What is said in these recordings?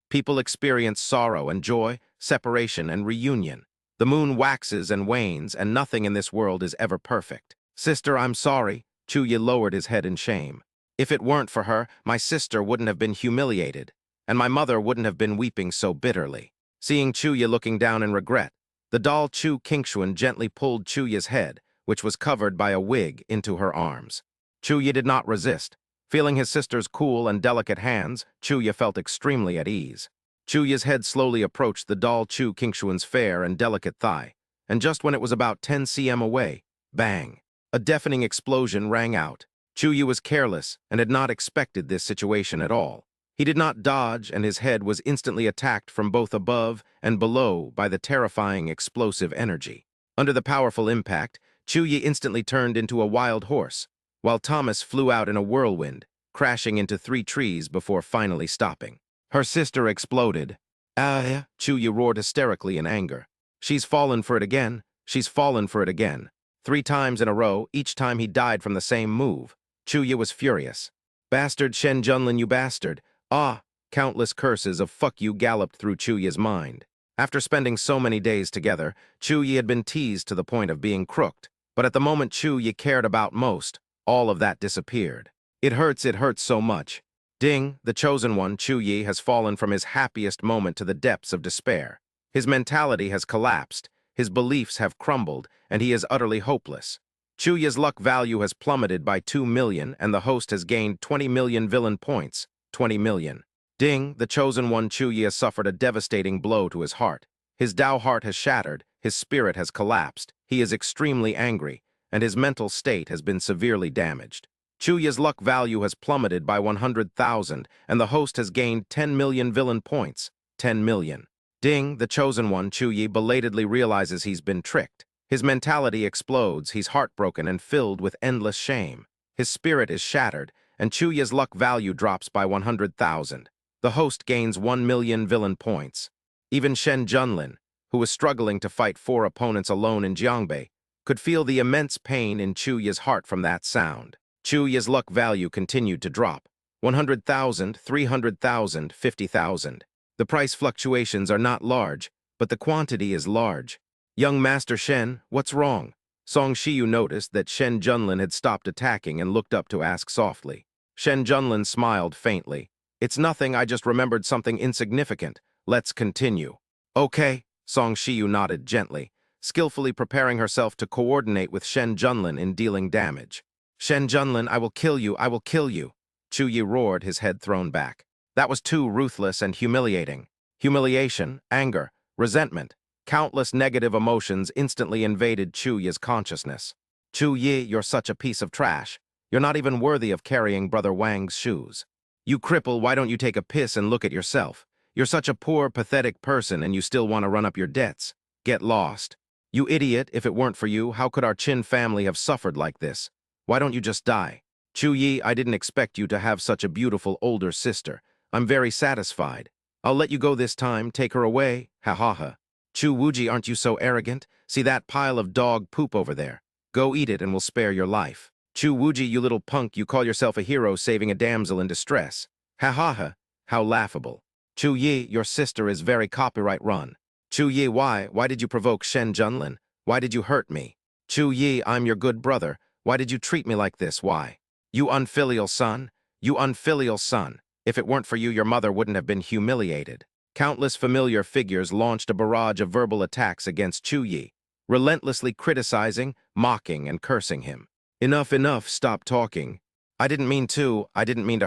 People experience sorrow and joy, separation and reunion. The moon waxes and wanes, and nothing in this world is ever perfect. Sister, I'm sorry. Chuyi lowered his head in shame. If it weren't for her, my sister wouldn't have been humiliated, and my mother wouldn't have been weeping so bitterly. Seeing Chuyi looking down in regret, the doll Chu Qingxuan gently pulled Chuyi's head, which was covered by a wig, into her arms. Chuyi did not resist. Feeling his sister's cool and delicate hands, Chuyi felt extremely at ease. Chuyi's head slowly approached the doll Chu Qingxuan's fair and delicate thigh, and just when it was about 10 cm away, bang! A deafening explosion rang out. Chuyi was careless and had not expected this situation at all. He did not dodge, and his head was instantly attacked from both above and below by the terrifying explosive energy. Under the powerful impact, Chuyi instantly turned into a wild horse, while Thomas flew out in a whirlwind, crashing into 3 trees before finally stopping. Her sister exploded. Ah! Chuyi roared hysterically in anger. She's fallen for it again. She's fallen for it again. 3 times in a row, each time he died from the same move. Chuyi was furious. Bastard Shen Junlin, you bastard. Ah! Countless curses of fuck you galloped through Chuyi's mind. After spending so many days together, Chuyi had been teased to the point of being crooked. But at the moment Chuyi cared about most, all of that disappeared. It hurts so much. Ding, the chosen one, Chuyi, has fallen from his happiest moment to the depths of despair. His mentality has collapsed, his beliefs have crumbled, and he is utterly hopeless. Chuyi's luck value has plummeted by 2 million, and the host has gained 20 million villain points. 20 million. Ding, the chosen one, Chuyi, has suffered a devastating blow to his heart. His Dao heart has shattered, his spirit has collapsed, he is extremely angry, and his mental state has been severely damaged. Chuyi's luck value has plummeted by 100,000, and the host has gained 10 million villain points. 10 million. Ding, the chosen one, Chuyi, belatedly realizes he's been tricked. His mentality explodes, he's heartbroken and filled with endless shame. His spirit is shattered, and Chuyi's luck value drops by 100,000. The host gains 1 million villain points. Even Shen Junlin, who was struggling to fight 4 opponents alone in Jiangbei, could feel the immense pain in Chuyi's heart from that sound. Chuyi's luck value continued to drop. 100,000, 300,000, 50,000. The price fluctuations are not large, but the quantity is large. Young Master Shen, what's wrong? Song Shiyu noticed that Shen Junlin had stopped attacking and looked up to ask softly. Shen Junlin smiled faintly. It's nothing, I just remembered something insignificant. Let's continue. Okay, Song Shiyu nodded gently, skillfully preparing herself to coordinate with Shen Junlin in dealing damage. Shen Junlin, I will kill you, I will kill you. Chuyi roared, his head thrown back. That was too ruthless and humiliating. Humiliation, anger, resentment, countless negative emotions instantly invaded Chuyi's consciousness. Chuyi, you're such a piece of trash. You're not even worthy of carrying Brother Wang's shoes. You cripple, why don't you take a piss and look at yourself? You're such a poor, pathetic person and you still want to run up your debts. Get lost. You idiot, if it weren't for you, how could our Qin family have suffered like this? Why don't you just die? Chuyi, I didn't expect you to have such a beautiful older sister. I'm very satisfied. I'll let you go this time, take her away, ha ha ha. Chu Wuji, aren't you so arrogant? See that pile of dog poop over there? Go eat it and we'll spare your life. Chu Wuji, you little punk, you call yourself a hero saving a damsel in distress. Ha ha ha, how laughable. Chu Yi, your sister is very copyright run. Chu Yi, why did you provoke Shen Junlin? Why did you hurt me? Chu Yi, I'm your good brother. Why did you treat me like this? Why? You unfilial son. You unfilial son. If it weren't for you, your mother wouldn't have been humiliated. Countless familiar figures launched a barrage of verbal attacks against Chuyi, relentlessly criticizing, mocking, and cursing him. Enough, stop talking. I didn't mean to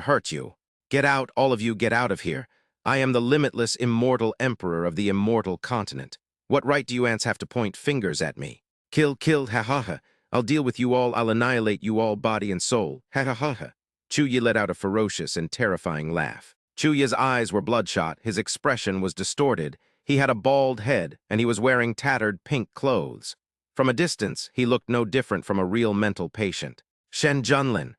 hurt you. Get out, all of you, get out of here. I am the limitless, immortal emperor of the immortal continent. What right do you ants have to point fingers at me? Kill, ha ha ha. I'll deal with you all, I'll annihilate you all body and soul, ha ha ha ha. Chuyi let out a ferocious and terrifying laugh. Chuyi's eyes were bloodshot, his expression was distorted, he had a bald head, and he was wearing tattered pink clothes. From a distance, he looked no different from a real mental patient. Shen Junlin,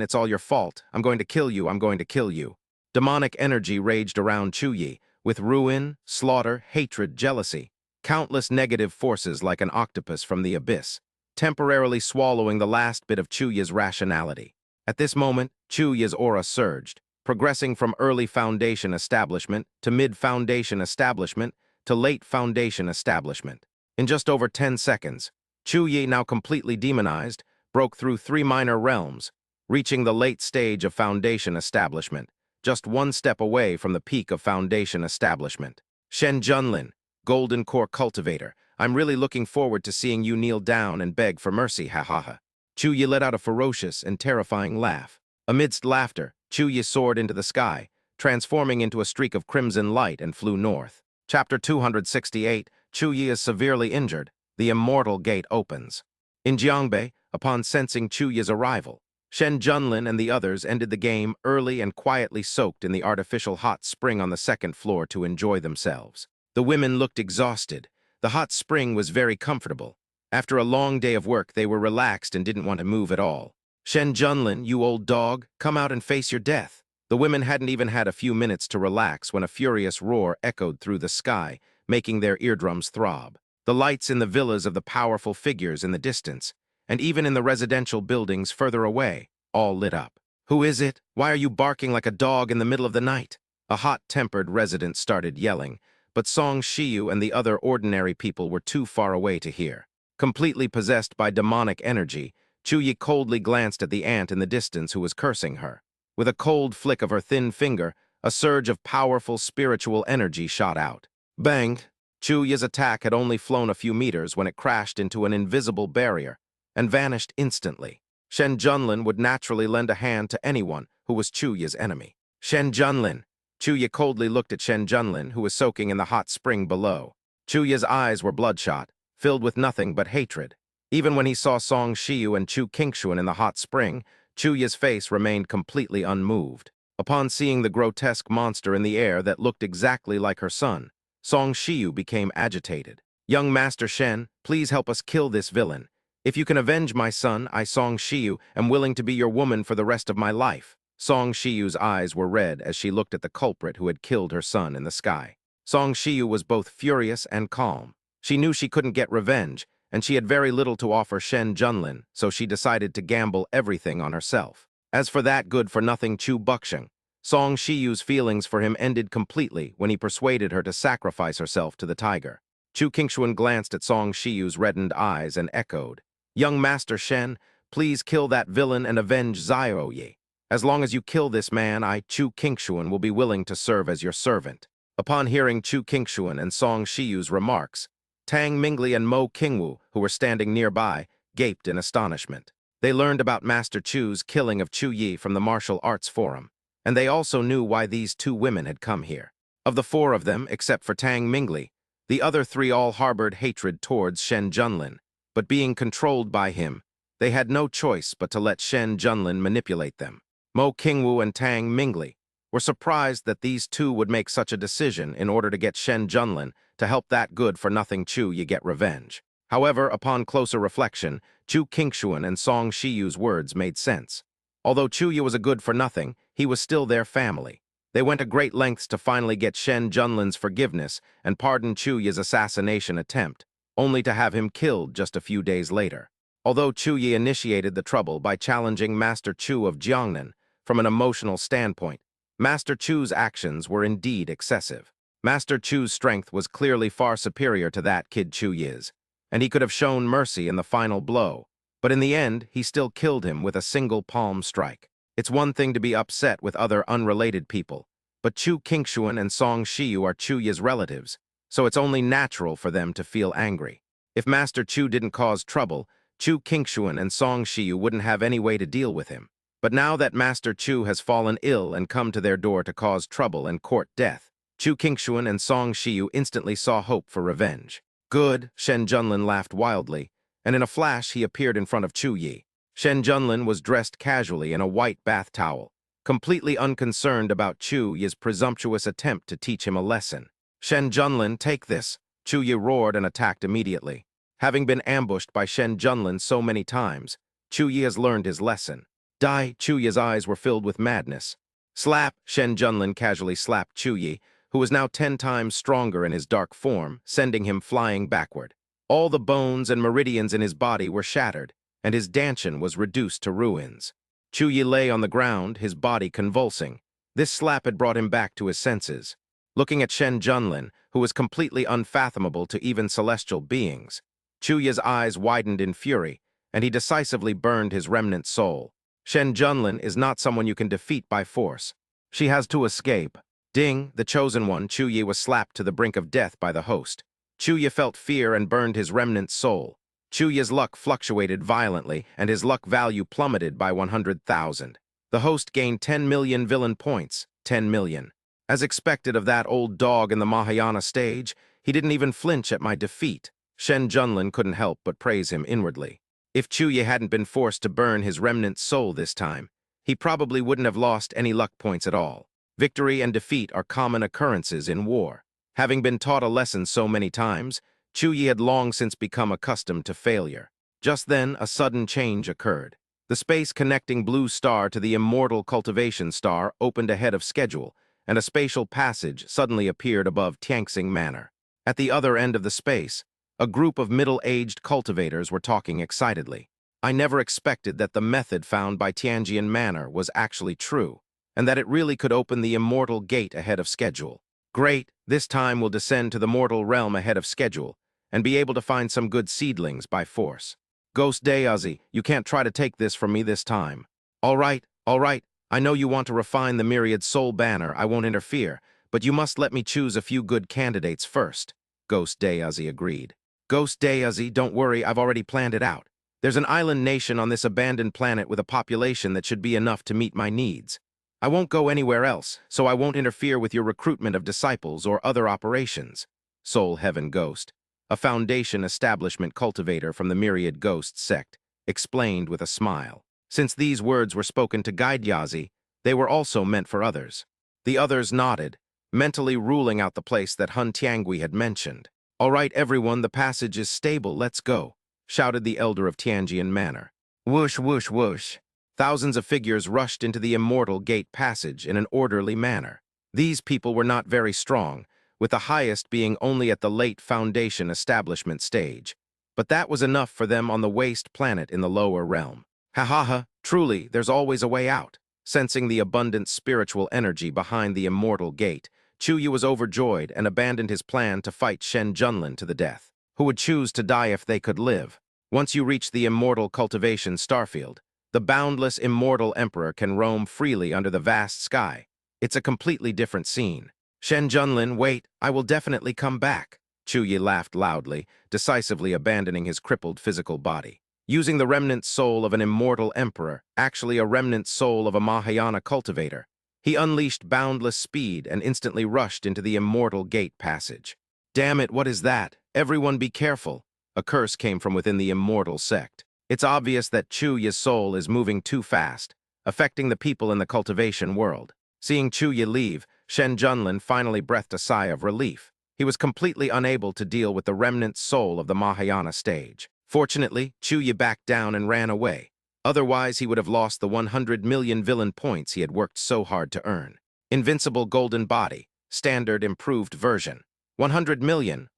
it's all your fault. I'm going to kill you, I'm going to kill you. Demonic energy raged around Chuyi, with ruin, slaughter, hatred, jealousy. Countless negative forces like an octopus from the abyss, temporarily swallowing the last bit of Chuyi's rationality. At this moment, Chuyi's aura surged. progressing from early foundation establishment to mid-foundation establishment to late foundation establishment. In just over 10 seconds, Chu Yi, now completely demonized, broke through 3 minor realms, reaching the late stage of foundation establishment, just 1 step away from the peak of foundation establishment. Shen Junlin, Golden Core Cultivator, I'm really looking forward to seeing you kneel down and beg for mercy, ha ha ha. Chu Yi let out a ferocious and terrifying laugh. Amidst laughter, Chu Yi soared into the sky, transforming into a streak of crimson light and flew north. Chapter 268, Chu Yi is severely injured. The immortal gate opens. In Jiangbei, upon sensing Chu Yi's arrival, Shen Junlin and the others ended the game early and quietly soaked in the artificial hot spring on the 2nd floor to enjoy themselves. The women looked exhausted. The hot spring was very comfortable. After a long day of work, they were relaxed and didn't want to move at all. Shen Junlin, you old dog, come out and face your death. The women hadn't even had a few minutes to relax when a furious roar echoed through the sky, making their eardrums throb. The lights in the villas of the powerful figures in the distance, and even in the residential buildings further away, all lit up. Who is it? Why are you barking like a dog in the middle of the night? A hot-tempered resident started yelling, but Song Shiyu and the other ordinary people were too far away to hear. Completely possessed by demonic energy, Chu Yi coldly glanced at the ant in the distance who was cursing her. With a cold flick of her thin finger, a surge of powerful spiritual energy shot out. Bang! Chu Yi's attack had only flown a few meters when it crashed into an invisible barrier and vanished instantly. Shen Junlin would naturally lend a hand to anyone who was Chu Yi's enemy. Shen Junlin! Chu Yi coldly looked at Shen Junlin, who was soaking in the hot spring below. Chu Yi's eyes were bloodshot, filled with nothing but hatred. Even when he saw Song Shiyu and Chu Qingshuan in the hot spring, Chu Yi's face remained completely unmoved. Upon seeing the grotesque monster in the air that looked exactly like her son, Song Shiyu became agitated. Young Master Shen, please help us kill this villain. If you can avenge my son, I, Song Shiyu, am willing to be your woman for the rest of my life. Song Shiyu's eyes were red as she looked at the culprit who had killed her son in the sky. Song Shiyu was both furious and calm. She knew she couldn't get revenge, and she had very little to offer Shen Junlin, so she decided to gamble everything on herself. As for that good-for-nothing Chu Buxiang, Song Shiyu's feelings for him ended completely when he persuaded her to sacrifice herself to the tiger. Chu Qingshuan glanced at Song Shiyu's reddened eyes and echoed, Young Master Shen, please kill that villain and avenge Xiao Yi. As long as you kill this man, I, Chu Qingshuan, will be willing to serve as your servant. Upon hearing Chu Qingshuan and Song Shiyu's remarks, Tang Mingli and Mo Qingwu, who were standing nearby, gaped in astonishment. They learned about Master Chu's killing of Chu Yi from the Martial Arts Forum, and they also knew why these 2 women had come here. Of the 4 of them, except for Tang Mingli, the other 3 all harbored hatred towards Shen Junlin, but being controlled by him, they had no choice but to let Shen Junlin manipulate them. Mo Qingwu and Tang Mingli were surprised that these 2 would make such a decision in order to get Shen Junlin to help that good-for-nothing Chu Yi get revenge. However, upon closer reflection, Chu Qingshuan and Song Shiyu's words made sense. Although Chu Yi was a good-for-nothing, he was still their family. They went to great lengths to finally get Shen Junlin's forgiveness and pardon Chu Yi's assassination attempt, only to have him killed just a few days later. Although Chu Yi initiated the trouble by challenging Master Chu of Jiangnan, from an emotional standpoint, Master Chu's actions were indeed excessive. Master Chu's strength was clearly far superior to that kid Chu Yi's, and he could have shown mercy in the final blow, but in the end, he still killed him with a single palm strike. It's one thing to be upset with other unrelated people, but Chu Qingshuan and Song Shiyu are Chu Yi's relatives, so it's only natural for them to feel angry. If Master Chu didn't cause trouble, Chu Qingshuan and Song Shiyu wouldn't have any way to deal with him. But now that Master Chu has fallen ill and come to their door to cause trouble and court death, Chu Qingshuan and Song Shiyu instantly saw hope for revenge. Good, Shen Junlin laughed wildly, and in a flash he appeared in front of Chu Yi. Shen Junlin was dressed casually in a white bath towel, completely unconcerned about Chu Yi's presumptuous attempt to teach him a lesson. Shen Junlin, take this! Chu Yi roared and attacked immediately. Having been ambushed by Shen Junlin so many times, Chu Yi has learned his lesson. Die! Chu Yi's eyes were filled with madness. Slap! Shen Junlin casually slapped Chu Yi, who was now 10 times stronger in his dark form, sending him flying backward. All the bones and meridians in his body were shattered, and his dantian was reduced to ruins. Chu Yi lay on the ground, his body convulsing. This slap had brought him back to his senses. Looking at Shen Junlin, who was completely unfathomable to even celestial beings, Chuya's eyes widened in fury, and he decisively burned his remnant soul. Shen Junlin is not someone you can defeat by force. She has to escape. Ding, the chosen one, Chuya was slapped to the brink of death by the host. Chuya felt fear and burned his remnant soul. Chuya's luck fluctuated violently, and his luck value plummeted by 100,000. The host gained 10 million villain points, 10 million. As expected of that old dog in the Mahayana stage, he didn't even flinch at my defeat. Shen Junlin couldn't help but praise him inwardly. If Chuya hadn't been forced to burn his remnant soul this time, he probably wouldn't have lost any luck points at all. Victory and defeat are common occurrences in war. Having been taught a lesson so many times, Chuya had long since become accustomed to failure. Just then, a sudden change occurred. The space connecting Blue Star to the immortal cultivation star opened ahead of schedule, and a spatial passage suddenly appeared above Tianxing Manor. At the other end of the space, a group of middle-aged cultivators were talking excitedly. I never expected that the method found by Tianjian Manor was actually true, and that it really could open the immortal gate ahead of schedule. Great, this time we'll descend to the mortal realm ahead of schedule, and be able to find some good seedlings by force. Ghost Dayazi, you can't try to take this from me this time. All right, I know you want to refine the myriad soul banner, I won't interfere, but you must let me choose a few good candidates first. Ghost Dayazi agreed. Ghost Dayazi, don't worry, I've already planned it out. There's an island nation on this abandoned planet with a population that should be enough to meet my needs. I won't go anywhere else, so I won't interfere with your recruitment of disciples or other operations. Soul Heaven Ghost, a Foundation establishment cultivator from the Myriad Ghost sect, explained with a smile. Since these words were spoken to guide Yazi, they were also meant for others. The others nodded, mentally ruling out the place that Hun Tiangui had mentioned. All right, everyone, the passage is stable, let's go, shouted the elder of Tianjian Manor. Whoosh, whoosh, whoosh. Thousands of figures rushed into the immortal gate passage in an orderly manner. These people were not very strong, with the highest being only at the late Foundation establishment stage. But that was enough for them on the waste planet in the lower realm. Ha ha ha, truly, there's always a way out. Sensing the abundant spiritual energy behind the immortal gate, Chuya was overjoyed and abandoned his plan to fight Shen Junlin to the death. Who would choose to die if they could live? Once you reach the immortal cultivation starfield, the boundless immortal emperor can roam freely under the vast sky. It's a completely different scene. Shen Junlin, wait, I will definitely come back. Chuya laughed loudly, decisively abandoning his crippled physical body. Using the remnant soul of an immortal emperor, actually a remnant soul of a Mahayana cultivator, he unleashed boundless speed and instantly rushed into the immortal gate passage. Damn it, what is that? Everyone be careful. A curse came from within the immortal sect. It's obvious that Chuya's soul is moving too fast, affecting the people in the cultivation world. Seeing Chuya leave, Shen Junlin finally breathed a sigh of relief. He was completely unable to deal with the remnant soul of the Mahayana stage. Fortunately, Chuya backed down and ran away. Otherwise, he would have lost the 100 million villain points he had worked so hard to earn. Invincible Golden Body, Standard Improved Version. 100 million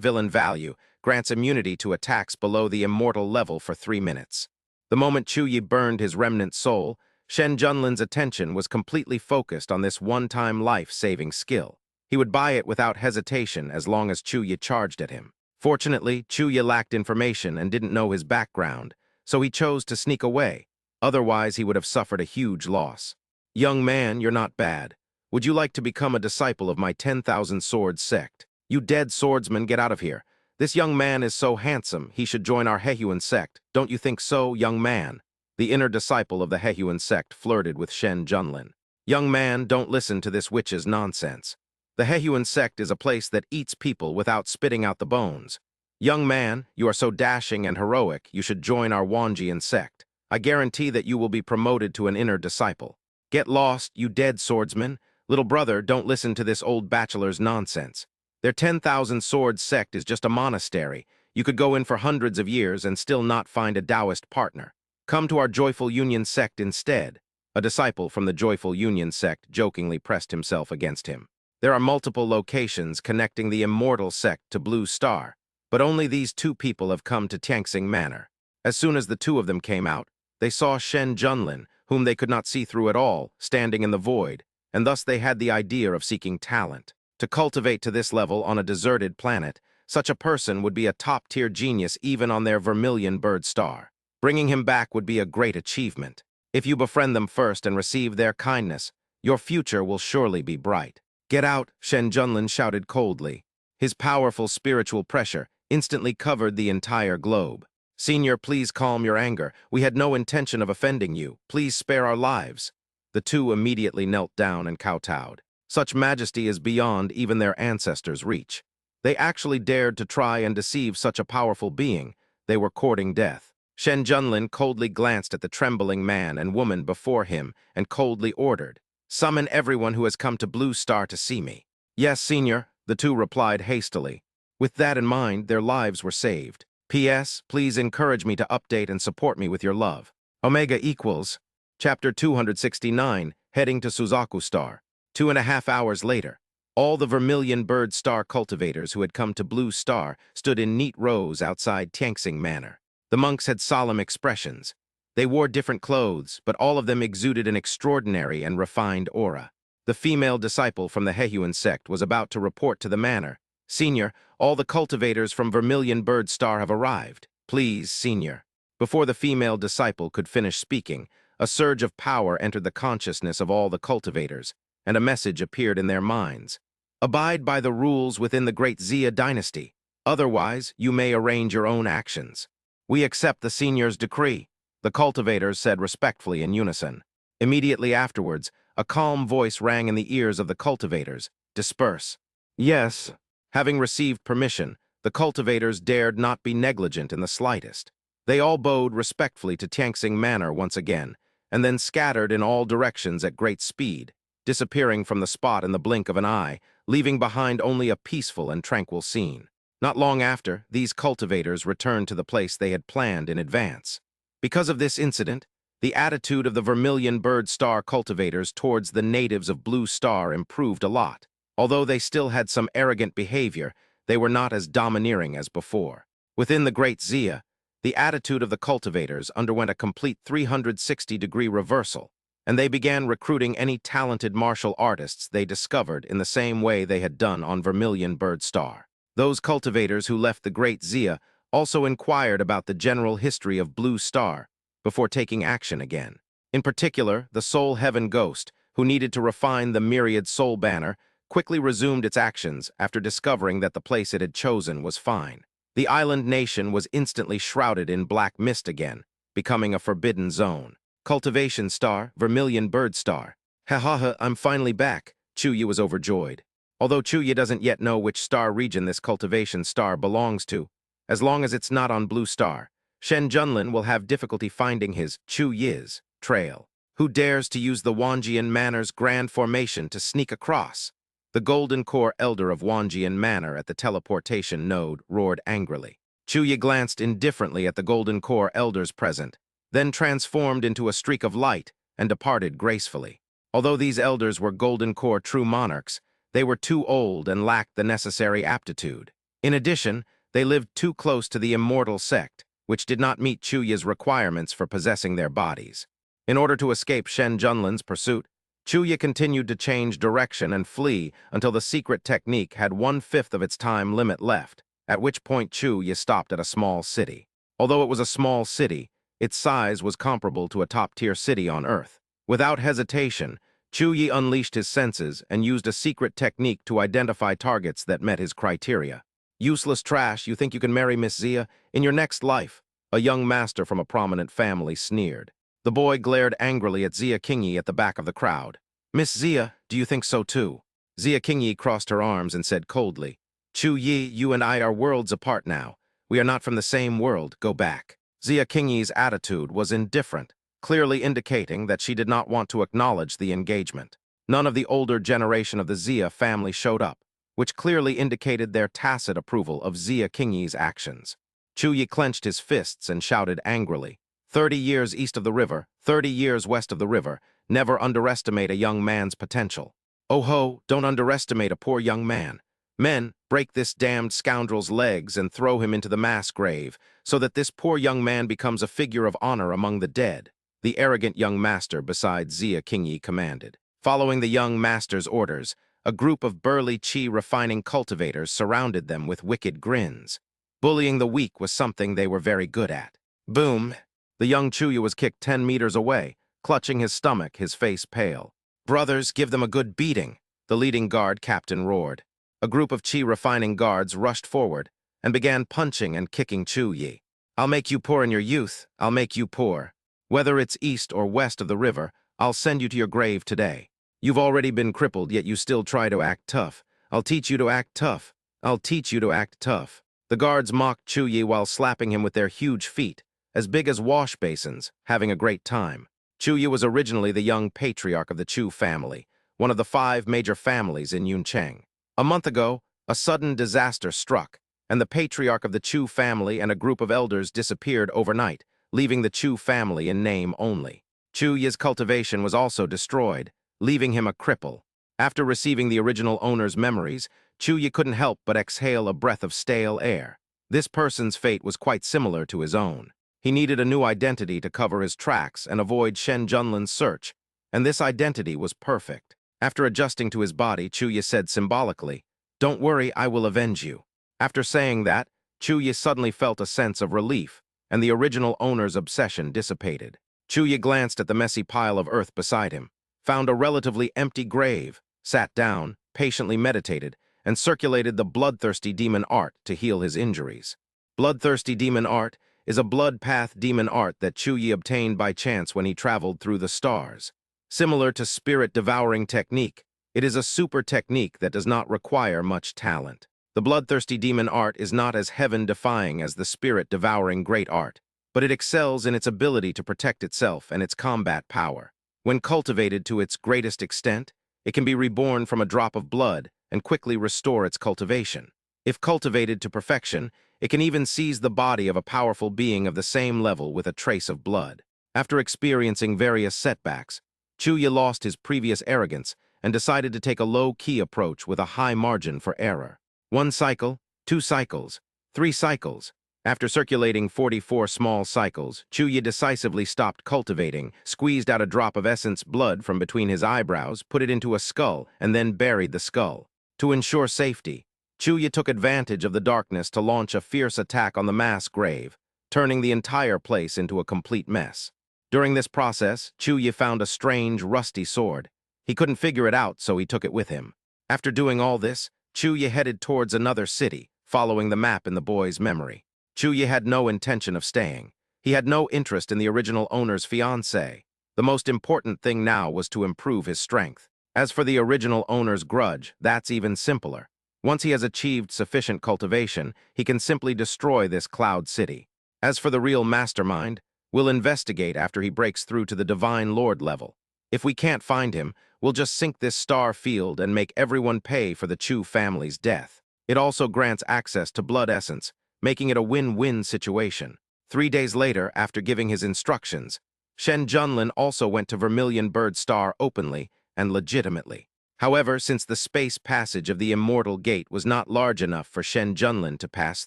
villain value, grants immunity to attacks below the immortal level for 3 minutes. The moment Chuya burned his remnant soul, Shen Junlin's attention was completely focused on this one-time life-saving skill. He would buy it without hesitation as long as Chuya charged at him. Fortunately, Chuya lacked information and didn't know his background, so he chose to sneak away. Otherwise, he would have suffered a huge loss. Young man, you're not bad. Would you like to become a disciple of my 10,000 Swords sect? You dead swordsman, get out of here. This young man is so handsome, he should join our Hehuan sect. Don't you think so, young man? The inner disciple of the Hehuan sect flirted with Shen Junlin. Young man, don't listen to this witch's nonsense. The Hehuan sect is a place that eats people without spitting out the bones. Young man, you are so dashing and heroic, you should join our Wanjian sect. I guarantee that you will be promoted to an inner disciple. Get lost, you dead swordsman. Little brother, don't listen to this old bachelor's nonsense. Their 10,000 Swords sect is just a monastery. You could go in for hundreds of years and still not find a Taoist partner. Come to our Joyful Union sect instead. A disciple from the Joyful Union sect jokingly pressed himself against him. There are multiple locations connecting the Immortal sect to Blue Star, but only these two people have come to Tianxing Manor. As soon as the two of them came out, they saw Shen Junlin, whom they could not see through at all, standing in the void, and thus they had the idea of seeking talent. To cultivate to this level on a deserted planet, such a person would be a top-tier genius even on their Vermilion Bird star. Bringing him back would be a great achievement. If you befriend them first and receive their kindness, your future will surely be bright. Get out, Shen Junlin shouted coldly. His powerful spiritual pressure instantly covered the entire globe. Senior, please calm your anger. We had no intention of offending you. Please spare our lives. The two immediately knelt down and kowtowed. Such majesty is beyond even their ancestors' reach. They actually dared to try and deceive such a powerful being. They were courting death. Shen Junlin coldly glanced at the trembling man and woman before him and coldly ordered, "Summon everyone who has come to Blue Star to see me." "Yes, Senior," the two replied hastily. With that in mind, their lives were saved. P.S. Please encourage me to update and support me with your love. Omega equals. Chapter 269, Heading to Suzaku Star. 2.5 hours later, all the Vermilion Bird Star cultivators who had come to Blue Star stood in neat rows outside Tianxing Manor. The monks had solemn expressions. They wore different clothes, but all of them exuded an extraordinary and refined aura. The female disciple from the Hehuan sect was about to report to the manor. "Senior, all the cultivators from Vermilion Bird Star have arrived. Please, Senior." Before the female disciple could finish speaking, a surge of power entered the consciousness of all the cultivators, and a message appeared in their minds. "Abide by the rules within the Great Xia dynasty. Otherwise, you may arrange your own actions." "We accept the Senior's decree," the cultivators said respectfully in unison. Immediately afterwards, a calm voice rang in the ears of the cultivators, "Disperse." Yes. Having received permission, the cultivators dared not be negligent in the slightest. They all bowed respectfully to Tianxing Manor once again, and then scattered in all directions at great speed, disappearing from the spot in the blink of an eye, leaving behind only a peaceful and tranquil scene. Not long after, these cultivators returned to the place they had planned in advance. Because of this incident, the attitude of the Vermilion Bird Star cultivators towards the natives of Blue Star improved a lot. Although they still had some arrogant behavior, they were not as domineering as before. Within the Great Xia, the attitude of the cultivators underwent a complete 360-degree reversal, and they began recruiting any talented martial artists they discovered in the same way they had done on Vermilion Bird Star. Those cultivators who left the Great Xia also inquired about the general history of Blue Star before taking action again. In particular, the Soul Heaven Ghost, who needed to refine the Myriad Soul Banner, quickly resumed its actions after discovering that the place it had chosen was fine. The island nation was instantly shrouded in black mist again, becoming a forbidden zone. Cultivation Star, Vermilion Bird Star. "Ha ha ha, I'm finally back," Chuyi was overjoyed. Although Chuyi doesn't yet know which star region this cultivation star belongs to, as long as it's not on Blue Star, Shen Junlin will have difficulty finding his Chuyi's trail. Who dares to use the Wanjian Manor's grand formation to sneak across? The Golden Core Elder of Wanjian Manor at the teleportation node roared angrily. Chuyi glanced indifferently at the Golden Core Elders present, then transformed into a streak of light and departed gracefully. Although these elders were Golden Core true monarchs, they were too old and lacked the necessary aptitude. In addition, they lived too close to the immortal sect, which did not meet Chuyi's requirements for possessing their bodies. In order to escape Shen Junlin's pursuit, Chuyi continued to change direction and flee until the secret technique had 1/5 of its time limit left, at which point Chuyi stopped at a small city. Although it was a small city, its size was comparable to a top-tier city on Earth. Without hesitation, Chuyi unleashed his senses and used a secret technique to identify targets that met his criteria. "Useless trash, you think you can marry Miss Xia in your next life?" a young master from a prominent family sneered. The boy glared angrily at Xia Qingyi at the back of the crowd. "Miss Xia, do you think so too?" Xia Qingyi crossed her arms and said coldly, "Chuyi, you and I are worlds apart now. We are not from the same world, go back." Xia Qingyi's attitude was indifferent, clearly indicating that she did not want to acknowledge the engagement. None of the older generation of the Xia family showed up, which clearly indicated their tacit approval of Xia Qingyi's actions. Chuyi clenched his fists and shouted angrily, 30 years east of the river, 30 years west of the river, never underestimate a young man's potential. Oh ho, don't underestimate a poor young man. Men, break this damned scoundrel's legs and throw him into the mass grave, so that this poor young man becomes a figure of honor among the dead." the arrogant young master beside Zia Qingyi commanded. Following the young master's orders, a group of burly qi refining cultivators surrounded them with wicked grins. Bullying the weak was something they were very good at. Boom! The young Chuya was kicked 10 meters away, clutching his stomach, his face pale. "Brothers, give them a good beating," the leading guard captain roared. A group of qi refining guards rushed forward and began punching and kicking Chuyi. "I'll make you poor in your youth, I'll make you poor. Whether it's east or west of the river, I'll send you to your grave today. You've already been crippled, yet you still try to act tough. I'll teach you to act tough. I'll teach you to act tough." The guards mocked Chuyi while slapping him with their huge feet, as big as wash basins, having a great time. Chuyi was originally the young patriarch of the Chu family, one of the 5 major families in Yuncheng. A month ago, a sudden disaster struck, and the patriarch of the Chu family and a group of elders disappeared overnight, leaving the Chu family in name only. Chuyi's cultivation was also destroyed, leaving him a cripple. After receiving the original owner's memories, Chuyi couldn't help but exhale a breath of stale air. This person's fate was quite similar to his own. He needed a new identity to cover his tracks and avoid Shen Junlin's search, and this identity was perfect. After adjusting to his body, Chuyi said symbolically, "Don't worry, I will avenge you." After saying that, Chuyi suddenly felt a sense of relief, and the original owner's obsession dissipated. Chuyi glanced at the messy pile of earth beside him, found a relatively empty grave, sat down, patiently meditated, and circulated the bloodthirsty demon art to heal his injuries. Bloodthirsty demon art is a blood path demon art that Chuyi obtained by chance when he traveled through the stars. Similar to spirit-devouring technique, it is a super technique that does not require much talent. The bloodthirsty demon art is not as heaven-defying as the spirit-devouring great art, but it excels in its ability to protect itself and its combat power. When cultivated to its greatest extent, it can be reborn from a drop of blood and quickly restore its cultivation. If cultivated to perfection, it can even seize the body of a powerful being of the same level with a trace of blood. After experiencing various setbacks, Chuyi lost his previous arrogance and decided to take a low-key approach with a high margin for error. 1 cycle, 2 cycles, 3 cycles. After circulating 44 small cycles, Chuyi decisively stopped cultivating, squeezed out a drop of essence blood from between his eyebrows, put it into a skull, and then buried the skull. To ensure safety, Chuyi took advantage of the darkness to launch a fierce attack on the mass grave, turning the entire place into a complete mess. During this process, Chuyi found a strange, rusty sword. He couldn't figure it out, so he took it with him. After doing all this, Chuyi headed towards another city, following the map in the boy's memory. Chuyi had no intention of staying. He had no interest in the original owner's fiancée. The most important thing now was to improve his strength. As for the original owner's grudge, that's even simpler. Once he has achieved sufficient cultivation, he can simply destroy this cloud city. As for the real mastermind, we'll investigate after he breaks through to the Divine Lord level. If we can't find him, we'll just sink this star field and make everyone pay for the Chu family's death. It also grants access to blood essence, making it a win-win situation. 3 days later, after giving his instructions, Shen Junlin also went to Vermilion Bird Star openly and legitimately. However, since the space passage of the Immortal Gate was not large enough for Shen Junlin to pass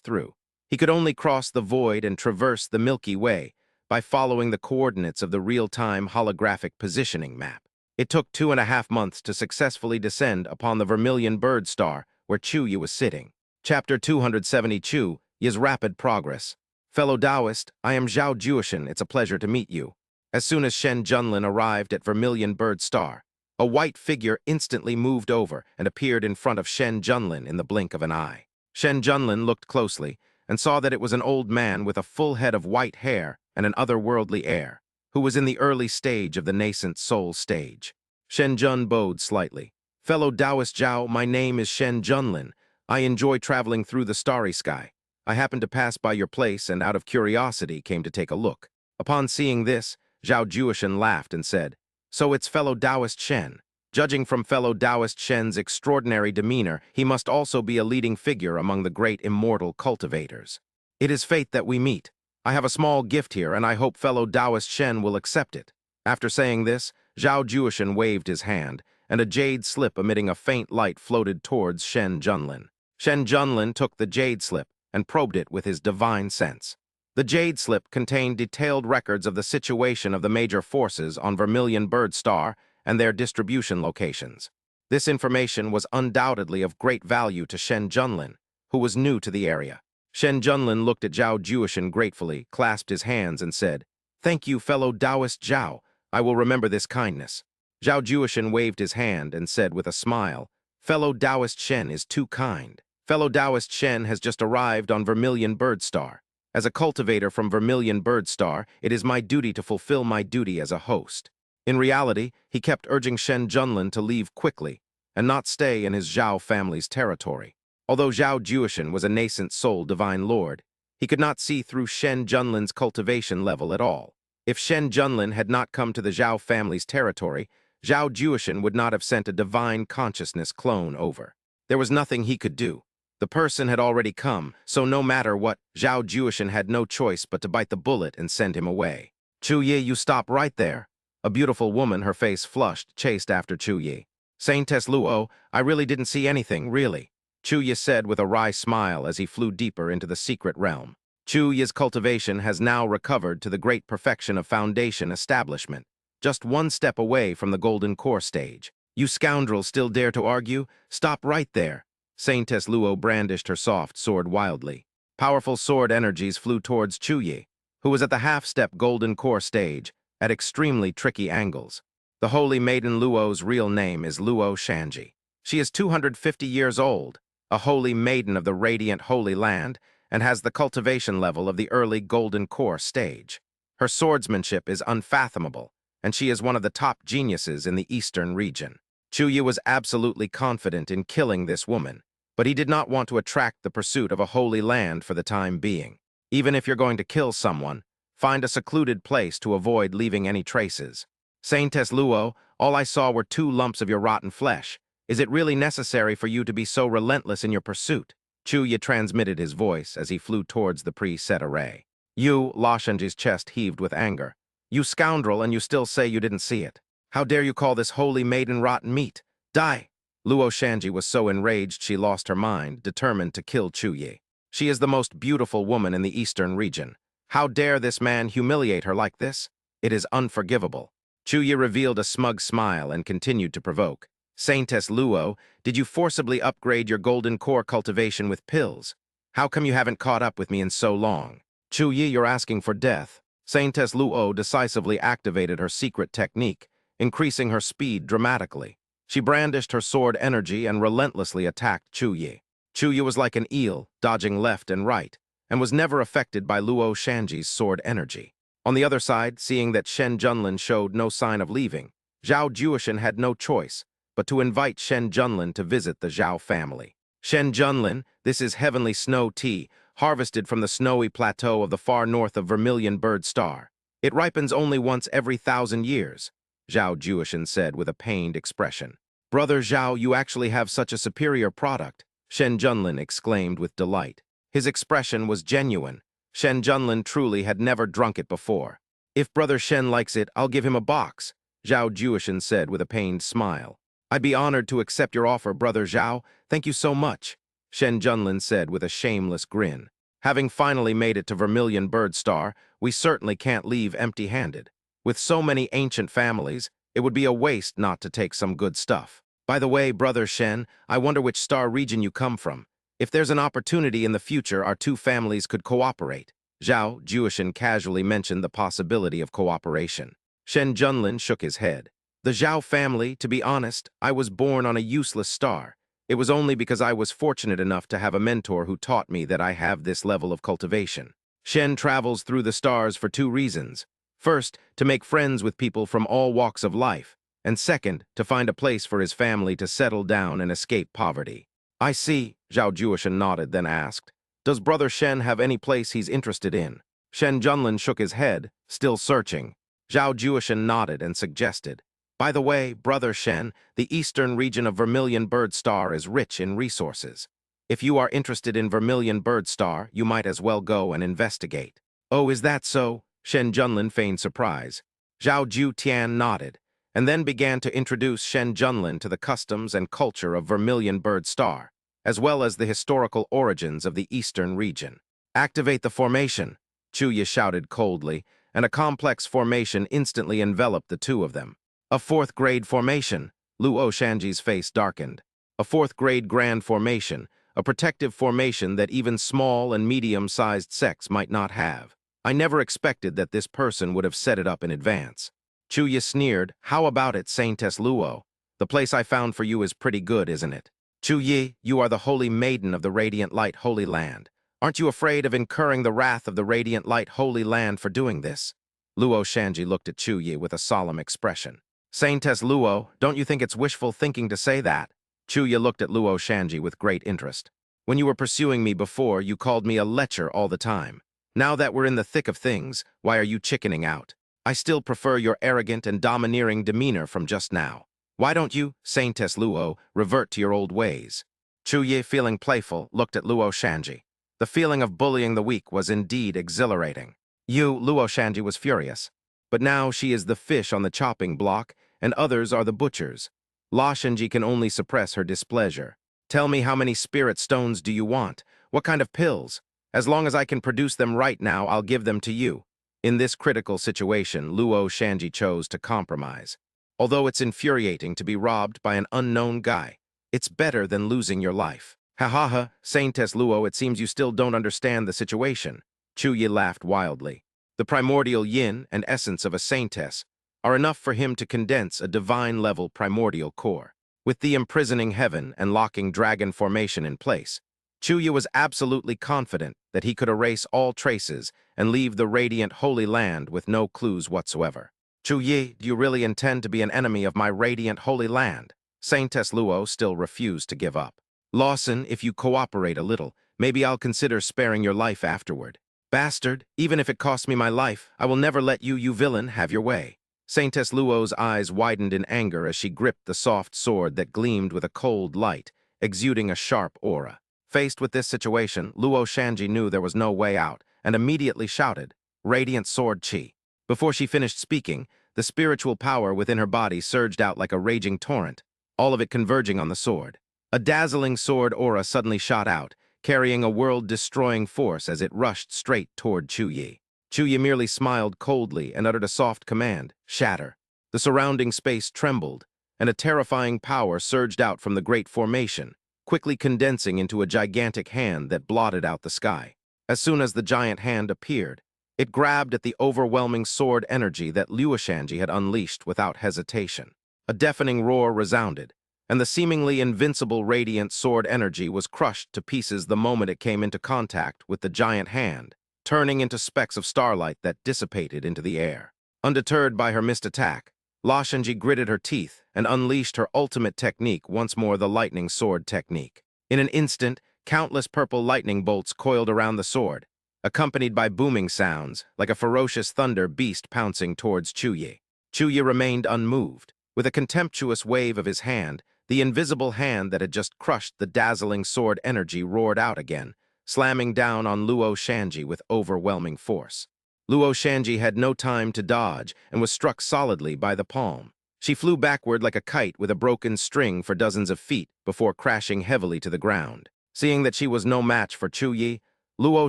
through, he could only cross the void and traverse the Milky Way by following the coordinates of the real-time holographic positioning map. It took 2.5 months to successfully descend upon the Vermilion Bird Star where Chuyi was sitting. Chapter 272 is Rapid Progress. Fellow Taoist, I am Zhao Juishan. It's a pleasure to meet you. As soon as Shen Junlin arrived at Vermilion Bird Star, a white figure instantly moved over and appeared in front of Shen Junlin in the blink of an eye. Shen Junlin looked closely and saw that it was an old man with a full head of white hair and an otherworldly air, who was in the early stage of the nascent soul stage. Shen Jun bowed slightly. Fellow Taoist Zhao, my name is Shen Junlin. I enjoy traveling through the starry sky. I happened to pass by your place and out of curiosity came to take a look. Upon seeing this, Zhao Juishan laughed and said, "So it's fellow Taoist Shen. Judging from fellow Taoist Shen's extraordinary demeanor, he must also be a leading figure among the great immortal cultivators. It is fate that we meet. I have a small gift here, and I hope fellow Taoist Shen will accept it." After saying this, Zhao Juishan waved his hand, and a jade slip emitting a faint light floated towards Shen Junlin. Shen Junlin took the jade slip and probed it with his divine sense. The Jade Slip contained detailed records of the situation of the major forces on Vermilion Bird Star and their distribution locations. This information was undoubtedly of great value to Shen Junlin, who was new to the area. Shen Junlin looked at Zhao Juishan gratefully, clasped his hands, and said, "Thank you, fellow Taoist Zhao. I will remember this kindness." Zhao Juishan waved his hand and said with a smile, "Fellow Taoist Shen is too kind. Fellow Taoist Shen has just arrived on Vermilion Bird Star. As a cultivator from Vermilion Bird Star, it is my duty to fulfill my duty as a host." In reality, he kept urging Shen Junlin to leave quickly and not stay in his Zhao family's territory. Although Zhao Juishan was a nascent soul divine lord, he could not see through Shen Junlin's cultivation level at all. If Shen Junlin had not come to the Zhao family's territory, Zhao Juishan would not have sent a divine consciousness clone over. There was nothing he could do. The person had already come, so no matter what, Zhao Juishan had no choice but to bite the bullet and send him away. "Chu Yi, you stop right there." A beautiful woman, her face flushed, chased after Chu Yi. "Saintess Luo, I really didn't see anything, really," Chu Yi said with a wry smile as he flew deeper into the secret realm. Chu Yi's cultivation has now recovered to the great perfection of foundation establishment, just one step away from the golden core stage. "You scoundrels still dare to argue? Stop right there." Saintess Luo brandished her soft sword wildly. Powerful sword energies flew towards Chu Yi, who was at the half-step golden core stage, at extremely tricky angles. The holy maiden Luo's real name is Luo Shanji. She is 250 years old, a holy maiden of the radiant Holy Land, and has the cultivation level of the early golden core stage. Her swordsmanship is unfathomable, and she is one of the top geniuses in the eastern region. Chu Yi was absolutely confident in killing this woman, but he did not want to attract the pursuit of a holy land for the time being. Even if you're going to kill someone, find a secluded place to avoid leaving any traces. "Saintess Luo, all I saw were 2 lumps of your rotten flesh. Is it really necessary for you to be so relentless in your pursuit?" Chu Yi transmitted his voice as he flew towards the preset array. "You," Luo Shanji's chest heaved with anger. "You scoundrel, and you still say you didn't see it. How dare you call this holy maiden rotten meat? Die!" Luo Shanji was so enraged she lost her mind, determined to kill Chu Yi. She is the most beautiful woman in the eastern region. How dare this man humiliate her like this? It is unforgivable. Chu Yi revealed a smug smile and continued to provoke. "Saintess Luo, did you forcibly upgrade your golden core cultivation with pills? How come you haven't caught up with me in so long? Chu Yi, you're asking for death." Saintess Luo decisively activated her secret technique, increasing her speed dramatically. She brandished her sword energy and relentlessly attacked Chu Yi. Chu Yi was like an eel, dodging left and right, and was never affected by Luo Shanji's sword energy. On the other side, seeing that Shen Junlin showed no sign of leaving, Zhao Juishan had no choice but to invite Shen Junlin to visit the Zhao family. "Shen Junlin, this is heavenly snow tea, harvested from the snowy plateau of the far north of Vermilion Bird Star. It ripens only once every 1,000 years, Zhao Juishan said with a pained expression. "Brother Zhao, you actually have such a superior product," Shen Junlin exclaimed with delight. His expression was genuine. Shen Junlin truly had never drunk it before. "If Brother Shen likes it, I'll give him a box," Zhao Juishan said with a pained smile. "I'd be honored to accept your offer, Brother Zhao. Thank you so much," Shen Junlin said with a shameless grin. "Having finally made it to Vermilion Bird Star, we certainly can't leave empty-handed. With so many ancient families, it would be a waste not to take some good stuff. By the way, Brother Shen, I wonder which star region you come from. If there's an opportunity in the future, our 2 families could cooperate." Zhao Juishan casually mentioned the possibility of cooperation. Shen Junlin shook his head. "The Zhao family, to be honest, I was born on a useless star. It was only because I was fortunate enough to have a mentor who taught me that I have this level of cultivation. Shen travels through the stars for 2 reasons. First, to make friends with people from all walks of life, and second, to find a place for his family to settle down and escape poverty." "I see," Zhao Juishan nodded, then asked, "Does Brother Shen have any place he's interested in?" Shen Junlin shook his head, still searching. Zhao Juishan nodded and suggested, "By the way, Brother Shen, the eastern region of Vermilion Bird Star is rich in resources. If you are interested in Vermilion Bird Star, you might as well go and investigate." "Oh, is that so?" Shen Junlin feigned surprise. Zhao Ju-Tian nodded, and then began to introduce Shen Junlin to the customs and culture of Vermilion Bird Star, as well as the historical origins of the eastern region. "Activate the formation." Chuya shouted coldly, and a complex formation instantly enveloped the two of them. A fourth-grade formation. Luo Shanji's face darkened. A fourth-grade grand formation, a protective formation that even small and medium-sized sects might not have. I never expected that this person would have set it up in advance. Chuya sneered, "How about it, Saintess Luo? The place I found for you is pretty good, isn't it? Chuyi, you are the holy maiden of the Radiant Light Holy Land. Aren't you afraid of incurring the wrath of the Radiant Light Holy Land for doing this?" Luo Shanji looked at Chuyi with a solemn expression. "Saintess Luo, don't you think it's wishful thinking to say that?" Chuya looked at Luo Shanji with great interest. "When you were pursuing me before, you called me a lecher all the time. Now that we're in the thick of things, why are you chickening out? I still prefer your arrogant and domineering demeanor from just now. Why don't you, Saintess Luo, revert to your old ways?" Chuyi, feeling playful, looked at Luo Shanji. The feeling of bullying the weak was indeed exhilarating. Luo Shanji was furious. But now she is the fish on the chopping block, and others are the butchers. La Shanji can only suppress her displeasure. "Tell me, how many spirit stones do you want? What kind of pills? As long as I can produce them right now, I'll give them to you." In this critical situation, Luo Shanji chose to compromise. Although it's infuriating to be robbed by an unknown guy, it's better than losing your life. "Ha ha ha, Saintess Luo, it seems you still don't understand the situation." Chuyi laughed wildly. The primordial yin and essence of a saintess are enough for him to condense a divine-level primordial core. With the imprisoning heaven and locking dragon formation in place, Chuyi was absolutely confident that he could erase all traces and leave the radiant Holy Land with no clues whatsoever. "Chuyi, do you really intend to be an enemy of my radiant Holy Land?" Saintess Luo still refused to give up. "Lawson, if you cooperate a little, maybe I'll consider sparing your life afterward." "Bastard, even if it costs me my life, I will never let you, you villain, have your way." Saintess Luo's eyes widened in anger as she gripped the soft sword that gleamed with a cold light, exuding a sharp aura. Faced with this situation, Luo Shanji knew there was no way out, and immediately shouted, "Radiant Sword Chi." Before she finished speaking, the spiritual power within her body surged out like a raging torrent, all of it converging on the sword. A dazzling sword aura suddenly shot out, carrying a world-destroying force as it rushed straight toward Chuyi. Chuyi merely smiled coldly and uttered a soft command, "Shatter." The surrounding space trembled, and a terrifying power surged out from the great formation, quickly condensing into a gigantic hand that blotted out the sky. As soon as the giant hand appeared, it grabbed at the overwhelming sword energy that Luo Shanji had unleashed without hesitation. A deafening roar resounded, and the seemingly invincible radiant sword energy was crushed to pieces the moment it came into contact with the giant hand, turning into specks of starlight that dissipated into the air. Undeterred by her missed attack, La Shanji gritted her teeth and unleashed her ultimate technique, once more the lightning sword technique. In an instant, countless purple lightning bolts coiled around the sword, accompanied by booming sounds, like a ferocious thunder beast pouncing towards Chuyi. Chuyi remained unmoved. With a contemptuous wave of his hand, the invisible hand that had just crushed the dazzling sword energy roared out again, slamming down on Luo Shanji with overwhelming force. Luo Shanji had no time to dodge and was struck solidly by the palm. She flew backward like a kite with a broken string for dozens of feet before crashing heavily to the ground. Seeing that she was no match for Chuyi, Luo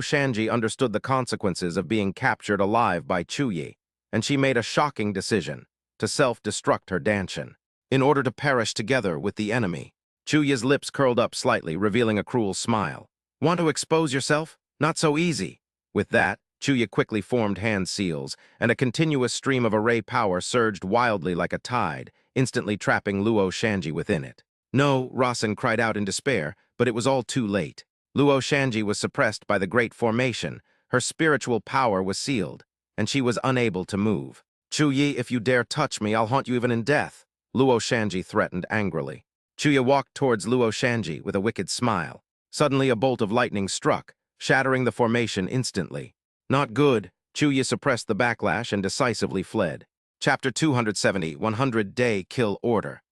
Shanji understood the consequences of being captured alive by Chuyi, and she made a shocking decision to self-destruct her Danshin, in order to perish together with the enemy. Chuyi's lips curled up slightly, revealing a cruel smile. "Want to expose yourself? Not so easy." With that, Chuyi quickly formed hand seals, and a continuous stream of array power surged wildly like a tide, instantly trapping Luo Shanji within it. "No," Rasen cried out in despair, but it was all too late. Luo Shanji was suppressed by the great formation, her spiritual power was sealed, and she was unable to move. "Chuyi, if you dare touch me, I'll haunt you even in death," Luo Shanji threatened angrily. Chuyi walked towards Luo Shanji with a wicked smile. Suddenly a bolt of lightning struck, shattering the formation instantly. Not good. Chuyi suppressed the backlash and decisively fled. Chapter 270, 100-Day Kill Order.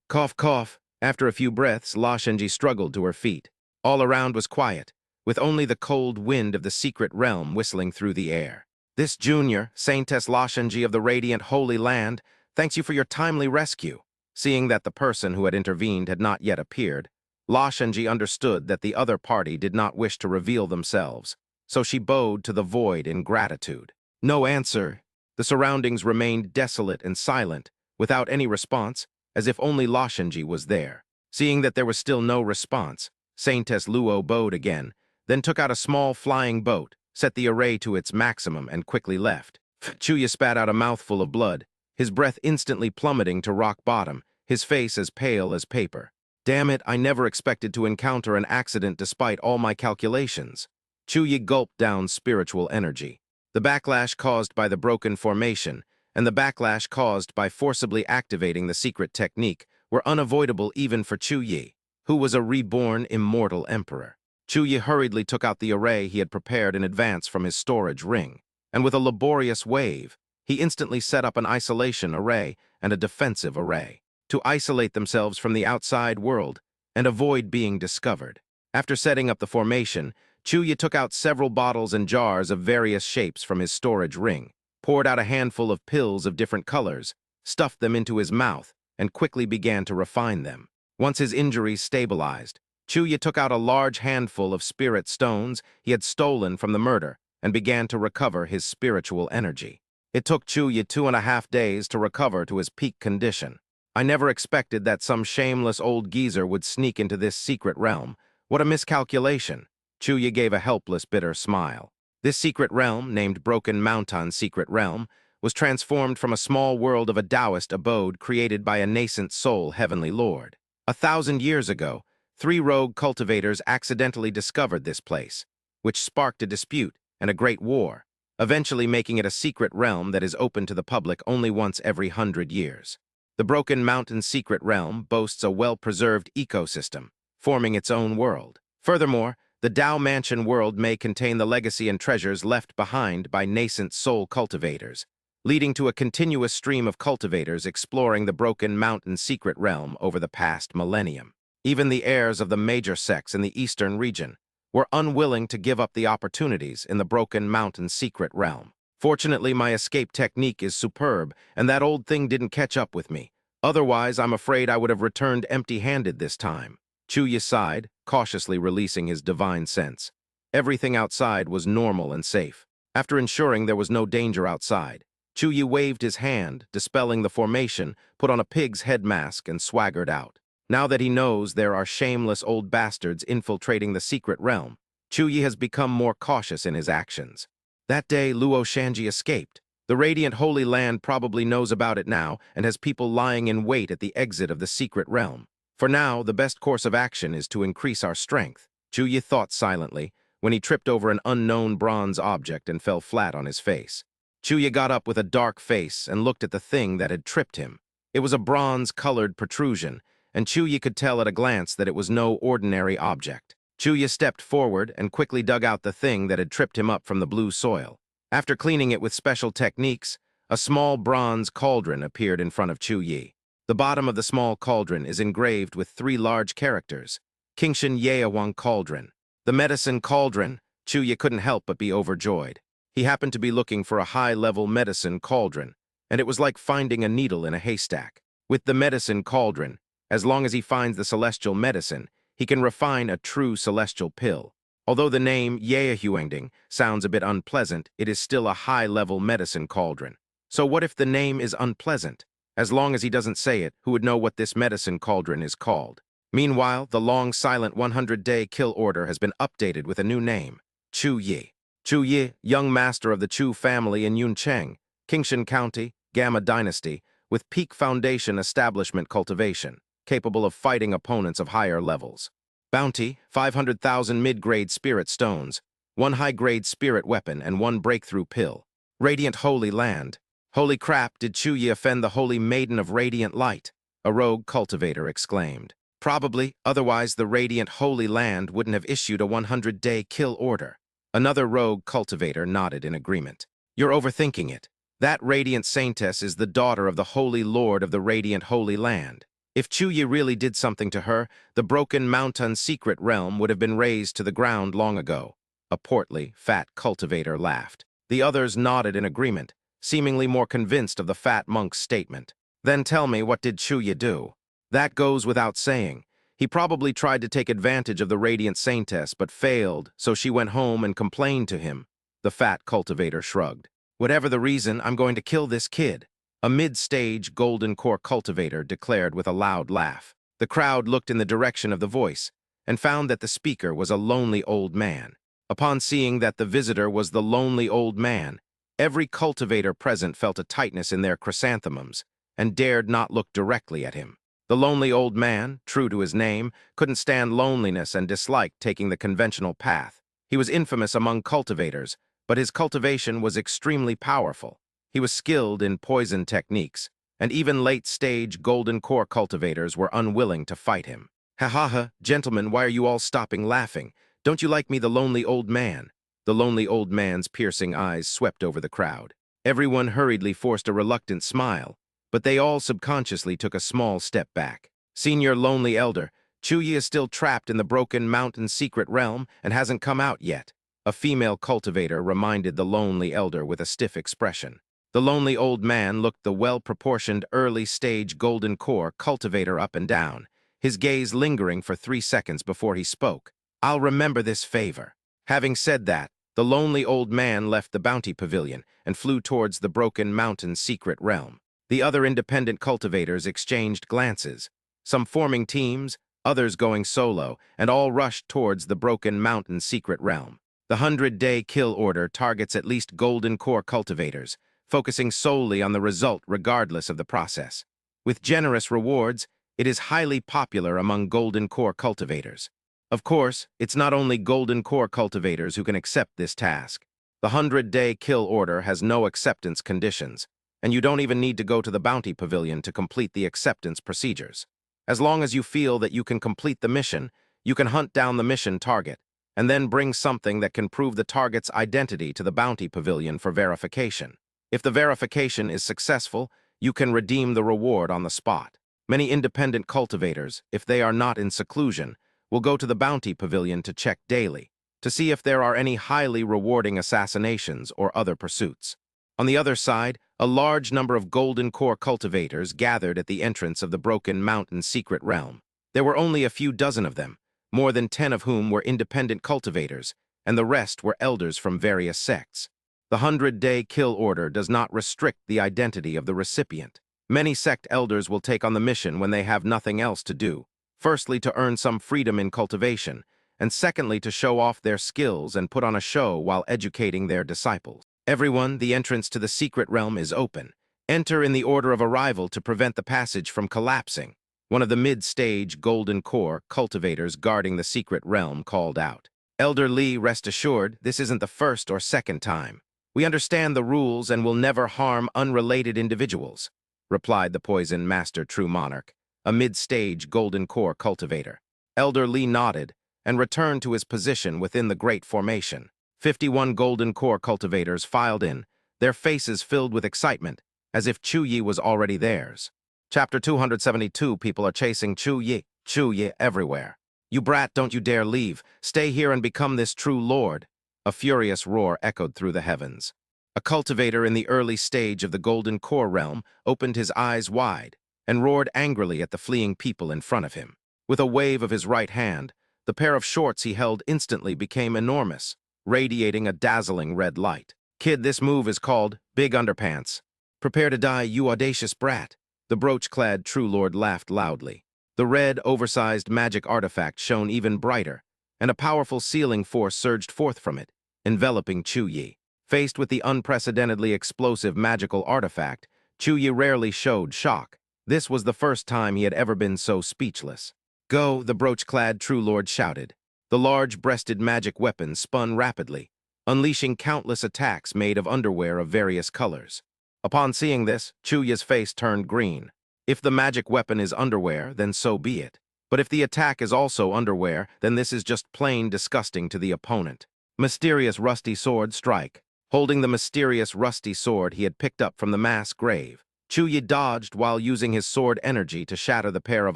Cough, cough. After a few breaths, La Shanji struggled to her feet. All around was quiet, with only the cold wind of the secret realm whistling through the air. "This junior, Saintess La Shanji of the Radiant Holy Land, thanks you for your timely rescue." Seeing that the person who had intervened had not yet appeared, La Shanji understood that the other party did not wish to reveal themselves, so she bowed to the void in gratitude. No answer. The surroundings remained desolate and silent, without any response, as if only Lashenji was there. Seeing that there was still no response, Saintess Luo bowed again, then took out a small flying boat, set the array to its maximum, and quickly left. Chuya spat out a mouthful of blood, his breath instantly plummeting to rock bottom, his face as pale as paper. Damn it, I never expected to encounter an accident despite all my calculations. Chuya gulped down spiritual energy. The backlash caused by the broken formation, and the backlash caused by forcibly activating the secret technique, were unavoidable even for Chu Yi, who was a reborn immortal emperor. Chu Yi hurriedly took out the array he had prepared in advance from his storage ring, and with a laborious wave, he instantly set up an isolation array and a defensive array to isolate themselves from the outside world and avoid being discovered. After setting up the formation, Chu Yi took out several bottles and jars of various shapes from his storage ring, poured out a handful of pills of different colors, stuffed them into his mouth, and quickly began to refine them. Once his injuries stabilized, Chu Yi took out a large handful of spirit stones he had stolen from the murder and began to recover his spiritual energy. It took Chu Yi 2.5 days to recover to his peak condition. I never expected that some shameless old geezer would sneak into this secret realm. What a miscalculation. Chu Yi gave a helpless, bitter smile. This secret realm, named Broken Mountain Secret Realm, was transformed from a small world of a Taoist abode created by a nascent soul heavenly lord. 1,000 years ago, 3 rogue cultivators accidentally discovered this place, which sparked a dispute and a great war, eventually making it a secret realm that is open to the public only once every 100 years. The Broken Mountain Secret Realm boasts a well-preserved ecosystem, forming its own world. Furthermore, the Dao Mansion world may contain the legacy and treasures left behind by nascent soul cultivators, leading to a continuous stream of cultivators exploring the Broken Mountain Secret Realm over the past millennium. Even the heirs of the major sects in the eastern region were unwilling to give up the opportunities in the Broken Mountain Secret Realm. Fortunately, my escape technique is superb, and that old thing didn't catch up with me. Otherwise, I'm afraid I would have returned empty-handed this time. Chu Yi sighed, cautiously releasing his divine sense. Everything outside was normal and safe. After ensuring there was no danger outside, Chu Yi waved his hand, dispelling the formation, put on a pig's head mask, and swaggered out. Now that he knows there are shameless old bastards infiltrating the secret realm, Chu Yi has become more cautious in his actions. That day, Luo Shanji escaped. The Radiant Holy Land probably knows about it now and has people lying in wait at the exit of the secret realm. For now, the best course of action is to increase our strength, Chu Yi thought silently, when he tripped over an unknown bronze object and fell flat on his face. Chu Yi got up with a dark face and looked at the thing that had tripped him. It was a bronze-colored protrusion, and Chu Yi could tell at a glance that it was no ordinary object. Chu Yi stepped forward and quickly dug out the thing that had tripped him up from the blue soil. After cleaning it with special techniques, a small bronze cauldron appeared in front of Chu Yi. The bottom of the small cauldron is engraved with 3 large characters: Qingshan Yaowang Cauldron. The medicine cauldron. Chu Yi couldn't help but be overjoyed. He happened to be looking for a high-level medicine cauldron, and it was like finding a needle in a haystack. With the medicine cauldron, as long as he finds the celestial medicine, he can refine a true celestial pill. Although the name Yaohuangding sounds a bit unpleasant, it is still a high-level medicine cauldron. So what if the name is unpleasant? As long as he doesn't say it, who would know what this medicine cauldron is called? Meanwhile, the long silent 100-day kill order has been updated with a new name: Chu Yi. Chu Yi, young master of the Chu family in Yuncheng, Qingshan County, Gamma Dynasty, with peak foundation establishment cultivation, capable of fighting opponents of higher levels. Bounty: 500,000 mid-grade spirit stones, 1 high-grade spirit weapon, and 1 breakthrough pill. Radiant Holy Land. Holy crap, did Chu Yi offend the Holy Maiden of Radiant Light? A rogue cultivator exclaimed. Probably, otherwise the Radiant Holy Land wouldn't have issued a 100-day kill order. Another rogue cultivator nodded in agreement. You're overthinking it. That Radiant Saintess is the daughter of the Holy Lord of the Radiant Holy Land. If Chu Yi really did something to her, the Broken Mountain Secret Realm would have been razed to the ground long ago. A portly, fat cultivator laughed. The others nodded in agreement, seemingly more convinced of the fat monk's statement. Then tell me, what did Chu Yi do? That goes without saying. He probably tried to take advantage of the Radiant Saintess, but failed, so she went home and complained to him. The fat cultivator shrugged. Whatever the reason, I'm going to kill this kid. A mid-stage Golden Core cultivator declared with a loud laugh. The crowd looked in the direction of the voice and found that the speaker was a lonely old man. Upon seeing that the visitor was the lonely old man, every cultivator present felt a tightness in their chrysanthemums and dared not look directly at him. The lonely old man, true to his name, couldn't stand loneliness and disliked taking the conventional path. He was infamous among cultivators, but his cultivation was extremely powerful. He was skilled in poison techniques, and even late-stage Golden Core cultivators were unwilling to fight him. Ha ha ha, gentlemen, why are you all stopping laughing? Don't you like me, the lonely old man? The lonely old man's piercing eyes swept over the crowd. Everyone hurriedly forced a reluctant smile, but they all subconsciously took a small step back. Senior Lonely Elder, Chuyi is still trapped in the Broken Mountain secret realm and hasn't come out yet. A female cultivator reminded the Lonely Elder with a stiff expression. The lonely old man looked the well-proportioned early-stage Golden Core cultivator up and down, his gaze lingering for 3 seconds before he spoke. I'll remember this favor. Having said that, the lonely old man left the bounty pavilion and flew towards the Broken Mountain secret realm. The other independent cultivators exchanged glances, some forming teams, others going solo, and all rushed towards the Broken Mountain secret realm. The 100-day kill order targets at least Golden Core cultivators, focusing solely on the result regardless of the process. With generous rewards, it is highly popular among Golden Core cultivators. Of course, it's not only Golden Core cultivators who can accept this task. The 100-day kill order has no acceptance conditions, and you don't even need to go to the bounty pavilion to complete the acceptance procedures. As long as you feel that you can complete the mission, you can hunt down the mission target, and then bring something that can prove the target's identity to the bounty pavilion for verification. If the verification is successful, you can redeem the reward on the spot. Many independent cultivators, if they are not in seclusion, will go to the bounty pavilion to check daily, to see if there are any highly rewarding assassinations or other pursuits. On the other side, a large number of Golden Core cultivators gathered at the entrance of the Broken Mountain secret realm. There were only a few dozen of them, more than 10 of whom were independent cultivators, and the rest were elders from various sects. The 100-day kill order does not restrict the identity of the recipient. Many sect elders will take on the mission when they have nothing else to do, firstly to earn some freedom in cultivation, and secondly to show off their skills and put on a show while educating their disciples. Everyone, the entrance to the secret realm is open. Enter in the order of arrival to prevent the passage from collapsing. One of the mid-stage Golden Core cultivators guarding the secret realm called out. Elder Lee, rest assured, this isn't the first or second time. We understand the rules and will never harm unrelated individuals, replied the Poison Master True Monarch, a mid-stage Golden Core cultivator. Elder Lee nodded and returned to his position within the Great Formation. 51 Golden Core cultivators filed in, their faces filled with excitement, as if Chuyi was already theirs. Chapter 272, people are chasing Chuyi everywhere. You brat, don't you dare leave. Stay here and become this true lord. A furious roar echoed through the heavens. A cultivator in the early stage of the Golden Core realm opened his eyes wide and roared angrily at the fleeing people in front of him. With a wave of his right hand, the pair of shorts he held instantly became enormous, radiating a dazzling red light. Kid, this move is called Big Underpants. Prepare to die, you audacious brat. The brooch-clad True Lord laughed loudly. The red, oversized magic artifact shone even brighter, and a powerful sealing force surged forth from it, enveloping Chuyi. Faced with the unprecedentedly explosive magical artifact, Chuyi rarely showed shock. This was the first time he had ever been so speechless. Go, the brooch-clad True Lord shouted. The large-breasted magic weapon spun rapidly, unleashing countless attacks made of underwear of various colors. Upon seeing this, Chuyi's face turned green. If the magic weapon is underwear, then so be it. But if the attack is also underwear, then this is just plain disgusting to the opponent. Mysterious rusty sword strike. Holding the mysterious rusty sword he had picked up from the mass grave, Chuyi dodged while using his sword energy to shatter the pair of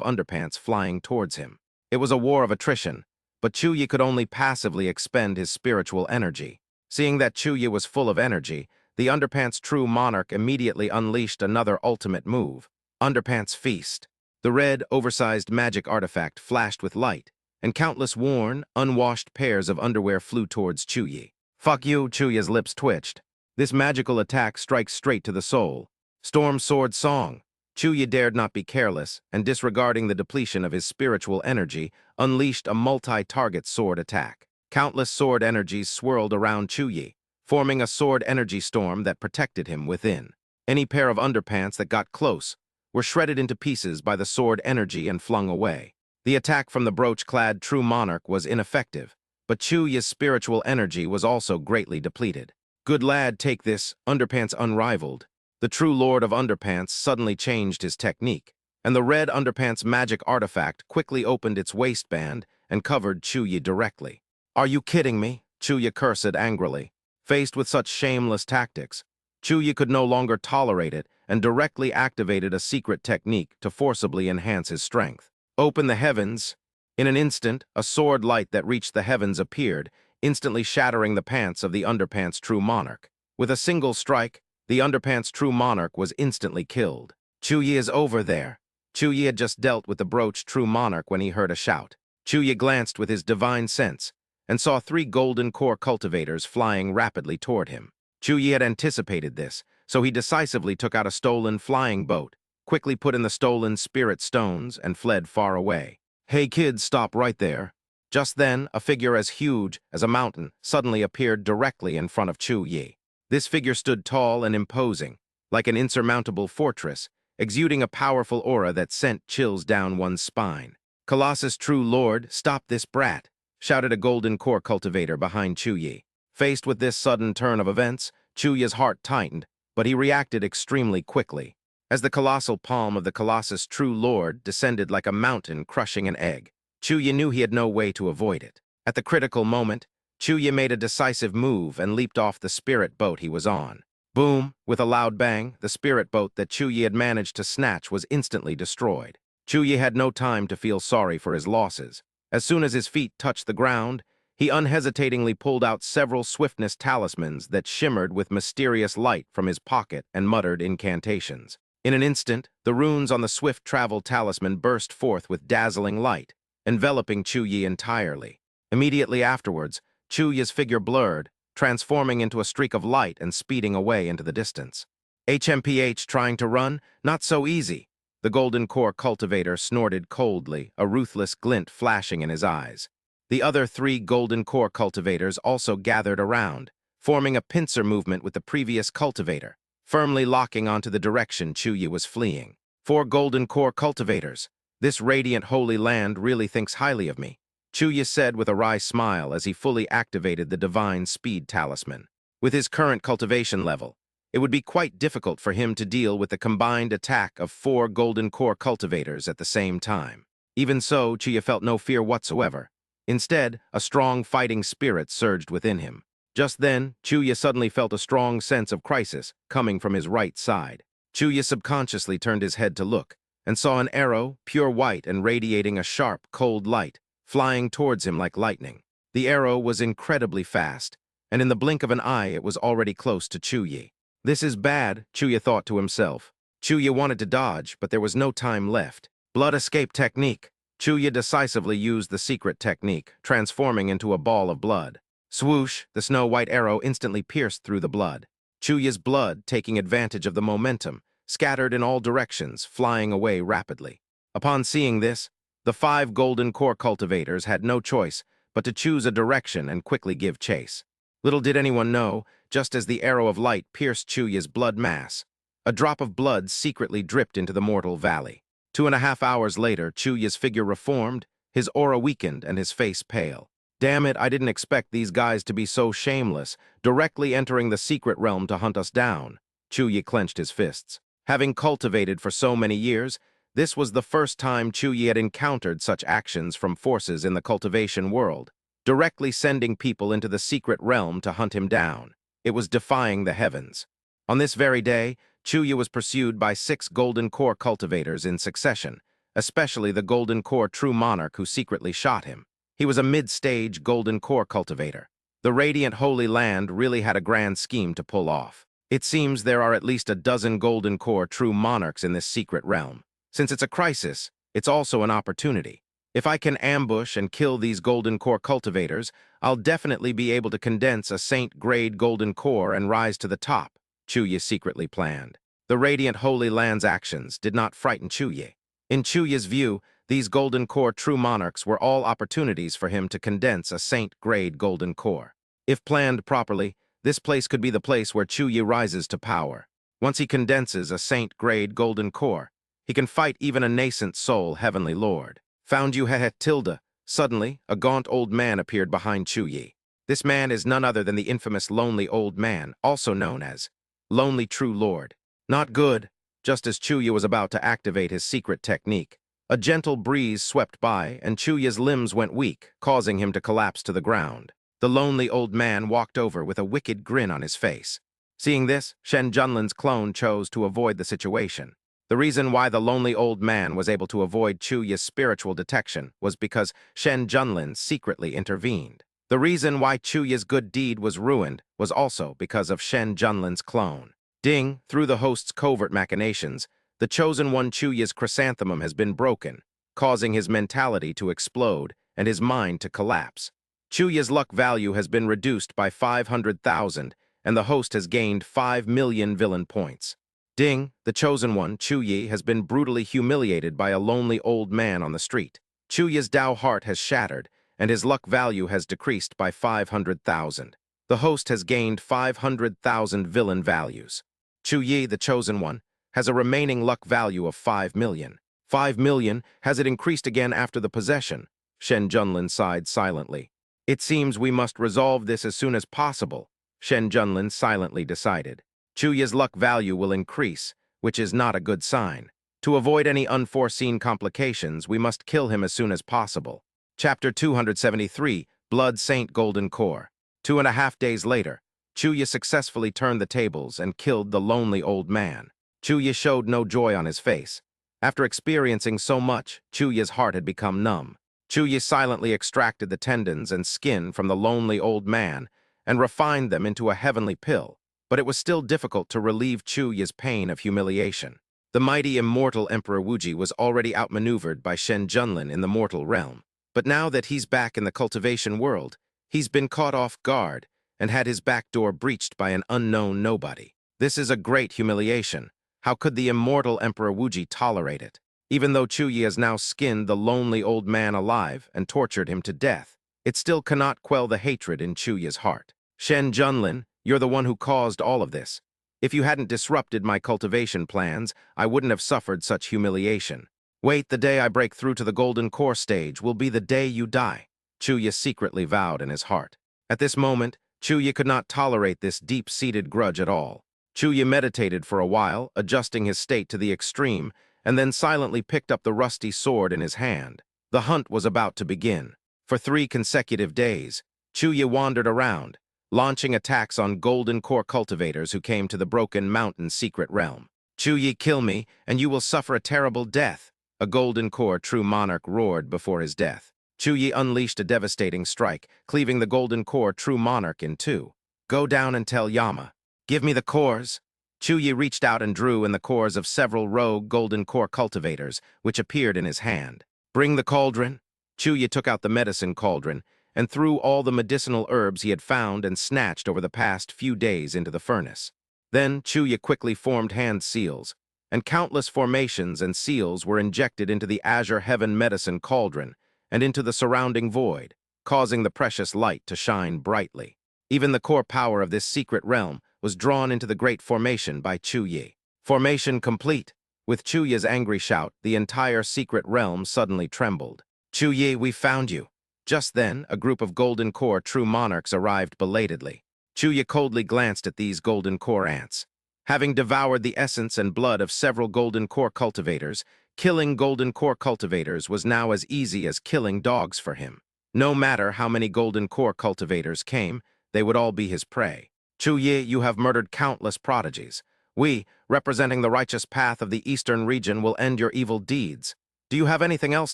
underpants flying towards him. It was a war of attrition, but Chuyi could only passively expend his spiritual energy. Seeing that Chuyi was full of energy, the Underpants True Monarch immediately unleashed another ultimate move, Underpants Feast. The red, oversized magic artifact flashed with light, and countless worn, unwashed pairs of underwear flew towards Chuyi. "Fuck you," Chuya's lips twitched. This magical attack strikes straight to the soul. Storm Sword Song. Chuya dared not be careless, and disregarding the depletion of his spiritual energy, unleashed a multi-target sword attack. Countless sword energies swirled around Chuyi, forming a sword energy storm that protected him within. Any pair of underpants that got close were shredded into pieces by the sword energy and flung away. The attack from the brooch-clad True Monarch was ineffective, but Chuya's spiritual energy was also greatly depleted. "Good lad, take this, Underpants unrivaled." The true Lord of Underpants suddenly changed his technique, and the red Underpants magic artifact quickly opened its waistband and covered Chuyi directly. "Are you kidding me?" Chuyi cursed angrily. Faced with such shameless tactics, Chuyi could no longer tolerate it and directly activated a secret technique to forcibly enhance his strength. "Open the heavens." In an instant, a sword light that reached the heavens appeared, instantly shattering the pants of the Underpants True Monarch. With a single strike, the Underpants True Monarch was instantly killed. "Chuyi is over there." Chuyi had just dealt with the brooch True Monarch when he heard a shout. Chuyi glanced with his divine sense and saw 3 golden core cultivators flying rapidly toward him. Chuyi had anticipated this, so he decisively took out a stolen flying boat, quickly put in the stolen spirit stones, and fled far away. "Hey kids, stop right there." Just then, a figure as huge as a mountain suddenly appeared directly in front of Chuyi. This figure stood tall and imposing, like an insurmountable fortress, exuding a powerful aura that sent chills down one's spine. "Colossus True Lord, stop this brat," shouted a golden core cultivator behind Chuyi. Faced with this sudden turn of events, Chuyi's heart tightened, but he reacted extremely quickly. As the colossal palm of the Colossus True Lord descended like a mountain crushing an egg, Chuyi knew he had no way to avoid it. At the critical moment, Chuyi made a decisive move and leaped off the spirit boat he was on. Boom! With a loud bang, the spirit boat that Chuyi had managed to snatch was instantly destroyed. Chuyi had no time to feel sorry for his losses. As soon as his feet touched the ground, he unhesitatingly pulled out several swiftness talismans that shimmered with mysterious light from his pocket and muttered incantations. In an instant, the runes on the swift travel talisman burst forth with dazzling light, enveloping Chuyi entirely. Immediately afterwards, Chuyi's figure blurred, transforming into a streak of light and speeding away into the distance. "HMPH trying to run? Not so easy." The golden core cultivator snorted coldly, a ruthless glint flashing in his eyes. The other 3 golden core cultivators also gathered around, forming a pincer movement with the previous cultivator, firmly locking onto the direction Chuyi was fleeing. 4 golden core cultivators. This radiant holy land really thinks highly of me," Chuyi said with a wry smile as he fully activated the divine speed talisman. With his current cultivation level, it would be quite difficult for him to deal with the combined attack of 4 golden core cultivators at the same time. Even so, Chuyi felt no fear whatsoever. Instead, a strong fighting spirit surged within him. Just then, Chuyi suddenly felt a strong sense of crisis coming from his right side. Chuyi subconsciously turned his head to look, and saw an arrow, pure white and radiating a sharp, cold light, flying towards him like lightning. The arrow was incredibly fast, and in the blink of an eye it was already close to Chuyi. "This is bad," Chuyi thought to himself. Chuyi wanted to dodge, but there was no time left. Blood escape technique. Chuyi decisively used the secret technique, transforming into a ball of blood. Swoosh, the snow-white arrow instantly pierced through the blood. Chuyi's blood, taking advantage of the momentum, scattered in all directions, flying away rapidly. Upon seeing this, the 5 golden core cultivators had no choice but to choose a direction and quickly give chase. Little did anyone know, just as the arrow of light pierced Chuyi's blood mass, a drop of blood secretly dripped into the mortal valley. 2.5 hours later, Chuyi's figure reformed, his aura weakened, and his face pale. "Damn it, I didn't expect these guys to be so shameless, directly entering the secret realm to hunt us down." Chuyi clenched his fists. Having cultivated for so many years, this was the first time Chuyi had encountered such actions from forces in the cultivation world, directly sending people into the secret realm to hunt him down. It was defying the heavens. On this very day, Chuyi was pursued by 6 golden core cultivators in succession, especially the golden core True Monarch who secretly shot him. He was a mid-stage golden core cultivator. The radiant holy land really had a grand scheme to pull off. It seems there are at least a dozen golden core True Monarchs in this secret realm. Since it's a crisis, it's also an opportunity. If I can ambush and kill these golden core cultivators, I'll definitely be able to condense a saint-grade golden core and rise to the top, Chuya secretly planned. The Radiant Holy Land's actions did not frighten Chuya. In Chuya's view, these golden core true monarchs were all opportunities for him to condense a saint-grade golden core. If planned properly, this place could be the place where Chuya rises to power. Once he condenses a saint-grade golden core, he can fight even a nascent soul heavenly lord. Found you Hehet Tilda. Suddenly, a gaunt old man appeared behind Chuyi. This man is none other than the infamous Lonely Old Man, also known as Lonely True Lord. Not good. Just as Chuya was about to activate his secret technique, a gentle breeze swept by and Chuya's limbs went weak, causing him to collapse to the ground. The lonely old man walked over with a wicked grin on his face. Seeing this, Shen Junlin's clone chose to avoid the situation. The reason why the lonely old man was able to avoid Chuya's spiritual detection was because Shen Junlin secretly intervened. The reason why Chuya's good deed was ruined was also because of Shen Junlin's clone. Ding, through the host's covert machinations, the chosen one Chuya's chrysanthemum has been broken, causing his mentality to explode and his mind to collapse. Chuya's luck value has been reduced by 500,000, and the host has gained 5 million villain points. Ding, the chosen one, Chuyi, has been brutally humiliated by a lonely old man on the street. Chuya's Dao heart has shattered, and his luck value has decreased by 500,000. The host has gained 500,000 villain values. Chuyi, the chosen one, has a remaining luck value of 5 million. 5 million, has it increased again after the possession? Shen Junlin sighed silently. It seems we must resolve this as soon as possible, Shen Junlin silently decided. Chuya's luck value will increase, which is not a good sign. To avoid any unforeseen complications, we must kill him as soon as possible. Chapter 273, Blood Saint Golden Core. 2.5 days later, Chuya successfully turned the tables and killed the lonely old man. Chuya showed no joy on his face. After experiencing so much, Chuya's heart had become numb. Chuya silently extracted the tendons and skin from the lonely old man and refined them into a heavenly pill. But it was still difficult to relieve Chuya's pain of humiliation. The mighty immortal Emperor Wuji was already outmaneuvered by Shen Junlin in the mortal realm. But now that he's back in the cultivation world, he's been caught off guard and had his back door breached by an unknown nobody. This is a great humiliation. How could the immortal Emperor Wuji tolerate it? Even though Chuyi has now skinned the lonely old man alive and tortured him to death, it still cannot quell the hatred in Chuya's heart. Shen Junlin, you're the one who caused all of this. If you hadn't disrupted my cultivation plans, I wouldn't have suffered such humiliation. Wait, the day I break through to the Golden Core stage will be the day you die, Chuya secretly vowed in his heart. At this moment, Chuya could not tolerate this deep-seated grudge at all. Chuya meditated for a while, adjusting his state to the extreme, and then silently picked up the rusty sword in his hand. The hunt was about to begin. For 3 consecutive days, Chuya wandered around, launching attacks on golden core cultivators who came to the Broken Mountain secret realm. Chuyi, kill me, and you will suffer a terrible death, a golden core true monarch roared before his death. Chuyi unleashed a devastating strike, cleaving the golden core true monarch in 2. Go down and tell Yama. Give me the cores. Chuyi reached out and drew in the cores of several rogue golden core cultivators, which appeared in his hand. Bring the cauldron. Chuyi took out the medicine cauldron, and threw all the medicinal herbs he had found and snatched over the past few days into the furnace. Then Chuya quickly formed hand seals, and countless formations and seals were injected into the Azure Heaven medicine cauldron and into the surrounding void, causing the precious light to shine brightly. Even the core power of this secret realm was drawn into the great formation by Chuyi. Formation complete. With Chuya's angry shout, the entire secret realm suddenly trembled. Chuyi, we found you. Just then, a group of golden core true monarchs arrived belatedly. Chuya coldly glanced at these golden core ants. Having devoured the essence and blood of several golden core cultivators, killing golden core cultivators was now as easy as killing dogs for him. No matter how many golden core cultivators came, they would all be his prey. Chuyi, you have murdered countless prodigies. We, representing the righteous path of the eastern region, will end your evil deeds. Do you have anything else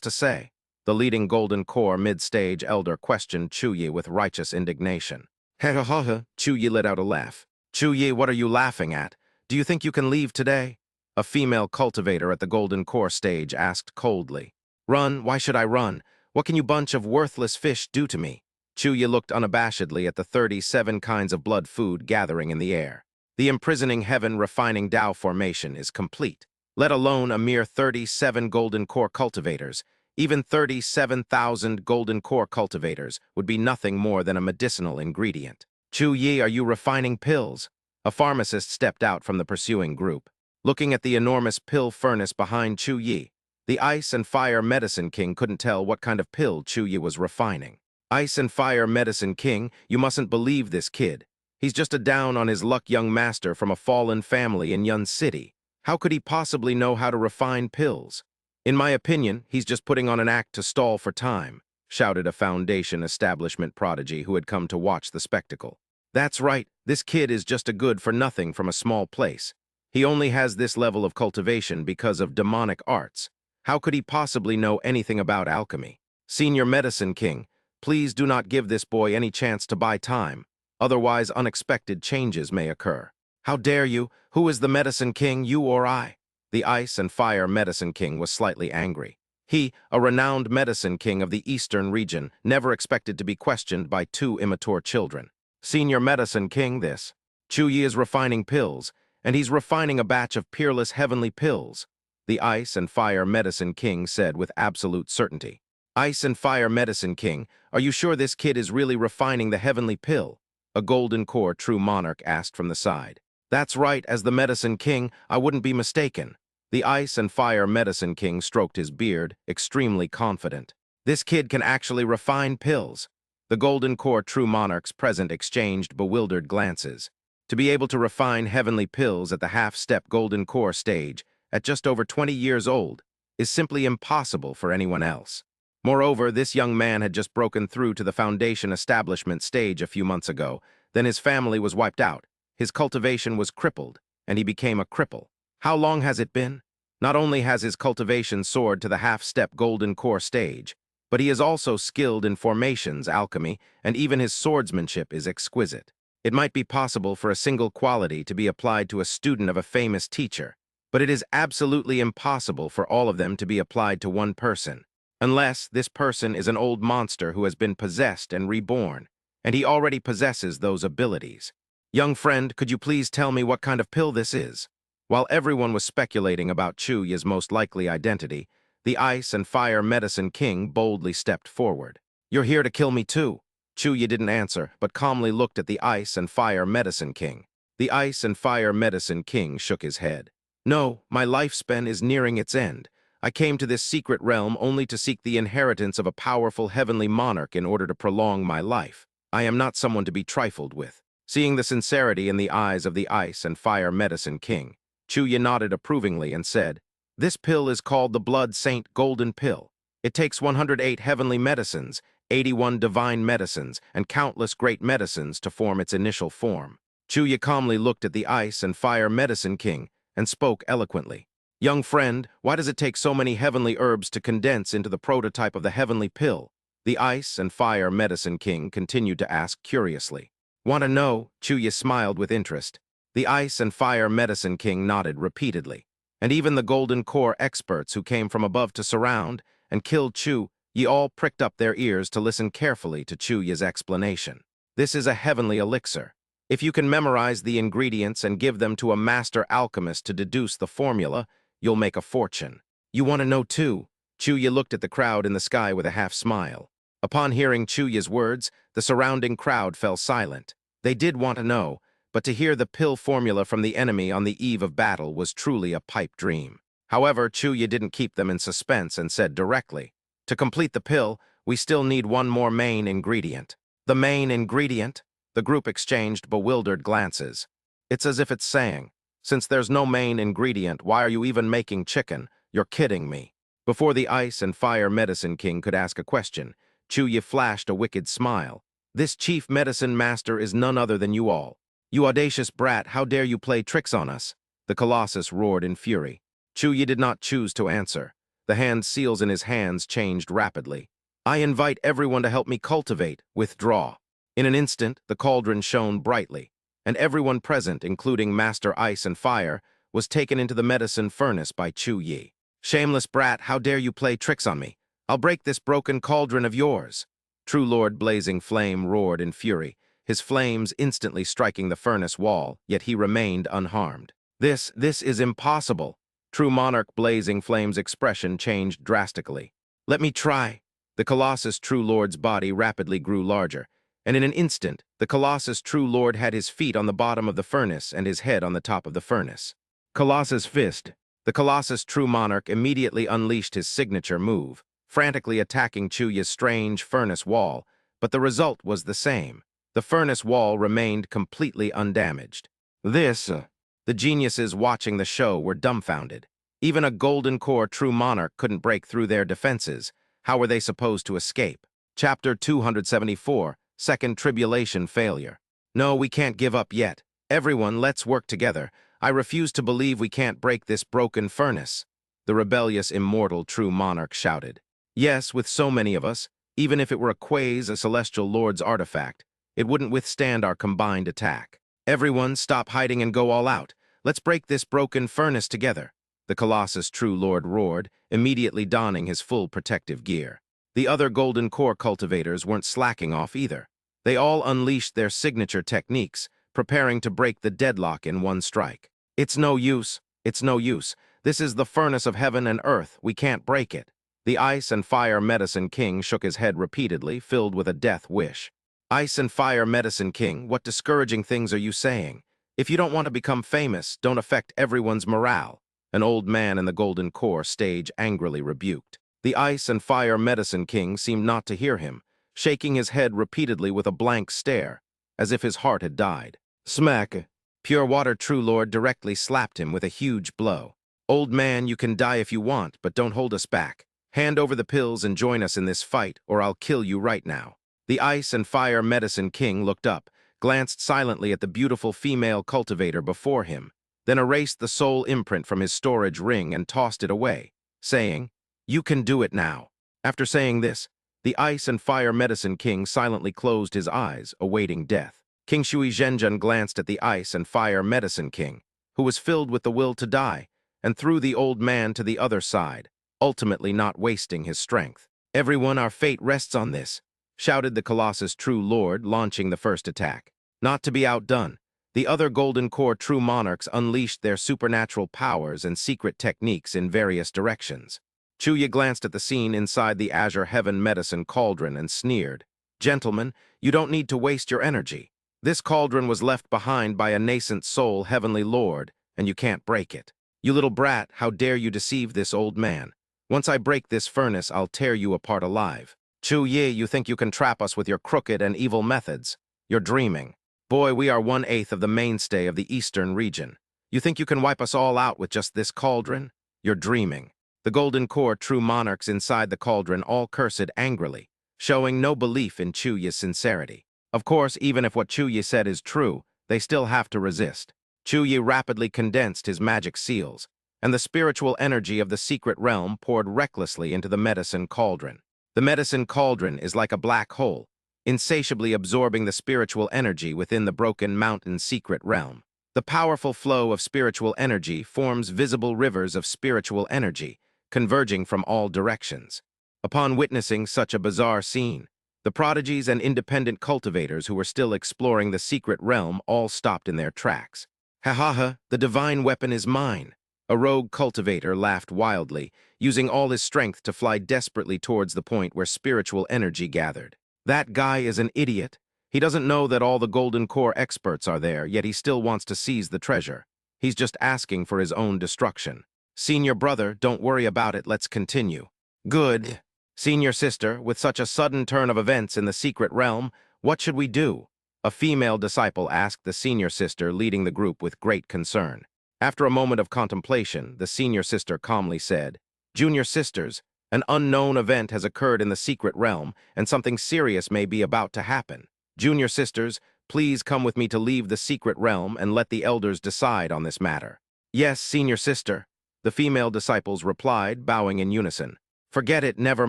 to say? The leading golden core mid-stage elder questioned Chuyi with righteous indignation. Ha ha ha, Chuyi let out a laugh. Chuyi, what are you laughing at? Do you think you can leave today? A female cultivator at the Golden Core stage asked coldly. Run, why should I run? What can you bunch of worthless fish do to me? Chuya looked unabashedly at the 37 kinds of blood food gathering in the air. The imprisoning heaven refining Tao formation is complete, let alone a mere 37 Golden Core cultivators. Even 37,000 Golden Core cultivators would be nothing more than a medicinal ingredient. Chu Yi, are you refining pills? A pharmacist stepped out from the pursuing group. Looking at the enormous pill furnace behind Chu Yi, the Ice and Fire Medicine King couldn't tell what kind of pill Chu Yi was refining. Ice and Fire Medicine King, you mustn't believe this kid. He's just a down-on-his-luck young master from a fallen family in Yun City. How could he possibly know how to refine pills? In my opinion, he's just putting on an act to stall for time, shouted a Foundation establishment prodigy who had come to watch the spectacle. That's right, this kid is just a good-for-nothing from a small place. He only has this level of cultivation because of demonic arts. How could he possibly know anything about alchemy? Senior Medicine King, please do not give this boy any chance to buy time. Otherwise, unexpected changes may occur. How dare you? Who is the Medicine King, you or I? The Ice and Fire Medicine King was slightly angry. He, a renowned Medicine King of the Eastern region, never expected to be questioned by two immature children. Senior Medicine King, this. Chu Yi is refining pills, and he's refining a batch of peerless heavenly pills, the Ice and Fire Medicine King said with absolute certainty. Ice and Fire Medicine King, are you sure this kid is really refining the heavenly pill? A Golden Core true monarch asked from the side. That's right, as the Medicine King, I wouldn't be mistaken. The Ice and Fire Medicine King stroked his beard, extremely confident. This kid can actually refine pills. The Golden Core true monarchs present exchanged bewildered glances. To be able to refine heavenly pills at the half-step Golden Core stage, at just over 20 years old, is simply impossible for anyone else. Moreover, this young man had just broken through to the Foundation establishment stage a few months ago. Then his family was wiped out, his cultivation was crippled, and he became a cripple. How long has it been? Not only has his cultivation soared to the half-step Golden Core stage, but he is also skilled in formations, alchemy, and even his swordsmanship is exquisite. It might be possible for a single quality to be applied to a student of a famous teacher, but it is absolutely impossible for all of them to be applied to one person. Unless this person is an old monster who has been possessed and reborn, and he already possesses those abilities. Young friend, could you please tell me what kind of pill this is? While everyone was speculating about Chu Yi's most likely identity, the Ice and Fire Medicine King boldly stepped forward. You're here to kill me too. Chu Yi didn't answer, but calmly looked at the Ice and Fire Medicine King. The Ice and Fire Medicine King shook his head. No, my lifespan is nearing its end. I came to this secret realm only to seek the inheritance of a powerful heavenly monarch in order to prolong my life. I am not someone to be trifled with. Seeing the sincerity in the eyes of the Ice and Fire Medicine King, Chu Yi nodded approvingly and said, This pill is called the Blood Saint Golden Pill. It takes 108 heavenly medicines, 81 divine medicines, and countless great medicines to form its initial form. Chu Yi calmly looked at the Ice and Fire Medicine King and spoke eloquently. Young friend, why does it take so many heavenly herbs to condense into the prototype of the heavenly pill? The Ice and Fire Medicine King continued to ask curiously. Want to know? Chu Yi smiled with interest. The Ice and Fire Medicine King nodded repeatedly, and even the Golden Core experts who came from above to surround and kill Chu Yi all pricked up their ears to listen carefully to Chu Yi's explanation. This is a heavenly elixir. If you can memorize the ingredients and give them to a master alchemist to deduce the formula, you'll make a fortune. You want to know too? Chu Yi looked at the crowd in the sky with a half-smile. Upon hearing Chu Yi's words, the surrounding crowd fell silent. They did want to know, but to hear the pill formula from the enemy on the eve of battle was truly a pipe dream. However, Chu Yi didn't keep them in suspense and said directly, To complete the pill, we still need one more main ingredient. The main ingredient? The group exchanged bewildered glances. It's as if it's saying, Since there's no main ingredient, why are you even making chicken? You're kidding me. Before the Ice and Fire Medicine King could ask a question, Chu Yi flashed a wicked smile. This chief medicine master is none other than you all. You audacious brat, how dare you play tricks on us? The Colossus roared in fury. Chu Yi did not choose to answer. The hand seals in his hands changed rapidly. I invite everyone to help me cultivate, withdraw. In an instant, the cauldron shone brightly, and everyone present, including Master Ice and Fire, was taken into the medicine furnace by Chu Yi. "Shameless brat, how dare you play tricks on me? I'll break this broken cauldron of yours." True Lord Blazing Flame roared in fury, his flames instantly striking the furnace wall, yet he remained unharmed. This is impossible." True Monarch Blazing Flame's expression changed drastically. "Let me try." The Colossus True Lord's body rapidly grew larger, and in an instant, the Colossus True Lord had his feet on the bottom of the furnace and his head on the top of the furnace. Colossus Fist. The Colossus True Monarch immediately unleashed his signature move, frantically attacking Chuya's strange furnace wall, but the result was the same. The furnace wall remained completely undamaged. The geniuses watching the show were dumbfounded. Even a Golden Core True Monarch couldn't break through their defenses. How were they supposed to escape? Chapter 274, Second Tribulation Failure. "No, we can't give up yet. Everyone, let's work together. I refuse to believe we can't break this broken furnace," the rebellious immortal True Monarch shouted. "Yes, with so many of us, even if it were a Celestial Lord's artifact, it wouldn't withstand our combined attack. Everyone, stop hiding and go all out. Let's break this broken furnace together," the Colossus True Lord roared, immediately donning his full protective gear. The other Golden Core cultivators weren't slacking off either. They all unleashed their signature techniques, preparing to break the deadlock in one strike. It's no use. This is the furnace of heaven and earth. We can't break it." The Ice and Fire Medicine King shook his head repeatedly, filled with a death wish. "Ice and Fire Medicine King, what discouraging things are you saying? If you don't want to become famous, don't affect everyone's morale," an old man in the Golden Core stage angrily rebuked. The Ice and Fire Medicine King seemed not to hear him, shaking his head repeatedly with a blank stare, as if his heart had died. Smack! Pure Water True Lord directly slapped him with a huge blow. "Old man, you can die if you want, but don't hold us back. Hand over the pills and join us in this fight, or I'll kill you right now." The Ice and Fire Medicine King looked up, glanced silently at the beautiful female cultivator before him, then erased the soul imprint from his storage ring and tossed it away, saying, "You can do it now." After saying this, the Ice and Fire Medicine King silently closed his eyes, awaiting death. King Shui Zhenjun glanced at the Ice and Fire Medicine King, who was filled with the will to die, and threw the old man to the other side, ultimately not wasting his strength. "Everyone, our fate rests on this," shouted the Colossus True Lord, launching the first attack. Not to be outdone, the other Golden Core True Monarchs unleashed their supernatural powers and secret techniques in various directions. Chuya glanced at the scene inside the Azure Heaven Medicine Cauldron and sneered. "Gentlemen, you don't need to waste your energy. This cauldron was left behind by a nascent soul Heavenly Lord, and you can't break it. You little brat, how dare you deceive this old man? Once I break this furnace, I'll tear you apart alive. Chu Yi, you think you can trap us with your crooked and evil methods? You're dreaming. Boy, we are 1/8 of the mainstay of the eastern region. You think you can wipe us all out with just this cauldron? You're dreaming." The Golden Core True Monarchs inside the cauldron all cursed angrily, showing no belief in Chuya's sincerity. Of course, even if what Chuya said is true, they still have to resist. Chuya rapidly condensed his magic seals, and the spiritual energy of the secret realm poured recklessly into the medicine cauldron. The medicine cauldron is like a black hole, insatiably absorbing the spiritual energy within the Broken Mountain secret realm. The powerful flow of spiritual energy forms visible rivers of spiritual energy, converging from all directions. Upon witnessing such a bizarre scene, the prodigies and independent cultivators who were still exploring the secret realm all stopped in their tracks. "Ha ha ha, the divine weapon is mine." A rogue cultivator laughed wildly, using all his strength to fly desperately towards the point where spiritual energy gathered. "That guy is an idiot. He doesn't know that all the Golden Core experts are there, yet he still wants to seize the treasure. He's just asking for his own destruction. Senior brother, don't worry about it, let's continue." "Good. Senior sister, with such a sudden turn of events in the secret realm, what should we do?" a female disciple asked the senior sister leading the group with great concern. After a moment of contemplation, the senior sister calmly said, "Junior sisters, an unknown event has occurred in the secret realm, and something serious may be about to happen. Junior sisters, please come with me to leave the secret realm and let the elders decide on this matter." "Yes, senior sister," the female disciples replied, bowing in unison. "Forget it, never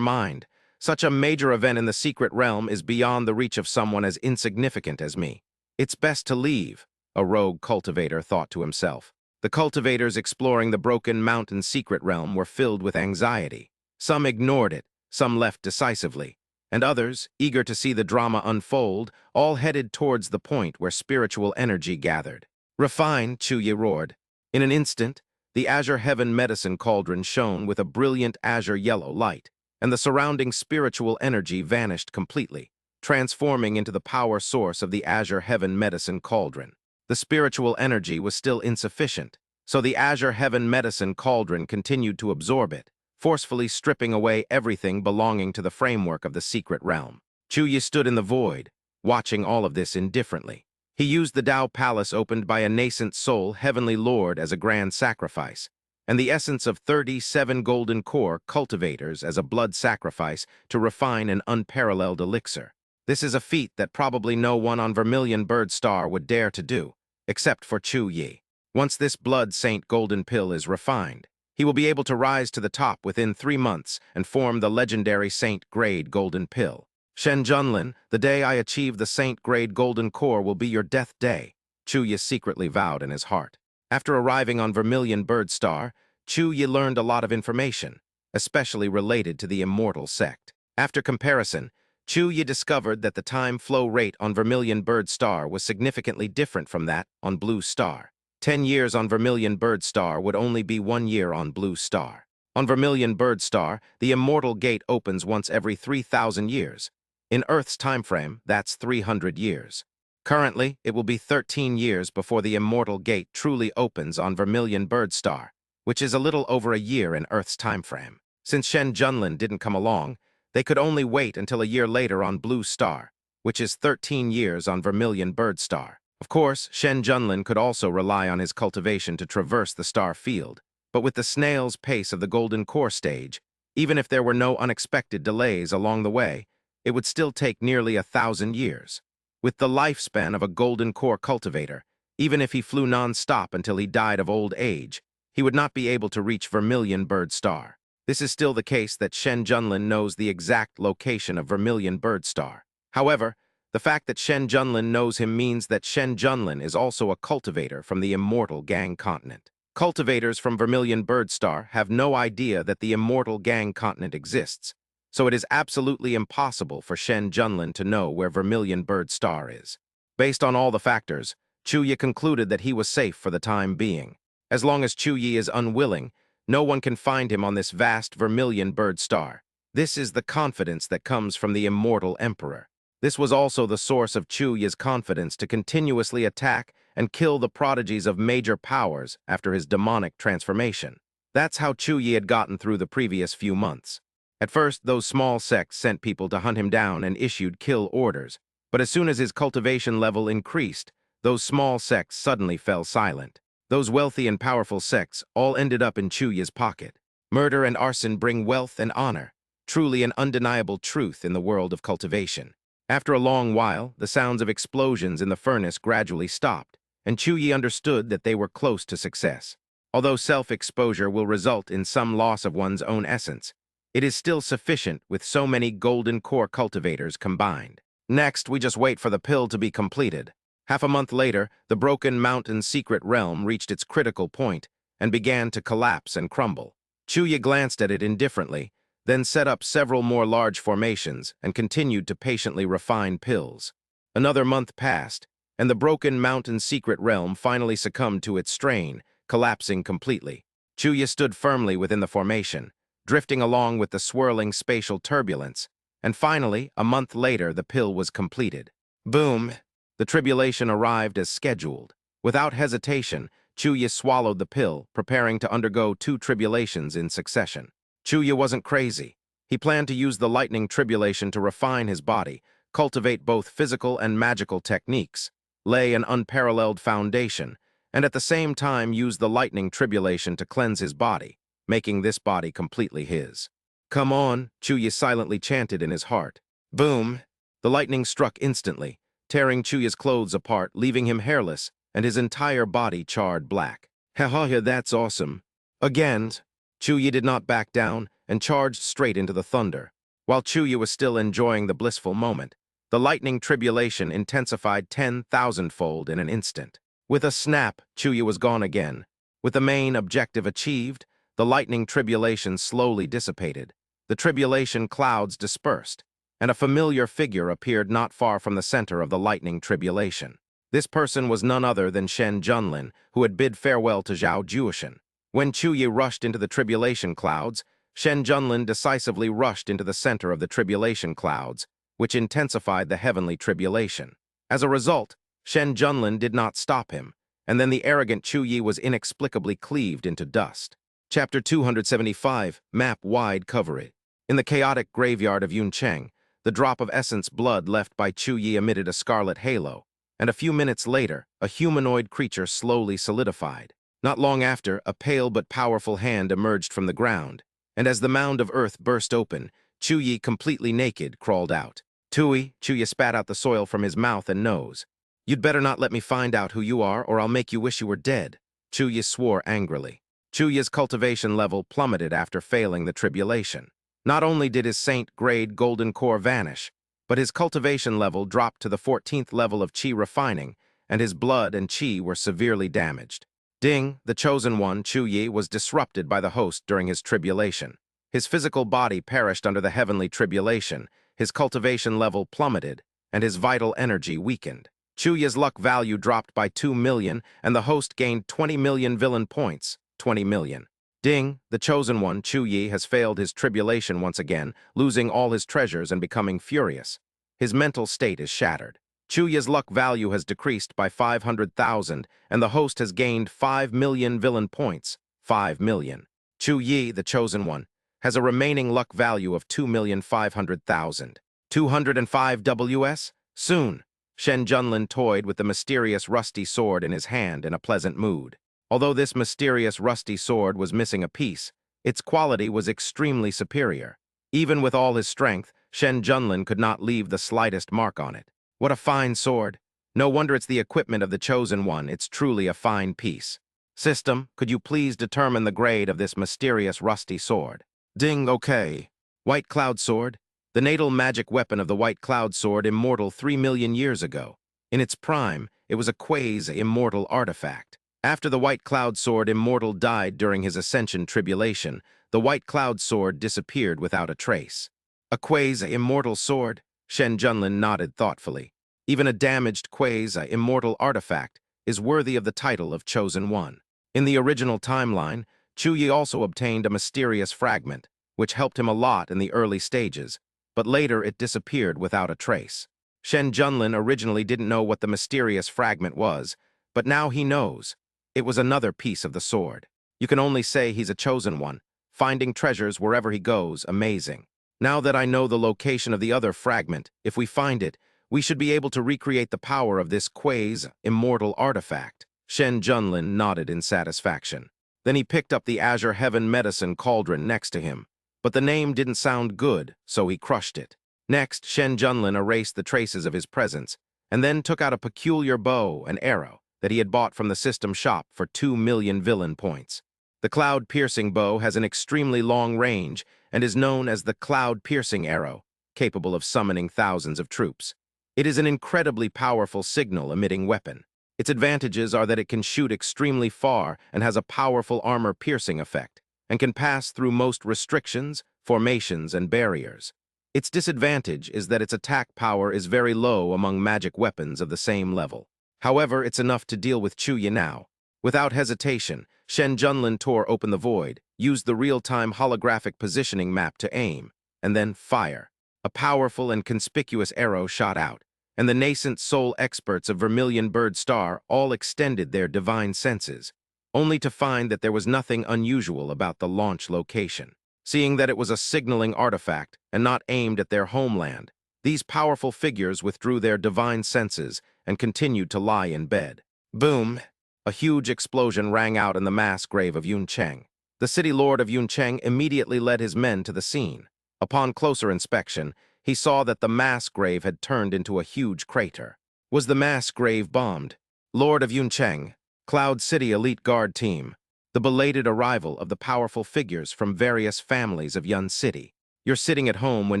mind. Such a major event in the secret realm is beyond the reach of someone as insignificant as me. It's best to leave," a rogue cultivator thought to himself. The cultivators exploring the Broken Mountain secret realm were filled with anxiety. Some ignored it, some left decisively, and others, eager to see the drama unfold, all headed towards the point where spiritual energy gathered. "Refine," Chuyi roared. In an instant, the Azure Heaven medicine cauldron shone with a brilliant azure yellow light, and the surrounding spiritual energy vanished completely, transforming into the power source of the Azure Heaven medicine cauldron. The spiritual energy was still insufficient, so the Azure Heaven medicine cauldron continued to absorb it, forcefully stripping away everything belonging to the framework of the secret realm. Chuyi stood in the void, watching all of this indifferently. He used the Tao Palace opened by a nascent soul heavenly lord as a grand sacrifice, and the essence of 37 golden core cultivators as a blood sacrifice to refine an unparalleled elixir. This is a feat that probably no one on Vermilion Bird Star would dare to do, except for Chuyi. Once this Blood Saint Golden Pill is refined, he will be able to rise to the top within 3 months and form the legendary Saint Grade Golden Pill. Shen Junlin, the day I achieve the Saint Grade Golden Core will be your death day, Chuyi secretly vowed in his heart. After arriving on Vermilion Bird Star, Chuyi learned a lot of information, especially related to the Immortal Sect. After comparison, Chuyi discovered that the time flow rate on Vermilion Bird Star was significantly different from that on Blue Star. 10 years on Vermilion Bird Star would only be 1 year on Blue Star. On Vermilion Bird Star, the Immortal Gate opens once every 3,000 years. In Earth's timeframe, that's 300 years. Currently, it will be 13 years before the Immortal Gate truly opens on Vermilion Bird Star, which is a little over a year in Earth's timeframe. Since Shen Junlin didn't come along, they could only wait until a year later on Blue Star, which is 13 years on Vermilion Bird Star. Of course, Shen Junlin could also rely on his cultivation to traverse the star field, but with the snail's pace of the Golden Core stage, even if there were no unexpected delays along the way, it would still take nearly 1,000 years. With the lifespan of a Golden Core cultivator, even if he flew non-stop until he died of old age, he would not be able to reach Vermilion Bird Star. This is still the case that Shen Junlin knows the exact location of Vermilion Bird Star. However, the fact that Shen Junlin knows him means that Shen Junlin is also a cultivator from the Immortal Gang Continent. Cultivators from Vermilion Bird Star have no idea that the Immortal Gang Continent exists, so it is absolutely impossible for Shen Junlin to know where Vermilion Bird Star is. Based on all the factors, Chuyi concluded that he was safe for the time being. As long as Chuyi is unwilling, no one can find him on this vast Vermilion Bird Star. This is the confidence that comes from the Immortal Emperor. This was also the source of Chuyi's confidence to continuously attack and kill the prodigies of major powers after his demonic transformation. That's how Chuyi had gotten through the previous few months. At first, those small sects sent people to hunt him down and issued kill orders, but as soon as his cultivation level increased, those small sects suddenly fell silent. Those wealthy and powerful sects all ended up in Chuyi's pocket. Murder and arson bring wealth and honor, truly an undeniable truth in the world of cultivation. After a long while, the sounds of explosions in the furnace gradually stopped, and Chuyi understood that they were close to success. Although self-exposure will result in some loss of one's own essence, it is still sufficient with so many Golden Core cultivators combined. Next, we just wait for the pill to be completed. Half a month later, the Broken Mountain secret realm reached its critical point and began to collapse and crumble. Chuyi glanced at it indifferently, then set up several more large formations and continued to patiently refine pills. Another month passed, and the Broken Mountain secret realm finally succumbed to its strain, collapsing completely. Chuyi stood firmly within the formation, drifting along with the swirling spatial turbulence, and finally, a month later, the pill was completed. Boom! The tribulation arrived as scheduled. Without hesitation, Chuyi swallowed the pill, preparing to undergo 2 tribulations in succession. Chuyi wasn't crazy. He planned to use the lightning tribulation to refine his body, cultivate both physical and magical techniques, lay an unparalleled foundation, and at the same time use the lightning tribulation to cleanse his body, making this body completely his. "Come on," Chuyi silently chanted in his heart. Boom! The lightning struck instantly, tearing Chuyi's clothes apart, leaving him hairless and his entire body charred black. "Haha, that's awesome." Again, Chuyi did not back down and charged straight into the thunder. While Chuyi was still enjoying the blissful moment, the lightning tribulation intensified 10,000-fold in an instant. With a snap, Chuyi was gone again. With the main objective achieved, the lightning tribulation slowly dissipated. The tribulation clouds dispersed, and a familiar figure appeared not far from the center of the lightning tribulation. This person was none other than Shen Junlin, who had bid farewell to Zhao Juoshan. When Chuyi rushed into the tribulation clouds, Shen Junlin decisively rushed into the center of the tribulation clouds, which intensified the heavenly tribulation. As a result, Shen Junlin did not stop him, and then the arrogant Chuyi was inexplicably cleaved into dust. Chapter 275, Map Wide Coverage. In the chaotic graveyard of Yuncheng, the drop of essence blood left by Chuyi emitted a scarlet halo, and a few minutes later, a humanoid creature slowly solidified. Not long after, a pale but powerful hand emerged from the ground, and as the mound of earth burst open, Chuyi, completely naked, crawled out. Chuyi spat out the soil from his mouth and nose. "You'd better not let me find out who you are, or I'll make you wish you were dead," Chuyi swore angrily. Chuyi's cultivation level plummeted after failing the tribulation. Not only did his saint-grade golden core vanish, but his cultivation level dropped to the 14th level of Qi refining, and his blood and Qi were severely damaged. Ding, the chosen one, Chuyi, was disrupted by the host during his tribulation. His physical body perished under the heavenly tribulation, his cultivation level plummeted, and his vital energy weakened. Chuyi's luck value dropped by 2 million, and the host gained 20 million villain points, 20 million. Ding, the chosen one, Chuyi, has failed his tribulation once again, losing all his treasures and becoming furious. His mental state is shattered. Chuyi's luck value has decreased by 500,000, and the host has gained 5 million villain points, 5 million. Chuyi, the chosen one, has a remaining luck value of 2,500,000. 205 WS? Soon. Shen Junlin toyed with the mysterious rusty sword in his hand in a pleasant mood. Although this mysterious rusty sword was missing a piece, its quality was extremely superior. Even with all his strength, Shen Junlin could not leave the slightest mark on it. What a fine sword. No wonder it's the equipment of the chosen one. It's truly a fine piece. System, could you please determine the grade of this mysterious rusty sword? Ding, okay. White Cloud Sword. The natal magic weapon of the White Cloud Sword, immortal 3 million years ago. In its prime, it was a quasi-immortal artifact. After the White Cloud Sword Immortal died during his Ascension Tribulation, the White Cloud Sword disappeared without a trace. A quasi-immortal sword? Shen Junlin nodded thoughtfully. Even a damaged quasi-immortal artifact is worthy of the title of Chosen One. In the original timeline, Chuyi also obtained a mysterious fragment, which helped him a lot in the early stages, but later it disappeared without a trace. Shen Junlin originally didn't know what the mysterious fragment was, but now he knows. It was another piece of the sword. You can only say he's a chosen one, finding treasures wherever he goes, amazing. Now that I know the location of the other fragment, if we find it, we should be able to recreate the power of this quasi-immortal artifact. Shen Junlin nodded in satisfaction. Then he picked up the Azure Heaven Medicine Cauldron next to him, but the name didn't sound good, so he crushed it. Next, Shen Junlin erased the traces of his presence, and then took out a peculiar bow and arrow that he had bought from the system shop for 2 million villain points. The cloud-piercing bow has an extremely long range and is known as the cloud-piercing arrow, capable of summoning thousands of troops. It is an incredibly powerful signal-emitting weapon. Its advantages are that it can shoot extremely far and has a powerful armor-piercing effect, and can pass through most restrictions, formations, and barriers. Its disadvantage is that its attack power is very low among magic weapons of the same level. However, it's enough to deal with Chuyi now. Without hesitation, Shen Junlin tore open the void, used the real-time holographic positioning map to aim, and then fire. A powerful and conspicuous arrow shot out, and the nascent soul experts of Vermilion Bird Star all extended their divine senses, only to find that there was nothing unusual about the launch location. Seeing that it was a signaling artifact and not aimed at their homeland, these powerful figures withdrew their divine senses and continued to lie in bed. Boom! A huge explosion rang out in the mass grave of Yuncheng. The city lord of Yuncheng immediately led his men to the scene. Upon closer inspection, he saw that the mass grave had turned into a huge crater. Was the mass grave bombed? Lord of Yuncheng, Cloud City Elite Guard Team, the belated arrival of the powerful figures from various families of Yun City. You're sitting at home when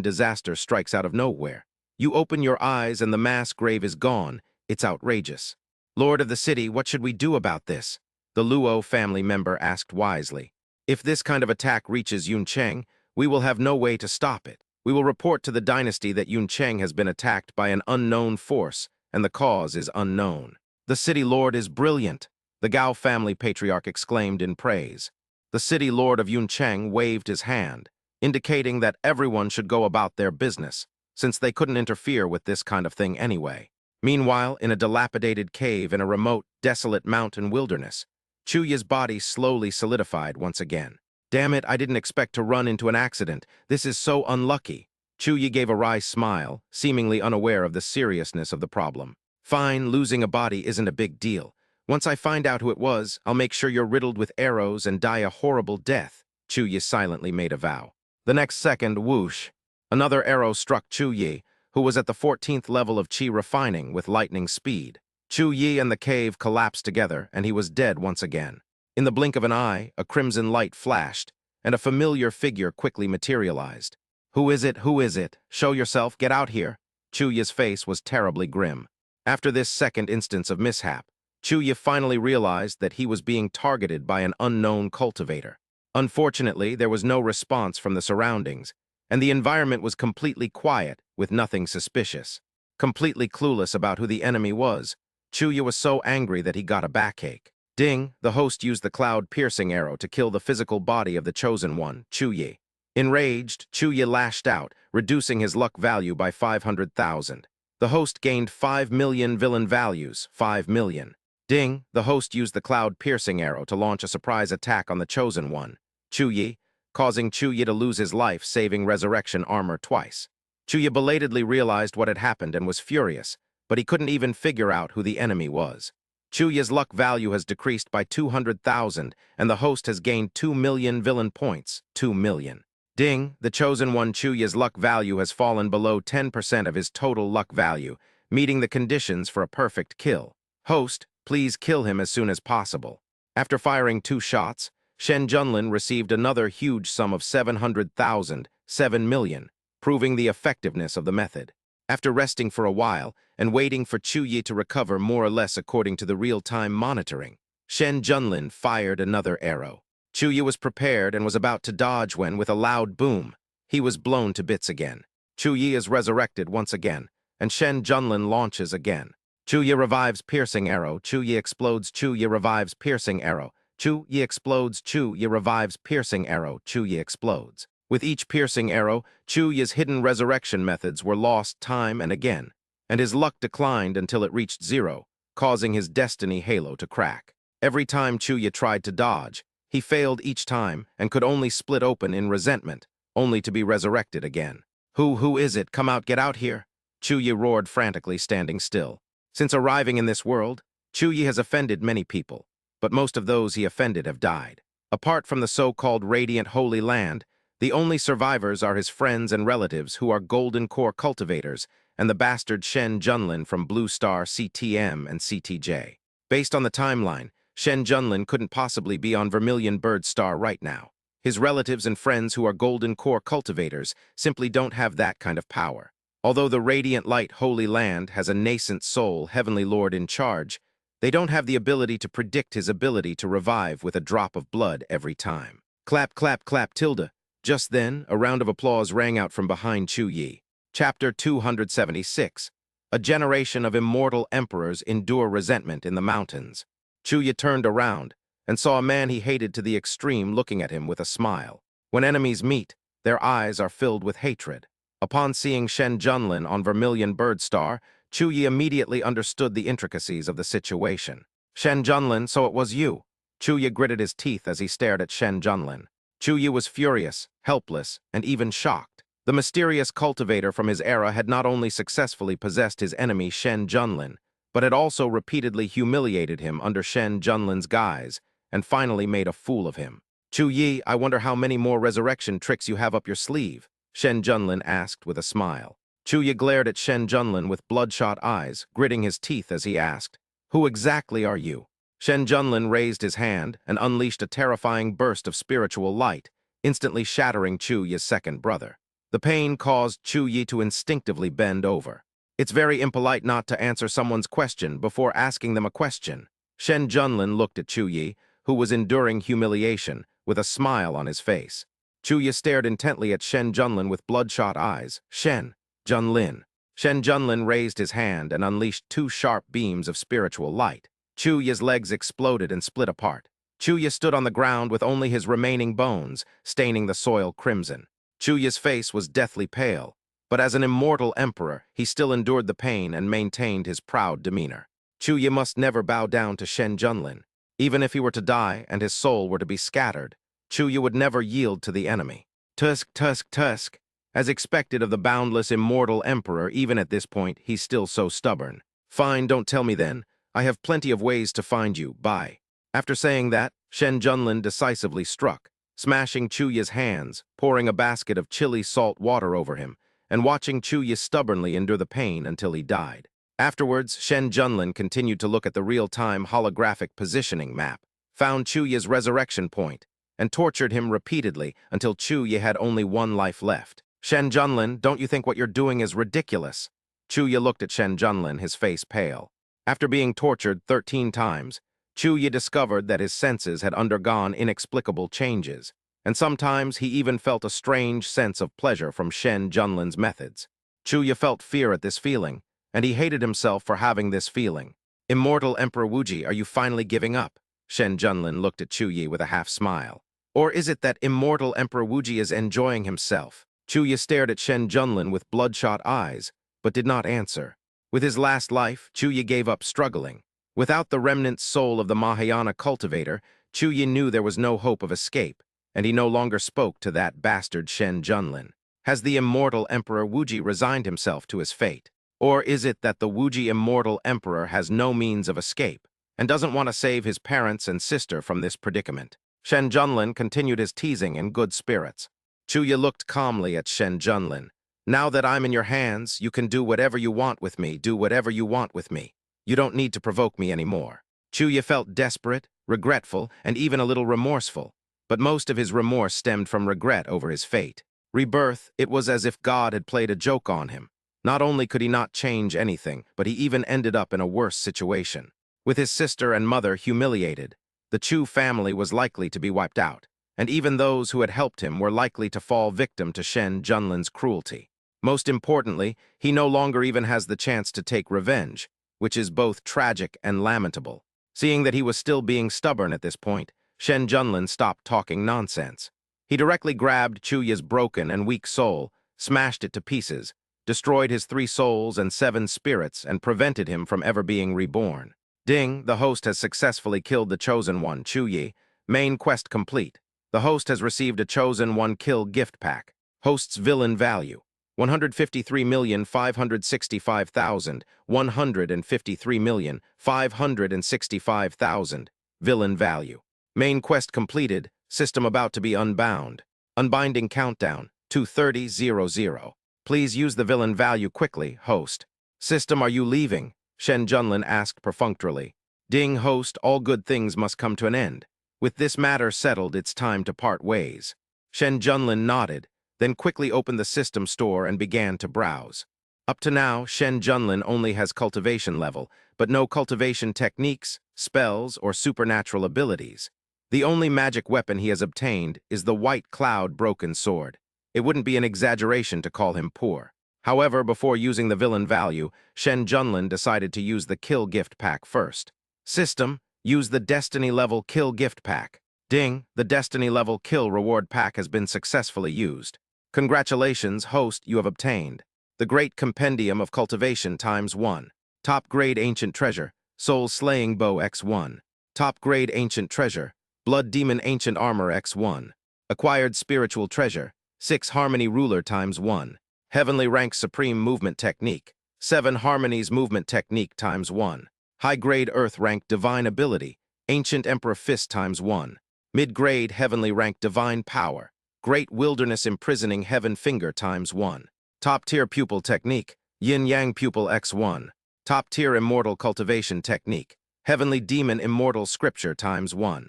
disaster strikes out of nowhere. You open your eyes and the mass grave is gone. It's outrageous. Lord of the city, what should we do about this? The Luo family member asked wisely. If this kind of attack reaches Yuncheng, we will have no way to stop it. We will report to the dynasty that Yuncheng has been attacked by an unknown force, and the cause is unknown. The city lord is brilliant, the Gao family patriarch exclaimed in praise. The city lord of Yuncheng waved his hand, indicating that everyone should go about their business, since they couldn't interfere with this kind of thing anyway. Meanwhile, in a dilapidated cave in a remote, desolate mountain wilderness, Chuya's body slowly solidified once again. Damn it, I didn't expect to run into an accident. This is so unlucky. Chuya gave a wry smile, seemingly unaware of the seriousness of the problem. Fine, losing a body isn't a big deal. Once I find out who it was, I'll make sure you're riddled with arrows and die a horrible death, Chuya silently made a vow. The next second, whoosh. Another arrow struck Chu Yi, who was at the 14th level of Qi refining with lightning speed. Chu Yi and the cave collapsed together, and he was dead once again. In the blink of an eye, a crimson light flashed, and a familiar figure quickly materialized. Who is it? Who is it? Show yourself, get out here. Chuya's face was terribly grim. After this second instance of mishap, Chuya finally realized that he was being targeted by an unknown cultivator. Unfortunately, there was no response from the surroundings, and the environment was completely quiet, with nothing suspicious. Completely clueless about who the enemy was, Chuya was so angry that he got a backache. Ding, the host used the cloud-piercing arrow to kill the physical body of the chosen one, Chuyi. Enraged, Chuya lashed out, reducing his luck value by 500,000. The host gained 5 million villain values, 5 million. Ding, the host used the cloud-piercing arrow to launch a surprise attack on the chosen one, Chuyi, causing Chuya to lose his life, saving resurrection armor twice. Chuya belatedly realized what had happened and was furious, but he couldn't even figure out who the enemy was. Chuya's luck value has decreased by 200,000, and the host has gained 2 million villain points, 2 million. Ding, the chosen one Chuya's luck value has fallen below 10% of his total luck value, meeting the conditions for a perfect kill. Host, please kill him as soon as possible. After firing 2 shots, Shen Junlin received another huge sum of 700,000, 7 million, proving the effectiveness of the method. After resting for a while and waiting for Chuyi to recover more or less according to the real-time monitoring, Shen Junlin fired another arrow. Chuyi was prepared and was about to dodge when, with a loud boom, he was blown to bits again. Chuyi is resurrected once again, and Shen Junlin launches again. Chuyi revives piercing arrow, Chuyi explodes, Chuyi revives piercing arrow, Chuyi explodes, Chuyi revives piercing arrow, Chuyi explodes. With each piercing arrow, Chuyi's hidden resurrection methods were lost time and again, and his luck declined until it reached 0, causing his destiny halo to crack. Every time Chuyi tried to dodge, he failed each time and could only split open in resentment, only to be resurrected again. Who is it? Come out, get out here! Chuyi roared frantically, standing still. Since arriving in this world, Chuyi has offended many people, but most of those he offended have died. Apart from the so-called Radiant Holy Land, the only survivors are his friends and relatives who are Golden Core cultivators and the bastard Shen Junlin from Blue Star CTM and CTJ. Based on the timeline, Shen Junlin couldn't possibly be on Vermilion Bird Star right now. His relatives and friends who are Golden Core cultivators simply don't have that kind of power. Although the Radiant Light Holy Land has a nascent soul Heavenly Lord in charge, they don't have the ability to predict his ability to revive with a drop of blood every time. Clap, clap, clap, tilde. Just then, a round of applause rang out from behind Chuyi. Chapter 276. A generation of immortal emperors endure resentment in the mountains. Chuyi turned around and saw a man he hated to the extreme looking at him with a smile. When enemies meet, their eyes are filled with hatred. Upon seeing Shen Junlin on Vermilion Bird Star, Chuyi immediately understood the intricacies of the situation. Shen Junlin, so it was you. Chuyi gritted his teeth as he stared at Shen Junlin. Chuyi was furious, helpless, and even shocked. The mysterious cultivator from his era had not only successfully possessed his enemy Shen Junlin, but had also repeatedly humiliated him under Shen Junlin's guise, and finally made a fool of him. Chuyi, I wonder how many more resurrection tricks you have up your sleeve, Shen Junlin asked with a smile. Chuyi glared at Shen Junlin with bloodshot eyes, gritting his teeth as he asked, Who exactly are you? Shen Junlin raised his hand and unleashed a terrifying burst of spiritual light, instantly shattering Chuyi's second brother. The pain caused Chuyi to instinctively bend over. It's very impolite not to answer someone's question before asking them a question, Shen Junlin looked at Chu Yi, who was enduring humiliation, with a smile on his face. Chu Yi stared intently at Shen Junlin with bloodshot eyes. Shen Junlin. Shen Junlin raised his hand and unleashed two sharp beams of spiritual light. Chu Yi's legs exploded and split apart. Chu Yi stood on the ground with only his remaining bones, staining the soil crimson. Chu Yi's face was deathly pale, but as an immortal emperor, he still endured the pain and maintained his proud demeanor. Chu Yi must never bow down to Shen Junlin. Even if he were to die and his soul were to be scattered, Chu Yi would never yield to the enemy. Tusk, tusk, tusk. As expected of the boundless immortal emperor, even at this point, he's still so stubborn. Fine, don't tell me then. I have plenty of ways to find you. Bye. After saying that, Shen Junlin decisively struck, smashing Chu Yi's hands, pouring a basket of chilly salt water over him, and watching Chu Yi stubbornly endure the pain until he died. Afterwards, Shen Junlin continued to look at the real-time holographic positioning map, found Chu Yi's resurrection point, and tortured him repeatedly until Chu Yi had only one life left. Shen Junlin, don't you think what you're doing is ridiculous? Chu Yi looked at Shen Junlin, his face pale. After being tortured 13 times, Chu Yi discovered that his senses had undergone inexplicable changes, and sometimes he even felt a strange sense of pleasure from Shen Junlin's methods. Chu Yi felt fear at this feeling, and he hated himself for having this feeling. Immortal Emperor Wuji, are you finally giving up? Shen Junlin looked at Chu Yi with a half-smile. Or is it that Immortal Emperor Wuji is enjoying himself? Chu Yi stared at Shen Junlin with bloodshot eyes, but did not answer. With his last life, Chu Yi gave up struggling. Without the remnant soul of the Mahayana cultivator, Chu Yi knew there was no hope of escape, and he no longer spoke to that bastard Shen Junlin. Has the Immortal Emperor Wuji resigned himself to his fate? Or is it that the Wuji Immortal Emperor has no means of escape, and doesn't want to save his parents and sister from this predicament? Shen Junlin continued his teasing in good spirits. Chu Yi looked calmly at Shen Junlin. Now that I'm in your hands, you can do whatever you want with me, do whatever you want with me. You don't need to provoke me anymore. Chu Yi felt desperate, regretful, and even a little remorseful, but most of his remorse stemmed from regret over his fate. Rebirth, it was as if God had played a joke on him. Not only could he not change anything, but he even ended up in a worse situation. With his sister and mother humiliated, the Chu family was likely to be wiped out, and even those who had helped him were likely to fall victim to Shen Junlin's cruelty. Most importantly, he no longer even has the chance to take revenge, which is both tragic and lamentable. Seeing that he was still being stubborn at this point, Shen Junlin stopped talking nonsense. He directly grabbed Chu Yi's broken and weak soul, smashed it to pieces, destroyed his 3 souls and 7 spirits, and prevented him from ever being reborn. Ding, the host has successfully killed the Chosen One, Chu Yi. Main quest complete. The host has received a Chosen One kill gift pack. Host's villain value: 153,565,000, 153,565,000. Villain value. Main quest completed. System about to be unbound. Unbinding countdown, 2:30:00. Please use the villain value quickly, host. System, are you leaving? Shen Junlin asked perfunctorily. Ding, host, all good things must come to an end. With this matter settled, it's time to part ways. Shen Junlin nodded, then quickly opened the system store and began to browse. Up to now, Shen Junlin only has cultivation level, but no cultivation techniques, spells, or supernatural abilities. The only magic weapon he has obtained is the White Cloud Broken Sword. It wouldn't be an exaggeration to call him poor. However, before using the villain value, Shen Junlin decided to use the kill gift pack first. System, use the Destiny level kill gift pack. Ding, the Destiny level kill reward pack has been successfully used. Congratulations, host, you have obtained the Great Compendium of Cultivation ×1. Top grade Ancient Treasure, Soul Slaying Bow X1. Top grade Ancient Treasure, Blood Demon Ancient Armor X1. Acquired Spiritual Treasure, 6 Harmony Ruler ×1. Heavenly Rank Supreme Movement Technique, 7 Harmonies Movement Technique ×1. High-grade Earth Rank Divine Ability, Ancient Emperor Fist ×1. Mid-grade Heavenly Rank Divine Power, Great Wilderness Imprisoning Heaven Finger ×1. Top-tier Pupil Technique, Yin-Yang Pupil X1. Top-tier Immortal Cultivation Technique, Heavenly Demon Immortal Scripture ×1.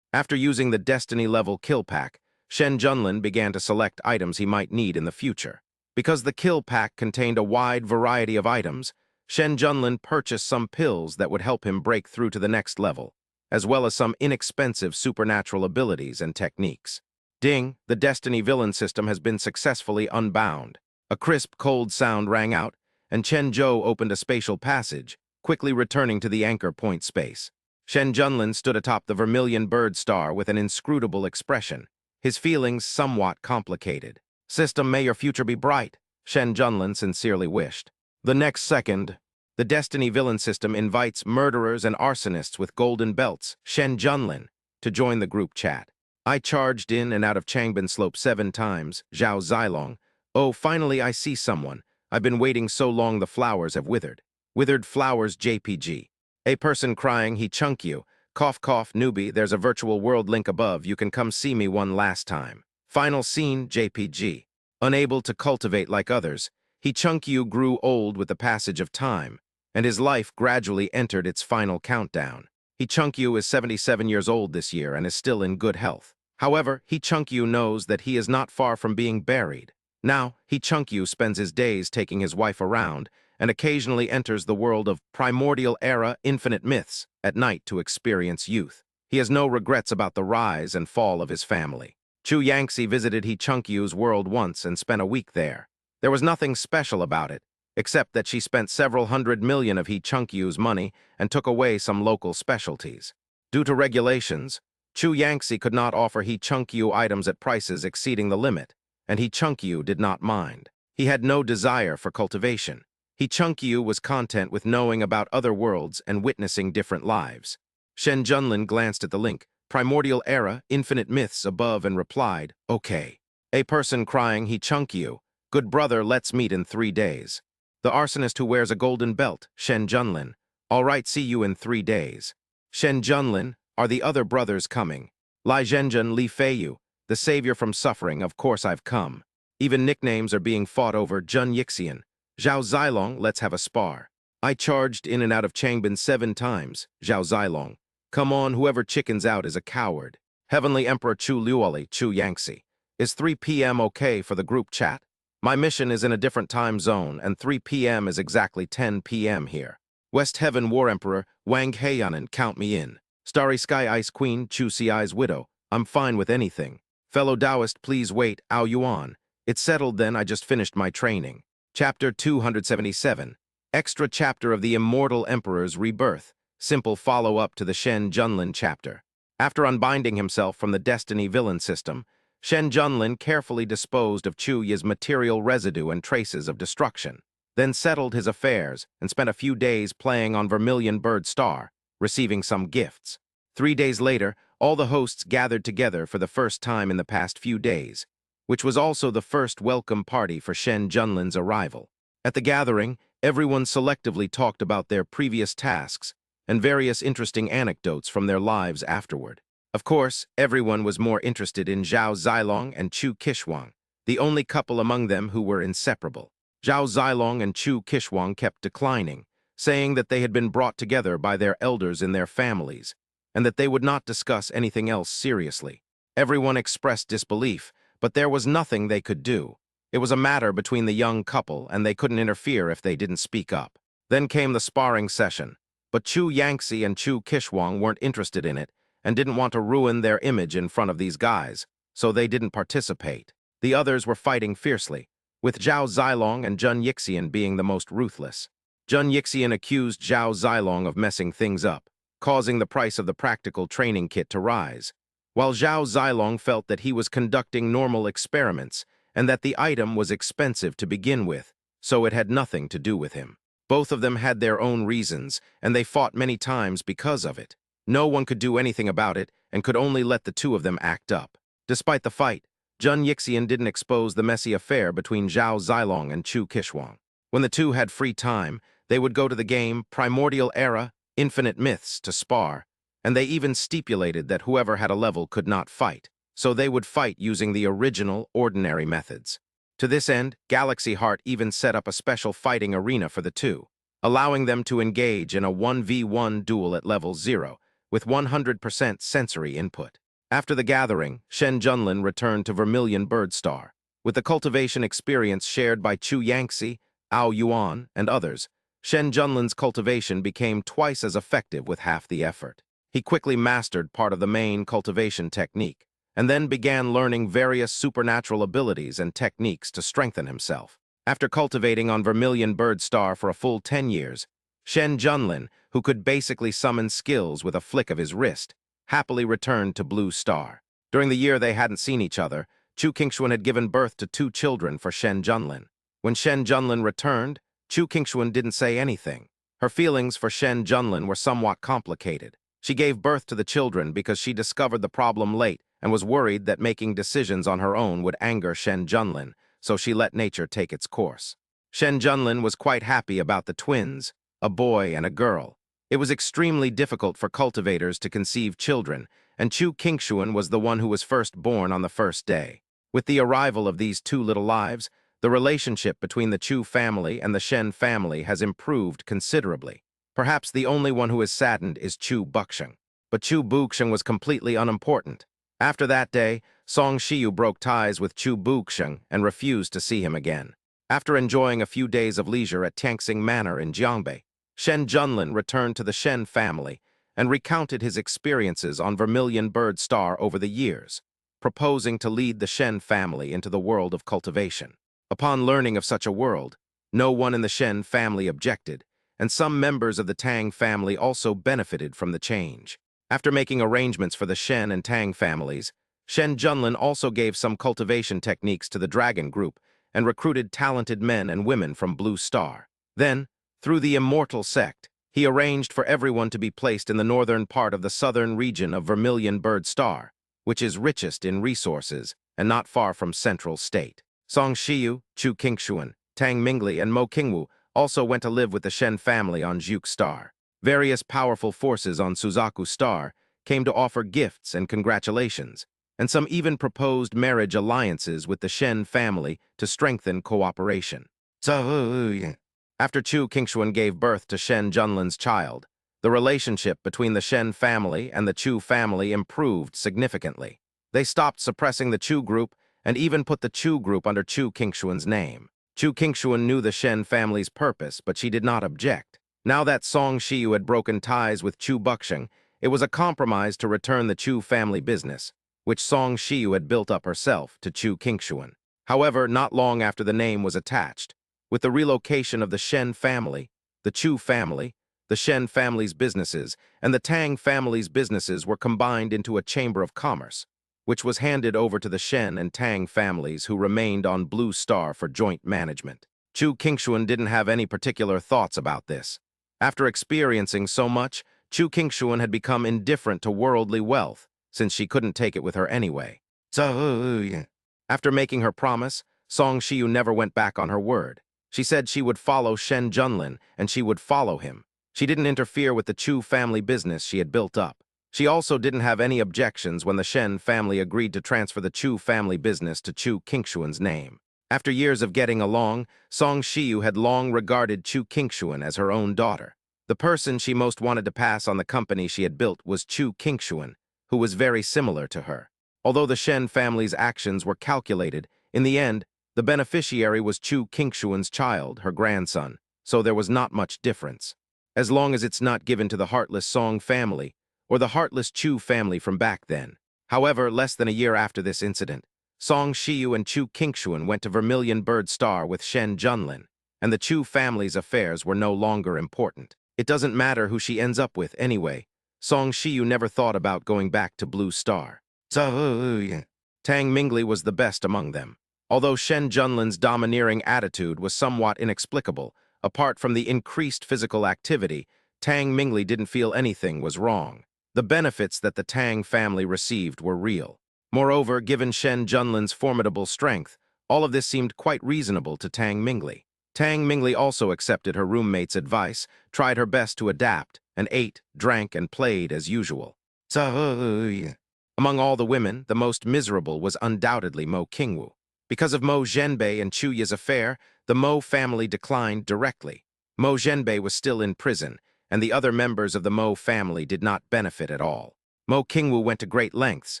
After using the Destiny level kill pack, Shen Junlin began to select items he might need in the future. Because the kill pack contained a wide variety of items, Shen Junlin purchased some pills that would help him break through to the next level, as well as some inexpensive supernatural abilities and techniques. Ding, the Destiny villain system has been successfully unbound. A crisp, cold sound rang out, and Chen Zhou opened a spatial passage, quickly returning to the anchor point space. Shen Junlin stood atop the vermilion bird star with an inscrutable expression, his feelings somewhat complicated. "System, may your future be bright," Shen Junlin sincerely wished. The next second, the Destiny villain system invites murderers and arsonists with golden belts, Shen Junlin, to join the group chat. I charged in and out of Changbin Slope 7 times, Zhao Zilong. Oh, finally I see someone. I've been waiting so long the flowers have withered. Withered flowers JPG. A person crying, he chunk you. Cough cough newbie, there's a virtual world link above, you can come see me one last time. Final scene JPG. Unable to cultivate like others, he chunk you grew old with the passage of time, and his life gradually entered its final countdown. He chunk you is 77 years old this year and is still in good health. However, He Chunk Yu knows that he is not far from being buried. Now, He Chunk Yu spends his days taking his wife around and occasionally enters the world of primordial era infinite myths at night to experience youth. He has no regrets about the rise and fall of his family. Chu Yangtze visited He Chunk Yu's world once and spent a week there. There was nothing special about it, except that she spent several hundred million of He Chunk Yu's money and took away some local specialties. Due to regulations, Chu Yangtze could not offer He Chunk Yu items at prices exceeding the limit, and He Chunk Yu did not mind. He had no desire for cultivation. He Chunk Yu was content with knowing about other worlds and witnessing different lives. Shen Junlin glanced at the link, Primordial Era, Infinite Myths above, and replied, "Okay." A person crying, "He Chunk Yu. Good brother, let's meet in 3 days." The arsonist who wears a golden belt, Shen Junlin. "All right, see you in 3 days." Shen Junlin, "Are the other brothers coming?" Lai Zhenjun, Li Feiyu, the savior from suffering, of course I've come. Even nicknames are being fought over, Jun Yixian. Zhao Zilong, let's have a spar. I charged in and out of Changbin 7 times, Zhao Zilong. Come on, whoever chickens out is a coward. Heavenly Emperor Chu Luoli, Chu Yangtze. Is 3 p.m. okay for the group chat? My mission is in a different time zone, and 3 p.m. is exactly 10 p.m. here. West Heaven War Emperor, Wang Heianen, count me in. Starry Sky Ice Queen, Chu Ci's widow. I'm fine with anything. Fellow Taoist, please wait, Ao Yuan. It's settled then, I just finished my training. Chapter 277. Extra chapter of the Immortal Emperor's Rebirth. Simple follow-up to the Shen Junlin chapter. After unbinding himself from the Destiny villain system, Shen Junlin carefully disposed of Chu Yi's material residue and traces of destruction, then settled his affairs and spent a few days playing on Vermilion Bird Star, receiving some gifts. 3 days later, all the hosts gathered together for the first time in the past few days, which was also the first welcome party for Shen Junlin's arrival. At the gathering, everyone selectively talked about their previous tasks and various interesting anecdotes from their lives afterward. Of course, everyone was more interested in Zhao Zilong and Chu Kishwang, the only couple among them who were inseparable. Zhao Zilong and Chu Kishwang kept declining, saying that they had been brought together by their elders in their families, and that they would not discuss anything else seriously. Everyone expressed disbelief, but there was nothing they could do. It was a matter between the young couple, and they couldn't interfere if they didn't speak up. Then came the sparring session, but Chu Yangtze and Chu Kishwang weren't interested in it, and didn't want to ruin their image in front of these guys, so they didn't participate. The others were fighting fiercely, with Zhao Zilong and Jun Yixian being the most ruthless. Jun Yixian accused Zhao Zilong of messing things up, causing the price of the practical training kit to rise, while Zhao Zilong felt that he was conducting normal experiments and that the item was expensive to begin with, so it had nothing to do with him. Both of them had their own reasons, and they fought many times because of it. No one could do anything about it and could only let the two of them act up. Despite the fight, Jun Yixian didn't expose the messy affair between Zhao Zilong and Chu Kishwang. When the two had free time, they would go to the game Primordial Era, Infinite Myths to spar, and they even stipulated that whoever had a level could not fight, so they would fight using the original, ordinary methods. To this end, Galaxy Heart even set up a special fighting arena for the two, allowing them to engage in a 1v1 duel at level 0, with 100% sensory input. After the gathering, Shen Junlin returned to Vermilion Bird Star. With the cultivation experience shared by Chu Yangtze, Ao Yuan, and others, Shen Junlin's cultivation became twice as effective with half the effort. He quickly mastered part of the main cultivation technique, and then began learning various supernatural abilities and techniques to strengthen himself. After cultivating on Vermilion Bird Star for a full 10 years, Shen Junlin, who could basically summon skills with a flick of his wrist, happily returned to Blue Star. During the year they hadn't seen each other, Chu Qingshuan had given birth to 2 children for Shen Junlin. When Shen Junlin returned, Chu Qingshuan didn't say anything. Her feelings for Shen Junlin were somewhat complicated. She gave birth to the children because she discovered the problem late and was worried that making decisions on her own would anger Shen Junlin, so she let nature take its course. Shen Junlin was quite happy about the twins, a boy and a girl. It was extremely difficult for cultivators to conceive children, and Chu Qingshuan was the one who was first born on the first day. With the arrival of these 2 little lives, the relationship between the Chu family and the Shen family has improved considerably. Perhaps the only one who is saddened is Chu Buxiang. But Chu Buxiang was completely unimportant. After that day, Song Shiyu broke ties with Chu Buxiang and refused to see him again. After enjoying a few days of leisure at Tianxing Manor in Jiangbei, Shen Junlin returned to the Shen family and recounted his experiences on Vermilion Bird Star over the years, proposing to lead the Shen family into the world of cultivation. Upon learning of such a world, no one in the Shen family objected, and some members of the Tang family also benefited from the change. After making arrangements for the Shen and Tang families, Shen Junlin also gave some cultivation techniques to the Dragon Group and recruited talented men and women from Blue Star. Then, through the Immortal Sect, he arranged for everyone to be placed in the northern part of the southern region of Vermilion Bird Star, which is richest in resources and not far from Central State. Song Shiyu, Chu Qingshuan, Tang Mingli, and Mo Qingwu also went to live with the Shen family on Zhuge Star. Various powerful forces on Suzaku Star came to offer gifts and congratulations, and some even proposed marriage alliances with the Shen family to strengthen cooperation. After Chu Qingshuan gave birth to Shen Junlin's child, the relationship between the Shen family and the Chu family improved significantly. They stopped suppressing the Chu group and even put the Chu group under Chu Qingshuan's name. Chu Qingshuan knew the Shen family's purpose, but she did not object. Now that Song Shiyu had broken ties with Chu Buxiang, it was a compromise to return the Chu family business, which Song Shiyu had built up herself, to Chu Qingshuan. However, not long after the name was attached, with the relocation of the Shen family, the Chu family, the Shen family's businesses, and the Tang family's businesses were combined into a chamber of commerce, which was handed over to the Shen and Tang families who remained on Blue Star for joint management. Chu Qingshuan didn't have any particular thoughts about this. After experiencing so much, Chu Qingshuan had become indifferent to worldly wealth, since she couldn't take it with her anyway. After making her promise, Song Shiyu never went back on her word. She said she would follow Shen Junlin, and she would follow him. She didn't interfere with the Chu family business she had built up. She also didn't have any objections when the Shen family agreed to transfer the Chu family business to Chu Qingshuan's name. After years of getting along, Song Shiyu had long regarded Chu Qingshuan as her own daughter. The person she most wanted to pass on the company she had built was Chu Qingshuan, who was very similar to her. Although the Shen family's actions were calculated, in the end, the beneficiary was Chu Qingshuan's child, her grandson, so there was not much difference. As long as it's not given to the heartless Song family, or the heartless Chu family from back then. However, less than a year after this incident, Song Shiyu and Chu Qingshuan went to Vermilion Bird Star with Shen Junlin, and the Chu family's affairs were no longer important. It doesn't matter who she ends up with anyway. Song Shiyu never thought about going back to Blue Star. Tang Mingli was the best among them. Although Shen Junlin's domineering attitude was somewhat inexplicable, apart from the increased physical activity, Tang Mingli didn't feel anything was wrong. The benefits that the Tang family received were real. Moreover, given Shen Junlin's formidable strength, all of this seemed quite reasonable to Tang Mingli. Tang Mingli also accepted her roommate's advice, tried her best to adapt, and ate, drank, and played as usual. Among all the women, the most miserable was undoubtedly Mo Qingwu. Because of Mo Zhenbei and Chu Yi's affair, the Mo family declined directly. Mo Zhenbei was still in prison, and the other members of the Mo family did not benefit at all. Mo Qingwu went to great lengths,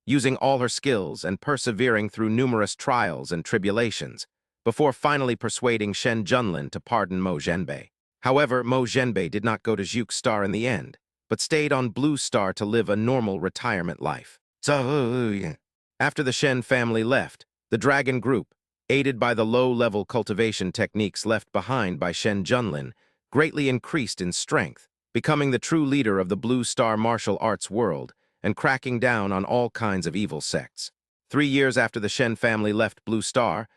using all her skills and persevering through numerous trials and tribulations, before finally persuading Shen Junlin to pardon Mo Zhenbei. However, Mo Zhenbei did not go to Juk Star in the end, but stayed on Blue Star to live a normal retirement life. After the Shen family left, the Dragon Group, aided by the low-level cultivation techniques left behind by Shen Junlin, greatly increased in strength, becoming the true leader of the Blue Star martial arts world and cracking down on all kinds of evil sects. 3 years after the Shen family left Blue Star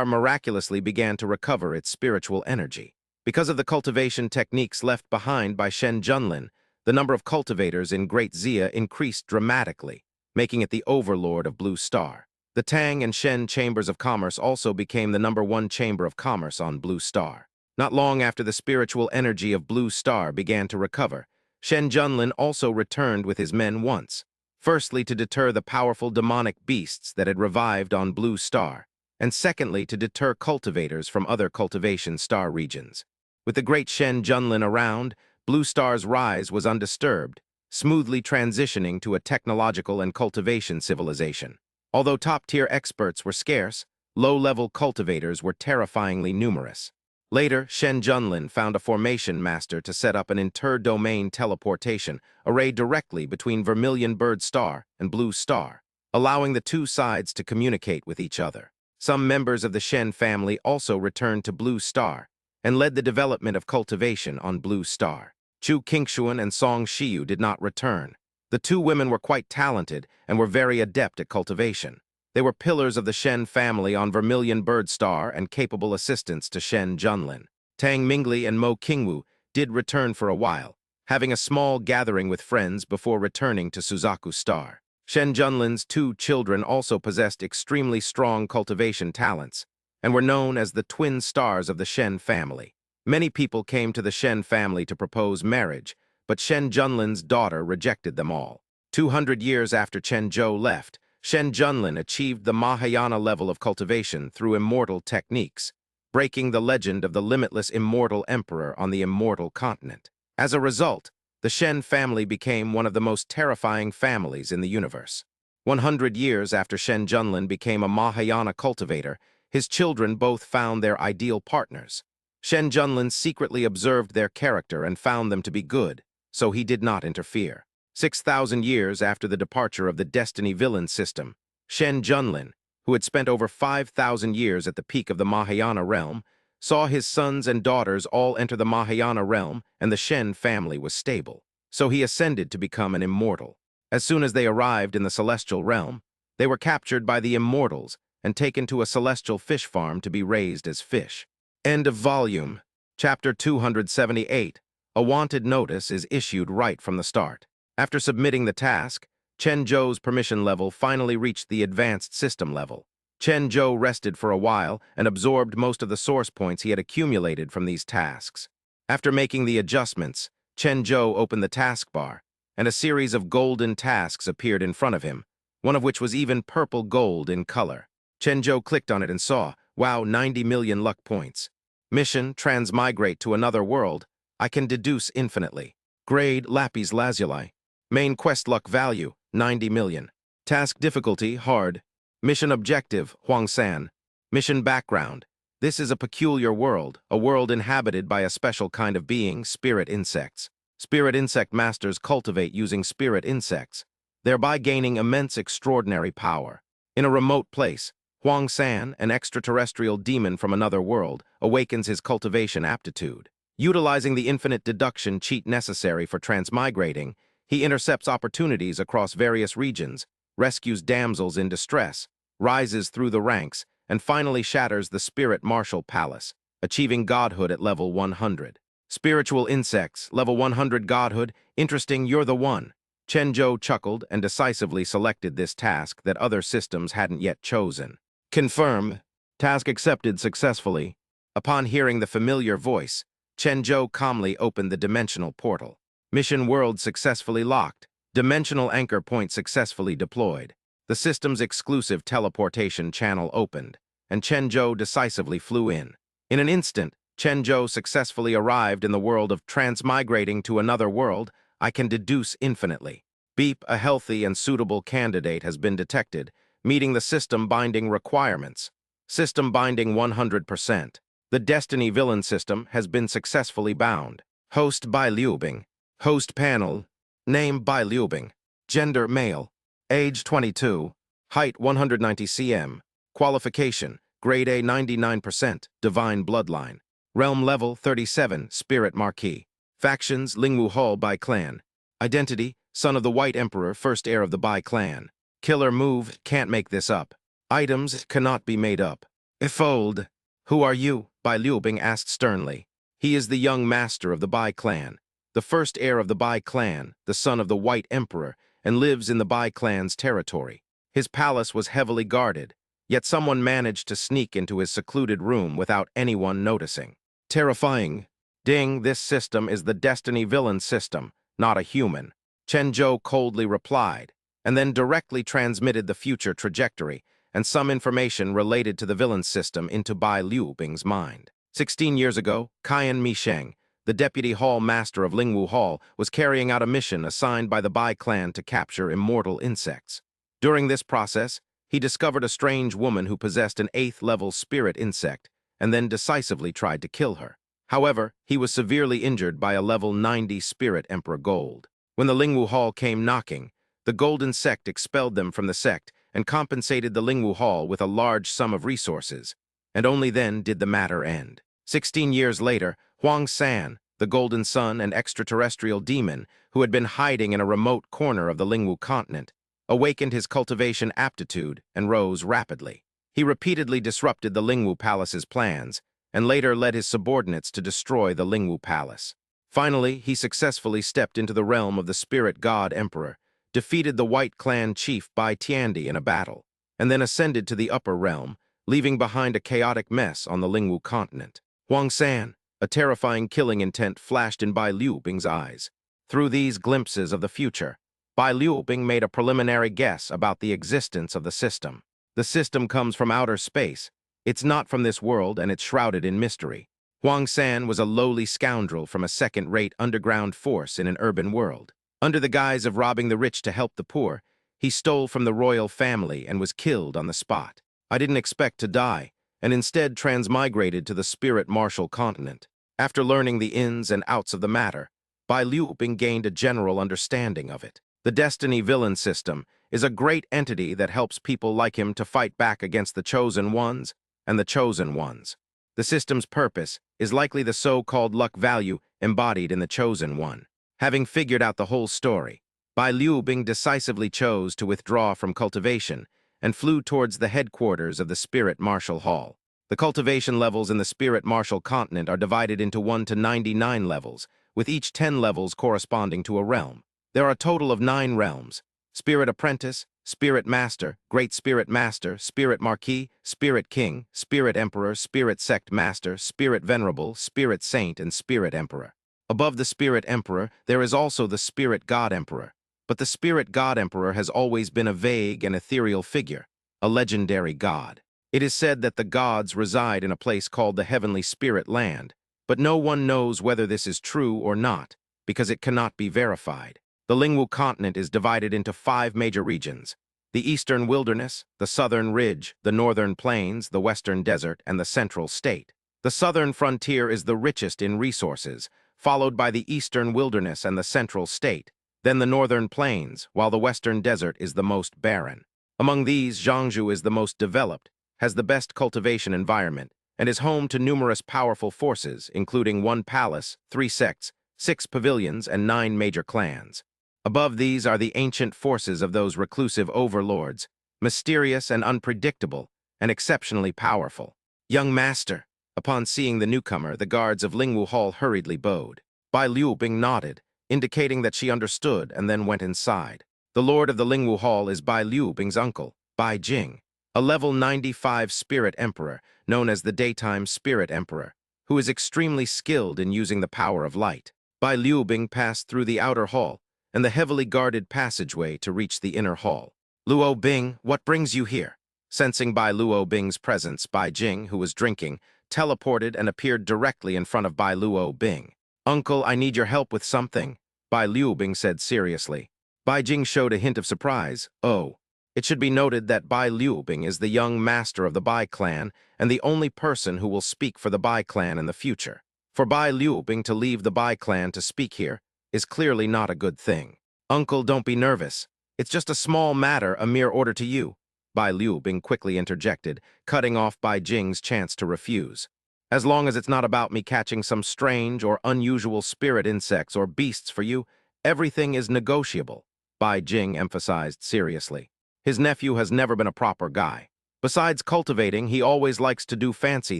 miraculously began to recover its spiritual energy. Because of the cultivation techniques left behind by Shen Junlin, the number of cultivators in Great Xia increased dramatically, making it the overlord of Blue Star. The Tang and Shen Chambers of Commerce also became the #1 Chamber of Commerce on Blue Star. Not long after the spiritual energy of Blue Star began to recover, Shen Junlin also returned with his men once, firstly to deter the powerful demonic beasts that had revived on Blue Star, and secondly to deter cultivators from other cultivation star regions. With the great Shen Junlin around, Blue Star's rise was undisturbed, smoothly transitioning to a technological and cultivation civilization. Although top-tier experts were scarce, low-level cultivators were terrifyingly numerous. Later, Shen Junlin found a formation master to set up an inter-domain teleportation array directly between Vermilion Bird Star and Blue Star, allowing the two sides to communicate with each other. Some members of the Shen family also returned to Blue Star and led the development of cultivation on Blue Star. Chu Qingshuan and Song Shiyu did not return. The two women were quite talented and were very adept at cultivation. They were pillars of the Shen family on Vermilion Bird Star and capable assistants to Shen Junlin. Tang Mingli and Mo Qingwu did return for a while, having a small gathering with friends before returning to Suzaku Star. Shen Junlin's 2 children also possessed extremely strong cultivation talents and were known as the twin stars of the Shen family. Many people came to the Shen family to propose marriage, but Shen Junlin's daughter rejected them all. 200 years after Chen Zhou left, Shen Junlin achieved the Mahayana level of cultivation through immortal techniques, breaking the legend of the limitless immortal emperor on the immortal continent. As a result, the Shen family became one of the most terrifying families in the universe. 100 years after Shen Junlin became a Mahayana cultivator, his children both found their ideal partners. Shen Junlin secretly observed their character and found them to be good, so he did not interfere. 6,000 years after the departure of the Destiny Villain system, Shen Junlin, who had spent over 5,000 years at the peak of the Mahayana realm, saw his sons and daughters all enter the Mahayana realm and the Shen family was stable. So he ascended to become an immortal. As soon as they arrived in the celestial realm, they were captured by the immortals and taken to a celestial fish farm to be raised as fish. End of volume. Chapter 278. A wanted notice is issued right from the start. After submitting the task, Chen Zhou's permission level finally reached the advanced system level. Chen Zhou rested for a while and absorbed most of the source points he had accumulated from these tasks. After making the adjustments, Chen Zhou opened the taskbar, and a series of golden tasks appeared in front of him, one of which was even purple gold in color. Chen Zhou clicked on it and saw, wow, 90 million luck points. Mission, transmigrate to another world. I can deduce infinitely. Grade, Lapis Lazuli. Main quest luck value, 90 million. Task difficulty, hard. Mission objective, Huangsan. Mission background. This is a peculiar world, a world inhabited by a special kind of being, spirit insects. Spirit insect masters cultivate using spirit insects, thereby gaining immense extraordinary power. In a remote place, Huangsan, an extraterrestrial demon from another world, awakens his cultivation aptitude. Utilizing the infinite deduction cheat necessary for transmigrating, he intercepts opportunities across various regions, rescues damsels in distress, rises through the ranks, and finally shatters the Spirit Martial Palace, achieving godhood at level 100. Spiritual insects, level 100 godhood, interesting, you're the one. Chen Zhou chuckled and decisively selected this task that other systems hadn't yet chosen. Confirm. Task accepted successfully. Upon hearing the familiar voice, Chen Zhou calmly opened the dimensional portal. Mission world successfully locked. Dimensional anchor point successfully deployed. The system's exclusive teleportation channel opened, and Chen Zhou decisively flew in. In an instant, Chen Zhou successfully arrived in the world of transmigrating to another world. I can deduce infinitely. Beep, a healthy and suitable candidate has been detected, meeting the system binding requirements. System binding 100%. The Destiny Villain system has been successfully bound. Host Bai Liubing. Host panel. Name Bai Liubing. Gender male. Age 22. Height 190 cm. Qualification, Grade A 99%, Divine Bloodline. Realm Level 37, Spirit Marquis. Factions, Lingwu Hall Bai Clan. Identity, Son of the White Emperor, first heir of the Bai Clan. Killer move, can't make this up. Items, cannot be made up. Ifold. Who are you? Bai Liubing asked sternly. He is the young master of the Bai Clan, the first heir of the Bai Clan, the son of the White Emperor, and lives in the Bai Clan's territory. His palace was heavily guarded, yet someone managed to sneak into his secluded room without anyone noticing. Terrifying. Ding, this system is the Destiny Villain system, not a human. Chen Zhou coldly replied, and then directly transmitted the future trajectory and some information related to the villain system into Bai Liubing's mind. 16 years ago, Qian Misheng, the deputy hall master of Lingwu Hall, was carrying out a mission assigned by the Bai clan to capture immortal insects. During this process, he discovered a strange woman who possessed an 8th-level spirit insect and then decisively tried to kill her. However, he was severely injured by a level 90 Spirit Emperor Gold. When the Lingwu Hall came knocking, the Golden Sect expelled them from the sect and compensated the Lingwu Hall with a large sum of resources, and only then did the matter end. 16 years later, Huang San, the Golden Sun and extraterrestrial demon who had been hiding in a remote corner of the Lingwu continent, awakened his cultivation aptitude and rose rapidly. He repeatedly disrupted the Lingwu Palace's plans and later led his subordinates to destroy the Lingwu Palace. Finally, he successfully stepped into the realm of the Spirit God Emperor, defeated the White Clan chief Bai Tiandi in a battle, and then ascended to the upper realm, leaving behind a chaotic mess on the Lingwu continent. Huang San, a terrifying killing intent flashed in Bai Liubing's eyes. Through these glimpses of the future, Bai Liubing made a preliminary guess about the existence of the system. The system comes from outer space. It's not from this world, and it's shrouded in mystery. Huang San was a lowly scoundrel from a second-rate underground force in an urban world. Under the guise of robbing the rich to help the poor, he stole from the royal family and was killed on the spot. I didn't expect to die, and instead transmigrated to the Spirit Martial continent. After learning the ins and outs of the matter, Bai Liubing gained a general understanding of it. The Destiny Villain system is a great entity that helps people like him to fight back against the Chosen Ones and the Chosen Ones. The system's purpose is likely the so-called luck value embodied in the Chosen One. Having figured out the whole story, Bai Liubing decisively chose to withdraw from cultivation and flew towards the headquarters of the Spirit Martial Hall. The cultivation levels in the Spirit Martial continent are divided into 1 to 99 levels, with each 10 levels corresponding to a realm. There are a total of 9 realms: Spirit Apprentice, Spirit Master, Great Spirit Master, Spirit Marquis, Spirit King, Spirit Emperor, Spirit Sect Master, Spirit Venerable, Spirit Saint, and Spirit Emperor. Above the Spirit Emperor, there is also the Spirit God Emperor. But the Spirit God Emperor has always been a vague and ethereal figure, a legendary god. It is said that the gods reside in a place called the Heavenly Spirit Land, but no one knows whether this is true or not, because it cannot be verified. The Lingwu continent is divided into 5 major regions: the Eastern Wilderness, the Southern Ridge, the Northern Plains, the Western Desert, and the Central State. The southern frontier is the richest in resources, followed by the Eastern Wilderness and the Central State, then the Northern Plains, while the Western Desert is the most barren. Among these, Jiangsu is the most developed, has the best cultivation environment, and is home to numerous powerful forces, including 1 palace, 3 sects, 6 pavilions, and 9 major clans. Above these are the ancient forces of those reclusive overlords, mysterious and unpredictable, and exceptionally powerful. Young master. Upon seeing the newcomer, the guards of Lingwu Hall hurriedly bowed. Bai Liubing nodded, indicating that she understood, and then went inside. The lord of the Lingwu Hall is Bai Liubing's uncle, Bai Jing, a level 95 Spirit Emperor, known as the Daytime Spirit Emperor, who is extremely skilled in using the power of light. Bai Liubing passed through the outer hall and the heavily guarded passageway to reach the inner hall. Luo Bing, what brings you here? Sensing Bai Luo Bing's presence, Bai Jing, who was drinking, teleported and appeared directly in front of Bai Luo Bing. Uncle, I need your help with something, Bai Liubing said seriously. Bai Jing showed a hint of surprise. Oh, It should be noted that Bai Liubing is the young master of the Bai clan and the only person who will speak for the Bai clan in the future. For Bai Liubing to leave the Bai clan to speak here is clearly not a good thing. Uncle, don't be nervous. It's just a small matter, a mere order to you. Bai Liubing quickly interjected, cutting off Bai Jing's chance to refuse. As long as it's not about me catching some strange or unusual spirit insects or beasts for you, everything is negotiable, Bai Jing emphasized seriously. His nephew has never been a proper guy. Besides cultivating, he always likes to do fancy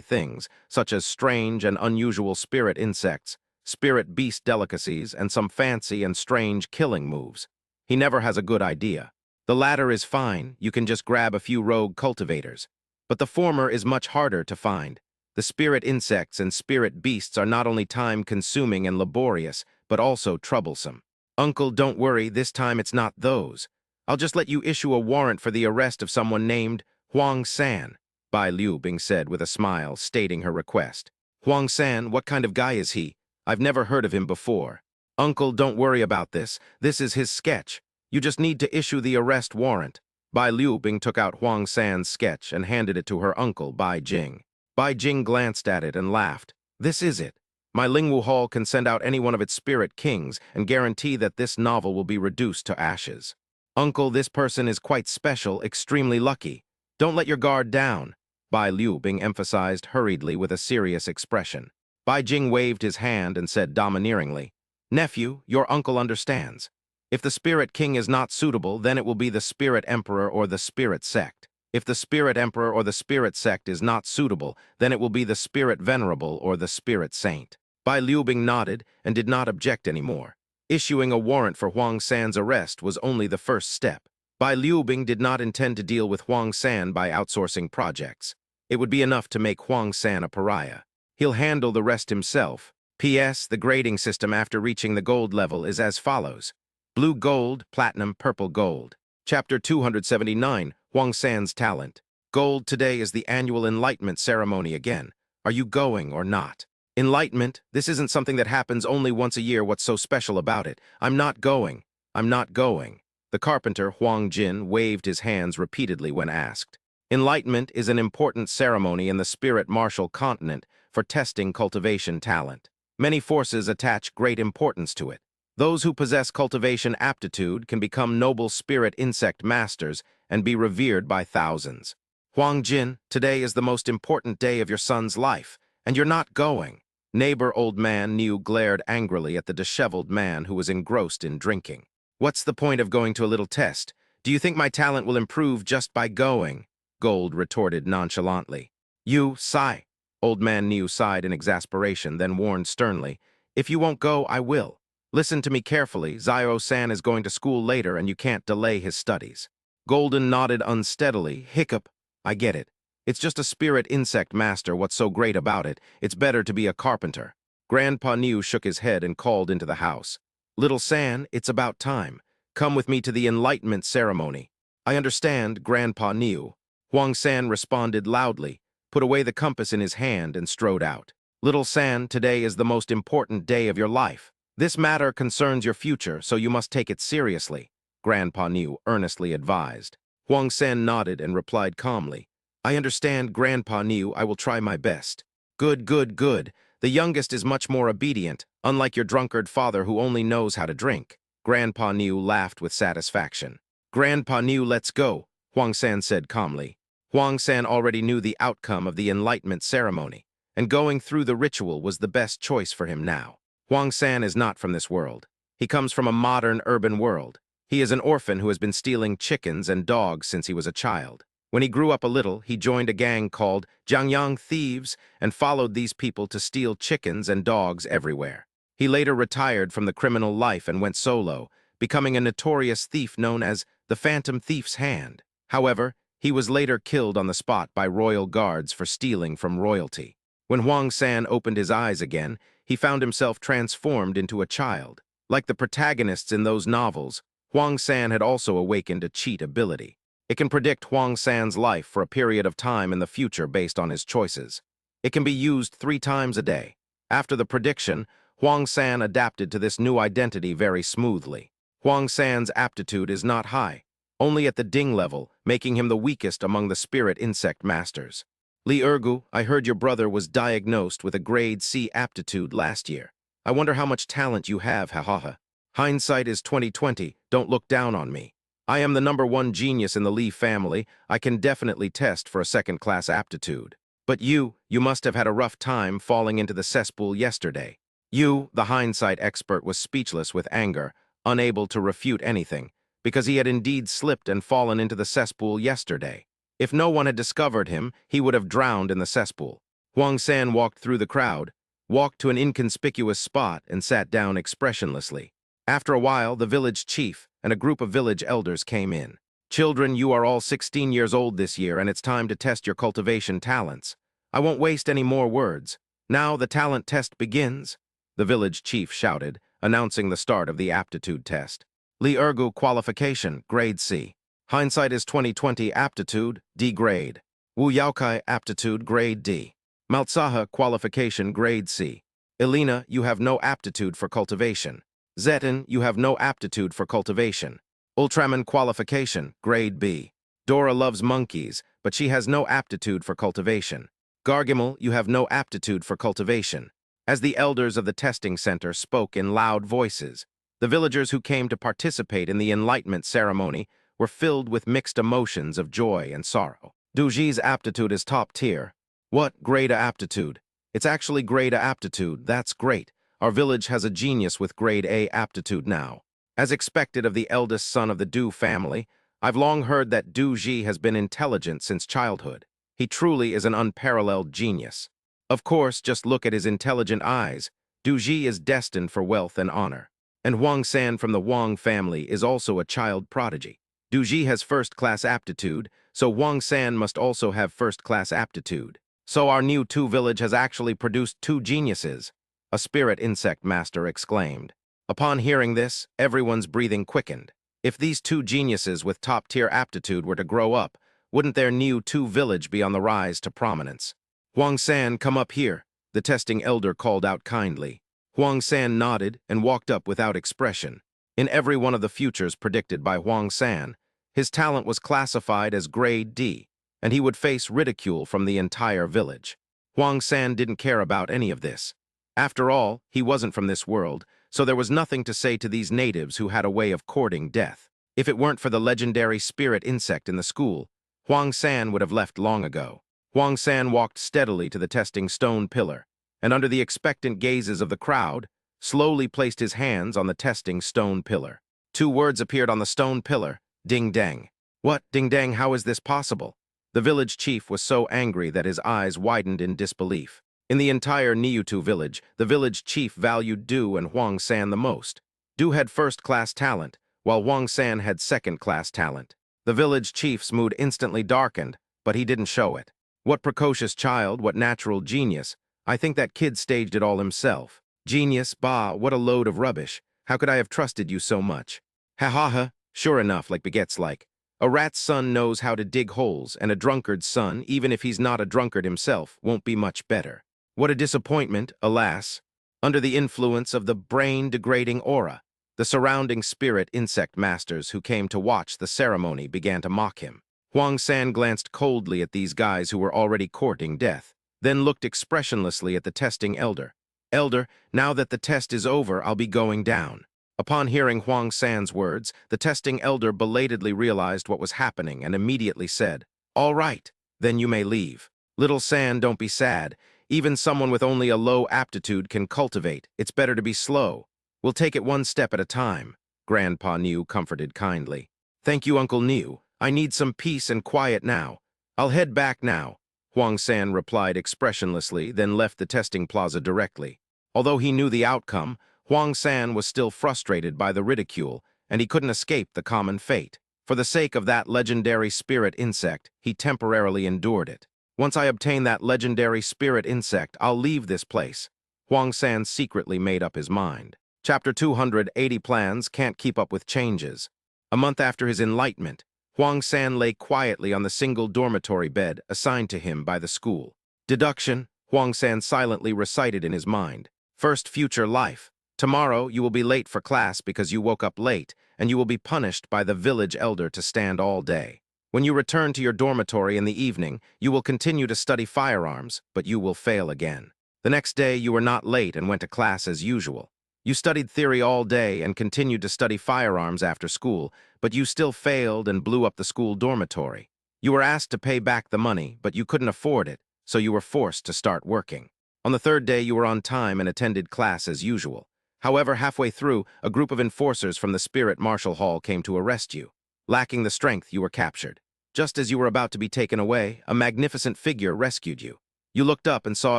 things, such as strange and unusual spirit insects, spirit beast delicacies, and some fancy and strange killing moves. He never has a good idea. The latter is fine, you can just grab a few rogue cultivators. But the former is much harder to find. The spirit insects and spirit beasts are not only time-consuming and laborious, but also troublesome. Uncle, don't worry, this time it's not those. I'll just let you issue a warrant for the arrest of someone named Huang San, Bai Liubing said with a smile, stating her request. Huang San, what kind of guy is he? I've never heard of him before. Uncle, don't worry about this. This is his sketch. You just need to issue the arrest warrant. Bai Liubing took out Huang San's sketch and handed it to her uncle, Bai Jing. Bai Jing glanced at it and laughed. This is it. My Lingwu Hall can send out any one of its spirit kings and guarantee that this novel will be reduced to ashes. Uncle, this person is quite special, extremely lucky. Don't let your guard down, Bai Liubing emphasized hurriedly with a serious expression. Bai Jing waved his hand and said domineeringly, Nephew, your uncle understands. If the Spirit King is not suitable, then it will be the Spirit Emperor or the Spirit Sect. If the Spirit Emperor or the Spirit Sect is not suitable, then it will be the Spirit Venerable or the Spirit Saint. Bai Liubing nodded and did not object anymore. Issuing a warrant for Huang San's arrest was only the first step. Bai Liubing did not intend to deal with Huang San by outsourcing projects. It would be enough to make Huang San a pariah. He'll handle the rest himself. P.S. The grading system after reaching the gold level is as follows. Blue gold, platinum, purple gold. Chapter 279, Huang San's Talent. Gold, today is the annual enlightenment ceremony again. Are you going or not? Enlightenment, this isn't something that happens only once a year. What's so special about it? I'm not going. I'm not going. The carpenter, Huang Jin, waved his hands repeatedly when asked. Enlightenment is an important ceremony in the spirit martial continent for testing cultivation talent. Many forces attach great importance to it. Those who possess cultivation aptitude can become noble spirit insect masters and be revered by thousands. Huang Jin, today is the most important day of your son's life, and you're not going. Neighbor Old Man Niu glared angrily at the disheveled man who was engrossed in drinking. What's the point of going to a little test? Do you think my talent will improve just by going? Gold retorted nonchalantly. You, sigh. Old Man Niu sighed in exasperation, then warned sternly. If you won't go, I will. Listen to me carefully. Zio-san is going to school later and you can't delay his studies. Golden nodded unsteadily. Hiccup. I get it. It's just a spirit insect master. What's so great about it? It's better to be a carpenter. Grandpa Niu shook his head and called into the house. Little San, it's about time. Come with me to the enlightenment ceremony. I understand, Grandpa Niu. Huang San responded loudly, put away the compass in his hand and strode out. Little San, today is the most important day of your life. This matter concerns your future, so you must take it seriously, Grandpa Niu earnestly advised. Huang San nodded and replied calmly. I understand, Grandpa Niu. I will try my best. Good, good, good. The youngest is much more obedient, unlike your drunkard father who only knows how to drink. Grandpa Niu laughed with satisfaction. Grandpa Niu, let's go, Huang San said calmly. Huang San already knew the outcome of the enlightenment ceremony, and going through the ritual was the best choice for him now. Huang San is not from this world. He comes from a modern urban world. He is an orphan who has been stealing chickens and dogs since he was a child. When he grew up a little, he joined a gang called Jiangyang Thieves and followed these people to steal chickens and dogs everywhere. He later retired from the criminal life and went solo, becoming a notorious thief known as the Phantom Thief's Hand. However, he was later killed on the spot by royal guards for stealing from royalty. When Huang San opened his eyes again, he found himself transformed into a child. Like the protagonists in those novels, Huang San had also awakened a cheat ability. It can predict Huang San's life for a period of time in the future based on his choices. It can be used 3 times a day. After the prediction, Huang San adapted to this new identity very smoothly. Huang San's aptitude is not high. only at the Ding level, making him the weakest among the spirit insect masters. Li Ergu, I heard your brother was diagnosed with a grade C aptitude last year. I wonder how much talent you have, hahaha. Hindsight is 2020, don't look down on me. I am the #1 genius in the Li family. I can definitely test for a second-class aptitude. But you must have had a rough time falling into the cesspool yesterday. The hindsight expert, was speechless with anger, unable to refute anything, because he had indeed slipped and fallen into the cesspool yesterday. If no one had discovered him, he would have drowned in the cesspool. Huang San walked through the crowd, walked to an inconspicuous spot, and sat down expressionlessly. After a while, the village chief and a group of village elders came in. Children, you are all 16 years old this year, and it's time to test your cultivation talents. I won't waste any more words. Now the talent test begins, the village chief shouted, announcing the start of the aptitude test. Li Ergu qualification, grade C. Hindsight is 2020 aptitude, D grade. Wu Yaokai aptitude, grade D. Maltsaha qualification, grade C. Elena, you have no aptitude for cultivation. Zetin, you have no aptitude for cultivation. Ultraman qualification, grade B. Dora loves monkeys, but she has no aptitude for cultivation. Gargamel, you have no aptitude for cultivation. As the elders of the testing center spoke in loud voices, the villagers who came to participate in the enlightenment ceremony were filled with mixed emotions of joy and sorrow. Duji's aptitude is top tier. What? Grade A aptitude? It's actually grade A aptitude. That's great. Our village has a genius with grade A aptitude now. As expected of the eldest son of the Du family, I've long heard that Du Ji has been intelligent since childhood. He truly is an unparalleled genius. Of course, just look at his intelligent eyes. Du Ji is destined for wealth and honor. And Huang San from the Wang family is also a child prodigy. Du Ji has first-class aptitude, so Huang San must also have first-class aptitude. So our new Tu village has actually produced two geniuses, a spirit insect master exclaimed. Upon hearing this, everyone's breathing quickened. If these two geniuses with top-tier aptitude were to grow up, wouldn't their new Tu village be on the rise to prominence? Huang San, come up here, the testing elder called out kindly. Huang San nodded and walked up without expression. In every one of the futures predicted by Huang San, his talent was classified as grade D, and he would face ridicule from the entire village. Huang San didn't care about any of this. After all, he wasn't from this world, so there was nothing to say to these natives who had a way of courting death. If it weren't for the legendary spirit insect in the school, Huang San would have left long ago. Huang San walked steadily to the testing stone pillar, and under the expectant gazes of the crowd, slowly placed his hands on the testing stone pillar. Two words appeared on the stone pillar, Ding Dang. What, Ding Dang, how is this possible? The village chief was so angry that his eyes widened in disbelief. In the entire Niutu village, the village chief valued Du and Huang San the most. Du had first-class talent, while Huang San had second-class talent. The village chief's mood instantly darkened, but he didn't show it. What precocious child, what natural genius. I think that kid staged it all himself. Genius, bah, what a load of rubbish. How could I have trusted you so much? Ha ha ha, sure enough, like begets like. A rat's son knows how to dig holes, and a drunkard's son, even if he's not a drunkard himself, won't be much better. What a disappointment, alas. Under the influence of the brain-degrading aura, the surrounding spirit insect masters who came to watch the ceremony began to mock him. Huang San glanced coldly at these guys who were already courting death, then looked expressionlessly at the testing elder. Elder, now that the test is over, I'll be going down. Upon hearing Huang San's words, the testing elder belatedly realized what was happening and immediately said, All right, then you may leave. Little San, don't be sad. Even someone with only a low aptitude can cultivate. It's better to be slow. We'll take it one step at a time, Grandpa Niu comforted kindly. Thank you, Uncle Niu. I need some peace and quiet now. I'll head back now, Huang San replied expressionlessly, then left the testing plaza directly. Although he knew the outcome, Huang San was still frustrated by the ridicule, and he couldn't escape the common fate. For the sake of that legendary spirit insect, he temporarily endured it. Once I obtain that legendary spirit insect, I'll leave this place. Huang San secretly made up his mind. Chapter 280 Plans Can't Keep Up with Changes. A month after his enlightenment, Huang San lay quietly on the single dormitory bed assigned to him by the school. Deduction, Huang San silently recited in his mind. First future life. Tomorrow, you will be late for class because you woke up late, and you will be punished by the village elder to stand all day. When you return to your dormitory in the evening, you will continue to study firearms, but you will fail again. The next day, you were not late and went to class as usual. You studied theory all day and continued to study firearms after school, but you still failed and blew up the school dormitory. You were asked to pay back the money, but you couldn't afford it, so you were forced to start working. On the third day, you were on time and attended class as usual. However, halfway through, a group of enforcers from the Spirit Marshal Hall came to arrest you. Lacking the strength, you were captured. Just as you were about to be taken away, a magnificent figure rescued you. You looked up and saw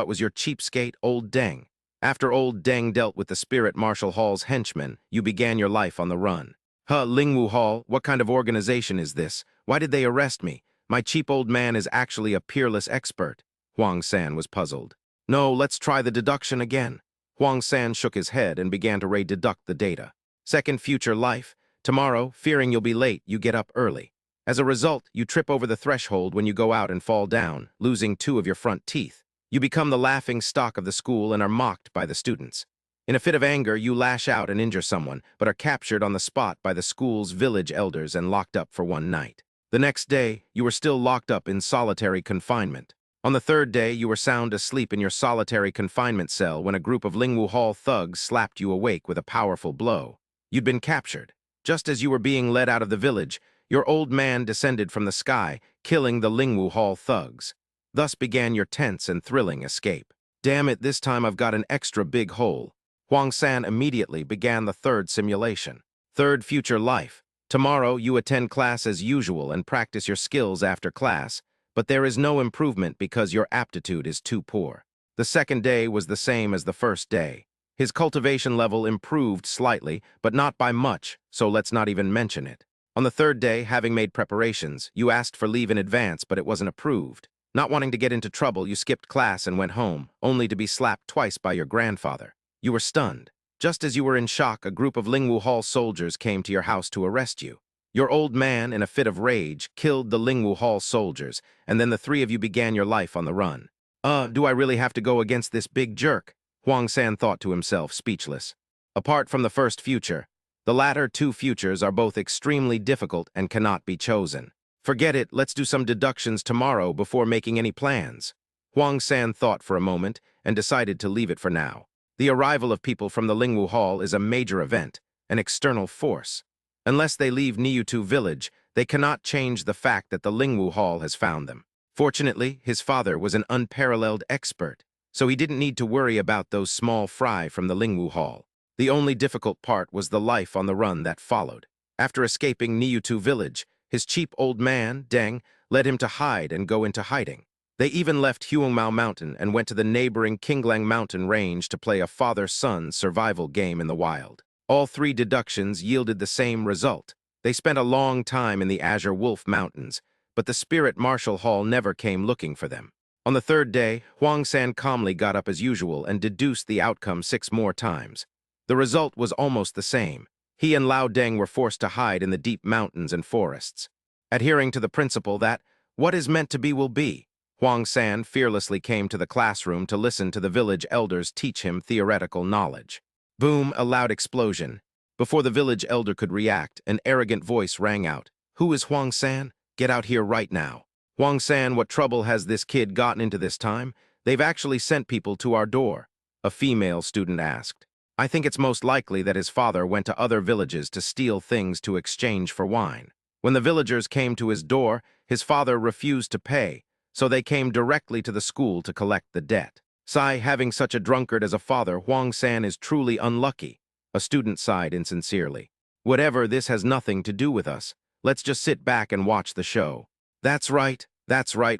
it was your cheapskate, Old Deng. After Old Deng dealt with the Spirit Marshal Hall's henchmen, you began your life on the run. Lingwu Hall, what kind of organization is this? Why did they arrest me? My cheap old man is actually a peerless expert. Huang San was puzzled. No, let's try the deduction again. Huang San shook his head and began to deduct the data. Second future life. Tomorrow, fearing you'll be late, you get up early. As a result, you trip over the threshold when you go out and fall down, losing 2 of your front teeth. You become the laughing stock of the school and are mocked by the students. In a fit of anger, you lash out and injure someone, but are captured on the spot by the school's village elders and locked up for 1 night. The next day, you were still locked up in solitary confinement. On the third day, you were sound asleep in your solitary confinement cell when a group of Lingwu Hall thugs slapped you awake with a powerful blow. You'd been captured. Just as you were being led out of the village, your old man descended from the sky, killing the Lingwu Hall thugs. Thus began your tense and thrilling escape. Damn it, this time I've got an extra big hole. Huang San immediately began the third simulation. Third future life. Tomorrow, you attend class as usual and practice your skills after class, but there is no improvement because your aptitude is too poor. The second day was the same as the first day. His cultivation level improved slightly, but not by much, so let's not even mention it. On the third day, having made preparations, you asked for leave in advance, but it wasn't approved. Not wanting to get into trouble, you skipped class and went home, only to be slapped twice by your grandfather. You were stunned. Just as you were in shock, a group of Lingwu Hall soldiers came to your house to arrest you. Your old man, in a fit of rage, killed the Lingwu Hall soldiers, and then the 3 of you began your life on the run. Do I really have to go against this big jerk? Huang San thought to himself, speechless. Apart from the first future, the latter 2 futures are both extremely difficult and cannot be chosen. Forget it, let's do some deductions tomorrow before making any plans. Huang San thought for a moment and decided to leave it for now. The arrival of people from the Lingwu Hall is a major event, an external force. Unless they leave Niutu village, they cannot change the fact that the Lingwu Hall has found them. Fortunately, his father was an unparalleled expert, so he didn't need to worry about those small fry from the Lingwu Hall. The only difficult part was the life on the run that followed. After escaping Niutu village, his cheap old man, Deng, led him to hide and go into hiding. They even left Huangmao Mountain and went to the neighboring Qinglang Mountain range to play a father-son survival game in the wild. All 3 deductions yielded the same result. They spent a long time in the Azure Wolf Mountains, but the Spirit Marshal Hall never came looking for them. On the third day, Huang San calmly got up as usual and deduced the outcome 6 more times. The result was almost the same. He and Lao Deng were forced to hide in the deep mountains and forests. Adhering to the principle that what is meant to be will be, Huang San fearlessly came to the classroom to listen to the village elders teach him theoretical knowledge. Boom, a loud explosion. Before the village elder could react, an arrogant voice rang out. Who is Huang San? Get out here right now. Huang San, what trouble has this kid gotten into this time? They've actually sent people to our door. A female student asked. I think it's most likely that his father went to other villages to steal things to exchange for wine. When the villagers came to his door, his father refused to pay, so they came directly to the school to collect the debt. Sigh, having such a drunkard as a father, Huang San is truly unlucky. A student sighed insincerely. Whatever, this has nothing to do with us. Let's just sit back and watch the show. That's right,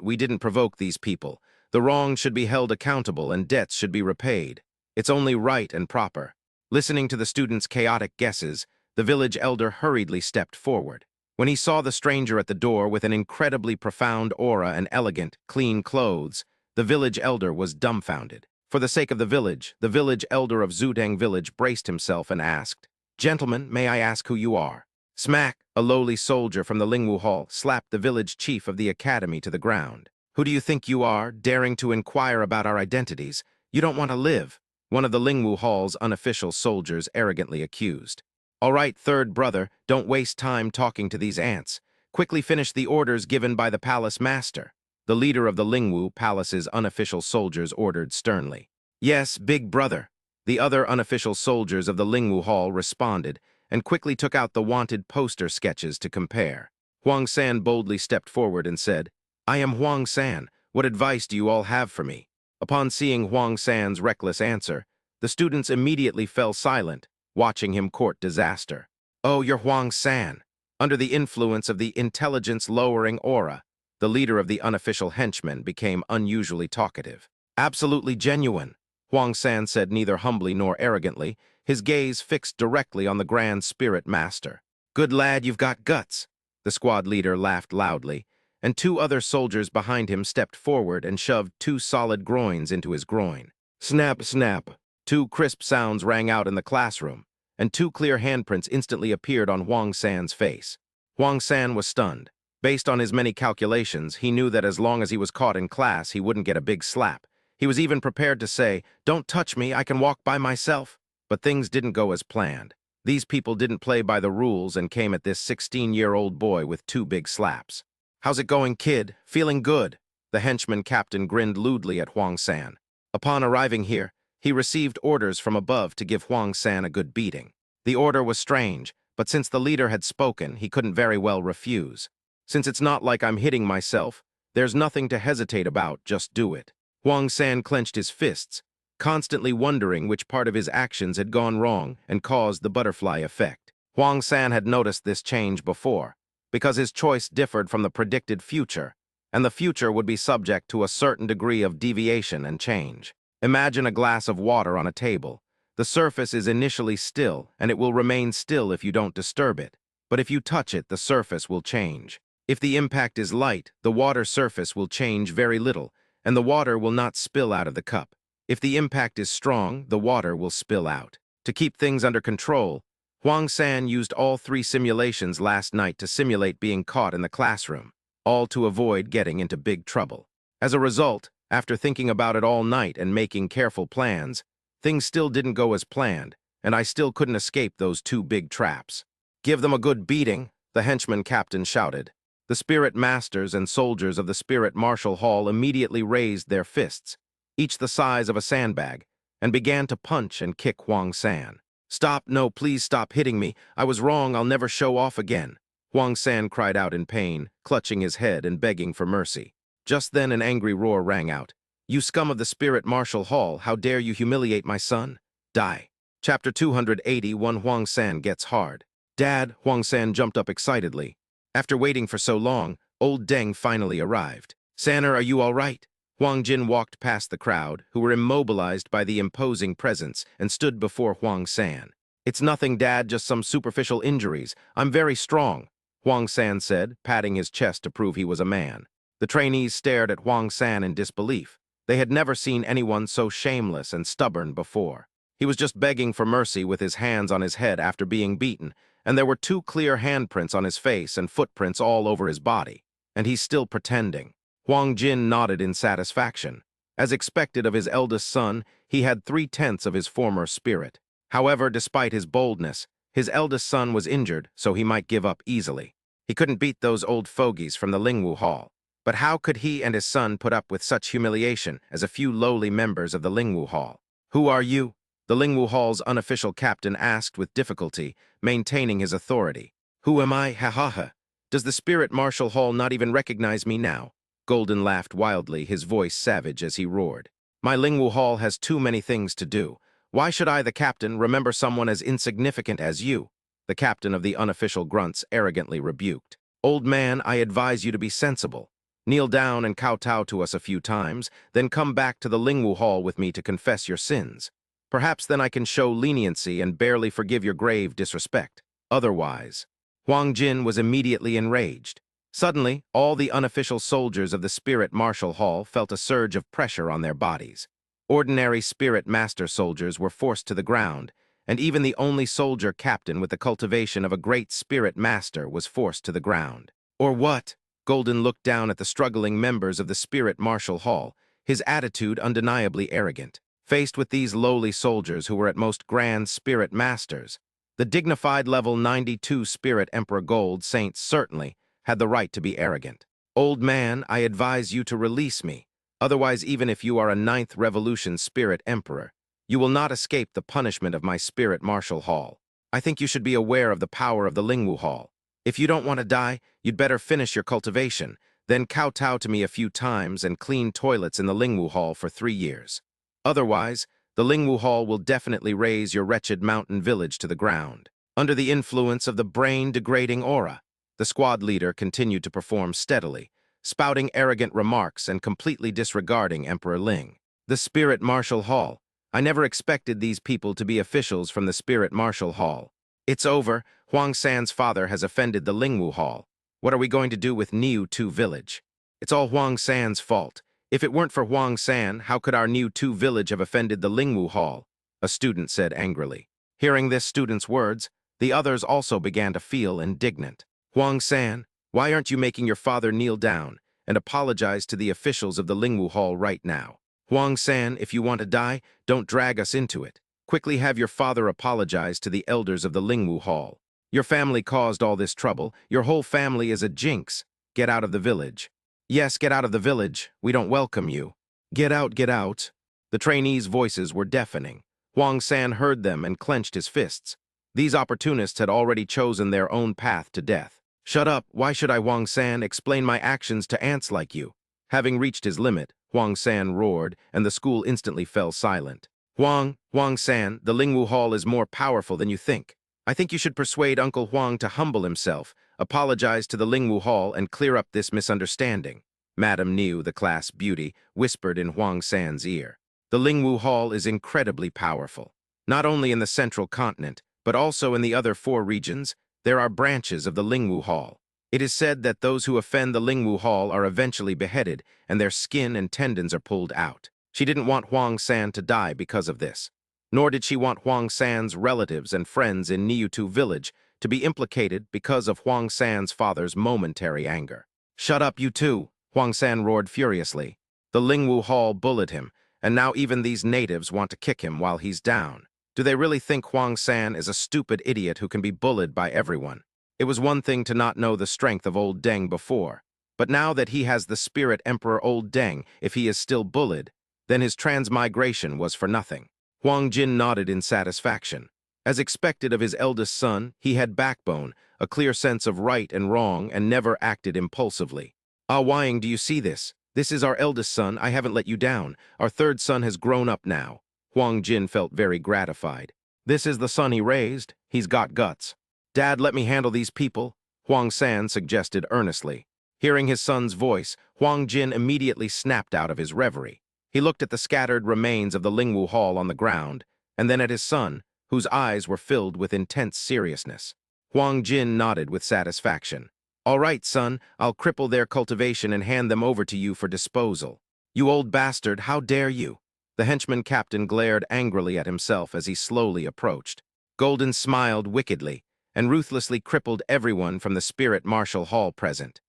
we didn't provoke these people. The wrongs should be held accountable and debts should be repaid. It's only right and proper. Listening to the students' chaotic guesses, the village elder hurriedly stepped forward. When he saw the stranger at the door with an incredibly profound aura and elegant, clean clothes, the village elder was dumbfounded. For the sake of the village elder of Zudeng village braced himself and asked, Gentlemen, may I ask who you are? Smack, a lowly soldier from the Lingwu Hall slapped the village chief of the academy to the ground. Who do you think you are, daring to inquire about our identities? You don't want to live. one of the Lingwu Hall's unofficial soldiers arrogantly accused. All right, third brother, don't waste time talking to these ants. Quickly finish the orders given by the palace master. The leader of the Lingwu Palace's unofficial soldiers ordered sternly. Yes, big brother. The other unofficial soldiers of the Lingwu Hall responded and quickly took out the wanted poster sketches to compare. Huang San boldly stepped forward and said, I am Huang San. What advice do you all have for me? Upon seeing Huang San's reckless answer, the students immediately fell silent, watching him court disaster. Oh, you're Huang San. Under the influence of the intelligence-lowering aura, the leader of the unofficial henchmen became unusually talkative. Absolutely genuine, Huang San said neither humbly nor arrogantly, his gaze fixed directly on the Grand Spirit Master. Good lad, you've got guts. The squad leader laughed loudly, and two other soldiers behind him stepped forward and shoved two solid groins into his groin. Snap, snap. Two crisp sounds rang out in the classroom, and two clear handprints instantly appeared on Huang San's face. Huang San was stunned. Based on his many calculations, he knew that as long as he was caught in class, he wouldn't get a big slap. He was even prepared to say, "Don't touch me, I can walk by myself." But things didn't go as planned. These people didn't play by the rules and came at this 16-year-old boy with two big slaps. How's it going, kid? Feeling good? The henchman captain grinned lewdly at Huang San. Upon arriving here, he received orders from above to give Huang San a good beating. The order was strange, but since the leader had spoken, he couldn't very well refuse. Since it's not like I'm hitting myself, there's nothing to hesitate about, just do it. Huang San clenched his fists, constantly wondering which part of his actions had gone wrong and caused the butterfly effect. Huang San had noticed this change before, because his choice differed from the predicted future, and the future would be subject to a certain degree of deviation and change. Imagine a glass of water on a table. The surface is initially still, and it will remain still if you don't disturb it. But if you touch it, the surface will change. If the impact is light, the water surface will change very little, and the water will not spill out of the cup. If the impact is strong, the water will spill out. To keep things under control, Huang San used all three simulations last night to simulate being caught in the classroom, all to avoid getting into big trouble. As a result, after thinking about it all night and making careful plans, things still didn't go as planned, and I still couldn't escape those two big traps. Give them a good beating, the henchman captain shouted. The spirit masters and soldiers of the Spirit Martial Hall immediately raised their fists, each the size of a sandbag, and began to punch and kick Huang San. Stop, no, please stop hitting me. I was wrong, I'll never show off again. Huang San cried out in pain, clutching his head and begging for mercy. Just then an angry roar rang out. You scum of the Spirit Martial Hall, how dare you humiliate my son? Die. Chapter 281 Huang San Gets Hard. Dad, Huang San jumped up excitedly. After waiting for so long, old Deng finally arrived. Sanner, are you all right? Huang Jin walked past the crowd, who were immobilized by the imposing presence, and stood before Huang San. It's nothing, Dad, just some superficial injuries. I'm very strong, Huang San said, patting his chest to prove he was a man. The trainees stared at Huang San in disbelief. They had never seen anyone so shameless and stubborn before. He was just begging for mercy with his hands on his head after being beaten, and there were two clear handprints on his face and footprints all over his body. And he's still pretending. Huang Jin nodded in satisfaction. As expected of his eldest son, he had 3/10 of his former spirit. However, despite his boldness, his eldest son was injured, so he might give up easily. He couldn't beat those old fogies from the Lingwu Hall. But how could he and his son put up with such humiliation as a few lowly members of the Lingwu Hall? Who are you? The Lingwu Hall's unofficial captain asked with difficulty, maintaining his authority. Who am I? Ha ha ha. Does the Spirit Martial Hall not even recognize me now? Golden laughed wildly, his voice savage as he roared. My Lingwu Hall has too many things to do. Why should I, the captain, remember someone as insignificant as you? The captain of the unofficial grunts arrogantly rebuked. Old man, I advise you to be sensible. Kneel down and kowtow to us a few times, then come back to the Lingwu Hall with me to confess your sins. Perhaps then I can show leniency and barely forgive your grave disrespect. Otherwise, Huang Jin was immediately enraged. Suddenly, all the unofficial soldiers of the Spirit Martial Hall felt a surge of pressure on their bodies. Ordinary Spirit Master soldiers were forced to the ground, and even the only soldier captain with the cultivation of a great Spirit Master was forced to the ground. Or what? Golden looked down at the struggling members of the Spirit Martial Hall, his attitude undeniably arrogant. Faced with these lowly soldiers who were at most grand spirit masters, the dignified level 92 Spirit Emperor Gold Saint certainly had the right to be arrogant. Old man, I advise you to release me. Otherwise, even if you are a Ninth Revolution Spirit Emperor, you will not escape the punishment of my Spirit Martial Hall. I think you should be aware of the power of the Lingwu Hall. If you don't want to die, you'd better finish your cultivation, then kowtow to me a few times and clean toilets in the Lingwu Hall for 3 years. Otherwise, the Lingwu Hall will definitely raze your wretched mountain village to the ground. Under the influence of the brain-degrading aura, the squad leader continued to perform steadily, spouting arrogant remarks and completely disregarding Emperor Ling. The Spirit Martial Hall. I never expected these people to be officials from the Spirit Martial Hall. It's over. Huang San's father has offended the Lingwu Hall. What are we going to do with Niu Tu village? It's all Huang San's fault. If it weren't for Huang San, how could our Niu Tu village have offended the Lingwu Hall? A student said angrily. Hearing this student's words, the others also began to feel indignant. Huang San, why aren't you making your father kneel down and apologize to the officials of the Lingwu Hall right now? Huang San, if you want to die, don't drag us into it. Quickly have your father apologize to the elders of the Lingwu Hall. Your family caused all this trouble. Your whole family is a jinx. Get out of the village. Yes, get out of the village. We don't welcome you. Get out, get out. The trainees' voices were deafening. Huang San heard them and clenched his fists. These opportunists had already chosen their own path to death. Shut up, why should I, Huang San, explain my actions to ants like you? Having reached his limit, Huang San roared, and the school instantly fell silent. Huang San, the Lingwu Hall is more powerful than you think. I think you should persuade Uncle Huang to humble himself, apologize to the Lingwu Hall, and clear up this misunderstanding. Madame Niu, the class beauty, whispered in Huang San's ear. The Lingwu Hall is incredibly powerful. Not only in the central continent, but also in the other 4 regions, there are branches of the Lingwu Hall. It is said that those who offend the Lingwu Hall are eventually beheaded and their skin and tendons are pulled out. She didn't want Huang San to die because of this. Nor did she want Huang San's relatives and friends in Niu Tu village to be implicated because of Huang San's father's momentary anger. Shut up, you two, Huang San roared furiously. The Lingwu Hall bullied him, and now even these natives want to kick him while he's down. Do they really think Huang San is a stupid idiot who can be bullied by everyone? It was one thing to not know the strength of Old Deng before, but now that he has the Spirit Emperor Old Deng, if he is still bullied, then his transmigration was for nothing. Huang Jin nodded in satisfaction. As expected of his eldest son, he had backbone, a clear sense of right and wrong, and never acted impulsively. Ah, Wang, do you see this? This is our eldest son. I haven't let you down. Our third son has grown up now. Huang Jin felt very gratified. This is the son he raised. He's got guts. Dad, let me handle these people, Huang San suggested earnestly. Hearing his son's voice, Huang Jin immediately snapped out of his reverie. He looked at the scattered remains of the Lingwu Hall on the ground, and then at his son, whose eyes were filled with intense seriousness. Huang Jin nodded with satisfaction. All right, son, I'll cripple their cultivation and hand them over to you for disposal. You old bastard, how dare you? The henchman captain glared angrily at himself as he slowly approached. Golden smiled wickedly and ruthlessly crippled everyone from the Spirit Martial Hall present.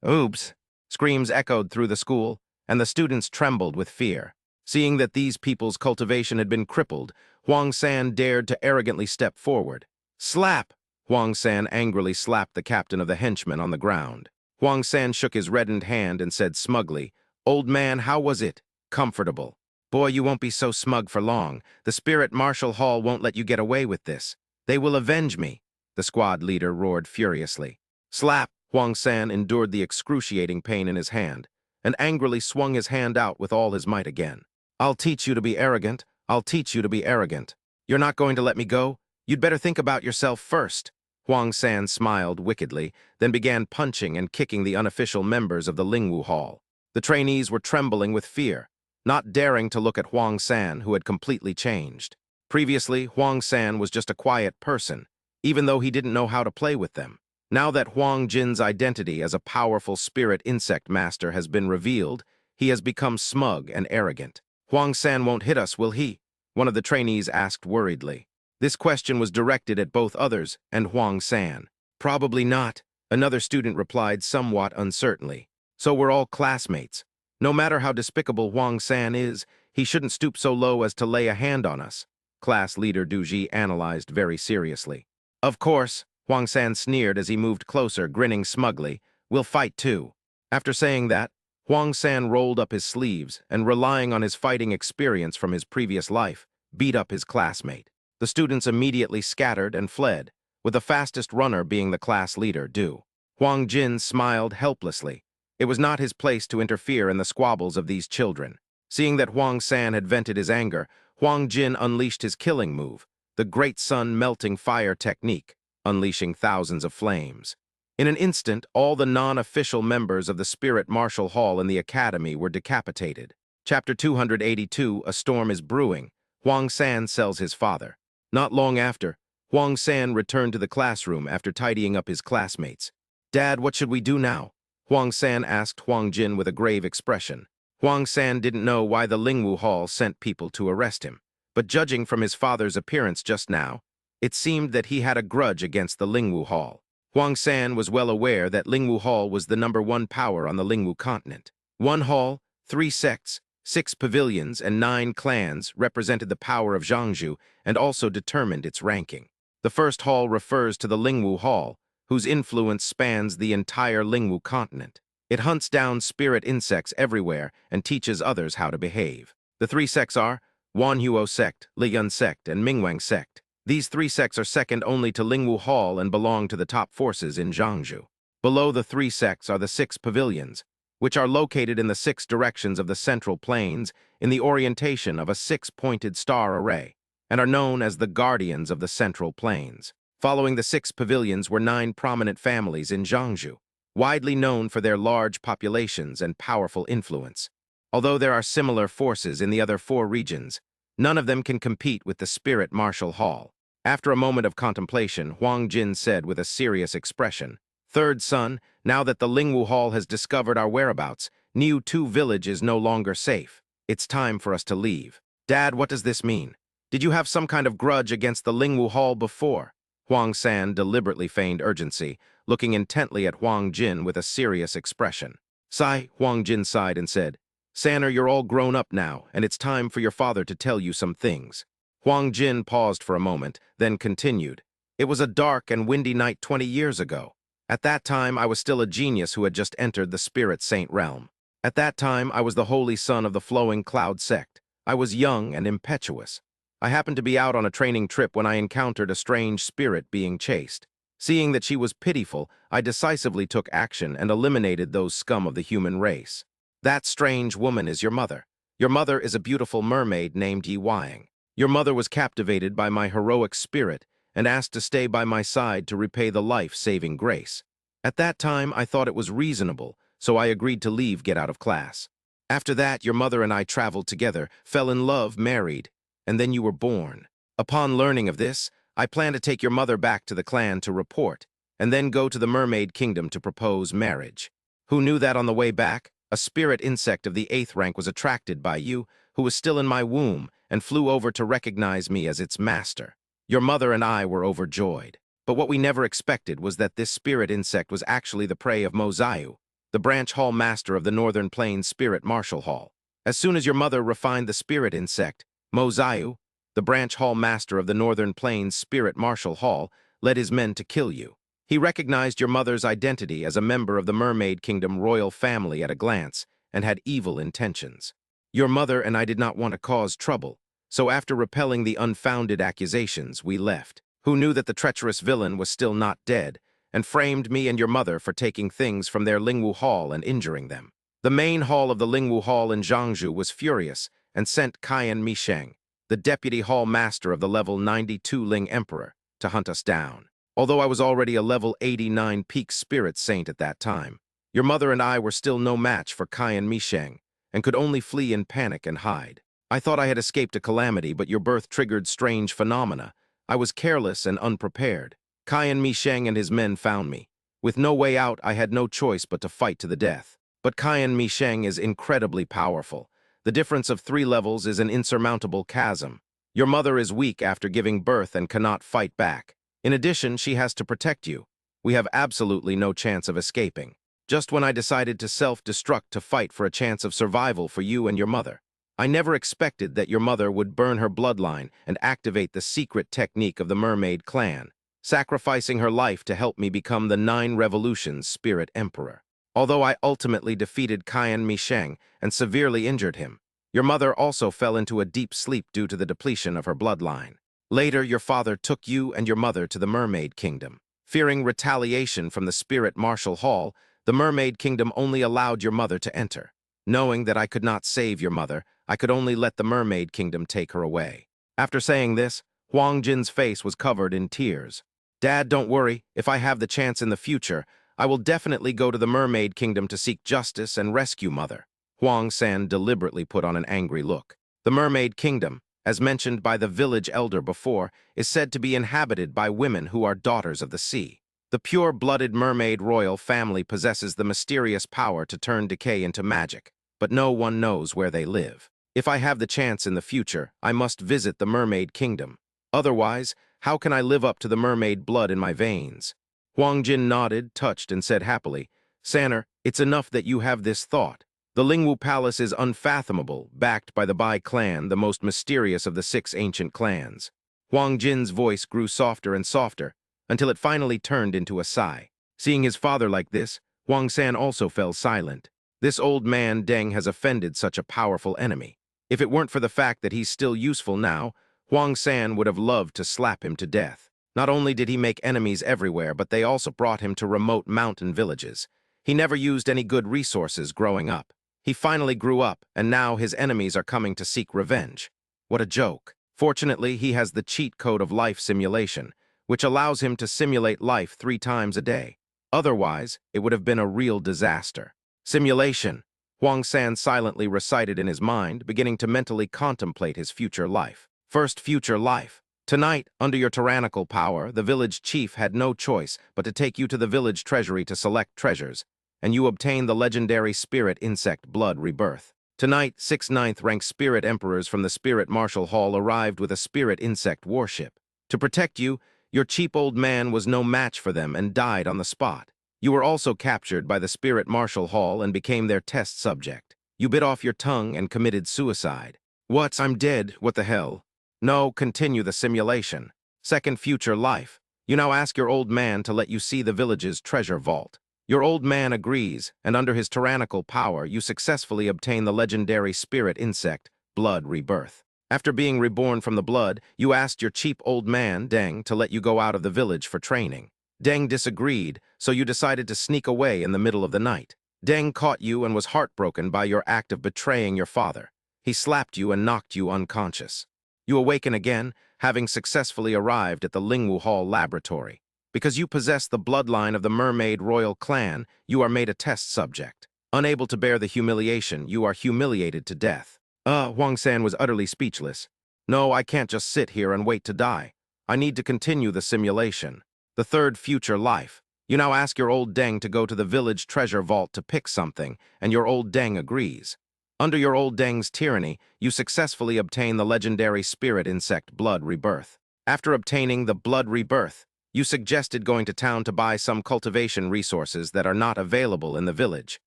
Oops. Screams echoed through the school, and the students trembled with fear. Seeing that these people's cultivation had been crippled, Huang San dared to arrogantly step forward. Slap! Huang San angrily slapped the captain of the henchmen on the ground. Huang San shook his reddened hand and said smugly, Old man, how was it? Comfortable. Boy, you won't be so smug for long. The Spirit Martial Hall won't let you get away with this. They will avenge me, the squad leader roared furiously. Slap! Huang San endured the excruciating pain in his hand, and angrily swung his hand out with all his might again. I'll teach you to be arrogant. I'll teach you to be arrogant. You're not going to let me go? You'd better think about yourself first. Huang San smiled wickedly, then began punching and kicking the unofficial members of the Lingwu Hall. The trainees were trembling with fear, not daring to look at Huang San, who had completely changed. Previously, Huang San was just a quiet person, even though he didn't know how to play with them. Now that Huang Jin's identity as a powerful spirit insect master has been revealed, he has become smug and arrogant. Huang San won't hit us, will he? One of the trainees asked worriedly. This question was directed at both others and Huang San. Probably not, another student replied somewhat uncertainly. So we're all classmates. No matter how despicable Huang San is, He shouldn't stoop so low as to lay a hand on us, class leader Du Ji analyzed very seriously. Of course, Huang San sneered as he moved closer, grinning smugly. We'll fight too. After saying that, Huang San rolled up his sleeves and, relying on his fighting experience from his previous life, beat up his classmate. The students immediately scattered and fled, with the fastest runner being the class leader, Du. Huang Jin smiled helplessly. It was not his place to interfere in the squabbles of these children. Seeing that Huang San had vented his anger, Huang Jin unleashed his killing move, the Great Sun Melting Fire technique, unleashing thousands of flames. In an instant, all the non-official members of the Spirit Martial Hall in the Academy were decapitated. Chapter 282, A Storm is Brewing. Huang San sells his father. Not long after, Huang San returned to the classroom after tidying up his classmates. Dad, what should we do now? Huang San asked Huang Jin with a grave expression. Huang San didn't know why the Lingwu Hall sent people to arrest him, but judging from his father's appearance just now, it seemed that he had a grudge against the Lingwu Hall. Huang San was well aware that Lingwu Hall was the #1 power on the Lingwu continent. 1 hall, 3 sects, 6 pavilions, and 9 clans represented the power of Jiangsu and also determined its ranking. The first hall refers to the Lingwu Hall, whose influence spans the entire Lingwu continent. It hunts down spirit insects everywhere and teaches others how to behave. The 3 sects are Wanhuo sect, Liyun sect, and Mingwang sect. These 3 sects are second only to Lingwu Hall and belong to the top forces in Jiangsu. Below the 3 sects are the 6 pavilions, which are located in the 6 directions of the central plains in the orientation of a 6-pointed star array, and are known as the guardians of the central plains. Following the 6 pavilions were 9 prominent families in Jiangsu, widely known for their large populations and powerful influence. Although there are similar forces in the other 4 regions, none of them can compete with the Spirit Martial Hall. After a moment of contemplation, Huang Jin said with a serious expression, Third son, now that the Lingwu Hall has discovered our whereabouts, Niu Tu Village is no longer safe. It's time for us to leave. Dad, what does this mean? Did you have some kind of grudge against the Lingwu Hall before? Huang San deliberately feigned urgency, looking intently at Huang Jin with a serious expression. Sigh, Huang Jin sighed and said, Sanner, you're all grown up now, and it's time for your father to tell you some things. Huang Jin paused for a moment, then continued. It was a dark and windy night 20 years ago. At that time, I was still a genius who had just entered the Spirit Saint realm. At that time, I was the holy son of the Flowing Cloud sect. I was young and impetuous. I happened to be out on a training trip when I encountered a strange spirit being chased. Seeing that she was pitiful, I decisively took action and eliminated those scum of the human race. That strange woman is your mother. Your mother is a beautiful mermaid named Yi Wang. Your mother was captivated by my heroic spirit and asked to stay by my side to repay the life-saving grace. At that time, I thought it was reasonable, so I agreed to leave get out of class. After that, your mother and I traveled together, fell in love, married, and then you were born. Upon learning of this, I plan to take your mother back to the clan to report, and then go to the Mermaid Kingdom to propose marriage. Who knew that on the way back, a spirit insect of the 8th rank was attracted by you, who was still in my womb, and flew over to recognize me as its master. Your mother and I were overjoyed. But what we never expected was that this spirit insect was actually the prey of Mo Zayu, the branch hall master of the Northern Plains Spirit Martial Hall. As soon as your mother refined the spirit insect, Mo Zayu, the branch hall master of the Northern Plains Spirit Martial Hall, led his men to kill you. He recognized your mother's identity as a member of the Mermaid Kingdom royal family at a glance and had evil intentions. Your mother and I did not want to cause trouble, so after repelling the unfounded accusations, we left. Who knew that the treacherous villain was still not dead, and framed me and your mother for taking things from their Lingwu Hall and injuring them. The main hall of the Lingwu Hall in Jiangsu was furious and sent Qian Misheng, the deputy hall master of the level 92 Ling Emperor, to hunt us down. Although I was already a level 89 peak spirit saint at that time, your mother and I were still no match for Qian Misheng, and could only flee in panic and hide. I thought I had escaped a calamity, but your birth triggered strange phenomena. I was careless and unprepared. Qian Misheng and his men found me. With no way out, I had no choice but to fight to the death. But Qian Misheng is incredibly powerful. The difference of 3 levels is an insurmountable chasm. Your mother is weak after giving birth and cannot fight back. In addition, she has to protect you. We have absolutely no chance of escaping. Just when I decided to self-destruct to fight for a chance of survival for you and your mother, I never expected that your mother would burn her bloodline and activate the secret technique of the mermaid clan, sacrificing her life to help me become the Nine Revolutions Spirit Emperor. Although I ultimately defeated Qian Misheng and severely injured him, your mother also fell into a deep sleep due to the depletion of her bloodline. Later, your father took you and your mother to the Mermaid Kingdom. Fearing retaliation from the Spirit Martial Hall, the Mermaid Kingdom only allowed your mother to enter. Knowing that I could not save your mother, I could only let the Mermaid Kingdom take her away. After saying this, Huang Jin's face was covered in tears. Dad, don't worry. If I have the chance in the future, I will definitely go to the Mermaid Kingdom to seek justice and rescue Mother. Huang San deliberately put on an angry look. The Mermaid Kingdom, as mentioned by the village elder before, is said to be inhabited by women who are daughters of the sea. The pure-blooded mermaid royal family possesses the mysterious power to turn decay into magic, but no one knows where they live. If I have the chance in the future, I must visit the Mermaid Kingdom. Otherwise, how can I live up to the mermaid blood in my veins? Huang Jin nodded, touched, and said happily, Sanner, it's enough that you have this thought. The Lingwu Palace is unfathomable, backed by the Bai clan, the most mysterious of the 6 ancient clans. Huang Jin's voice grew softer and softer, until it finally turned into a sigh. Seeing his father like this, Huang San also fell silent. This old man Deng has offended such a powerful enemy. If it weren't for the fact that he's still useful now, Huang San would have loved to slap him to death. Not only did he make enemies everywhere, but they also brought him to remote mountain villages. He never used any good resources growing up. He finally grew up, and now his enemies are coming to seek revenge. What a joke. Fortunately, he has the cheat code of life simulation, which allows him to simulate life 3 times a day. Otherwise, it would have been a real disaster. Simulation. Huang San silently recited in his mind, beginning to mentally contemplate his future life. First future life. Tonight, under your tyrannical power, the village chief had no choice but to take you to the village treasury to select treasures, and you obtain the legendary Spirit Insect Blood Rebirth. Tonight, 6 9th-rank Spirit Emperors from the Spirit Martial Hall arrived with a Spirit Insect warship. To protect you, your cheap old man was no match for them and died on the spot. You were also captured by the Spirit Martial Hall and became their test subject. You bit off your tongue and committed suicide. What? I'm dead. What the hell? No, continue the simulation. Second future life. You now ask your old man to let you see the village's treasure vault. Your old man agrees, and under his tyrannical power, you successfully obtain the legendary Spirit Insect Blood Rebirth. After being reborn from the blood, you asked your cheap old man, Deng, to let you go out of the village for training. Deng disagreed, so you decided to sneak away in the middle of the night. Deng caught you and was heartbroken by your act of betraying your father. He slapped you and knocked you unconscious. You awaken again, having successfully arrived at the Lingwu Hall laboratory. Because you possess the bloodline of the Mermaid Royal Clan, you are made a test subject. Unable to bear the humiliation, you are humiliated to death. Huang San was utterly speechless. No, I can't just sit here and wait to die. I need to continue the simulation. The third future life. You now ask your old Deng to go to the village treasure vault to pick something, and your old Deng agrees. Under your old Deng's tyranny, you successfully obtain the legendary Spirit Insect Blood Rebirth. After obtaining the Blood Rebirth, you suggested going to town to buy some cultivation resources that are not available in the village,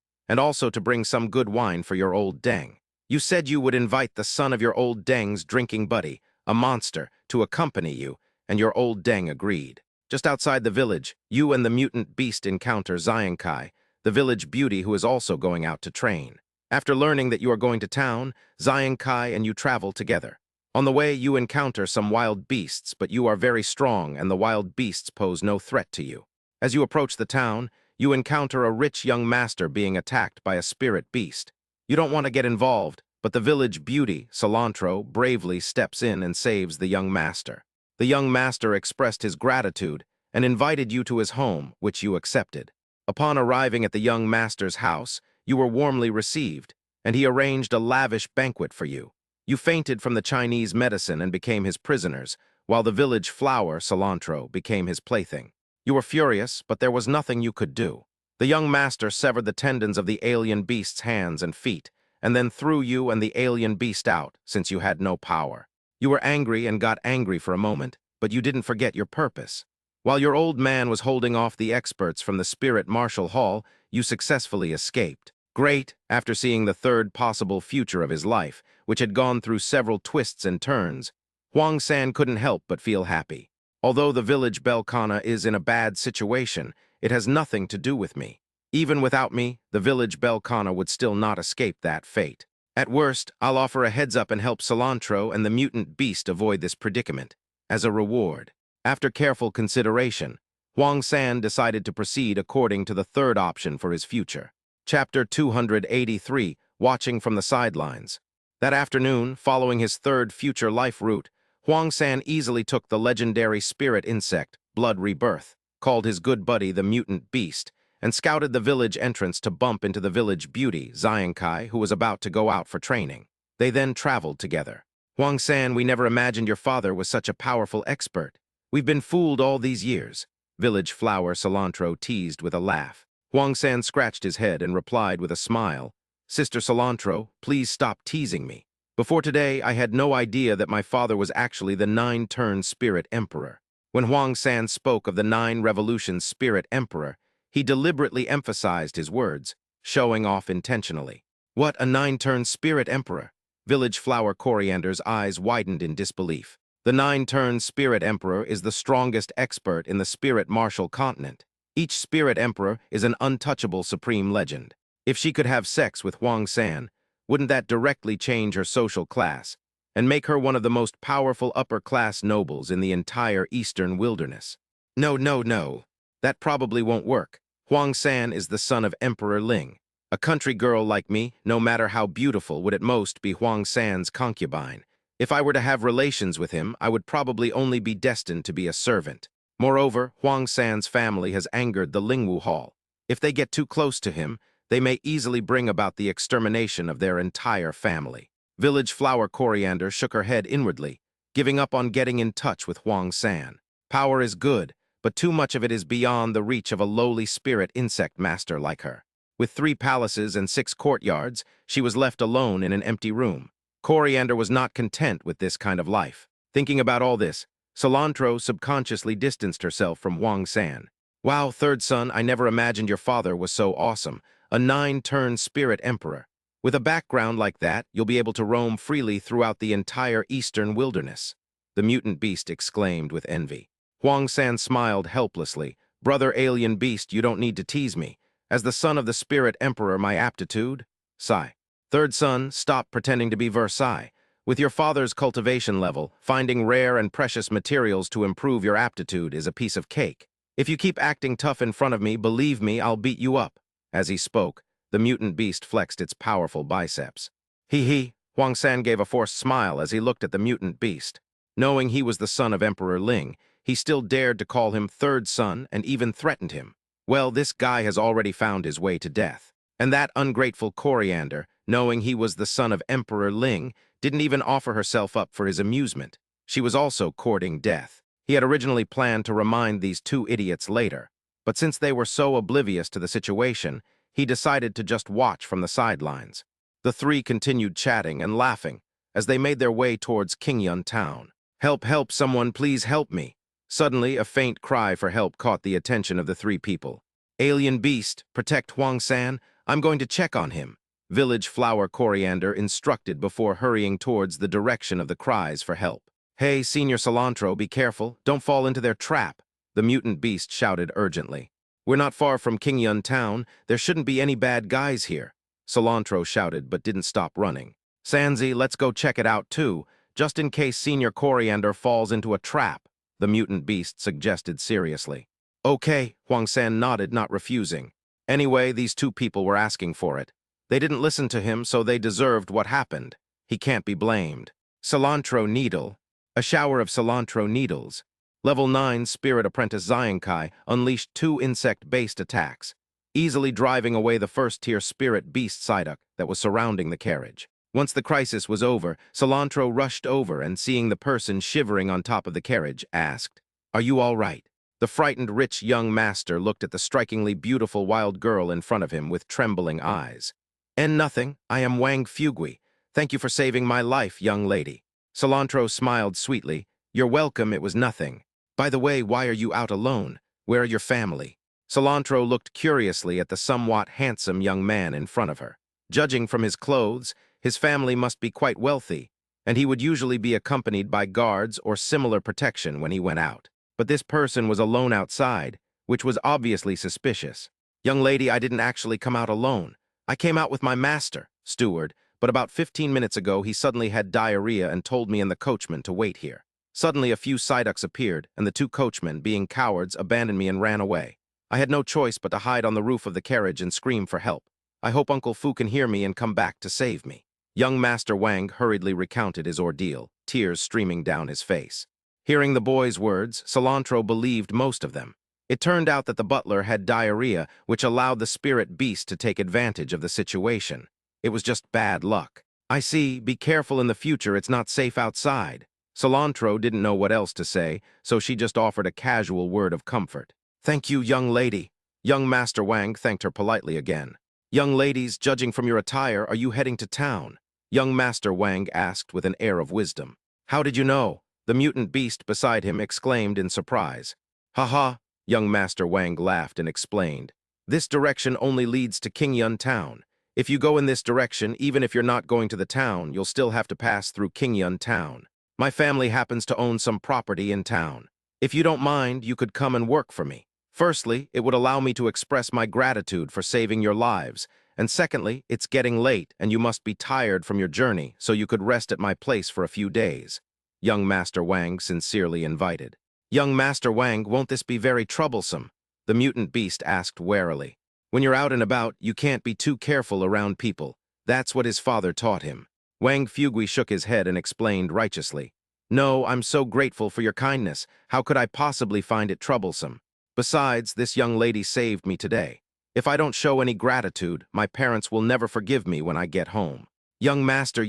and also to bring some good wine for your old Deng. You said you would invite the son of your old Deng's drinking buddy, a monster, to accompany you, and your old Deng agreed. Just outside the village, you and the mutant beast encounter Xiankai, the village beauty who is also going out to train. After learning that you are going to town, Xiankai and you travel together. On the way, you encounter some wild beasts, but you are very strong and the wild beasts pose no threat to you. As you approach the town, you encounter a rich young master being attacked by a spirit beast. You don't want to get involved, but the village beauty, Cilantro, bravely steps in and saves the young master. The young master expressed his gratitude and invited you to his home, which you accepted. Upon arriving at the young master's house, you were warmly received, and he arranged a lavish banquet for you. You fainted from the Chinese medicine and became his prisoners, while the village flower, Cilantro, became his plaything. You were furious, but there was nothing you could do. The young master severed the tendons of the alien beast's hands and feet, and then threw you and the alien beast out, since you had no power. You were angry and got angry for a moment, but you didn't forget your purpose. While your old man was holding off the experts from the Spirit Martial Hall, you successfully escaped. Great, after seeing the third possible future of his life, which had gone through several twists and turns, Huang San couldn't help but feel happy. Although the village Belkana is in a bad situation, it has nothing to do with me. Even without me, the village Belkana would still not escape that fate. At worst, I'll offer a heads-up and help Cilantro and the mutant beast avoid this predicament. As a reward, after careful consideration, Huang San decided to proceed according to the third option for his future. Chapter 283, Watching from the Sidelines. That afternoon, following his third future life route, Huang San easily took the legendary spirit insect, Blood Rebirth, called his good buddy the mutant beast, and scouted the village entrance to bump into the village beauty, Xiankai, who was about to go out for training. They then traveled together. Huang San, we never imagined your father was such a powerful expert. We've been fooled all these years. Village flower Cilantro teased with a laugh. Huang San scratched his head and replied with a smile, Sister Cilantro, please stop teasing me. Before today, I had no idea that my father was actually the Nine-Turn Spirit Emperor. When Huang San spoke of the Nine Revolutions Spirit Emperor, he deliberately emphasized his words, showing off intentionally. What, a Nine-Turn Spirit Emperor? Village Flower Coriander's eyes widened in disbelief. The Nine-Turn Spirit Emperor is the strongest expert in the Spirit Martial Continent. Each Spirit Emperor is an untouchable supreme legend. If she could have sex with Huang San, wouldn't that directly change her social class and make her one of the most powerful upper-class nobles in the entire Eastern Wilderness? No, no, no. That probably won't work. Huang San is the son of Emperor Ling. A country girl like me, no matter how beautiful, would at most be Huang San's concubine. If I were to have relations with him, I would probably only be destined to be a servant. Moreover, Huang San's family has angered the Lingwu Hall. If they get too close to him, they may easily bring about the extermination of their entire family. Village Flower Coriander shook her head inwardly, giving up on getting in touch with Huang San. Power is good, but too much of it is beyond the reach of a lowly spirit insect master like her. With 3 palaces and 6 courtyards, she was left alone in an empty room. Coriander was not content with this kind of life. Thinking about all this, Cilantro subconsciously distanced herself from Huang San. Wow, third son, I never imagined your father was so awesome. A 9-turn spirit emperor. With a background like that, you'll be able to roam freely throughout the entire eastern wilderness. The mutant beast exclaimed with envy. Huang San smiled helplessly. Brother alien beast, you don't need to tease me. As the son of the spirit emperor, my aptitude? Sigh. Third son, stop pretending to be Versailles. With your father's cultivation level, finding rare and precious materials to improve your aptitude is a piece of cake. If you keep acting tough in front of me, believe me, I'll beat you up. As he spoke, the mutant beast flexed its powerful biceps. Hee. Huang San gave a forced smile as he looked at the mutant beast. Knowing he was the son of Emperor Ling, he still dared to call him third son and even threatened him. Well, this guy has already found his way to death. And that ungrateful Coriander, knowing he was the son of Emperor Ling, didn't even offer herself up for his amusement. She was also courting death. He had originally planned to remind these 2 idiots later, but since they were so oblivious to the situation, he decided to just watch from the sidelines. The 3 continued chatting and laughing as they made their way towards Qingyun town. Help, someone please help me. Suddenly, a faint cry for help caught the attention of the 3 people. Alien beast, protect Huang San, I'm going to check on him. Village Flower Coriander instructed before hurrying towards the direction of the cries for help. Hey, Senior Cilantro, be careful, don't fall into their trap, the mutant beast shouted urgently. We're not far from Qingyun town, there shouldn't be any bad guys here. Cilantro shouted but didn't stop running. Sanzi, let's go check it out too, just in case Senior Coriander falls into a trap, the mutant beast suggested seriously. Okay, Huang San nodded, not refusing. Anyway, these 2 people were asking for it. They didn't listen to him, so they deserved what happened. He can't be blamed. Cilantro Needle. A shower of cilantro needles. Level 9 Spirit Apprentice Xiankai unleashed 2 insect-based attacks, easily driving away the first-tier Spirit Beast Psyduck that was surrounding the carriage. Once the crisis was over, Cilantro rushed over and, seeing the person shivering on top of the carriage, asked, Are you all right? The frightened rich young master looked at the strikingly beautiful wild girl in front of him with trembling eyes. Nothing, I am Wang Fugui. Thank you for saving my life, young lady. Cilantro smiled sweetly. You're welcome, it was nothing. By the way, why are you out alone? Where are your family? Cilantro looked curiously at the somewhat handsome young man in front of her. Judging from his clothes, his family must be quite wealthy, and he would usually be accompanied by guards or similar protection when he went out. But this person was alone outside, which was obviously suspicious. "Young lady, I didn't actually come out alone. I came out with my master, steward, but about 15 minutes ago he suddenly had diarrhea and told me and the coachman to wait here. Suddenly a few Psyducks appeared, and the two coachmen, being cowards, abandoned me and ran away. I had no choice but to hide on the roof of the carriage and scream for help. I hope Uncle Fu can hear me and come back to save me." Young Master Wang hurriedly recounted his ordeal, tears streaming down his face. Hearing the boy's words, Cilantro believed most of them. It turned out that the butler had diarrhea, which allowed the spirit beast to take advantage of the situation. It was just bad luck. "I see. Be careful in the future. It's not safe outside." Cilantro didn't know what else to say, so she just offered a casual word of comfort. "Thank you, young lady." Young Master Wang thanked her politely again. "Young ladies, judging from your attire, are you heading to town?" Young Master Wang asked with an air of wisdom. "How did you know?" The mutant beast beside him exclaimed in surprise. "Ha ha," young Master Wang laughed and explained. "This direction only leads to Qingyun Town. If you go in this direction, even if you're not going to the town, you'll still have to pass through Qingyun Town. My family happens to own some property in town. If you don't mind, you could come and work for me. Firstly, it would allow me to express my gratitude for saving your lives, and secondly, it's getting late and you must be tired from your journey, so you could rest at my place for a few days." Young Master Wang sincerely invited. "Young Master Wang, won't this be very troublesome?" the mutant beast asked warily. "When you're out and about, you can't be too careful around people. That's what his father taught him." Wang Fugui shook his head and explained righteously. "No, I'm so grateful for your kindness. How could I possibly find it troublesome? Besides, this young lady saved me today. If I don't show any gratitude, my parents will never forgive me when I get home." Young Master,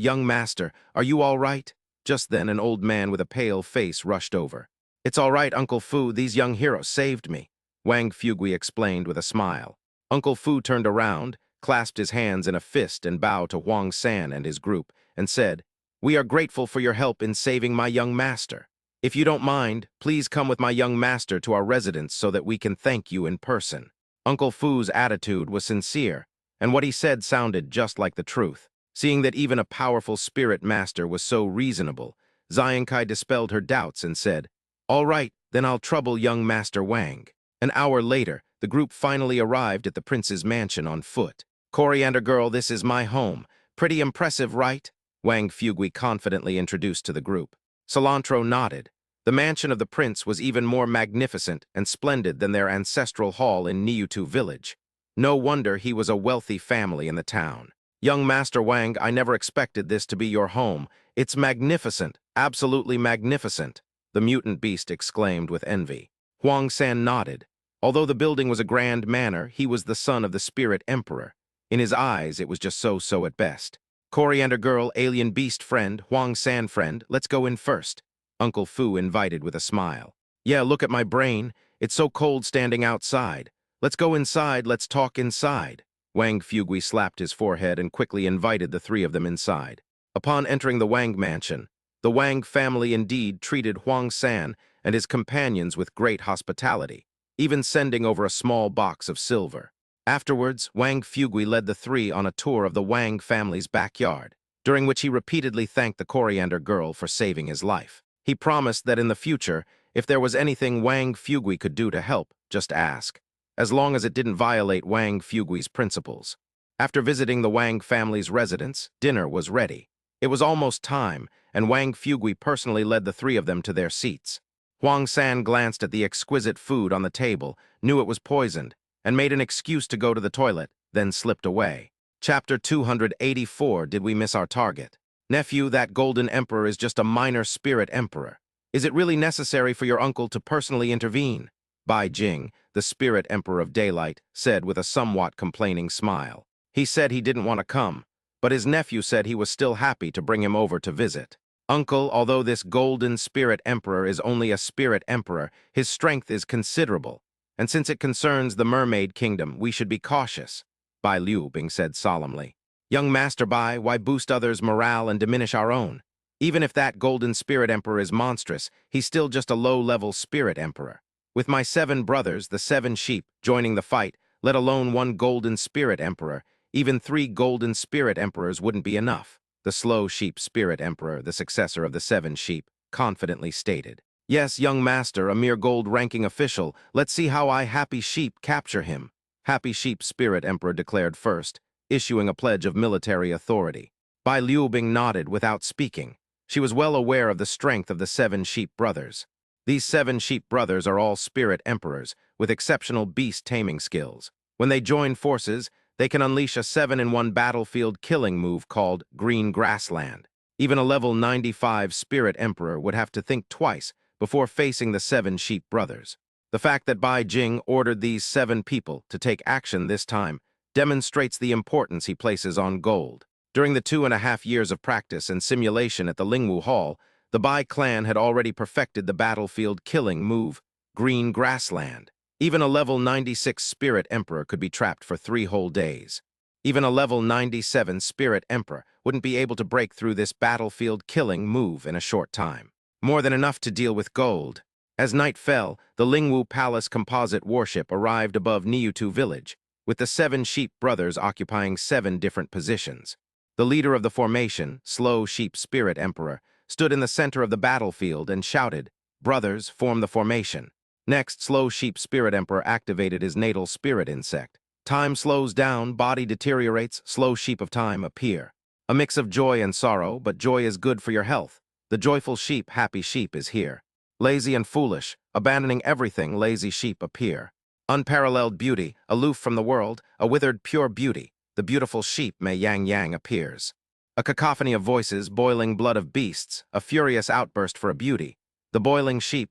are you all right?" Just then, an old man with a pale face rushed over. "It's all right, Uncle Fu, these young heroes saved me," Wang Fugui explained with a smile. Uncle Fu turned around, clasped his hands in a fist and bowed to Huang San and his group, and said, "We are grateful for your help in saving my young master. If you don't mind, please come with my young master to our residence so that we can thank you in person." Uncle Fu's attitude was sincere, and what he said sounded just like the truth. Seeing that even a powerful spirit master was so reasonable, Xiankai dispelled her doubts and said, "All right, then I'll trouble young Master Wang." An hour later, the group finally arrived at the prince's mansion on foot. "Coriander Girl, this is my home. Pretty impressive, right?" Wang Fugui confidently introduced to the group. Cilantro nodded. The mansion of the prince was even more magnificent and splendid than their ancestral hall in Niutu village. No wonder he was a wealthy family in the town. "Young Master Wang, I never expected this to be your home. It's magnificent, absolutely magnificent," the mutant beast exclaimed with envy. Huang San nodded. Although the building was a grand manor, he was the son of the spirit emperor. In his eyes, it was just so-so at best. "Coriander Girl, alien beast friend, Huang San friend, let's go in first," Uncle Fu invited with a smile. "Yeah, look at my brain. It's so cold standing outside. Let's go inside, let's talk inside." Wang Fugui slapped his forehead and quickly invited the three of them inside. Upon entering the Wang mansion, the Wang family indeed treated Huang San and his companions with great hospitality, even sending over a small box of silver. Afterwards, Wang Fugui led the three on a tour of the Wang family's backyard, during which he repeatedly thanked the Coriander Girl for saving his life. He promised that in the future, if there was anything Wang Fugui could do to help, just ask, as long as it didn't violate Wang Fugui's principles. After visiting the Wang family's residence, dinner was ready. It was almost time, and Wang Fugui personally led the three of them to their seats. Huang San glanced at the exquisite food on the table, knew it was poisoned, and made an excuse to go to the toilet, then slipped away. Chapter 284, Did we miss our target? Nephew, that Golden Emperor is just a minor spirit emperor. Is it really necessary for your uncle to personally intervene? Bai Jing, the spirit emperor of daylight, said with a somewhat complaining smile. He said he didn't want to come, but his nephew said he was still happy to bring him over to visit. Uncle, although this golden spirit emperor is only a spirit emperor, his strength is considerable, and since it concerns the mermaid kingdom, we should be cautious, Bai Liu Bing said solemnly. Young Master Bai, why boost others' morale and diminish our own? Even if that golden spirit emperor is monstrous, he's still just a low-level spirit emperor. With my 7 brothers, the 7 sheep, joining the fight, let alone 1 golden spirit emperor, even 3 golden spirit emperors wouldn't be enough. The slow sheep spirit emperor, the successor of the 7 sheep, confidently stated. Yes, young master, a mere gold-ranking official, let's see how I Happy Sheep capture him. Happy Sheep spirit emperor declared first, issuing a pledge of military authority. Bai Liubing nodded without speaking. She was well aware of the strength of the 7 sheep brothers. These 7 sheep brothers are all spirit emperors, with exceptional beast-taming skills. When they join forces, they can unleash a 7-in-1 battlefield killing move called Green Grassland. Even a level 95 spirit emperor would have to think twice before facing the 7 sheep brothers. The fact that Bai Jing ordered these 7 people to take action this time demonstrates the importance he places on gold. During the 2.5 years of practice and simulation at the Lingwu Hall, the Bai clan had already perfected the battlefield killing move, Green Grassland. Even a level 96 Spirit Emperor could be trapped for 3 whole days. Even a level 97 Spirit Emperor wouldn't be able to break through this battlefield killing move in a short time. More than enough to deal with gold. As night fell, the Lingwu Palace composite warship arrived above Niutu village, with the 7 sheep brothers occupying 7 different positions. The leader of the formation, Slow Sheep Spirit Emperor, stood in the center of the battlefield and shouted, "Brothers, form the formation." Next, Slow Sheep Spirit Emperor activated his natal spirit insect. Time slows down, body deteriorates, slow sheep of time appear. A mix of joy and sorrow, but joy is good for your health. The joyful sheep, Happy Sheep, is here. Lazy and foolish, abandoning everything, lazy sheep appear. Unparalleled beauty, aloof from the world, a withered pure beauty, the beautiful sheep Mei Yang Yang appears. A cacophony of voices, boiling blood of beasts, a furious outburst for a beauty. The boiling sheep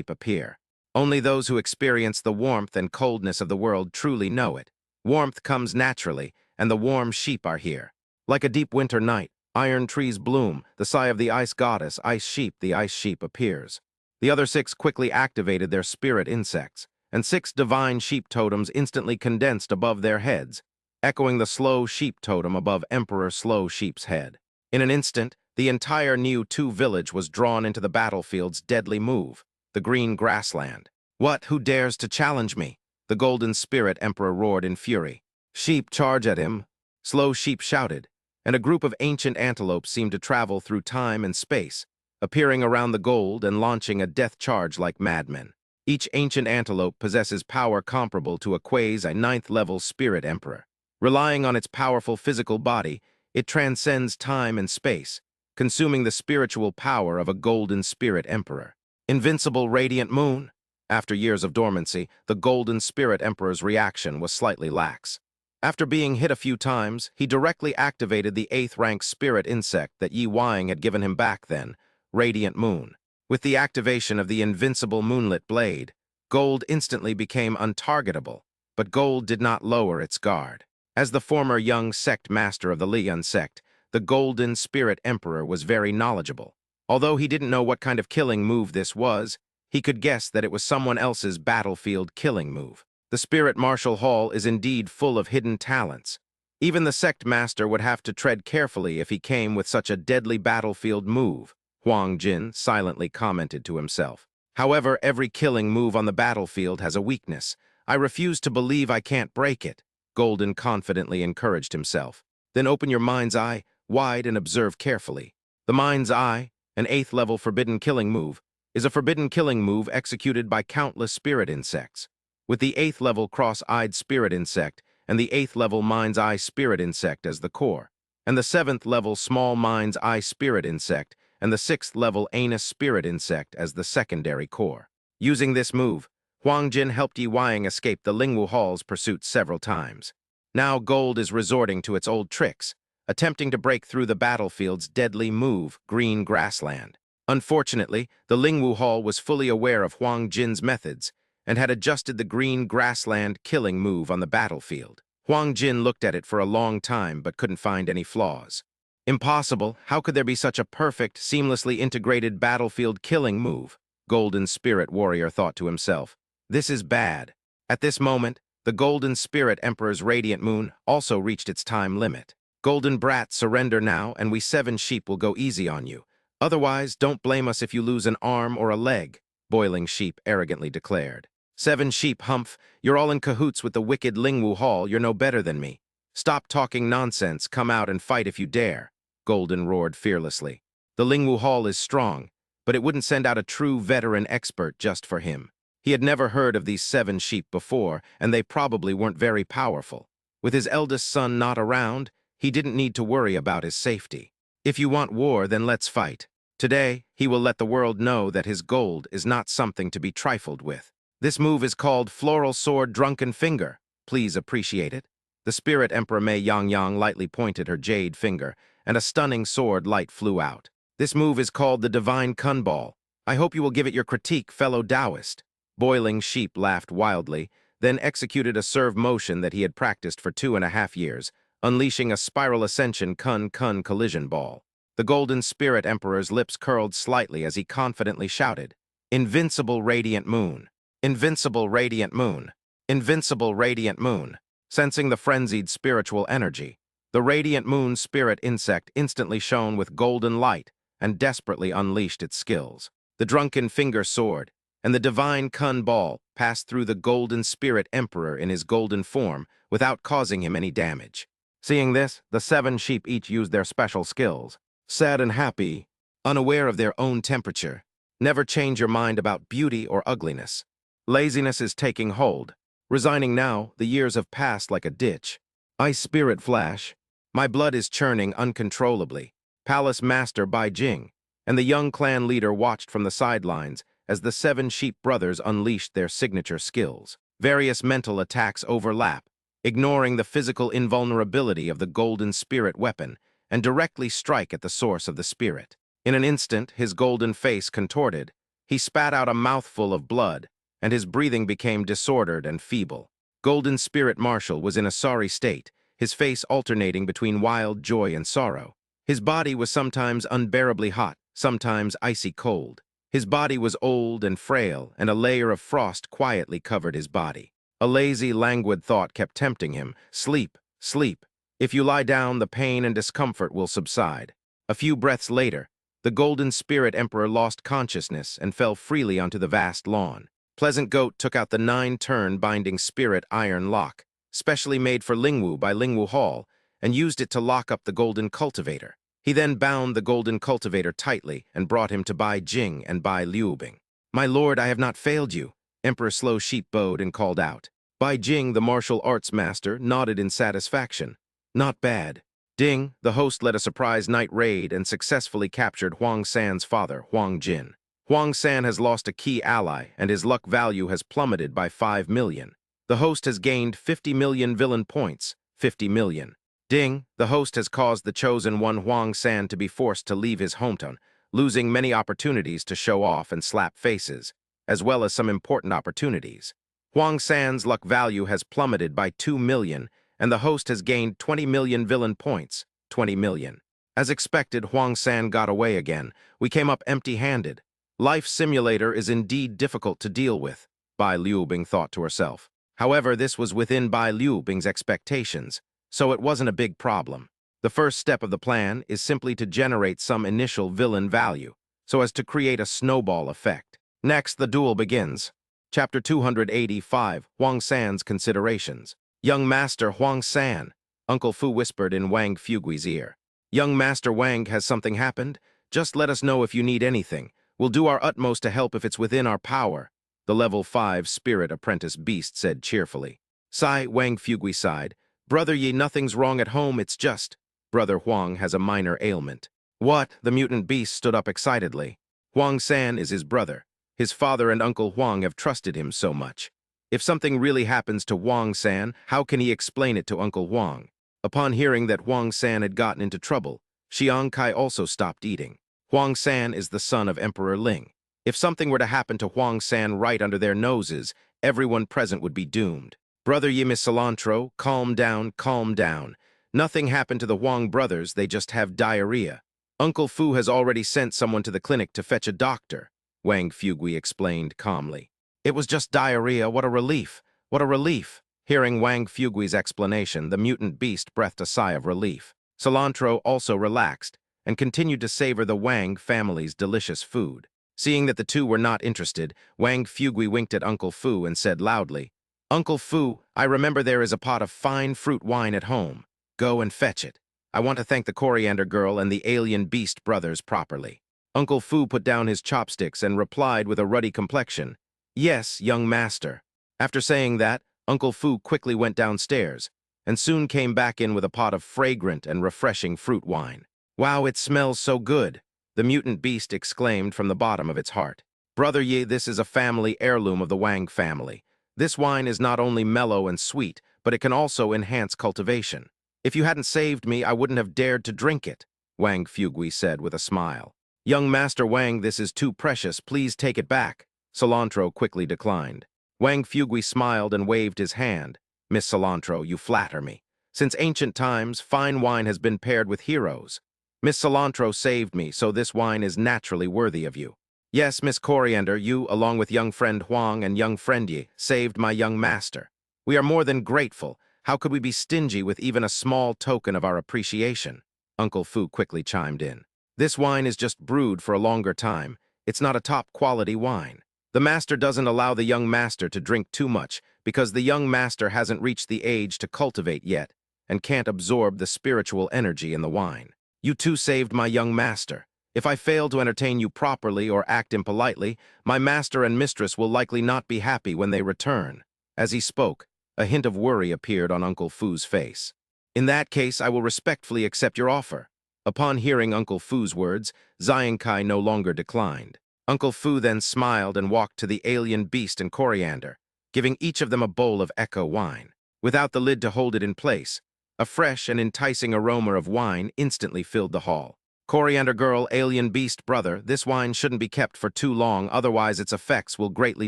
appear. Only those who experience the warmth and coldness of the world truly know it. Warmth comes naturally, and the warm sheep are here. Like a deep winter night, iron trees bloom, the sigh of the ice goddess, Ice Sheep, the ice sheep appears. The other 6 quickly activated their spirit insects, and 6 divine sheep totems instantly condensed above their heads, echoing the slow sheep totem above Emperor Slow Sheep's head. In an instant, the entire Niutu village was drawn into the battlefield's deadly move, the Green Grassland. "What? Who dares to challenge me?" the Golden Spirit Emperor roared in fury. "Sheep, charge at him!" Slow Sheep shouted, and a group of ancient antelopes seemed to travel through time and space, appearing around the gold and launching a death charge like madmen. Each ancient antelope possesses power comparable to a quasi 9th-level Spirit Emperor. Relying on its powerful physical body, it transcends time and space, consuming the spiritual power of a Golden Spirit Emperor. Invincible Radiant Moon. After years of dormancy, the Golden Spirit Emperor's reaction was slightly lax. After being hit a few times, he directly activated the 8th-rank spirit insect that Yi Wang had given him back then, Radiant Moon. With the activation of the invincible moonlit blade, Gold instantly became untargetable, but Gold did not lower its guard. As the former young sect master of the Liyun sect, the Golden Spirit Emperor was very knowledgeable. Although he didn't know what kind of killing move this was, he could guess that it was someone else's battlefield killing move. The Spirit Martial Hall is indeed full of hidden talents. Even the sect master would have to tread carefully if he came with such a deadly battlefield move, Huang Jin silently commented to himself. However, every killing move on the battlefield has a weakness. I refuse to believe I can't break it, Golden confidently encouraged himself. Then open your mind's eye wide and observe carefully. The mind's eye, an 8th-level forbidden killing move, is a forbidden killing move executed by countless spirit insects. With the 8th-level cross-eyed spirit insect and the 8th-level mind's eye spirit insect as the core, and the 7th-level small mind's eye spirit insect and the 6th-level anus spirit insect as the secondary core. Using this move, Huang Jin helped Yi Wang escape the Lingwu Hall's pursuit several times. Now Gold is resorting to its old tricks, attempting to break through the battlefield's deadly move, Green Grassland. Unfortunately, the Lingwu Hall was fully aware of Huang Jin's methods and had adjusted the Green Grassland killing move on the battlefield. Huang Jin looked at it for a long time but couldn't find any flaws. Impossible, how could there be such a perfect, seamlessly integrated battlefield killing move? Golden Spirit Warrior thought to himself. This is bad. At this moment, the Golden Spirit Emperor's Radiant Moon also reached its time limit. Golden Brat, surrender now, and we 7 sheep will go easy on you. Otherwise, don't blame us if you lose an arm or a leg. Boiling Sheep arrogantly declared. 7 Sheep, Humph, you're all in cahoots with the wicked Lingwu Hall, you're no better than me. Stop talking nonsense, come out and fight if you dare, Golden roared fearlessly. The Lingwu Hall is strong, but it wouldn't send out a true veteran expert just for him. He had never heard of these 7 sheep before, and they probably weren't very powerful. With his eldest son not around, he didn't need to worry about his safety. If you want war, then let's fight. Today, he will let the world know that his gold is not something to be trifled with. This move is called Floral Sword Drunken Finger. Please appreciate it. The Spirit Emperor Mei Yangyang lightly pointed her jade finger, and a stunning sword light flew out. This move is called the Divine Kun Ball. I hope you will give it your critique, fellow Taoist. Boiling Sheep laughed wildly, then executed a serve motion that he had practiced for 2.5 years, unleashing a Spiral Ascension Kun collision ball. The Golden Spirit Emperor's lips curled slightly as he confidently shouted, "Invincible Radiant Moon! Invincible Radiant Moon! Invincible Radiant Moon!" Sensing the frenzied spiritual energy, the Radiant Moon spirit insect instantly shone with golden light and desperately unleashed its skills. The Drunken Finger Sword and the Divine Kun Ball passed through the Golden Spirit Emperor in his golden form without causing him any damage. Seeing this, the 7 sheep each used their special skills. Sad and happy, unaware of their own temperature. Never change your mind about beauty or ugliness. Laziness is taking hold. Resigning now, the years have passed like a ditch. Ice Spirit Flash. My blood is churning uncontrollably. Palace Master Bai Jing and the young clan leader watched from the sidelines as the 7 sheep brothers unleashed their signature skills. Various mental attacks overlap, ignoring the physical invulnerability of the Golden Spirit weapon, and directly strike at the source of the spirit. In an instant, his golden face contorted. He spat out a mouthful of blood, and his breathing became disordered and feeble. Golden Spirit Marshal was in a sorry state, his face alternating between wild joy and sorrow. His body was sometimes unbearably hot, sometimes icy cold. His body was old and frail, and a layer of frost quietly covered his body. A lazy, languid thought kept tempting him. Sleep, sleep. If you lie down, the pain and discomfort will subside. A few breaths later, the Golden Spirit Emperor lost consciousness and fell freely onto the vast lawn. Pleasant Goat took out the 9-turn binding spirit iron lock, specially made for Lingwu by Lingwu Hall, and used it to lock up the Golden Cultivator. He then bound the Golden Cultivator tightly and brought him to Bai Jing and Bai Liubing. "My lord, I have not failed you," Emperor Slow Sheep bowed and called out. Bai Jing, the martial arts master, nodded in satisfaction. "Not bad." Ding, the host, led a surprise night raid and successfully captured Huang San's father, Huang Jin. Huang San has lost a key ally, and his luck value has plummeted by 5 million. The host has gained 50 million villain points, 50 million. Ding, the host has caused the chosen one Huang San to be forced to leave his hometown, losing many opportunities to show off and slap faces, as well as some important opportunities. Huang San's luck value has plummeted by 2 million, and the host has gained 20 million villain points, 20 million. As expected, Huang San got away again. We came up empty-handed. Life Simulator is indeed difficult to deal with, Bai Liubing thought to herself. However, this was within Bai Liubing's expectations, so it wasn't a big problem. The first step of the plan is simply to generate some initial villain value, so as to create a snowball effect. Next, the duel begins. Chapter 285, Huang San's Considerations. "Young Master Huang San," Uncle Fu whispered in Wang Fugui's ear. "Young Master Wang, has something happened? Just let us know if you need anything. We'll do our utmost to help if it's within our power," the level 5 spirit apprentice beast said cheerfully. Sigh, Wang Fugui sighed. "Brother Yi, nothing's wrong at home, it's just Brother Huang has a minor ailment." "What?" The mutant beast stood up excitedly. "Huang San is his brother. His father and Uncle Huang have trusted him so much. If something really happens to Huang San, how can he explain it to Uncle Huang?" Upon hearing that Huang San had gotten into trouble, Xiang Kai also stopped eating. Huang San is the son of Emperor Ling. If something were to happen to Huang San right under their noses, everyone present would be doomed. "Brother Yi, Miss Cilantro, calm down, calm down. Nothing happened to the Huang brothers, they just have diarrhea. Uncle Fu has already sent someone to the clinic to fetch a doctor," Wang Fugui explained calmly. "It was just diarrhea, what a relief, what a relief." Hearing Wang Fugui's explanation, the mutant beast breathed a sigh of relief. Cilantro also relaxed and continued to savor the Wang family's delicious food. Seeing that the two were not interested, Wang Fugui winked at Uncle Fu and said loudly, "Uncle Fu, I remember there is a pot of fine fruit wine at home. Go and fetch it. I want to thank the Coriander Girl and the Alien Beast brothers properly." Uncle Fu put down his chopsticks and replied with a ruddy complexion, "Yes, young master." After saying that, Uncle Fu quickly went downstairs and soon came back in with a pot of fragrant and refreshing fruit wine. "Wow, it smells so good," the mutant beast exclaimed from the bottom of its heart. "Brother Yi, this is a family heirloom of the Wang family. This wine is not only mellow and sweet, but it can also enhance cultivation. If you hadn't saved me, I wouldn't have dared to drink it," Wang Fugui said with a smile. "Young Master Wang, this is too precious. Please take it back," Cilantro quickly declined. Wang Fugui smiled and waved his hand. "Miss Cilantro, you flatter me. Since ancient times, fine wine has been paired with heroes. Miss Cilantro saved me, so this wine is naturally worthy of you. Yes, Miss Coriander, you, along with young friend Huang and young friend Yi, saved my young master. We are more than grateful. How could we be stingy with even a small token of our appreciation?" Uncle Fu quickly chimed in. "This wine is just brewed for a longer time. It's not a top-quality wine. The master doesn't allow the young master to drink too much because the young master hasn't reached the age to cultivate yet and can't absorb the spiritual energy in the wine. You too saved my young master. If I fail to entertain you properly or act impolitely, my master and mistress will likely not be happy when they return." As he spoke, a hint of worry appeared on Uncle Fu's face. "In that case, I will respectfully accept your offer." Upon hearing Uncle Fu's words, Kai no longer declined. Uncle Fu then smiled and walked to the Alien Beast and Coriander, giving each of them a bowl of Echo wine. Without the lid to hold it in place, a fresh and enticing aroma of wine instantly filled the hall. "Coriander Girl, Alien Beast brother, this wine shouldn't be kept for too long, otherwise its effects will greatly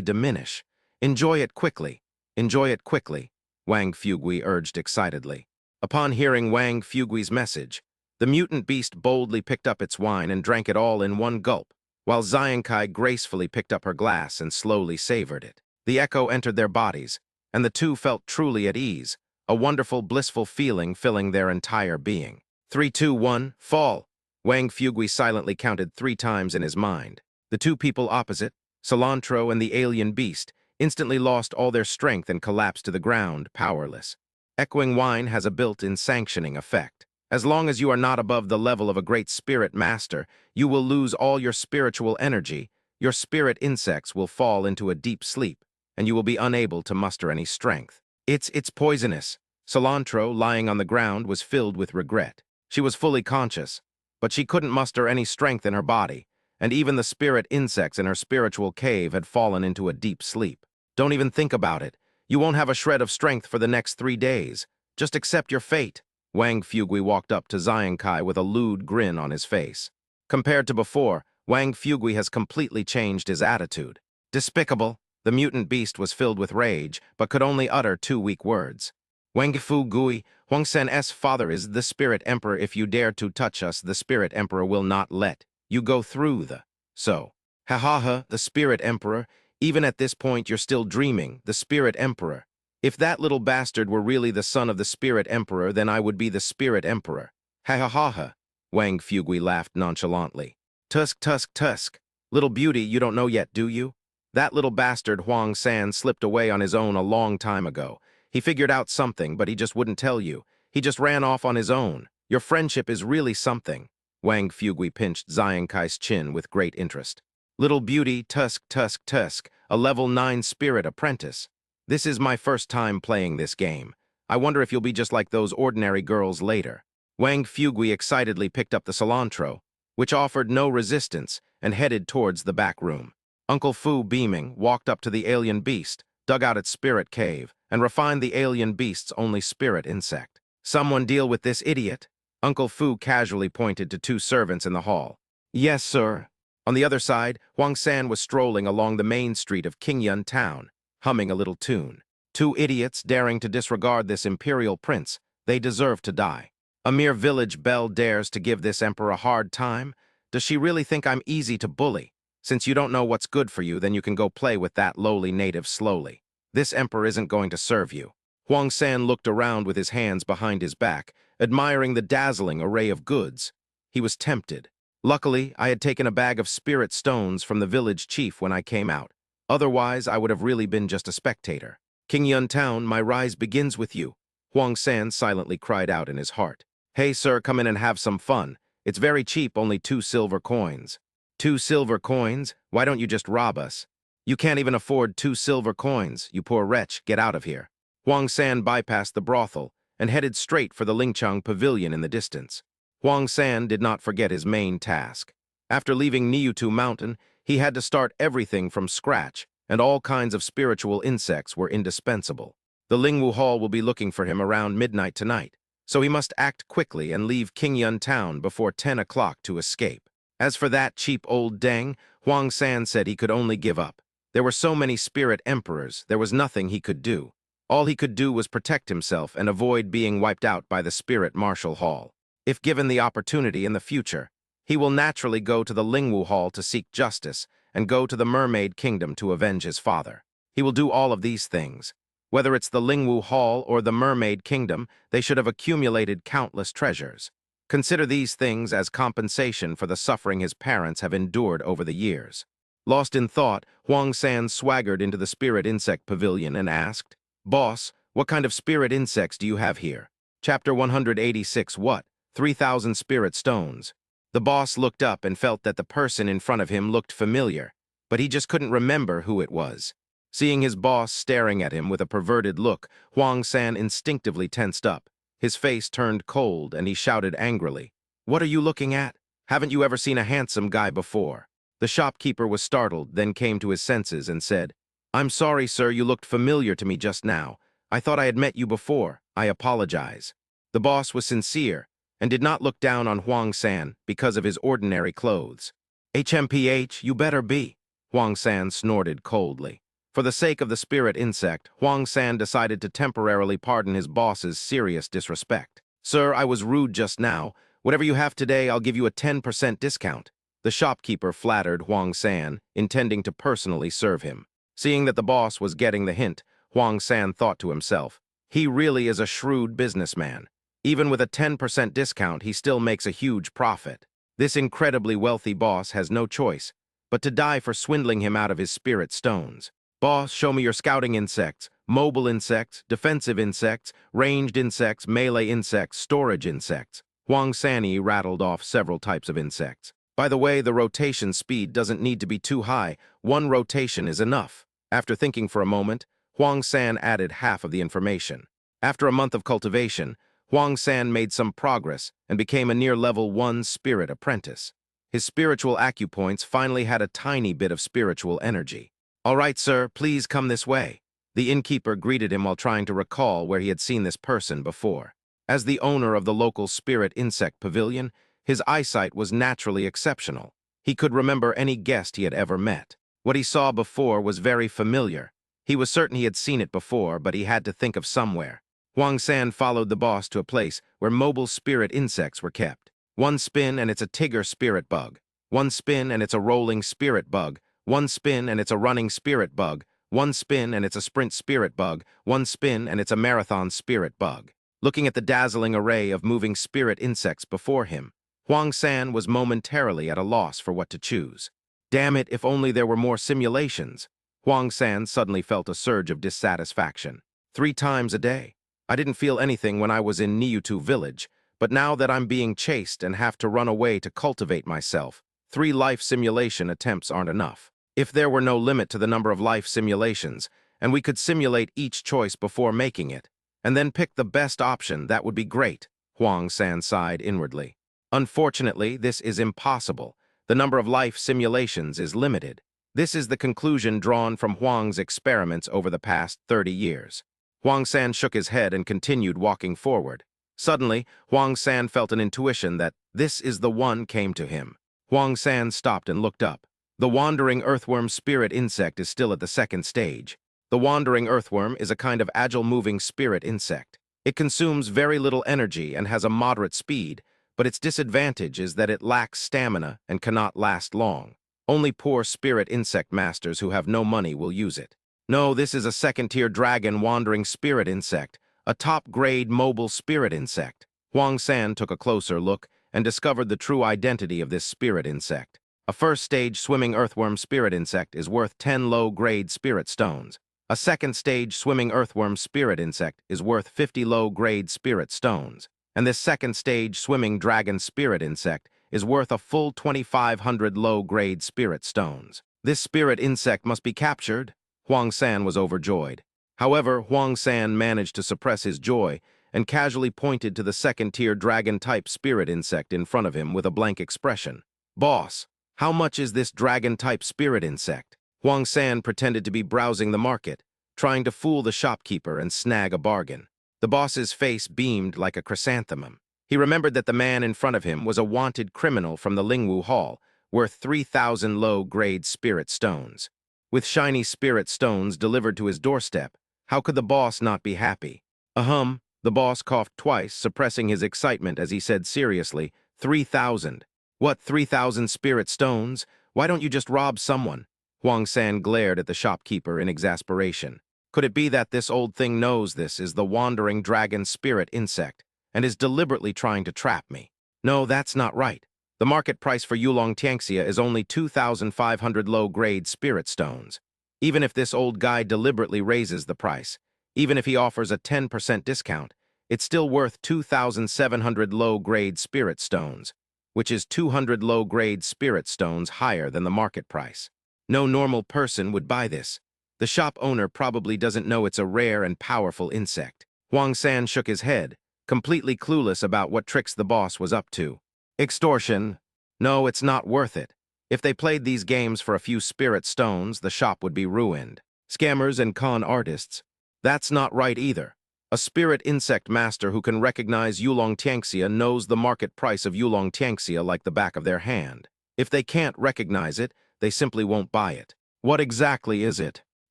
diminish. Enjoy it quickly. Enjoy it quickly," Wang Fugui urged excitedly. Upon hearing Wang Fugui's message, the mutant beast boldly picked up its wine and drank it all in one gulp, while Kai gracefully picked up her glass and slowly savored it. The echo entered their bodies, and the two felt truly at ease, a wonderful, blissful feeling filling their entire being. 3, 2, 1, fall! Wang Fugui silently counted 3 times in his mind. The two people opposite, Cilantro and the Alien Beast, instantly lost all their strength and collapsed to the ground, powerless. Echoing wine has a built-in sanctioning effect. As long as you are not above the level of a great spirit master, you will lose all your spiritual energy, your spirit insects will fall into a deep sleep, and you will be unable to muster any strength. It's poisonous." Cilantro, lying on the ground, was filled with regret. She was fully conscious, but she couldn't muster any strength in her body, and even the spirit insects in her spiritual cave had fallen into a deep sleep. "Don't even think about it. You won't have a shred of strength for the next 3 days. Just accept your fate." Wang Fugui walked up to Kai with a lewd grin on his face. Compared to before, Wang Fugui has completely changed his attitude. "Despicable!" The mutant beast was filled with rage, but could only utter 2 weak words. "Wang Fugui, Huang Sen's father is the Spirit Emperor. If you dare to touch us, the Spirit Emperor will not let you go through the... So, ha ha ha, the Spirit Emperor. Even at this point, you're still dreaming, the Spirit Emperor. If that little bastard were really the son of the Spirit Emperor, then I would be the Spirit Emperor. Ha ha ha ha." Wang Fugui laughed nonchalantly. Tusk, tusk, tusk. "Little beauty, you don't know yet, do you? That little bastard Huang San slipped away on his own a long time ago. He figured out something, but he just wouldn't tell you. He just ran off on his own. Your friendship is really something." Wang Fugui pinched Kai's chin with great interest. "Little beauty, tusk, tusk, tusk, a level 9 spirit apprentice. This is my first time playing this game. I wonder if you'll be just like those ordinary girls later." Wang Fugui excitedly picked up the cilantro, which offered no resistance, and headed towards the back room. Uncle Fu, beaming, walked up to the alien beast, dug out its spirit cave, and refined the alien beast's only spirit insect. "Someone deal with this idiot." Uncle Fu casually pointed to 2 servants in the hall. "Yes, sir." On the other side, Huang San was strolling along the main street of Qingyun town, humming a little tune. 2 idiots daring to disregard this imperial prince. They deserve to die. A mere village belle dares to give this emperor a hard time? Does she really think I'm easy to bully? Since you don't know what's good for you, then you can go play with that lowly native slowly. This emperor isn't going to serve you." Huang San looked around with his hands behind his back, admiring the dazzling array of goods. He was tempted. Luckily, I had taken a bag of spirit stones from the village chief when I came out. Otherwise, I would have really been just a spectator. King Yun Town, my rise begins with you, Huang San silently cried out in his heart. Hey, sir, come in and have some fun. It's very cheap, only 2 silver coins. 2 silver coins? Why don't you just rob us? You can't even afford 2 silver coins, you poor wretch, get out of here. Huang San bypassed the brothel and headed straight for the Lingchang Pavilion in the distance. Huang San did not forget his main task. After leaving Niutu Mountain, he had to start everything from scratch, and all kinds of spiritual insects were indispensable. The Lingwu Hall will be looking for him around midnight tonight, so he must act quickly and leave Qingyun Town before 10 o'clock to escape. As for that cheap old Deng, Huang San said he could only give up. There were so many spirit emperors, there was nothing he could do. All he could do was protect himself and avoid being wiped out by the Spirit Marshal Hall. If given the opportunity in the future, he will naturally go to the Lingwu Hall to seek justice and go to the Mermaid Kingdom to avenge his father. He will do all of these things. Whether it's the Lingwu Hall or the Mermaid Kingdom, they should have accumulated countless treasures. Consider these things as compensation for the suffering his parents have endured over the years. Lost in thought, Huang San swaggered into the Spirit Insect Pavilion and asked, "Boss, what kind of spirit insects do you have here?" Chapter 186. What? 3,000 spirit stones. The boss looked up and felt that the person in front of him looked familiar, but he just couldn't remember who it was. Seeing his boss staring at him with a perverted look, Huang San instinctively tensed up. His face turned cold and he shouted angrily, "What are you looking at? Haven't you ever seen a handsome guy before?" The shopkeeper was startled, then came to his senses and said, "I'm sorry, sir, you looked familiar to me just now. I thought I had met you before. I apologize." The boss was sincere and did not look down on Huang San because of his ordinary clothes. "HMPH, you better be," Huang San snorted coldly. For the sake of the spirit insect, Huang San decided to temporarily pardon his boss's serious disrespect. "Sir, I was rude just now. Whatever you have today, I'll give you a 10% discount." The shopkeeper flattered Huang San, intending to personally serve him. Seeing that the boss was getting the hint, Huang San thought to himself, he really is a shrewd businessman. Even with a 10% discount, he still makes a huge profit. This incredibly wealthy boss has no choice but to die for swindling him out of his spirit stones. "Boss, show me your scouting insects, mobile insects, defensive insects, ranged insects, melee insects, storage insects." Huang San rattled off several types of insects. By the way, the rotation speed doesn't need to be too high. 1 rotation is enough. After thinking for a moment, Huang San added half of the information. After a month of cultivation, Huang San made some progress and became a near level 1 spirit apprentice. His spiritual acupoints finally had a tiny bit of spiritual energy. "All right, sir, please come this way." The innkeeper greeted him while trying to recall where he had seen this person before. As the owner of the local spirit insect pavilion, his eyesight was naturally exceptional. He could remember any guest he had ever met. What he saw before was very familiar. He was certain he had seen it before, but he had to think of somewhere. Huang San followed the boss to a place where mobile spirit insects were kept. 1 spin and it's a tiger spirit bug. 1 spin and it's a rolling spirit bug. 1 spin and it's a running spirit bug. 1 spin and it's a sprint spirit bug. 1 spin and it's a marathon spirit bug. Looking at the dazzling array of moving spirit insects before him, Huang San was momentarily at a loss for what to choose. Damn it, if only there were more simulations. Huang San suddenly felt a surge of dissatisfaction. 3 times a day. I didn't feel anything when I was in Niutu village, but now that I'm being chased and have to run away to cultivate myself, 3 life simulation attempts aren't enough. If there were no limit to the number of life simulations, and we could simulate each choice before making it, and then pick the best option, that would be great, Huang San sighed inwardly. Unfortunately, this is impossible. The number of life simulations is limited. This is the conclusion drawn from Huang's experiments over the past 30 years. Huang San shook his head and continued walking forward. Suddenly, Huang San felt an intuition that this is the one came to him. Huang San stopped and looked up. The wandering earthworm spirit insect is still at the 2nd stage. The wandering earthworm is a kind of agile-moving spirit insect. It consumes very little energy and has a moderate speed, but its disadvantage is that it lacks stamina and cannot last long. Only poor spirit insect masters who have no money will use it. No, this is a 2nd-tier dragon wandering spirit insect, a top-grade mobile spirit insect. Huang San took a closer look and discovered the true identity of this spirit insect. A first-stage swimming earthworm spirit insect is worth 10 low-grade spirit stones. A second-stage swimming earthworm spirit insect is worth 50 low-grade spirit stones. And this second-stage swimming dragon spirit insect is worth a full 2,500 low-grade spirit stones. This spirit insect must be captured. Huang San was overjoyed. However, Huang San managed to suppress his joy and casually pointed to the second-tier dragon-type spirit insect in front of him with a blank expression. "Boss, how much is this dragon-type spirit insect?" Huang San pretended to be browsing the market, trying to fool the shopkeeper and snag a bargain. The boss's face beamed like a chrysanthemum. He remembered that the man in front of him was a wanted criminal from the Lingwu Hall, worth 3,000 low-grade spirit stones. With shiny spirit stones delivered to his doorstep, how could the boss not be happy? Ahem, the boss coughed twice, suppressing his excitement as he said seriously, 3,000. What, 3,000 spirit stones? Why don't you just rob someone? Huang San glared at the shopkeeper in exasperation. Could it be that this old thing knows this is the wandering dragon spirit insect and is deliberately trying to trap me? No, that's not right. The market price for Yulong Tianxia is only 2,500 low-grade spirit stones. Even if this old guy deliberately raises the price, even if he offers a 10% discount, it's still worth 2,700 low-grade spirit stones, which is 200 low-grade spirit stones higher than the market price. No normal person would buy this. The shop owner probably doesn't know it's a rare and powerful insect. Huang San shook his head, completely clueless about what tricks the boss was up to. Extortion? No, it's not worth it. If they played these games for a few spirit stones, the shop would be ruined. Scammers and con artists? That's not right either. A spirit insect master who can recognize Yulong Tianxia knows the market price of Yulong Tianxia like the back of their hand. If they can't recognize it, they simply won't buy it. What exactly is it?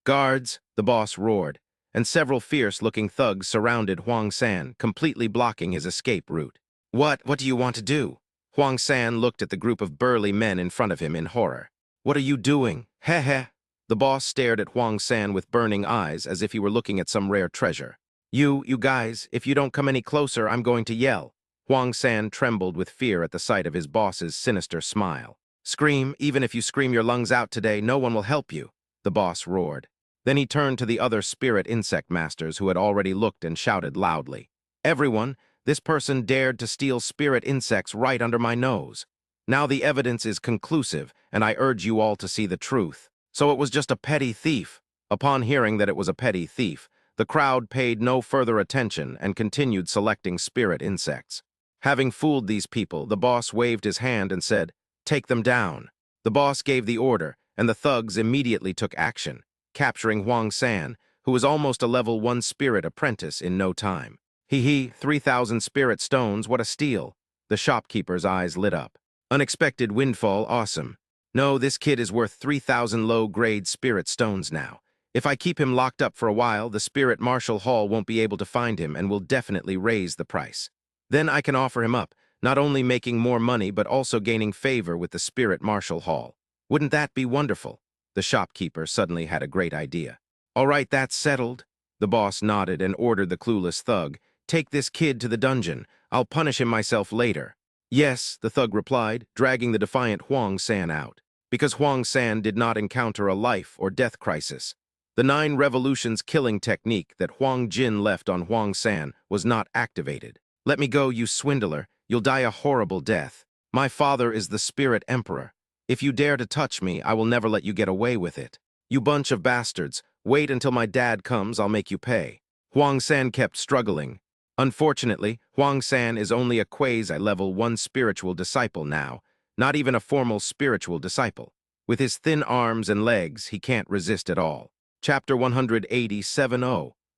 Guards, the boss roared, and several fierce-looking thugs surrounded Huang San, completely blocking his escape route. What do you want to do? Huang San looked at the group of burly men in front of him in horror. What are you doing? Heh. The boss stared at Huang San with burning eyes as if he were looking at some rare treasure. You guys, if you don't come any closer, I'm going to yell. Huang San trembled with fear at the sight of his boss's sinister smile. Scream, even if you scream your lungs out today, no one will help you, the boss roared. Then he turned to the other spirit insect masters who had already looked and shouted loudly. Everyone, this person dared to steal spirit insects right under my nose. Now the evidence is conclusive, and I urge you all to see the truth. So it was just a petty thief. Upon hearing that it was a petty thief, the crowd paid no further attention and continued selecting spirit insects. Having fooled these people, the boss waved his hand and said, "Take them down." The boss gave the order, and the thugs immediately took action, capturing Huang San, who was almost a level 1 spirit apprentice in no time. 3,000 spirit stones, what a steal. The shopkeeper's eyes lit up. Unexpected windfall, awesome. No, this kid is worth 3,000 low-grade spirit stones now. If I keep him locked up for a while, the Spirit Marshal Hall won't be able to find him and will definitely raise the price. Then I can offer him up, not only making more money but also gaining favor with the Spirit Marshal Hall. Wouldn't that be wonderful? The shopkeeper suddenly had a great idea. All right, that's settled. The boss nodded and ordered the clueless thug, "Take this kid to the dungeon. I'll punish him myself later." "Yes," the thug replied, dragging the defiant Huang San out. Because Huang San did not encounter a life or death crisis. The 9 revolutions killing technique that Huang Jin left on Huang San was not activated. "Let me go, you swindler. You'll die a horrible death. My father is the Spirit Emperor. If you dare to touch me, I will never let you get away with it. You bunch of bastards. Wait until my dad comes, I'll make you pay." Huang San kept struggling. Unfortunately, Huang San is only a quasi-level 1 spiritual disciple now, not even a formal spiritual disciple. With his thin arms and legs, he can't resist at all. Chapter 187.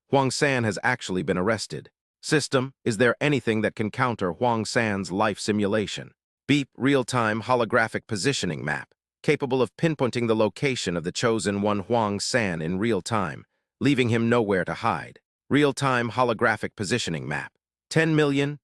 Huang San has actually been arrested. System, is there anything that can counter Huang San's life simulation? Beep, real-time holographic positioning map, capable of pinpointing the location of the chosen one Huang San in real time, leaving him nowhere to hide. Real-time holographic positioning map. 10 million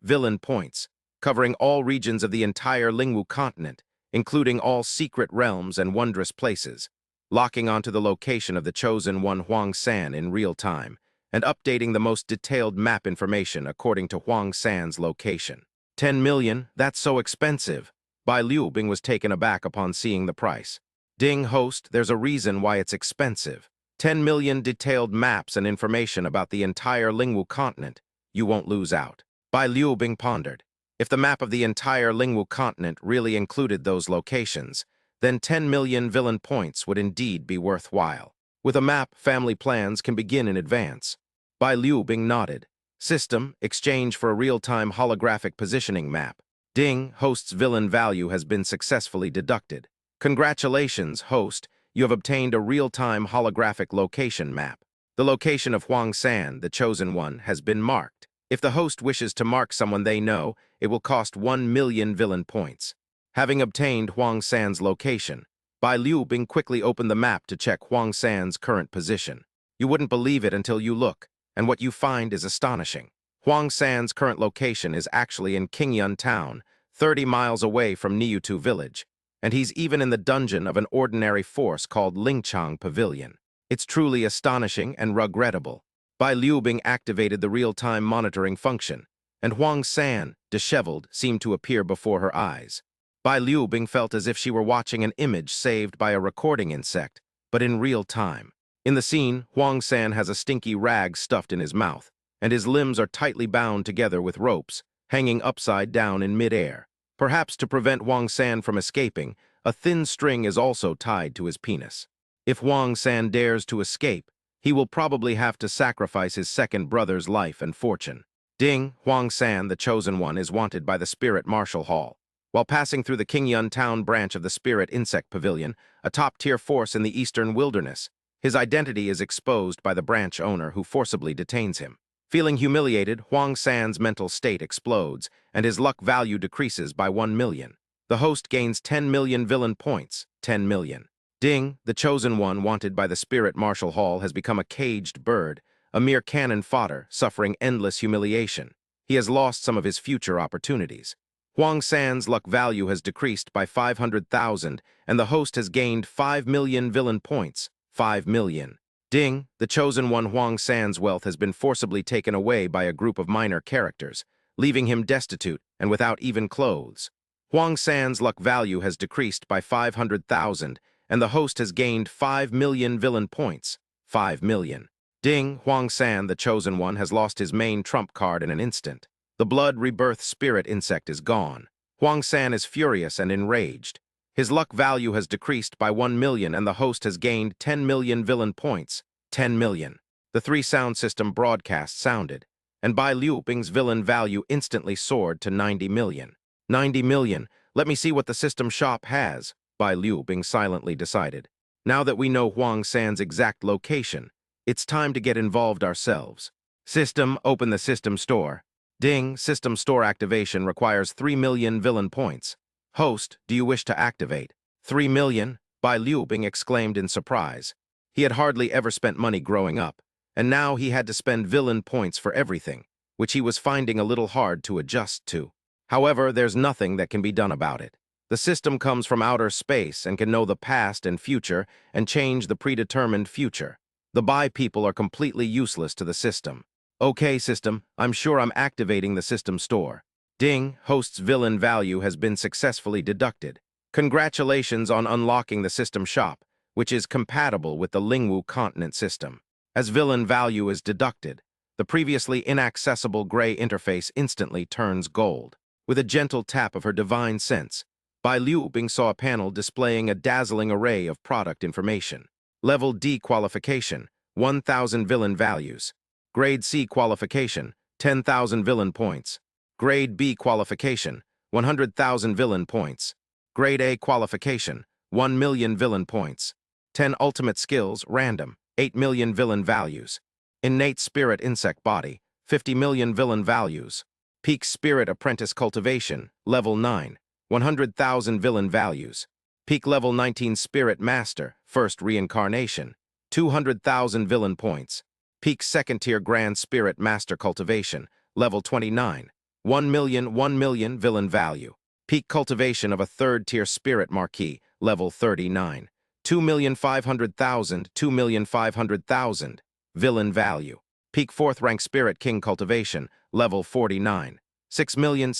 villain points, covering all regions of the entire Lingwu continent, including all secret realms and wondrous places, locking onto the location of the chosen one Huang San in real time, and updating the most detailed map information according to Huang San's location. 10 million? That's so expensive. Bai Liu Bing was taken aback upon seeing the price. Ding, host, there's a reason why it's expensive. 10 million detailed maps and information about the entire Lingwu continent. You won't lose out. Bai Liu Bing pondered. If the map of the entire Lingwu continent really included those locations, then 10 million villain points would indeed be worthwhile. With a map, family plans can begin in advance. Bai Liu Bing nodded. System, exchange for a real-time holographic positioning map. Ding, host's villain value has been successfully deducted. Congratulations, host. You have obtained a real-time holographic location map. The location of Huang San, the chosen one, has been marked. If the host wishes to mark someone they know, it will cost 1 million villain points. Having obtained Huang San's location, Bai Liu Bing quickly opened the map to check Huang San's current position. You wouldn't believe it until you look, and what you find is astonishing. Huang San's current location is actually in Qingyun town, 30 miles away from Niutu village, and he's even in the dungeon of an ordinary force called Lingchang Pavilion. It's truly astonishing and regrettable. Bai Liu Bing activated the real-time monitoring function, and Huang San, disheveled, seemed to appear before her eyes. Bai Liu Bing felt as if she were watching an image saved by a recording insect, but in real time. In the scene, Huang San has a stinky rag stuffed in his mouth, and his limbs are tightly bound together with ropes, hanging upside down in mid-air. Perhaps to prevent Huang San from escaping, a thin string is also tied to his penis. If Huang San dares to escape, he will probably have to sacrifice his second brother's life and fortune. Ding, Huang San, the chosen one, is wanted by the Spirit Marshal Hall. While passing through the Qingyun town branch of the Spirit Insect Pavilion, a top-tier force in the eastern wilderness, his identity is exposed by the branch owner who forcibly detains him. Feeling humiliated, Huang San's mental state explodes, and his luck value decreases by 1 million. The host gains 10 million villain points, 10 million. Ding, the chosen one wanted by the Spirit Marshal Hall, has become a caged bird, a mere cannon fodder, suffering endless humiliation. He has lost some of his future opportunities. Huang San's luck value has decreased by 500,000, and the host has gained 5 million villain points, 5 million. Ding, the chosen one Huang San's wealth has been forcibly taken away by a group of minor characters, leaving him destitute and without even clothes. Huang San's luck value has decreased by 500,000, and the host has gained 5 million villain points, 5 million. Ding, Huang San, the chosen one, has lost his main trump card in an instant. The blood rebirth spirit insect is gone. Huang San is furious and enraged. His luck value has decreased by 1 million, and the host has gained 10 million villain points, 10 million. The 3-sound system broadcast sounded, and Bai Liu Bing's villain value instantly soared to 90 million. 90 million. Let me see what the system shop has, Bai Liu Bing silently decided. Now that we know Huang San's exact location, it's time to get involved ourselves. System, open the system store. Ding, system store activation requires 3 million villain points. Host, do you wish to activate? 3 million? Bai Liu Bing exclaimed in surprise. He had hardly ever spent money growing up, and now he had to spend villain points for everything, which he was finding a little hard to adjust to. However, there's nothing that can be done about it. The system comes from outer space and can know the past and future and change the predetermined future. The Bai people are completely useless to the system. Okay, system, I'm sure I'm activating the system store. Ding, host's villain value has been successfully deducted. Congratulations on unlocking the system shop, which is compatible with the Lingwu continent system. As villain value is deducted, the previously inaccessible gray interface instantly turns gold. With a gentle tap of her divine sense, Bai Liu Bing saw a panel displaying a dazzling array of product information. Level D qualification, 1,000 villain values. Grade C qualification, 10,000 villain points. Grade B qualification, 100,000 villain points. Grade A qualification, 1 million villain points. 10 ultimate skills, random, 8 million villain values. Innate spirit insect body, 50 million villain values. Peak spirit apprentice cultivation, level 9, 100,000 villain values. Peak level 19 spirit master, first reincarnation, 200,000 villain points. Peak second-tier Grand Spirit Master Cultivation, level 29, 1 million villain value. Peak cultivation of a third-tier Spirit Marquis, level 39, 2,500,000, 2,500,000 villain value. Peak fourth-rank Spirit King Cultivation, level 49, 6 million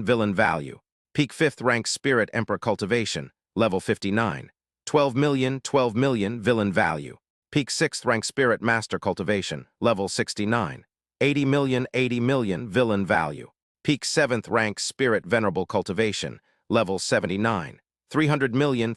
villain value. Peak 5th rank Spirit Emperor cultivation, level 59. 12 million villain value. Peak 6th rank Spirit Master cultivation, level 69. 80 million villain value. Peak 7th rank Spirit Venerable cultivation, level 79. 300 million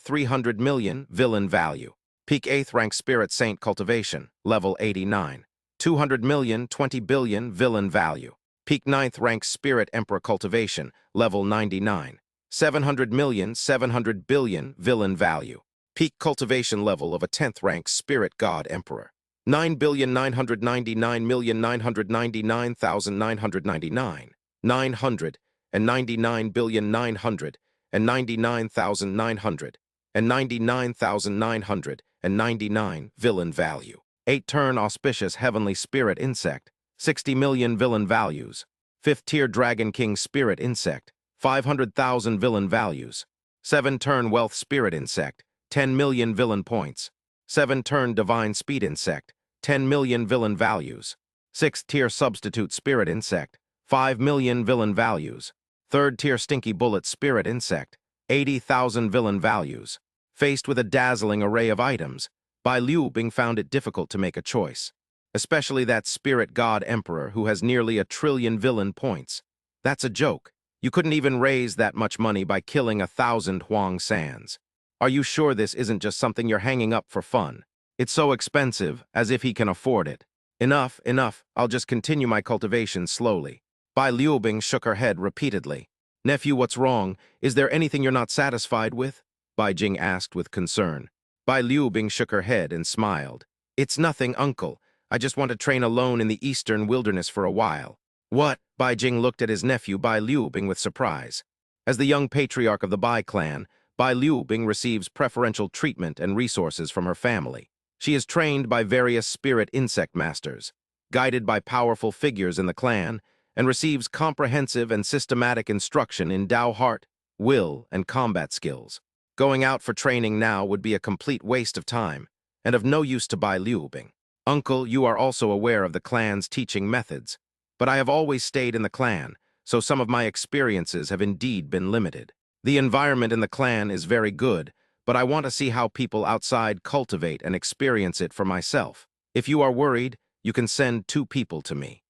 villain value. Peak 8th rank Spirit Saint cultivation, level 89. 200 million, 20 billion villain value. Peak 9th rank Spirit Emperor cultivation, level 99. 700 billion villain value. Peak cultivation level of a 10th rank Spirit God Emperor. 9,999,999,999. 999,999,999 villain value. 8-turn auspicious heavenly spirit insect, 60 million villain values. 5th tier Dragon King spirit insect, 500,000 villain values. 7-turn wealth spirit insect, 10 million villain points. 7-turn divine speed insect, 10 million villain values. 6th tier substitute spirit insect, 5 million villain values. 3rd tier stinky bullet spirit insect, 80,000 villain values. Faced with a dazzling array of items, Bai Liu Bing found it difficult to make a choice, especially that Spirit God Emperor who has nearly 1 trillion villain points. That's a joke. You couldn't even raise that much money by killing 1,000 Huang Sans. Are you sure this isn't just something you're hanging up for fun? It's so expensive, as if he can afford it. Enough, I'll just continue my cultivation slowly. Bai Liu Bing shook her head repeatedly. Nephew, what's wrong? Is there anything you're not satisfied with? Bai Jing asked with concern. Bai Liu Bing shook her head and smiled. It's nothing, uncle. I just want to train alone in the eastern wilderness for a while. What? Bai Jing looked at his nephew Bai Liu Bing with surprise. As the young patriarch of the Bai clan, Bai Liu Bing receives preferential treatment and resources from her family. She is trained by various spirit insect masters, guided by powerful figures in the clan, and receives comprehensive and systematic instruction in Dao heart, will, and combat skills. Going out for training now would be a complete waste of time, and of no use to Bai Liu Bing. Uncle, you are also aware of the clan's teaching methods, but I have always stayed in the clan, so some of my experiences have indeed been limited. The environment in the clan is very good, but I want to see how people outside cultivate and experience it for myself. If you are worried, you can send 2 people to me.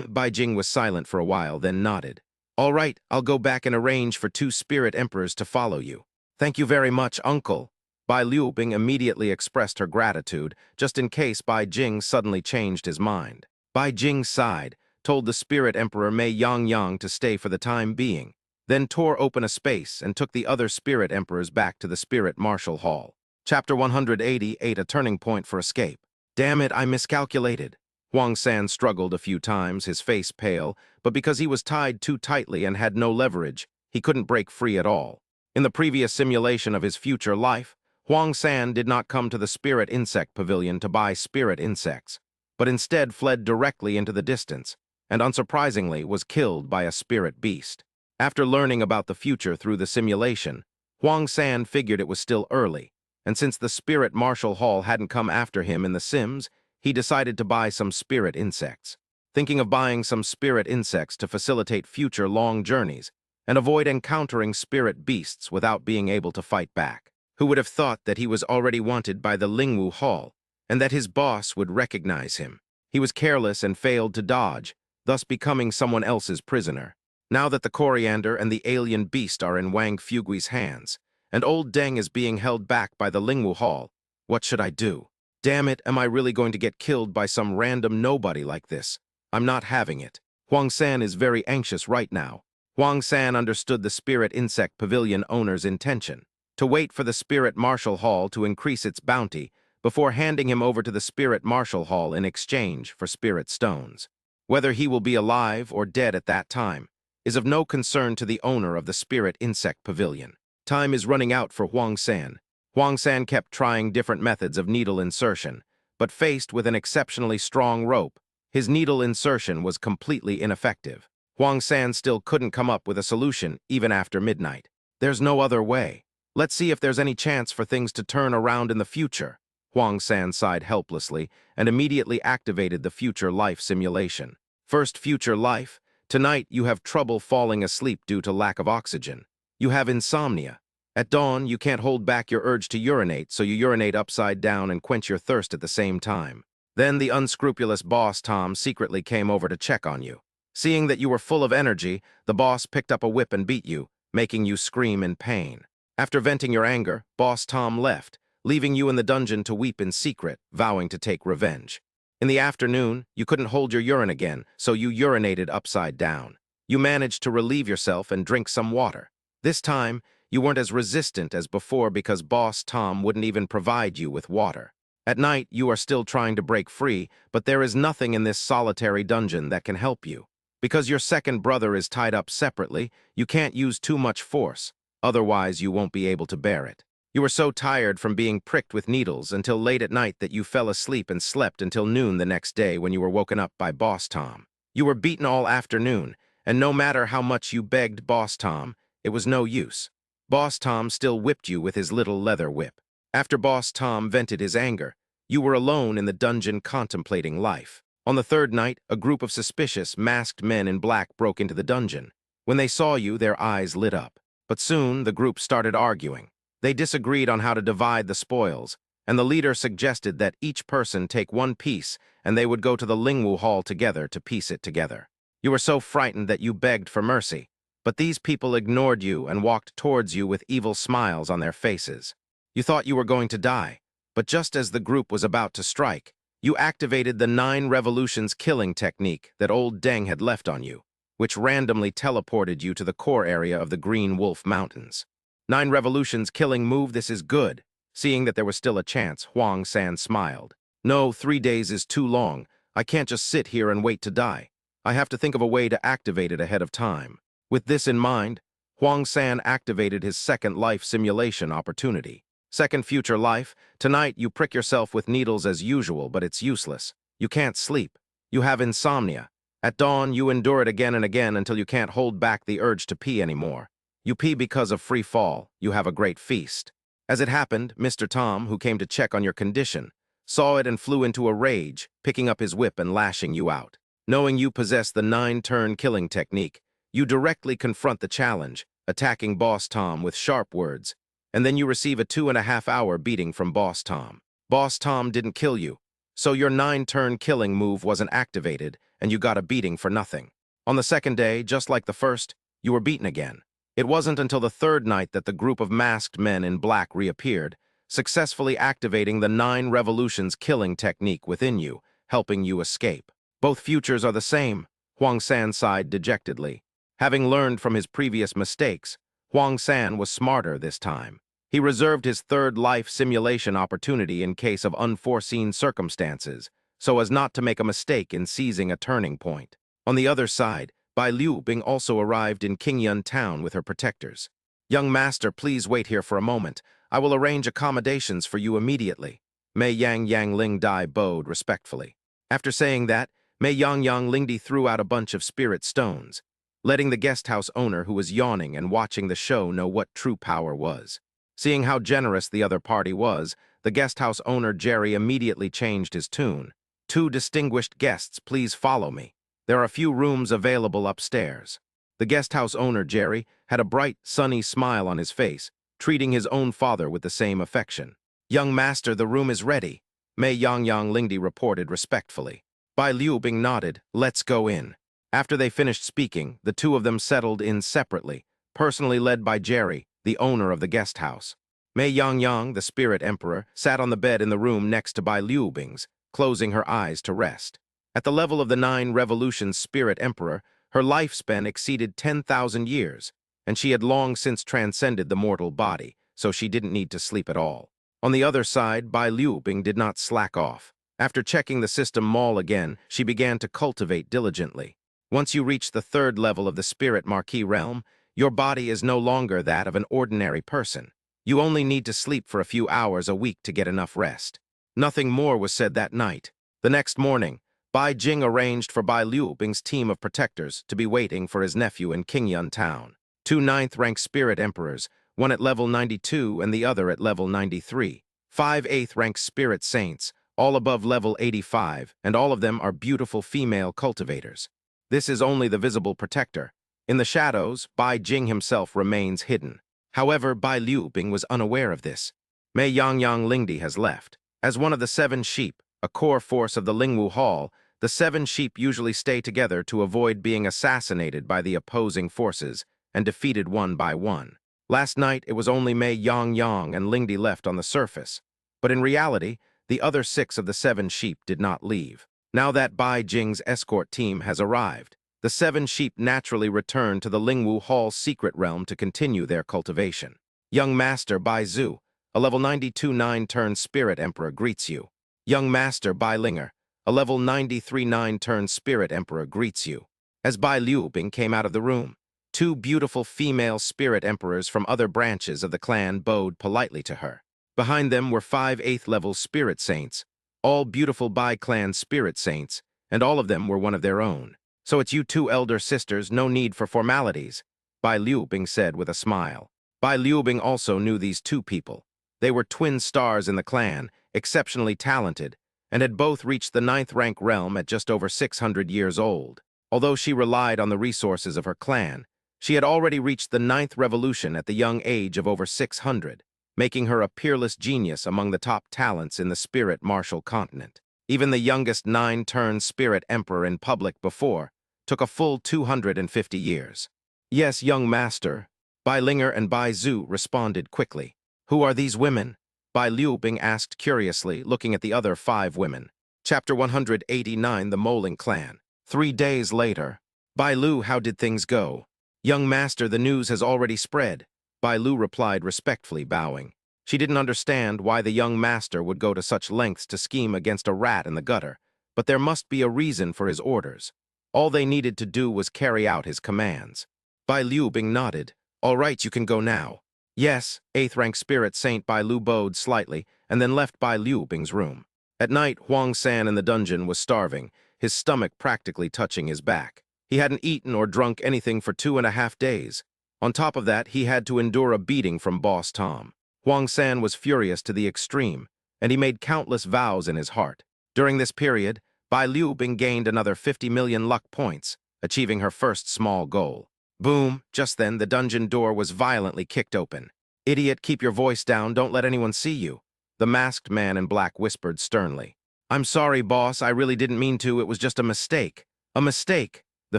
Bai Jing was silent for a while, then nodded. All right, I'll go back and arrange for 2 spirit emperors to follow you. Thank you very much, uncle. Bai Liu Bing immediately expressed her gratitude, just in case Bai Jing suddenly changed his mind. Bai Jing sighed, told the Spirit Emperor Mei Yang to stay for the time being, then tore open a space and took the other Spirit Emperors back to the Spirit Martial Hall. Chapter 188, A Turning Point for Escape. Damn it, I miscalculated. Huang San struggled a few times, his face pale, but because he was tied too tightly and had no leverage, he couldn't break free at all. In the previous simulation of his future life, Huang San did not come to the Spirit Insect Pavilion to buy spirit insects, but instead fled directly into the distance, and unsurprisingly was killed by a spirit beast. After learning about the future through the simulation, Huang San figured it was still early, and since the Spirit Martial Hall hadn't come after him in the Sims, he decided to buy some spirit insects. Thinking of buying some spirit insects to facilitate future long journeys, and avoid encountering spirit beasts without being able to fight back. Who would have thought that he was already wanted by the Lingwu Hall, and that his boss would recognize him? He was careless and failed to dodge, thus becoming someone else's prisoner. Now that the coriander and the alien beast are in Wang Fugui's hands, and old Deng is being held back by the Lingwu Hall, what should I do? Damn it, am I really going to get killed by some random nobody like this? I'm not having it. Huang San is very anxious right now. Huang San understood the Spirit Insect Pavilion owner's intention, to wait for the Spirit Martial Hall to increase its bounty before handing him over to the Spirit Martial Hall in exchange for spirit stones. Whether he will be alive or dead at that time is of no concern to the owner of the Spirit Insect Pavilion. Time is running out for Huang San. Huang San kept trying different methods of needle insertion, but faced with an exceptionally strong rope, his needle insertion was completely ineffective. Huang San still couldn't come up with a solution even after midnight. There's no other way. Let's see if there's any chance for things to turn around in the future. Huang San sighed helplessly and immediately activated the future life simulation. First future life, Tonight, you have trouble falling asleep due to lack of oxygen. You have insomnia. At dawn, you can't hold back your urge to urinate, so you urinate upside down and quench your thirst at the same time. Then the unscrupulous boss, Tom, secretly came over to check on you. Seeing that you were full of energy, the boss picked up a whip and beat you, making you scream in pain. After venting your anger, Boss Tom left, leaving you in the dungeon to weep in secret, vowing to take revenge. In the afternoon, you couldn't hold your urine again, so you urinated upside down. You managed to relieve yourself and drink some water. This time, you weren't as resistant as before because Boss Tom wouldn't even provide you with water. At night, you are still trying to break free, but there is nothing in this solitary dungeon that can help you. Because your second brother is tied up separately, you can't use too much force, otherwise you won't be able to bear it. You were so tired from being pricked with needles until late at night that you fell asleep and slept until noon the next day when you were woken up by Boss Tom. You were beaten all afternoon, and no matter how much you begged Boss Tom, it was no use. Boss Tom still whipped you with his little leather whip. After Boss Tom vented his anger, you were alone in the dungeon contemplating life. On the third night, a group of suspicious, masked men in black broke into the dungeon. When they saw you, their eyes lit up. But soon, the group started arguing. They disagreed on how to divide the spoils, and the leader suggested that each person take one piece and they would go to the Lingwu Hall together to piece it together. You were so frightened that you begged for mercy, but these people ignored you and walked towards you with evil smiles on their faces. You thought you were going to die, but just as the group was about to strike, you activated the 9 revolutions killing technique that old Deng had left on you, which randomly teleported you to the core area of the Green Wolf Mountains. 9 revolutions killing move, this is good. Seeing that there was still a chance, Huang San smiled. No, 3 days is too long. I can't just sit here and wait to die. I have to think of a way to activate it ahead of time. With this in mind, Huang San activated his second life simulation opportunity. Second future life, tonight you prick yourself with needles as usual, but it's useless. You can't sleep. You have insomnia. At dawn, you endure it again and again until you can't hold back the urge to pee anymore. You pee because of free fall. You have a great feast. As it happened, Mr. Tom, who came to check on your condition, saw it and flew into a rage, picking up his whip and lashing you out. Knowing you possess the 9-turn killing technique, you directly confront the challenge, attacking Boss Tom with sharp words, and then you receive a 2.5-hour beating from Boss Tom. Boss Tom didn't kill you, so your 9-turn killing move wasn't activated, and you got a beating for nothing. On the second day, just like the first, you were beaten again. It wasn't until the third night that the group of masked men in black reappeared, successfully activating the 9 revolutions killing technique within you, helping you escape. Both futures are the same, Huang San sighed dejectedly. Having learned from his previous mistakes, Huang San was smarter this time. He reserved his third life simulation opportunity in case of unforeseen circumstances, so as not to make a mistake in seizing a turning point. On the other side, Bai Liu Bing also arrived in Qingyun town with her protectors. Young master, please wait here for a moment. I will arrange accommodations for you immediately. Mei Yang Ling Dai bowed respectfully. After saying that, Mei Yang Lingdi threw out a bunch of spirit stones, letting the guest house owner who was yawning and watching the show know what true power was. Seeing how generous the other party was, the guest house owner Jerry immediately changed his tune. 2 distinguished guests, please follow me. There are a few rooms available upstairs. The guest house owner Jerry had a bright, sunny smile on his face, treating his own father with the same affection. Young master, the room is ready, Mei Yang Lingdi reported respectfully. Bai Liu Bing nodded, let's go in. After they finished speaking, the 2 of them settled in separately, personally led by Jerry, the owner of the guest house. Mei Yang, the spirit emperor, sat on the bed in the room next to Bai Liu Bing's, closing her eyes to rest. At the level of the 9 revolutions spirit emperor, her lifespan exceeded 10,000 years, and she had long since transcended the mortal body, so she didn't need to sleep at all. On the other side, Bai Liu Bing did not slack off. After checking the system mall again, she began to cultivate diligently. Once you reach the 3rd level of the spirit marquee realm, your body is no longer that of an ordinary person. You only need to sleep for a few hours a week to get enough rest. Nothing more was said that night. The next morning, Bai Jing arranged for Bai Liu Bing's team of protectors to be waiting for his nephew in Qingyun town. 2 9th-rank spirit emperors, one at level 92 and the other at level 93. 5 8th-rank spirit saints, all above level 85, and all of them are beautiful female cultivators. This is only the visible protector. In the shadows, Bai Jing himself remains hidden. However, Bai Liu Bing was unaware of this. Mei Yangyang Lingdi has left. As one of the 7 sheep, a core force of the Lingwu Hall, the 7 sheep usually stay together to avoid being assassinated by the opposing forces and defeated one by one. Last night, it was only Mei Yangyang and Lingdi left on the surface. But in reality, the other 6 of the 7 sheep did not leave. Now that Bai Jing's escort team has arrived, the 7 sheep naturally return to the Lingwu Hall's secret realm to continue their cultivation. Young Master Bai Zhu, a level 92 9-turn Spirit Emperor, greets you. Young Master Bai Linger, a level 93 9-turn Spirit Emperor, greets you. As Bai Liu Bing came out of the room, 2 beautiful female Spirit Emperors from other branches of the clan bowed politely to her. Behind them were 5 8th-level Spirit Saints, all beautiful Bai clan Spirit Saints, and all of them were one of their own. So it's you 2 elder sisters, no need for formalities, Bai Liu Bing said with a smile. Bai Liu Bing also knew these 2 people. They were twin stars in the clan, exceptionally talented, and had both reached the 9th rank realm at just over 600 years old. Although she relied on the resources of her clan, she had already reached the 9th revolution at the young age of over 600, making her a peerless genius among the top talents in the spirit martial continent. Even the youngest 9-turn Spirit Emperor in public before took a full 250 years. Yes, young master, Bai Linger and Bai Zhu responded quickly. Who are these women? Bai Liu Bing asked curiously, looking at the other 5 women. Chapter 189, The Moling Clan. 3 days later. Bai Lu, how did things go? Young master, the news has already spread, Bai Lu replied respectfully, bowing. She didn't understand why the young master would go to such lengths to scheme against a rat in the gutter, but there must be a reason for his orders. All they needed to do was carry out his commands. Bai Liu Bing nodded. All right, you can go now. Yes, 8th rank Spirit Saint Bai Lu bowed slightly and then left Bai Liu Bing's room. At night, Huang San in the dungeon was starving, his stomach practically touching his back. He hadn't eaten or drunk anything for 2.5 days. On top of that, he had to endure a beating from Boss Tom. Huang San was furious to the extreme, and he made countless vows in his heart. During this period, Bai Liu Bing gained another 50 million luck points, achieving her first small goal. Boom! Just then, the dungeon door was violently kicked open. Idiot, keep your voice down, don't let anyone see you, the masked man in black whispered sternly. I'm sorry, boss, I really didn't mean to, it was just a mistake. A mistake, the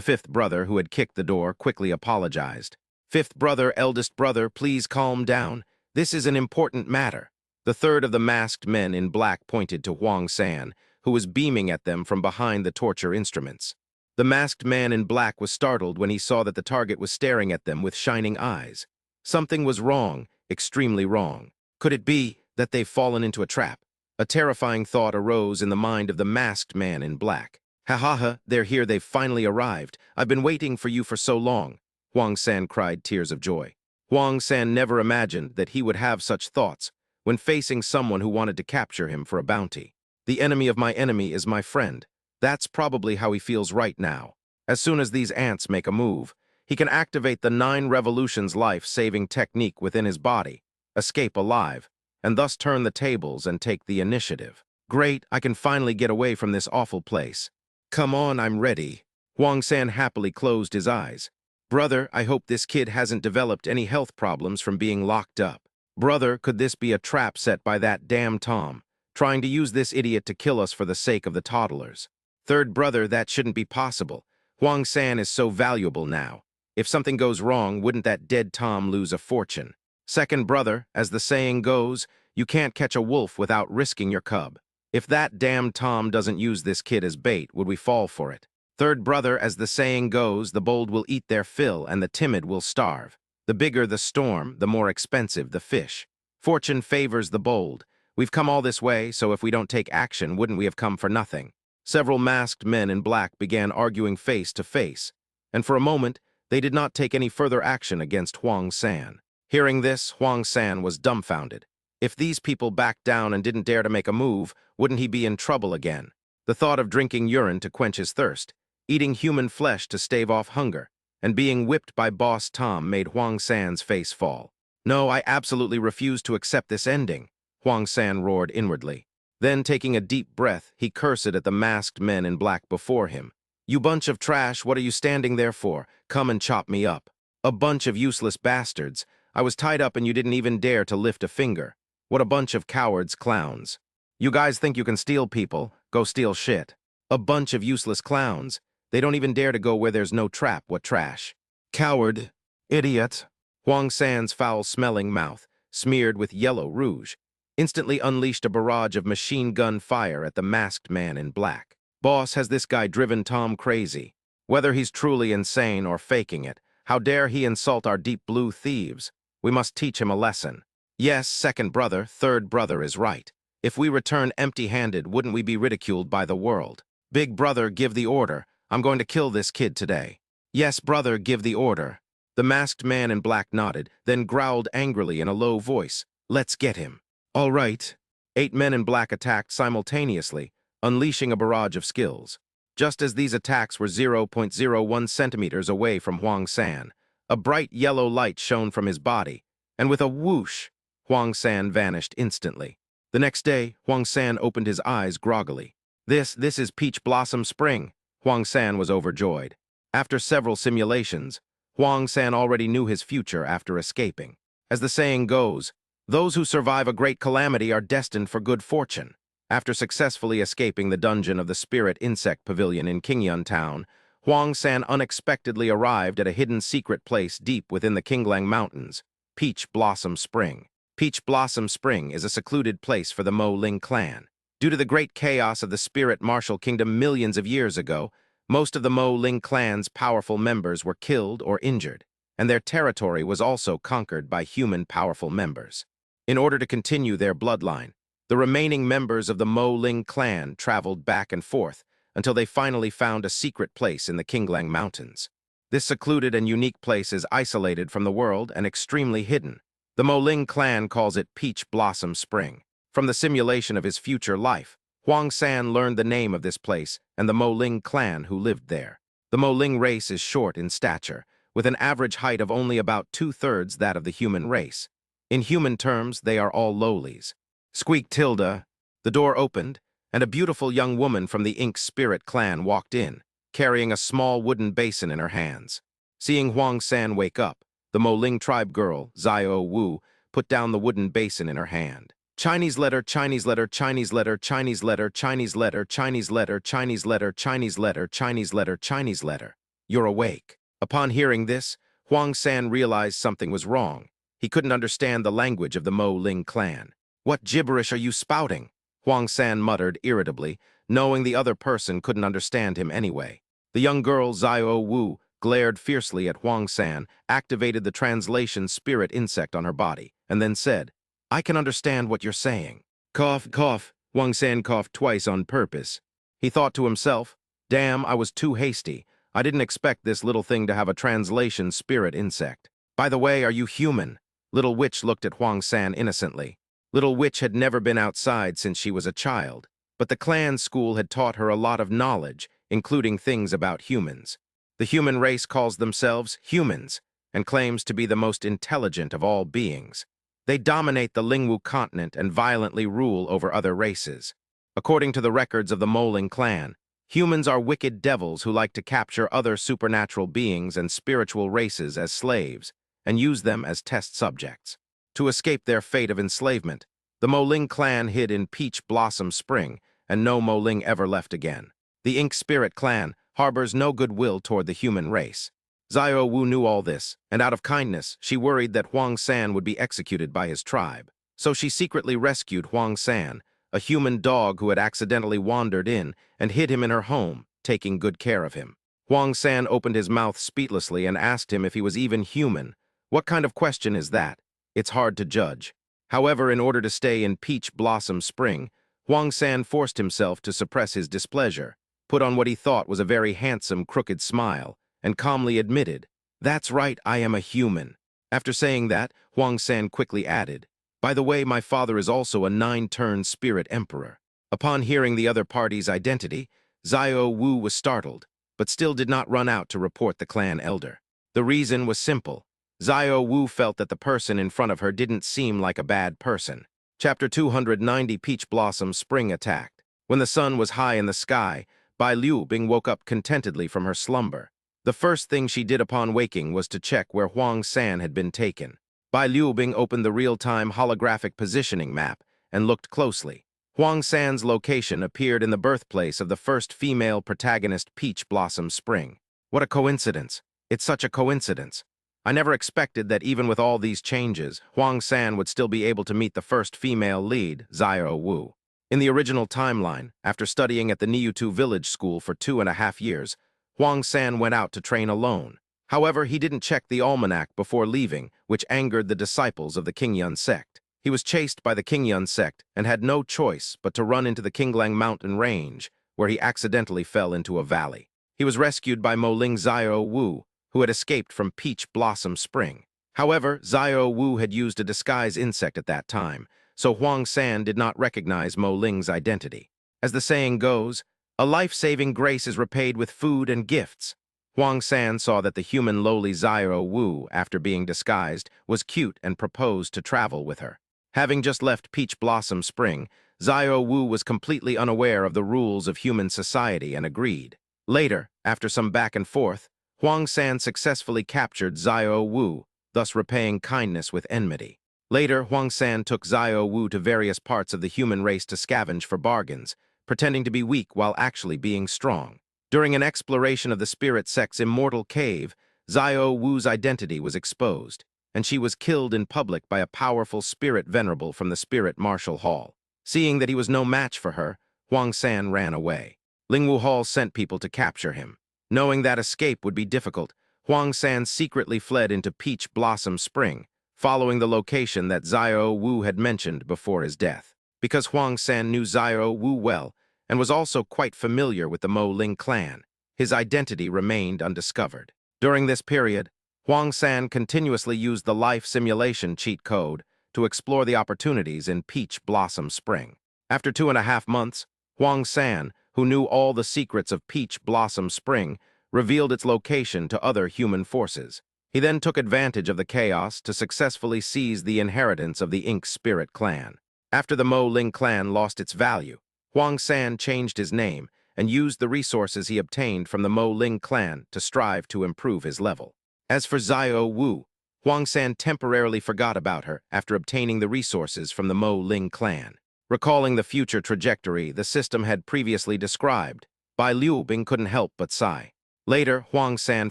5th brother who had kicked the door quickly apologized. 5th brother, eldest brother, please calm down. This is an important matter. The 3rd of the masked men in black pointed to Huang San, who was beaming at them from behind the torture instruments. The masked man in black was startled when he saw that the target was staring at them with shining eyes. Something was wrong, extremely wrong. Could it be that they've fallen into a trap? A terrifying thought arose in the mind of the masked man in black. Ha ha ha, they're here, they've finally arrived. I've been waiting for you for so long, Huang San cried, tears of joy. Huang San never imagined that he would have such thoughts when facing someone who wanted to capture him for a bounty. The enemy of my enemy is my friend. That's probably how he feels right now. As soon as these ants make a move, he can activate the 9 revolutions life-saving technique within his body, escape alive, and thus turn the tables and take the initiative. Great, I can finally get away from this awful place. Come on, I'm ready. Huang San happily closed his eyes. Brother, I hope this kid hasn't developed any health problems from being locked up. Brother, could this be a trap set by that damn Tom, trying to use this idiot to kill us for the sake of the toddlers? 3rd brother, that shouldn't be possible. Huang San is so valuable now. If something goes wrong, wouldn't that dead Tom lose a fortune? 2nd brother, as the saying goes, you can't catch a wolf without risking your cub. If that damn Tom doesn't use this kid as bait, would we fall for it? 3rd brother, as the saying goes, the bold will eat their fill and the timid will starve. The bigger the storm, the more expensive the fish. Fortune favors the bold. We've come all this way, so if we don't take action, wouldn't we have come for nothing? Several masked men in black began arguing face to face, and for a moment, they did not take any further action against Huang San. Hearing this, Huang San was dumbfounded. If these people backed down and didn't dare to make a move, wouldn't he be in trouble again? The thought of drinking urine to quench his thirst, eating human flesh to stave off hunger, and being whipped by Boss Tom made Huang San's face fall. No, I absolutely refuse to accept this ending, Huang San roared inwardly. Then, taking a deep breath, he cursed at the masked men in black before him, "You bunch of trash, what are you standing there for? Come and chop me up." "A bunch of useless bastards. I was tied up and you didn't even dare to lift a finger. What a bunch of cowards, clowns. You guys think you can steal people? Go steal shit. A bunch of useless clowns. They don't even dare to go where there's no trap, what trash. Coward. Idiot." Huang San's foul-smelling mouth, smeared with yellow rouge, instantly unleashed a barrage of machine gun fire at the masked man in black. "Boss, has this guy driven Tom crazy? Whether he's truly insane or faking it, how dare he insult our deep blue thieves? We must teach him a lesson. Yes, second brother, third brother is right. If we return empty-handed, wouldn't we be ridiculed by the world? Big brother, give the order. I'm going to kill this kid today." "Yes, brother, give the order." The masked man in black nodded, then growled angrily in a low voice, "Let's get him." "All right." 8 men in black attacked simultaneously, unleashing a barrage of skills. Just as these attacks were 0.01 centimeters away from Huang San, a bright yellow light shone from his body, and with a whoosh, Huang San vanished instantly. The next day, Huang San opened his eyes groggily. This is Peach Blossom Spring." Huang San was overjoyed. After several simulations, Huang San already knew his future after escaping. As the saying goes, those who survive a great calamity are destined for good fortune. After successfully escaping the dungeon of the Spirit Insect Pavilion in Qingyun Town, Huang San unexpectedly arrived at a hidden secret place deep within the Qinglang Mountains, Peach Blossom Spring. Peach Blossom Spring is a secluded place for the Mo Ling clan. Due to the great chaos of the Spirit Martial Kingdom millions of years ago, most of the Mo Ling clan's powerful members were killed or injured, and their territory was also conquered by human powerful members. In order to continue their bloodline, the remaining members of the Mo Ling clan traveled back and forth until they finally found a secret place in the Qinglang Mountains. This secluded and unique place is isolated from the world and extremely hidden. The Mo Ling clan calls it Peach Blossom Spring. From the simulation of his future life, Huang San learned the name of this place and the Mo Ling clan who lived there. The Mo Ling race is short in stature, with an average height of only about 2/3 that of the human race. In human terms, they are all lowlies. Squeak tilde. The door opened, and a beautiful young woman from the Ink Spirit clan walked in, carrying a small wooden basin in her hands. Seeing Huang San wake up, the Mo Ling tribe girl, Xiao Wu, put down the wooden basin in her hand. Chinese letter, Chinese letter, Chinese letter, Chinese letter, Chinese letter, Chinese letter, Chinese letter, Chinese letter, Chinese letter, Chinese letter. "You're awake." Upon hearing this, Huang San realized something was wrong. He couldn't understand the language of the Mo Ling clan. "What gibberish are you spouting?" Huang San muttered irritably, knowing the other person couldn't understand him anyway. The young girl, Xiao Wu, glared fiercely at Huang San, activated the translation spirit insect on her body, and then said, "I can understand what you're saying." Cough, cough. Huang San coughed twice on purpose. He thought to himself, "Damn, I was too hasty. I didn't expect this little thing to have a translation spirit insect. By the way, are you human?" Little Witch looked at Huang San innocently. Little Witch had never been outside since she was a child, but the clan school had taught her a lot of knowledge, including things about humans. The human race calls themselves humans and claims to be the most intelligent of all beings. They dominate the Lingwu continent and violently rule over other races. According to the records of the Mo Ling clan, humans are wicked devils who like to capture other supernatural beings and spiritual races as slaves and use them as test subjects. To escape their fate of enslavement, the Mo Ling clan hid in Peach Blossom Spring, and no Mo Ling ever left again. The Ink Spirit clan harbors no goodwill toward the human race. Xiao Wu knew all this, and out of kindness, she worried that Huang San would be executed by his tribe. So she secretly rescued Huang San, a human dog who had accidentally wandered in, and hid him in her home, taking good care of him. Huang San opened his mouth speechlessly and asked him if he was even human. What kind of question is that? It's hard to judge. However, in order to stay in Peach Blossom Spring, Huang San forced himself to suppress his displeasure, put on what he thought was a very handsome, crooked smile, and calmly admitted, "That's right, I am a human." After saying that, Huang San quickly added, "By the way, my father is also a 9-turn spirit emperor." Upon hearing the other party's identity, Xiao Wu was startled, but still did not run out to report the clan elder. The reason was simple. Xiao Wu felt that the person in front of her didn't seem like a bad person. Chapter 290 Peach Blossom Spring attacked. When the sun was high in the sky, Bai Liu Bing woke up contentedly from her slumber. The first thing she did upon waking was to check where Huang San had been taken. Bai Liu Bing opened the real-time holographic positioning map and looked closely. Huang San's location appeared in the birthplace of the first female protagonist, Peach Blossom Spring. What a coincidence. It's such a coincidence. I never expected that even with all these changes, Huang San would still be able to meet the first female lead, Xiao Wu. In the original timeline, after studying at the Niutu village school for 2.5 years, Huang San went out to train alone. However, he didn't check the almanac before leaving, which angered the disciples of the Qingyun sect. He was chased by the Qingyun sect and had no choice but to run into the Qinglang mountain range, where he accidentally fell into a valley. He was rescued by Moling Xiao Wu, who had escaped from Peach Blossom Spring. However, Xiao Wu had used a disguise insect at that time, so Huang San did not recognize Moling's identity. As the saying goes, a life-saving grace is repaid with food and gifts. Huang San saw that the human lowly Xiao Wu, after being disguised, was cute and proposed to travel with her. Having just left Peach Blossom Spring, Xiao Wu was completely unaware of the rules of human society and agreed. Later, after some back and forth, Huang San successfully captured Xiao Wu, thus repaying kindness with enmity. Later, Huang San took Xiao Wu to various parts of the human race to scavenge for bargains, pretending to be weak while actually being strong. During an exploration of the spirit sect's immortal cave, Xiao Wu's identity was exposed, and she was killed in public by a powerful spirit venerable from the spirit martial hall. Seeing that he was no match for her, Huang San ran away. Lingwu Hall sent people to capture him. Knowing that escape would be difficult, Huang San secretly fled into Peach Blossom Spring, following the location that Xiao Wu had mentioned before his death. Because Huang San knew Xiao Wu well and was also quite familiar with the Mo Ling clan, his identity remained undiscovered. During this period, Huang San continuously used the life simulation cheat code to explore the opportunities in Peach Blossom Spring. After 2.5 months, Huang San, who knew all the secrets of Peach Blossom Spring, revealed its location to other human forces. He then took advantage of the chaos to successfully seize the inheritance of the Ink Spirit clan. After the Mo Ling clan lost its value, Huang San changed his name and used the resources he obtained from the Mo Ling clan to strive to improve his level. As for Xiao Wu, Huang San temporarily forgot about her after obtaining the resources from the Mo Ling clan. Recalling the future trajectory the system had previously described, Bai Liu Bing couldn't help but sigh. Later, Huang San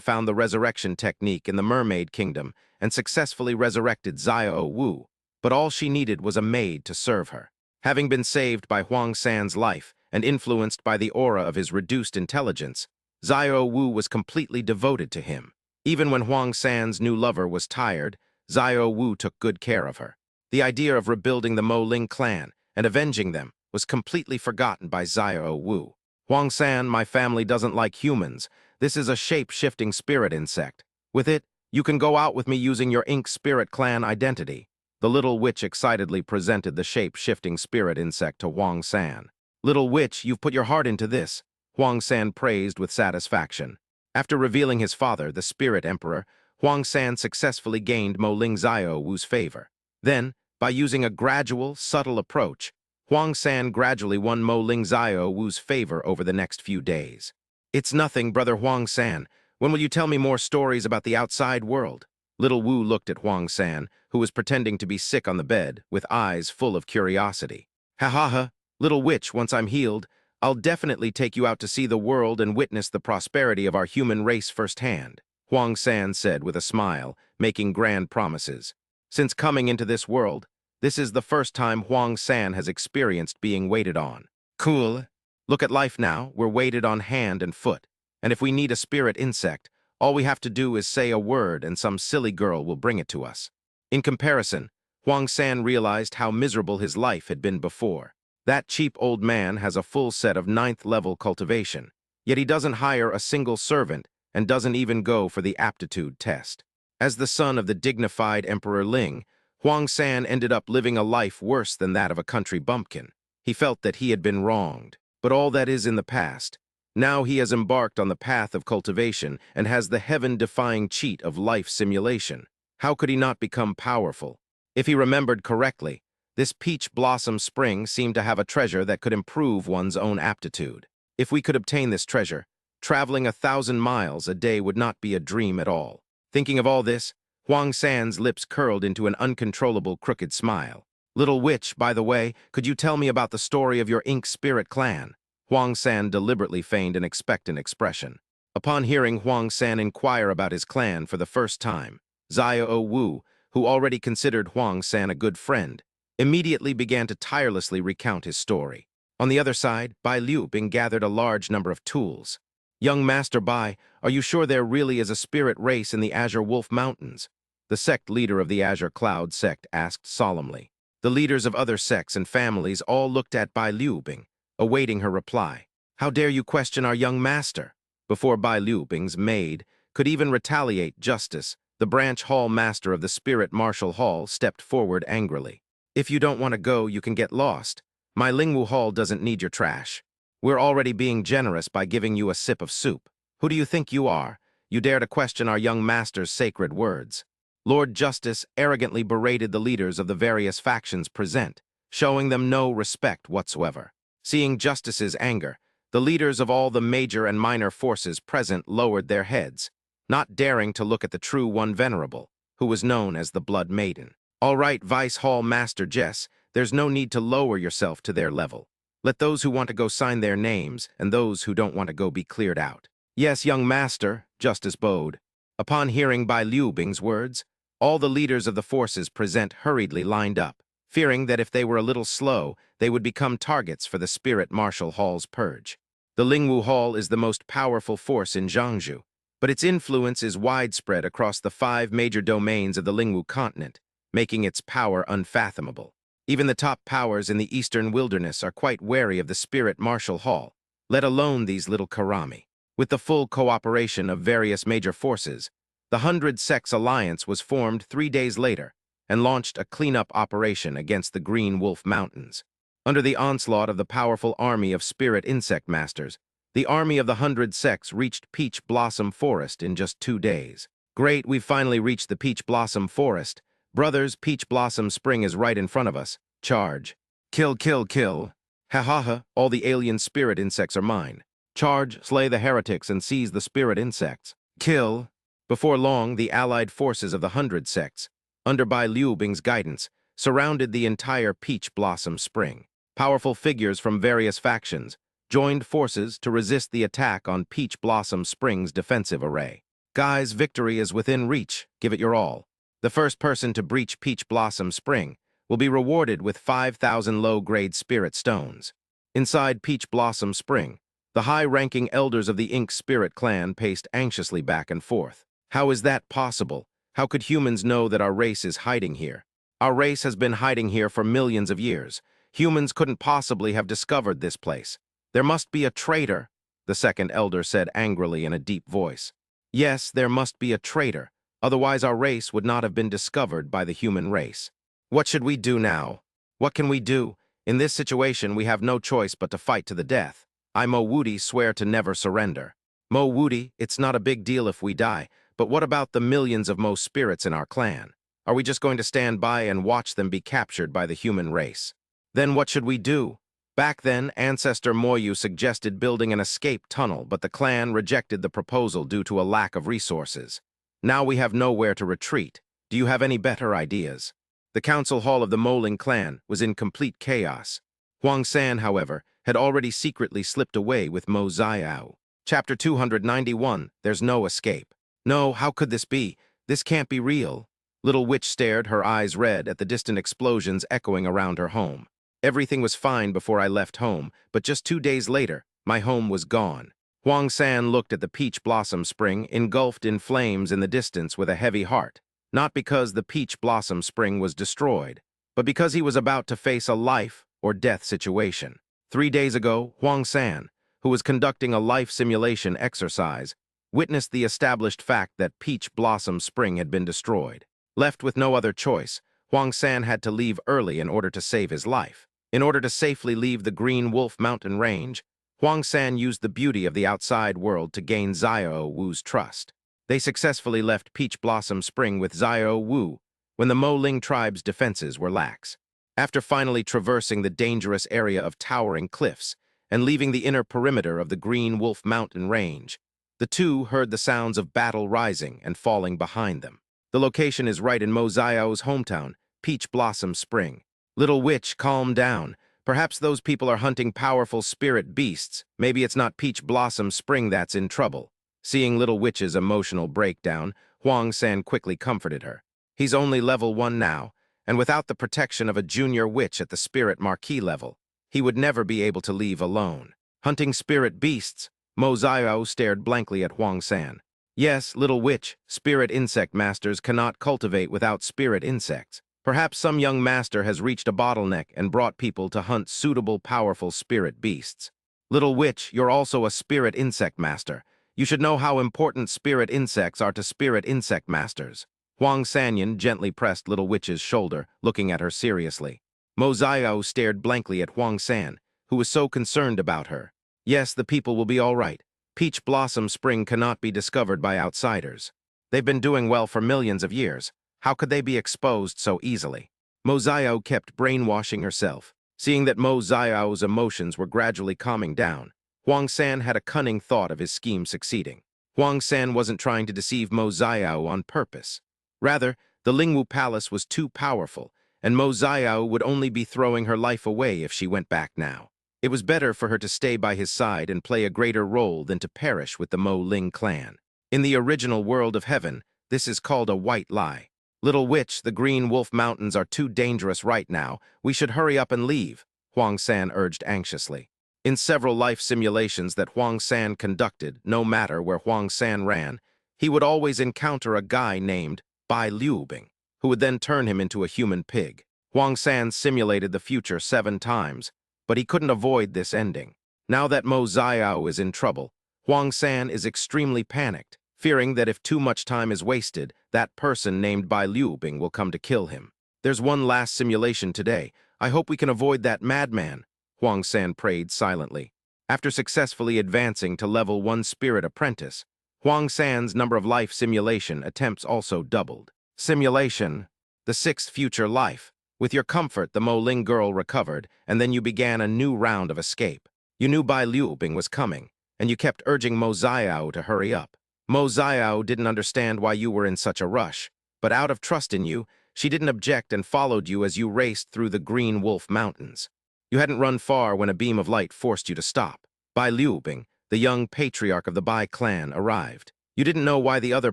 found the resurrection technique in the Mermaid Kingdom and successfully resurrected Xiao Wu, but all she needed was a maid to serve her. Having been saved by Huang San's life and influenced by the aura of his reduced intelligence, Xiao Wu was completely devoted to him. Even when Huang San's new lover was tired, Xiao Wu took good care of her. The idea of rebuilding the Mo Ling clan and avenging them was completely forgotten by Xiao Wu. Huang San, my family doesn't like humans. This is a shape-shifting spirit insect. With it, you can go out with me using your Ink Spirit clan identity. The little witch excitedly presented the shape-shifting spirit insect to Huang San. Little witch, you've put your heart into this, Huang San praised with satisfaction. After revealing his father, the Spirit Emperor, Huang San successfully gained Mo Ling Xiao Wu's favor. Then, by using a gradual, subtle approach, Huang San gradually won Mo Ling Xiao Wu's favor over the next few days. It's nothing, brother Huang San. When will you tell me more stories about the outside world? Little Wu looked at Huang San, who was pretending to be sick on the bed, with eyes full of curiosity. Ha ha ha, little witch, once I'm healed, I'll definitely take you out to see the world and witness the prosperity of our human race firsthand, Huang San said with a smile, making grand promises. Since coming into this world, this is the first time Huang San has experienced being waited on. Cool. Look at life now, we're weighted on hand and foot, and if we need a spirit insect, all we have to do is say a word and some silly girl will bring it to us. In comparison, Huang San realized how miserable his life had been before. That cheap old man has a full set of 9th-level cultivation, yet he doesn't hire a single servant and doesn't even go for the aptitude test. As the son of the dignified Emperor Ling, Huang San ended up living a life worse than that of a country bumpkin. He felt that he had been wronged. But all that is in the past. Now he has embarked on the path of cultivation and has the heaven-defying cheat of life simulation. How could he not become powerful? If he remembered correctly, this Peach Blossom Spring seemed to have a treasure that could improve one's own aptitude. If we could obtain this treasure, traveling 1,000 miles a day would not be a dream at all. Thinking of all this, Huang San's lips curled into an uncontrollable crooked smile. Little witch, by the way, could you tell me about the story of your Ink Spirit clan? Huang San deliberately feigned an expectant expression. Upon hearing Huang San inquire about his clan for the first time, Xiao Wu, who already considered Huang San a good friend, immediately began to tirelessly recount his story. On the other side, Bai Liu Bing gathered a large number of tools. Young Master Bai, are you sure there really is a spirit race in the Azure Wolf Mountains? The sect leader of the Azure Cloud sect asked solemnly. The leaders of other sects and families all looked at Bai Liu Bing, awaiting her reply. How dare you question our young master? Before Bai Liu Bing's maid could even retaliate justice, the branch hall master of the Spirit Martial Hall stepped forward angrily. If you don't want to go, you can get lost. My Lingwu Hall doesn't need your trash. We're already being generous by giving you a sip of soup. Who do you think you are? You dare to question our young master's sacred words. Lord Justice arrogantly berated the leaders of the various factions present, showing them no respect whatsoever. Seeing Justice's anger, the leaders of all the major and minor forces present lowered their heads, not daring to look at the true one venerable, who was known as the Blood Maiden. All right, Vice Hall Master Jess, there's no need to lower yourself to their level. Let those who want to go sign their names, and those who don't want to go be cleared out. Yes, young master, Justice bowed. Upon hearing Bai Liu Bing's words, all the leaders of the forces present hurriedly lined up, fearing that if they were a little slow, they would become targets for the Spirit Martial Hall's purge. The Lingwu Hall is the most powerful force in Jiangsu, but its influence is widespread across the 5 major domains of the Lingwu continent, making its power unfathomable. Even the top powers in the eastern wilderness are quite wary of the Spirit Martial Hall, let alone these little Karami. With the full cooperation of various major forces, the 100 Sects Alliance was formed 3 days later and launched a cleanup operation against the Green Wolf Mountains. Under the onslaught of the powerful army of spirit insect masters, the army of the 100 Sects reached Peach Blossom Forest in just 2 days. Great, we've finally reached the Peach Blossom Forest. Brothers, Peach Blossom Spring is right in front of us. Charge. Kill, kill, kill. Ha ha ha, all the alien spirit insects are mine. Charge, slay the heretics and seize the spirit insects. Kill. Before long, the allied forces of the 100 Sects, under Bai Liu Bing's guidance, surrounded the entire Peach Blossom Spring. Powerful figures from various factions joined forces to resist the attack on Peach Blossom Spring's defensive array. Guys, victory is within reach. Give it your all. The first person to breach Peach Blossom Spring will be rewarded with 5,000 low-grade spirit stones. Inside Peach Blossom Spring, the high-ranking elders of the Ink Spirit clan paced anxiously back and forth. How is that possible? How could humans know that our race is hiding here? Our race has been hiding here for millions of years. Humans couldn't possibly have discovered this place. There must be a traitor, the second elder said angrily in a deep voice. Yes, there must be a traitor. Otherwise our race would not have been discovered by the human race. What should we do now? What can we do? In this situation, we have no choice but to fight to the death. I, Mo Wudi, swear to never surrender. Mo Wudi, it's not a big deal if we die, but what about the millions of Mo spirits in our clan? Are we just going to stand by and watch them be captured by the human race? Then what should we do? Back then, Ancestor Moyu suggested building an escape tunnel, but the clan rejected the proposal due to a lack of resources. Now we have nowhere to retreat. Do you have any better ideas? The council hall of the Moling clan was in complete chaos. Huang San, however, had already secretly slipped away with Mo Xiao. Chapter 291, There's no escape. No, how could this be? This can't be real. Little Witch stared, her eyes red, at the distant explosions echoing around her home. Everything was fine before I left home, but just 2 days later, my home was gone. Huang San looked at the Peach Blossom Spring, engulfed in flames in the distance with a heavy heart. Not because the Peach Blossom Spring was destroyed, but because he was about to face a life or death situation. 3 days ago, Huang San, who was conducting a life simulation exercise, witnessed the established fact that Peach Blossom Spring had been destroyed. Left with no other choice, Huang San had to leave early in order to save his life. In order to safely leave the Green Wolf Mountain Range, Huang San used the beauty of the outside world to gain Xiao Wu's trust. They successfully left Peach Blossom Spring with Xiao Wu when the Moling tribe's defenses were lax. After finally traversing the dangerous area of towering cliffs and leaving the inner perimeter of the Green Wolf Mountain range. The two heard the sounds of battle rising and falling behind them. The location is right in Mo Xiao's hometown, Peach Blossom Spring. Little Witch, calm down. Perhaps those people are hunting powerful spirit beasts. Maybe it's not Peach Blossom Spring that's in trouble. Seeing Little Witch's emotional breakdown, Huang San quickly comforted her. He's only level 1 now, and without the protection of a junior witch at the Spirit Marquis level, he would never be able to leave alone. Hunting spirit beasts, Mo Xiao stared blankly at Huang San. Yes, Little Witch, spirit insect masters cannot cultivate without spirit insects. Perhaps some young master has reached a bottleneck and brought people to hunt suitable, powerful spirit beasts. Little Witch, you're also a spirit insect master. You should know how important spirit insects are to spirit insect masters. Huang Sanyan gently pressed Little Witch's shoulder, looking at her seriously. Mo Xiao stared blankly at Huang San, who was so concerned about her. Yes, the people will be all right. Peach Blossom Spring cannot be discovered by outsiders. They've been doing well for millions of years. How could they be exposed so easily? Mo Xiao kept brainwashing herself. Seeing that Mo Xiao's emotions were gradually calming down, Huang San had a cunning thought of his scheme succeeding. Huang San wasn't trying to deceive Mo Xiao on purpose. Rather, the Lingwu Palace was too powerful, and Mo Xiao would only be throwing her life away if she went back now. It was better for her to stay by his side and play a greater role than to perish with the Mo Ling clan. In the original world of heaven, this is called a white lie. Little Witch, the Green Wolf Mountains are too dangerous right now. We should hurry up and leave, Huang San urged anxiously. In several life simulations that Huang San conducted, no matter where Huang San ran, he would always encounter a guy named Bai Liubing, who would then turn him into a human pig. Huang San simulated the future 7 times, but he couldn't avoid this ending. Now that Mo Xiao is in trouble, Huang San is extremely panicked, fearing that if too much time is wasted, that person named Bai Liubing will come to kill him. There's one last simulation today. I hope we can avoid that madman, Huang San prayed silently. After successfully advancing to level 1 spirit apprentice, Huang San's number of life simulation attempts also doubled. Simulation, the 6th future life. With your comfort, the Mo Ling girl recovered, and then you began a new round of escape. You knew Bai Liubing was coming, and you kept urging Mo Xiao to hurry up. Mo Xiao didn't understand why you were in such a rush, but out of trust in you, she didn't object and followed you as you raced through the Green Wolf Mountains. You hadn't run far when a beam of light forced you to stop. Bai Liubing, the young patriarch of the Bai clan, arrived. You didn't know why the other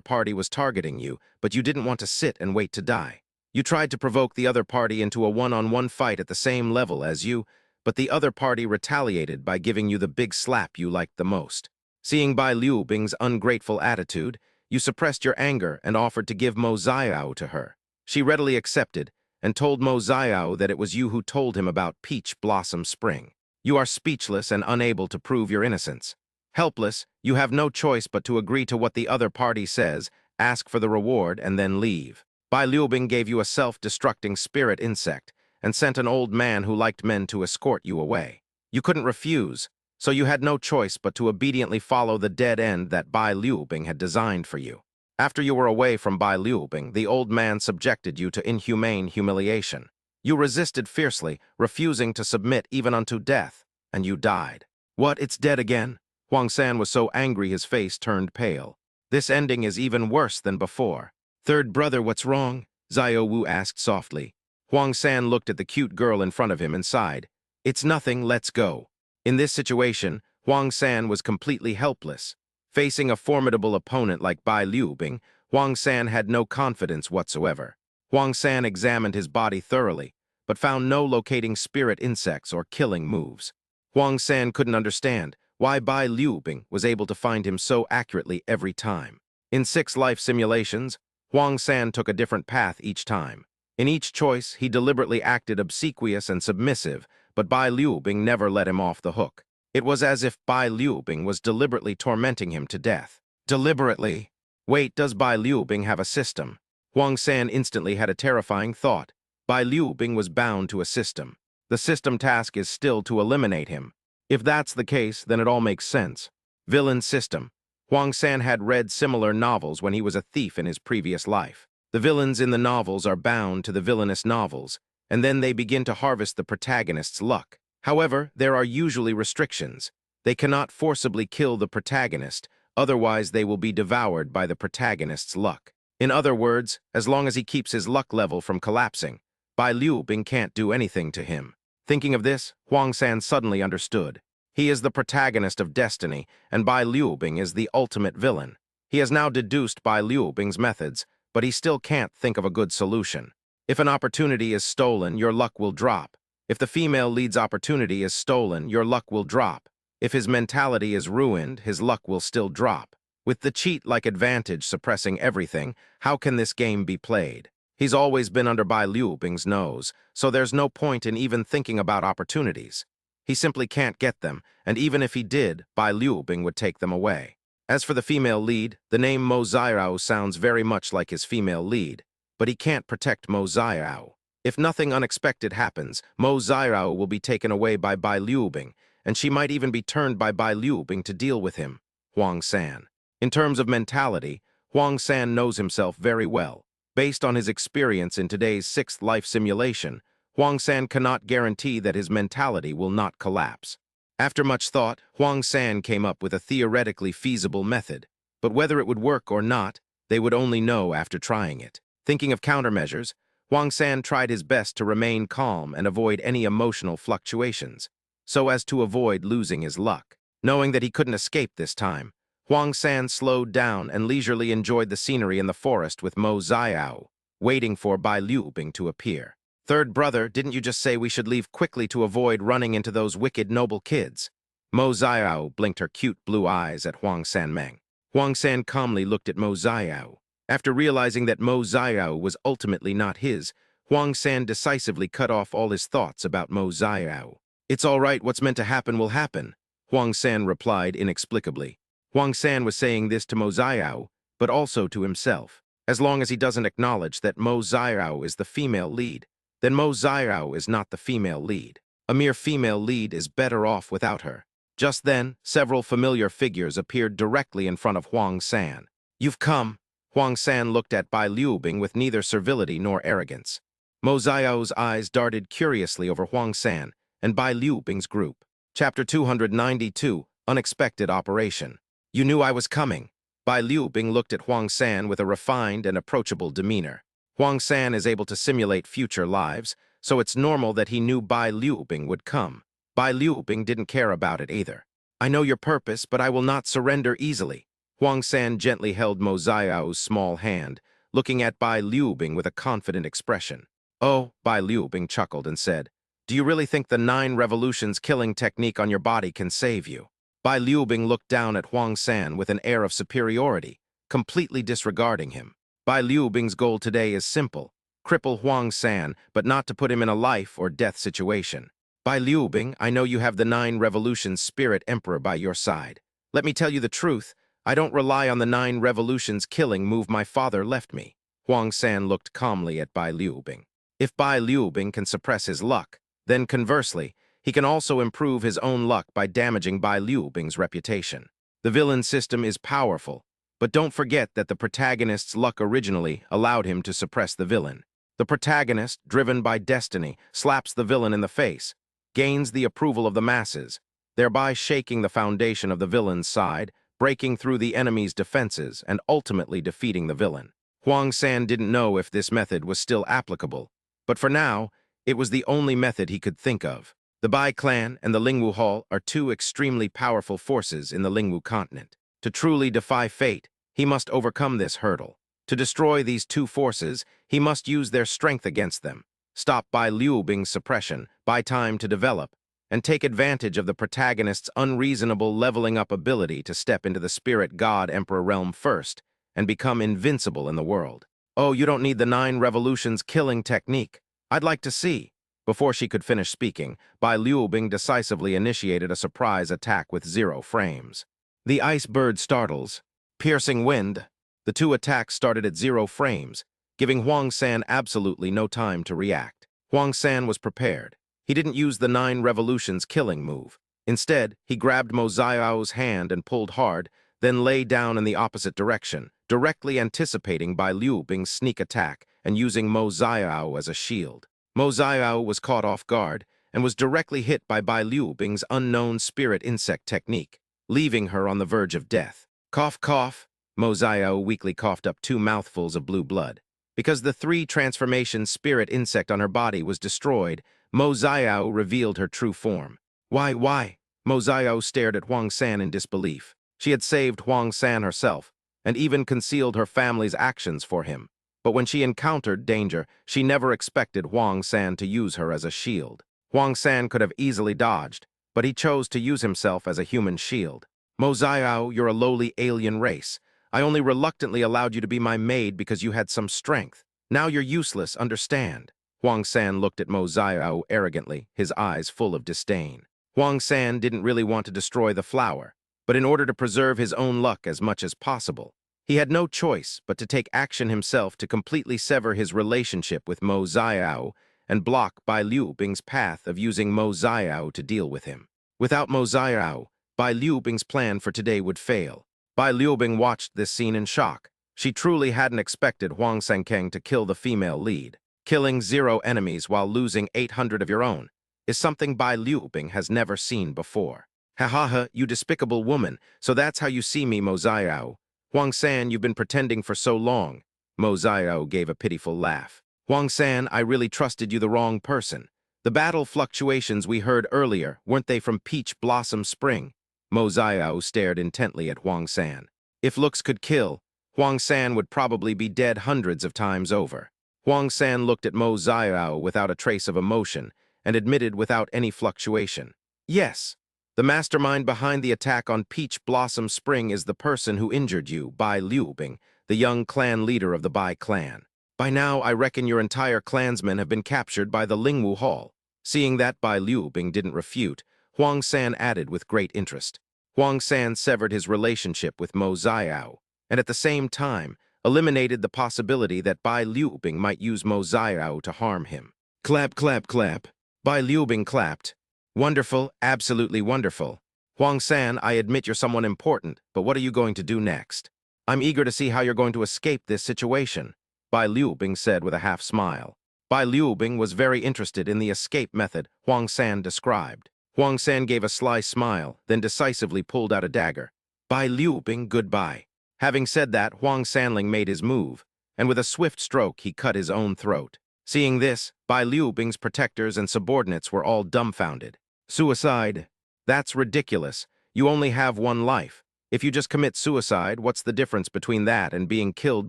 party was targeting you, but you didn't want to sit and wait to die. You tried to provoke the other party into a one-on-one fight at the same level as you, but the other party retaliated by giving you the big slap you liked the most. Seeing Bai Liubing's ungrateful attitude, you suppressed your anger and offered to give Mo Xiao to her. She readily accepted and told Mo Xiao that it was you who told him about Peach Blossom Spring. You are speechless and unable to prove your innocence. Helpless, you have no choice but to agree to what the other party says, ask for the reward, and then leave. Bai Liubing gave you a self-destructing spirit insect and sent an old man who liked men to escort you away. You couldn't refuse, so you had no choice but to obediently follow the dead end that Bai Liubing had designed for you. After you were away from Bai Liubing, the old man subjected you to inhumane humiliation. You resisted fiercely, refusing to submit even unto death, and you died. What, it's dead again? Huang San was so angry his face turned pale. This ending is even worse than before. Third brother, what's wrong? Xiao Wu asked softly. Huang San looked at the cute girl in front of him and sighed. It's nothing, let's go. In this situation, Huang San was completely helpless. Facing a formidable opponent like Bai Liubing, Huang San had no confidence whatsoever. Huang San examined his body thoroughly, but found no locating spirit insects or killing moves. Huang San couldn't understand why Bai Liubing was able to find him so accurately every time. In 6 life simulations, Huang San took a different path each time. In each choice, he deliberately acted obsequious and submissive, but Bai Liubing never let him off the hook. It was as if Bai Liubing was deliberately tormenting him to death. Deliberately? Wait, does Bai Liubing have a system? Huang San instantly had a terrifying thought. Bai Liubing was bound to a system. The system task is still to eliminate him. If that's the case, then it all makes sense. Villain system. Huang San had read similar novels when he was a thief in his previous life. The villains in the novels are bound to the villainous novels, and then they begin to harvest the protagonist's luck. However, there are usually restrictions. They cannot forcibly kill the protagonist, otherwise they will be devoured by the protagonist's luck. In other words, as long as he keeps his luck level from collapsing, Bai Liu Bing can't do anything to him. Thinking of this, Huang San suddenly understood. He is the protagonist of Destiny, and Bai Liu Bing is the ultimate villain. He has now deduced Bai Liu Bing's methods, but he still can't think of a good solution. If an opportunity is stolen, your luck will drop. If the female lead's opportunity is stolen, your luck will drop. If his mentality is ruined, his luck will still drop. With the cheat-like advantage suppressing everything, how can this game be played? He's always been under Bai Liu Bing's nose, so there's no point in even thinking about opportunities. He simply can't get them, and even if he did, Bai Liu Bing would take them away. As for the female lead, the name Mo Xiao sounds very much like his female lead, but he can't protect Mo Xiao. If nothing unexpected happens, Mo Xiao will be taken away by Bai Liu Bing, and she might even be turned by Bai Liu Bing to deal with him, Huang San. In terms of mentality, Huang San knows himself very well. Based on his experience in today's sixth life simulation, Huang San cannot guarantee that his mentality will not collapse. After much thought, Huang San came up with a theoretically feasible method, but whether it would work or not, they would only know after trying it. Thinking of countermeasures, Huang San tried his best to remain calm and avoid any emotional fluctuations, so as to avoid losing his luck. Knowing that he couldn't escape this time, Huang San slowed down and leisurely enjoyed the scenery in the forest with Mo Xiao, waiting for Bai Liu Bing to appear. "Third brother, didn't you just say we should leave quickly to avoid running into those wicked noble kids?" Mo Xiao blinked her cute blue eyes at Huang San Meng. Huang San calmly looked at Mo Xiao. After realizing that Mo Xiao was ultimately not his, Huang San decisively cut off all his thoughts about Mo Xiao. "It's all right, what's meant to happen will happen," Huang San replied inexplicably. Huang San was saying this to Mo Xiao, but also to himself. As long as he doesn't acknowledge that Mo Xiao is the female lead, then Mo Xiao is not the female lead. A mere female lead is better off without her. Just then, several familiar figures appeared directly in front of Huang San. "You've come." Huang San looked at Bai Liu Bing with neither servility nor arrogance. Mo Xiao's eyes darted curiously over Huang San and Bai Liu Bing's group. Chapter 292, Unexpected Operation. "You knew I was coming." Bai Liu Bing looked at Huang San with a refined and approachable demeanor. Huang San is able to simulate future lives, so it's normal that he knew Bai Liu Bing would come. Bai Liu Bing didn't care about it either. "I know your purpose, but I will not surrender easily." Huang San gently held Mo Xiao's small hand, looking at Bai Liu Bing with a confident expression. "Oh," Bai Liu Bing chuckled and said, "do you really think the 9 revolutions killing technique on your body can save you?" Bai Liu Bing looked down at Huang San with an air of superiority, completely disregarding him. Bai Liu Bing's goal today is simple: cripple Huang San, but not to put him in a life or death situation. "Bai Liu Bing, I know you have the 9 revolutions spirit emperor by your side. Let me tell you the truth, I don't rely on the 9 revolutions killing move my father left me." Huang San looked calmly at Bai Liu Bing. If Bai Liu Bing can suppress his luck, then conversely, he can also improve his own luck by damaging Bai Liu Bing's reputation. The villain system is powerful, but don't forget that the protagonist's luck originally allowed him to suppress the villain. The protagonist, driven by destiny, slaps the villain in the face, gains the approval of the masses, thereby shaking the foundation of the villain's side, breaking through the enemy's defenses, and ultimately defeating the villain. Huang San didn't know if this method was still applicable, but for now, it was the only method he could think of. The Bai clan and the Lingwu Hall are 2 extremely powerful forces in the Lingwu continent. To truly defy fate, he must overcome this hurdle. To destroy these 2 forces, he must use their strength against them, stop Bai Liu Bing's suppression, buy time to develop, and take advantage of the protagonist's unreasonable leveling up ability to step into the Spirit God Emperor realm first and become invincible in the world. "Oh, you don't need the 9 revolutions killing technique. I'd like to see." Before she could finish speaking, Bai Liu Bing decisively initiated a surprise attack with 0 frames. The Ice Bird startles, piercing wind. The 2 attacks started at 0 frames, giving Huang San absolutely no time to react. Huang San was prepared. He didn't use the 9 revolutions killing move. Instead, he grabbed Mo Xiao's hand and pulled hard, then lay down in the opposite direction, directly anticipating Bai Liu Bing's sneak attack and using Mo Xiao as a shield. Mo Xiao was caught off guard, and was directly hit by Bai Liu Bing's unknown spirit insect technique, leaving her on the verge of death. Cough, cough. Mo Xiao weakly coughed up 2 mouthfuls of blue blood. Because the 3-transformation spirit insect on her body was destroyed, Mo Xiao revealed her true form. Why? Mo Xiao stared at Huang San in disbelief. She had saved Huang San herself, and even concealed her family's actions for him. But when she encountered danger, she never expected Huang San to use her as a shield. Huang San could have easily dodged, but he chose to use himself as a human shield. Mo Xiao, you're a lowly alien race. I only reluctantly allowed you to be my maid because you had some strength. Now you're useless, understand? Huang San looked at Mo Xiao arrogantly, his eyes full of disdain. Huang San didn't really want to destroy the flower, but in order to preserve his own luck as much as possible, he had no choice but to take action himself to completely sever his relationship with Mo Xiao and block Bai Liu Bing's path of using Mo Xiao to deal with him. Without Mo Xiao, Bai Liu Bing's plan for today would fail. Bai Liu Bing watched this scene in shock. She truly hadn't expected Huang Sankeng to kill the female lead. Killing 0 enemies while losing 800 of your own is something Bai Liu Bing has never seen before. Ha ha ha, you despicable woman, so that's how you see me, Mo Xiao. Huang San, you've been pretending for so long. Mo Xiao gave a pitiful laugh. Huang San, I really trusted you the wrong person. The battle fluctuations we heard earlier, weren't they from Peach Blossom Spring? Mo Xiao stared intently at Huang San. If looks could kill, Huang San would probably be dead hundreds of times over. Huang San looked at Mo Xiao without a trace of emotion and admitted without any fluctuation. Yes, the mastermind behind the attack on Peach Blossom Spring is the person who injured you, Bai Liu Bing, the young clan leader of the Bai clan. By now, I reckon your entire clansmen have been captured by the Lingwu Hall. Seeing that Bai Liu Bing didn't refute, Huang San added with great interest. Huang San severed his relationship with Mo Xiao, and at the same time, eliminated the possibility that Bai Liu Bing might use Mo Xiao to harm him. Clap, clap, clap. Bai Liu Bing clapped. Wonderful, absolutely wonderful. Huang San, I admit you're someone important, but what are you going to do next? I'm eager to see how you're going to escape this situation, Bai Liu Bing said with a half smile. Bai Liu Bing was very interested in the escape method Huang San described. Huang San gave a sly smile, then decisively pulled out a dagger. Bai Liu Bing, goodbye. Having said that, Huang Sanling made his move, and with a swift stroke he cut his own throat. Seeing this, Bai Liu Bing's protectors and subordinates were all dumbfounded. Suicide? That's ridiculous. You only have one life. If you just commit suicide, what's the difference between that and being killed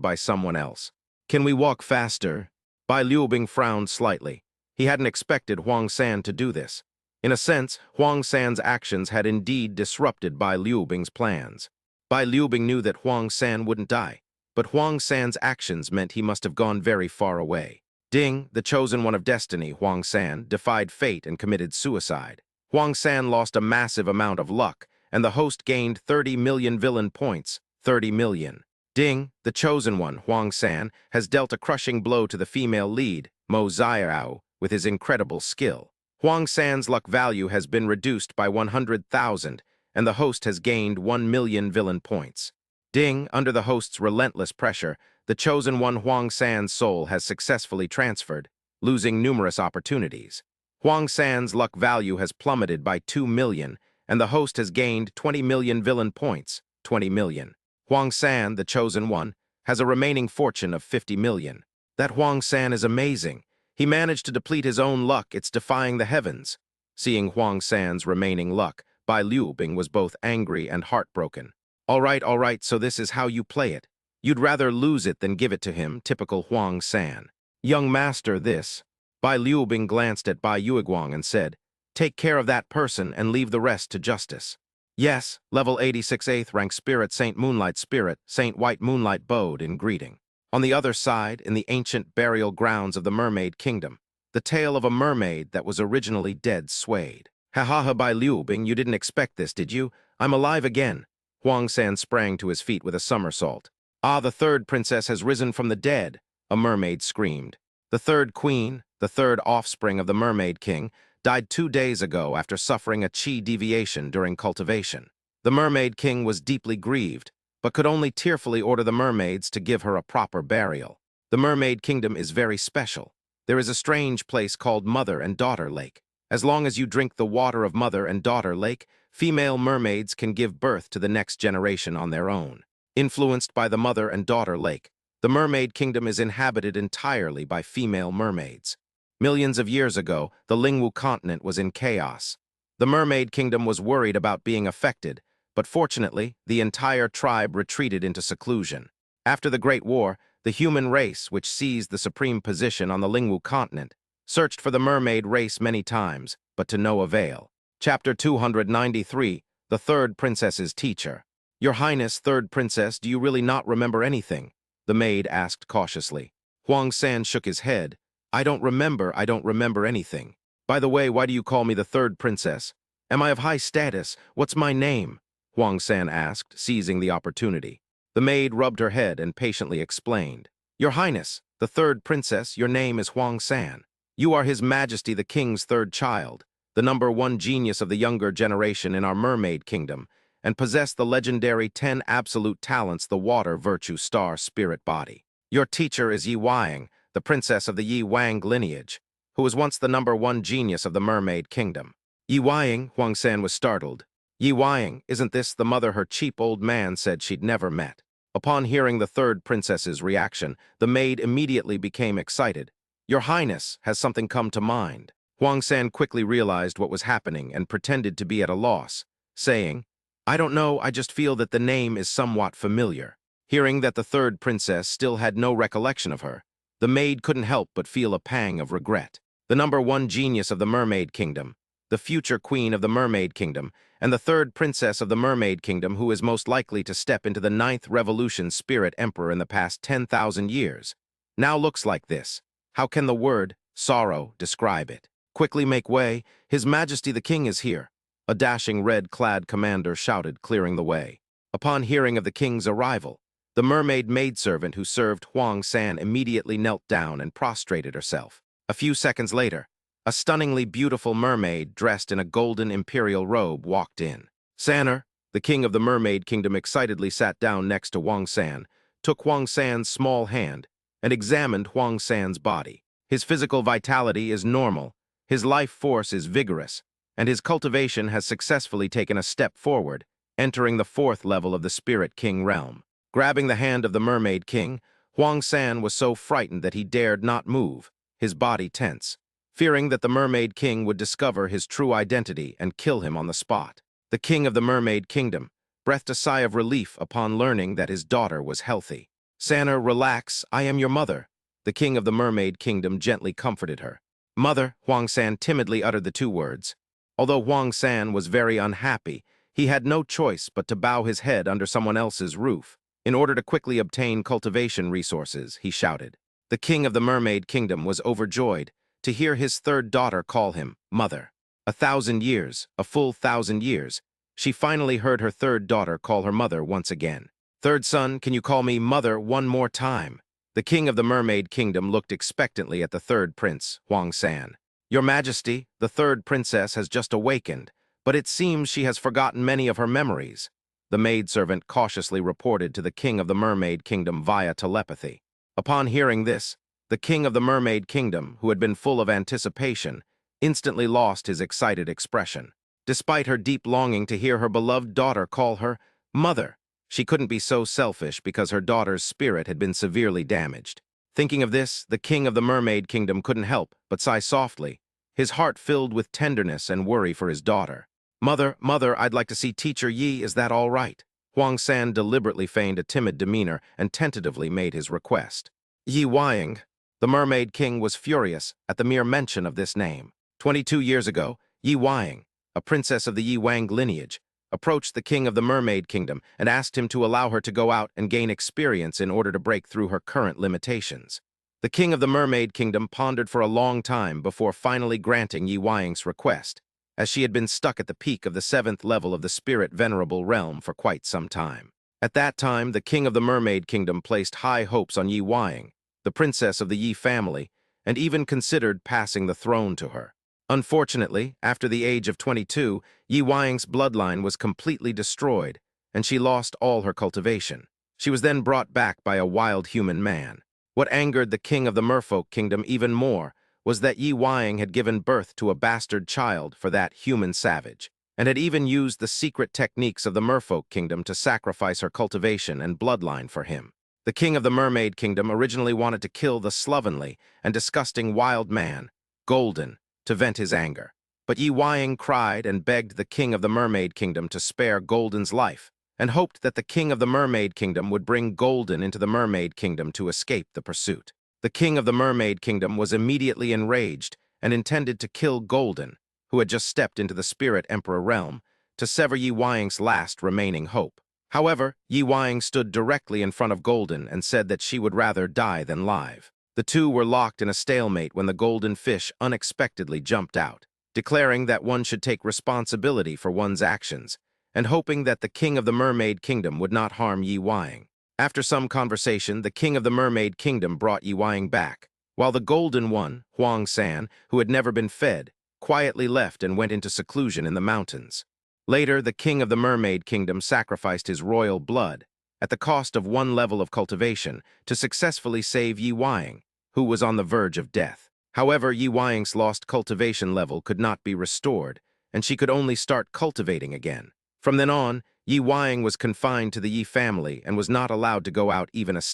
by someone else? Can we walk faster? Bai Liu Bing frowned slightly. He hadn't expected Huang San to do this. In a sense, Huang San's actions had indeed disrupted Bai Liu Bing's plans. Bai Liu Bing knew that Huang San wouldn't die, but Huang San's actions meant he must have gone very far away. Ding, the chosen one of destiny, Huang San, defied fate and committed suicide. Huang San lost a massive amount of luck, and the host gained 30 million villain points, 30 million. Ding, the chosen one, Huang San, has dealt a crushing blow to the female lead, Mo Xiao, with his incredible skill. Huang San's luck value has been reduced by 100,000, and the host has gained 1 million villain points. Ding, under the host's relentless pressure, the chosen one Huang San's soul has successfully transferred, losing numerous opportunities. Huang San's luck value has plummeted by 2 million, and the host has gained 20 million villain points, 20 million. Huang San, the chosen one, has a remaining fortune of 50 million. That Huang San is amazing. He managed to deplete his own luck, it's defying the heavens. Seeing Huang San's remaining luck, Bai Liu Bing was both angry and heartbroken. All right, so this is how you play it. You'd rather lose it than give it to him, typical Huang San. Young master, this. Bai Liu Bing glanced at Bai Yueguang and said, take care of that person and leave the rest to justice. Yes, level 86 8th rank spirit Saint White Moonlight bowed in greeting. On the other side, in the ancient burial grounds of the Mermaid Kingdom, the tale of a mermaid that was originally dead swayed. Ha ha ha, Bai Liu Bing, you didn't expect this, did you? I'm alive again. Huang San sprang to his feet with a somersault. Ah, the third princess has risen from the dead, a mermaid screamed. The third queen, the third offspring of the Mermaid King, died 2 days ago after suffering a chi deviation during cultivation. The Mermaid King was deeply grieved, but could only tearfully order the mermaids to give her a proper burial. The Mermaid Kingdom is very special. There is a strange place called Mother and Daughter Lake. As long as you drink the water of Mother and Daughter Lake, female mermaids can give birth to the next generation on their own. Influenced by the Mother and Daughter Lake, the mermaid kingdom is inhabited entirely by female mermaids. Millions of years ago, the Lingwu continent was in chaos. The mermaid kingdom was worried about being affected, but fortunately, the entire tribe retreated into seclusion. After the Great War, the human race, which seized the supreme position on the Lingwu continent, searched for the mermaid race many times, but to no avail. Chapter 293, The Third Princess's Teacher. Your Highness, Third Princess, do you really not remember anything? The maid asked cautiously. Huang San shook his head. I don't remember anything. By the way, why do you call me the Third Princess? Am I of high status? What's my name? Huang San asked, seizing the opportunity. The maid rubbed her head and patiently explained. Your Highness, the Third Princess, your name is Huang San. You are His Majesty the King's third child, the #1 genius of the younger generation in our mermaid kingdom, and possess the legendary 10 absolute talents, the water virtue star spirit body. Your teacher is Yi Wang, the princess of the Yi Wang lineage, who was once the #1 genius of the mermaid kingdom. Yi Wang, Huang San was startled. Yi Wang, isn't this the mother her cheap old man said she'd never met? Upon hearing the third princess's reaction, the maid immediately became excited. Your Highness, has something come to mind? Huang San quickly realized what was happening and pretended to be at a loss, saying, I don't know, I just feel that the name is somewhat familiar. Hearing that the third princess still had no recollection of her, the maid couldn't help but feel a pang of regret. The #1 genius of the mermaid kingdom, the future queen of the mermaid kingdom, and the third princess of the mermaid kingdom who is most likely to step into the 9th revolution spirit emperor in the past 10,000 years, now looks like this. How can the word sorrow describe it? Quickly make way, His Majesty the King is here. A dashing red-clad commander shouted, clearing the way. Upon hearing of the king's arrival, the mermaid maidservant who served Huang San immediately knelt down and prostrated herself. A few seconds later, a stunningly beautiful mermaid dressed in a golden imperial robe walked in. Sanner, the king of the mermaid kingdom, excitedly sat down next to Huang San, took Huang San's small hand, and examined Huang San's body. His physical vitality is normal, his life force is vigorous, and his cultivation has successfully taken a step forward, entering the 4th level of the Spirit King realm. Grabbing the hand of the Mermaid King, Huang San was so frightened that he dared not move, his body tense, fearing that the Mermaid King would discover his true identity and kill him on the spot. The King of the Mermaid Kingdom breathed a sigh of relief upon learning that his daughter was healthy. Sanner, relax, I am your mother. The King of the Mermaid Kingdom gently comforted her. Mother, Huang San timidly uttered the 2 words. Although Huang San was very unhappy, he had no choice but to bow his head under someone else's roof. In order to quickly obtain cultivation resources, he shouted. The King of the Mermaid Kingdom was overjoyed to hear his third daughter call him mother. A full 1,000 years, she finally heard her third daughter call her mother once again. Third son, can you call me mother one more time? The King of the Mermaid Kingdom looked expectantly at the third prince, Huang San. Your Majesty, the third princess has just awakened, but it seems she has forgotten many of her memories. The maidservant cautiously reported to the King of the Mermaid Kingdom via telepathy. Upon hearing this, the King of the Mermaid Kingdom, who had been full of anticipation, instantly lost his excited expression. Despite her deep longing to hear her beloved daughter call her mother, she couldn't be so selfish because her daughter's spirit had been severely damaged. Thinking of this, the King of the Mermaid Kingdom couldn't help but sigh softly, his heart filled with tenderness and worry for his daughter. Mother, I'd like to see Teacher Yi, is that all right? Huang San deliberately feigned a timid demeanor and tentatively made his request. Yi Wang, the Mermaid King, was furious at the mere mention of this name. 22 years ago, Yi Wang, a princess of the Yi Wang lineage, approached the King of the Mermaid Kingdom and asked him to allow her to go out and gain experience in order to break through her current limitations. The King of the Mermaid Kingdom pondered for a long time before finally granting Yi Wang's request, as she had been stuck at the peak of the 7th level of the Spirit Venerable Realm for quite some time. At that time, the King of the Mermaid Kingdom placed high hopes on Yi Wang, the princess of the Yi family, and even considered passing the throne to her. Unfortunately, after the age of 22, Yi Wang's bloodline was completely destroyed, and she lost all her cultivation. She was then brought back by a wild human man. What angered the King of the Merfolk Kingdom even more was that Yi Huaying had given birth to a bastard child for that human savage, and had even used the secret techniques of the Merfolk Kingdom to sacrifice her cultivation and bloodline for him. The king of the Mermaid Kingdom originally wanted to kill the slovenly and disgusting wild man, Golden, to vent his anger. But Yi Huaying cried and begged the king of the Mermaid Kingdom to spare Golden's life, and hoped that the king of the Mermaid Kingdom would bring Golden into the Mermaid Kingdom to escape the pursuit. The king of the Mermaid Kingdom was immediately enraged and intended to kill Golden, who had just stepped into the Spirit Emperor realm, to sever Yi Huaying's last remaining hope. However, Yi Huaying stood directly in front of Golden and said that she would rather die than live. The two were locked in a stalemate when the golden fish unexpectedly jumped out, declaring that one should take responsibility for one's actions, and hoping that the king of the Mermaid Kingdom would not harm Yi Huaying. After some conversation, the king of the Mermaid Kingdom brought Yi Huaying back, while the golden one, Huang San, who had never been fed, quietly left and went into seclusion in the mountains. Later, the king of the Mermaid Kingdom sacrificed his royal blood, at the cost of one level of cultivation, to successfully save Yi Huaying, who was on the verge of death. However, Yi Huaying's lost cultivation level could not be restored, and she could only start cultivating again. From then on, Yi Huaying was confined to the Yi family and was not allowed to go out even a step.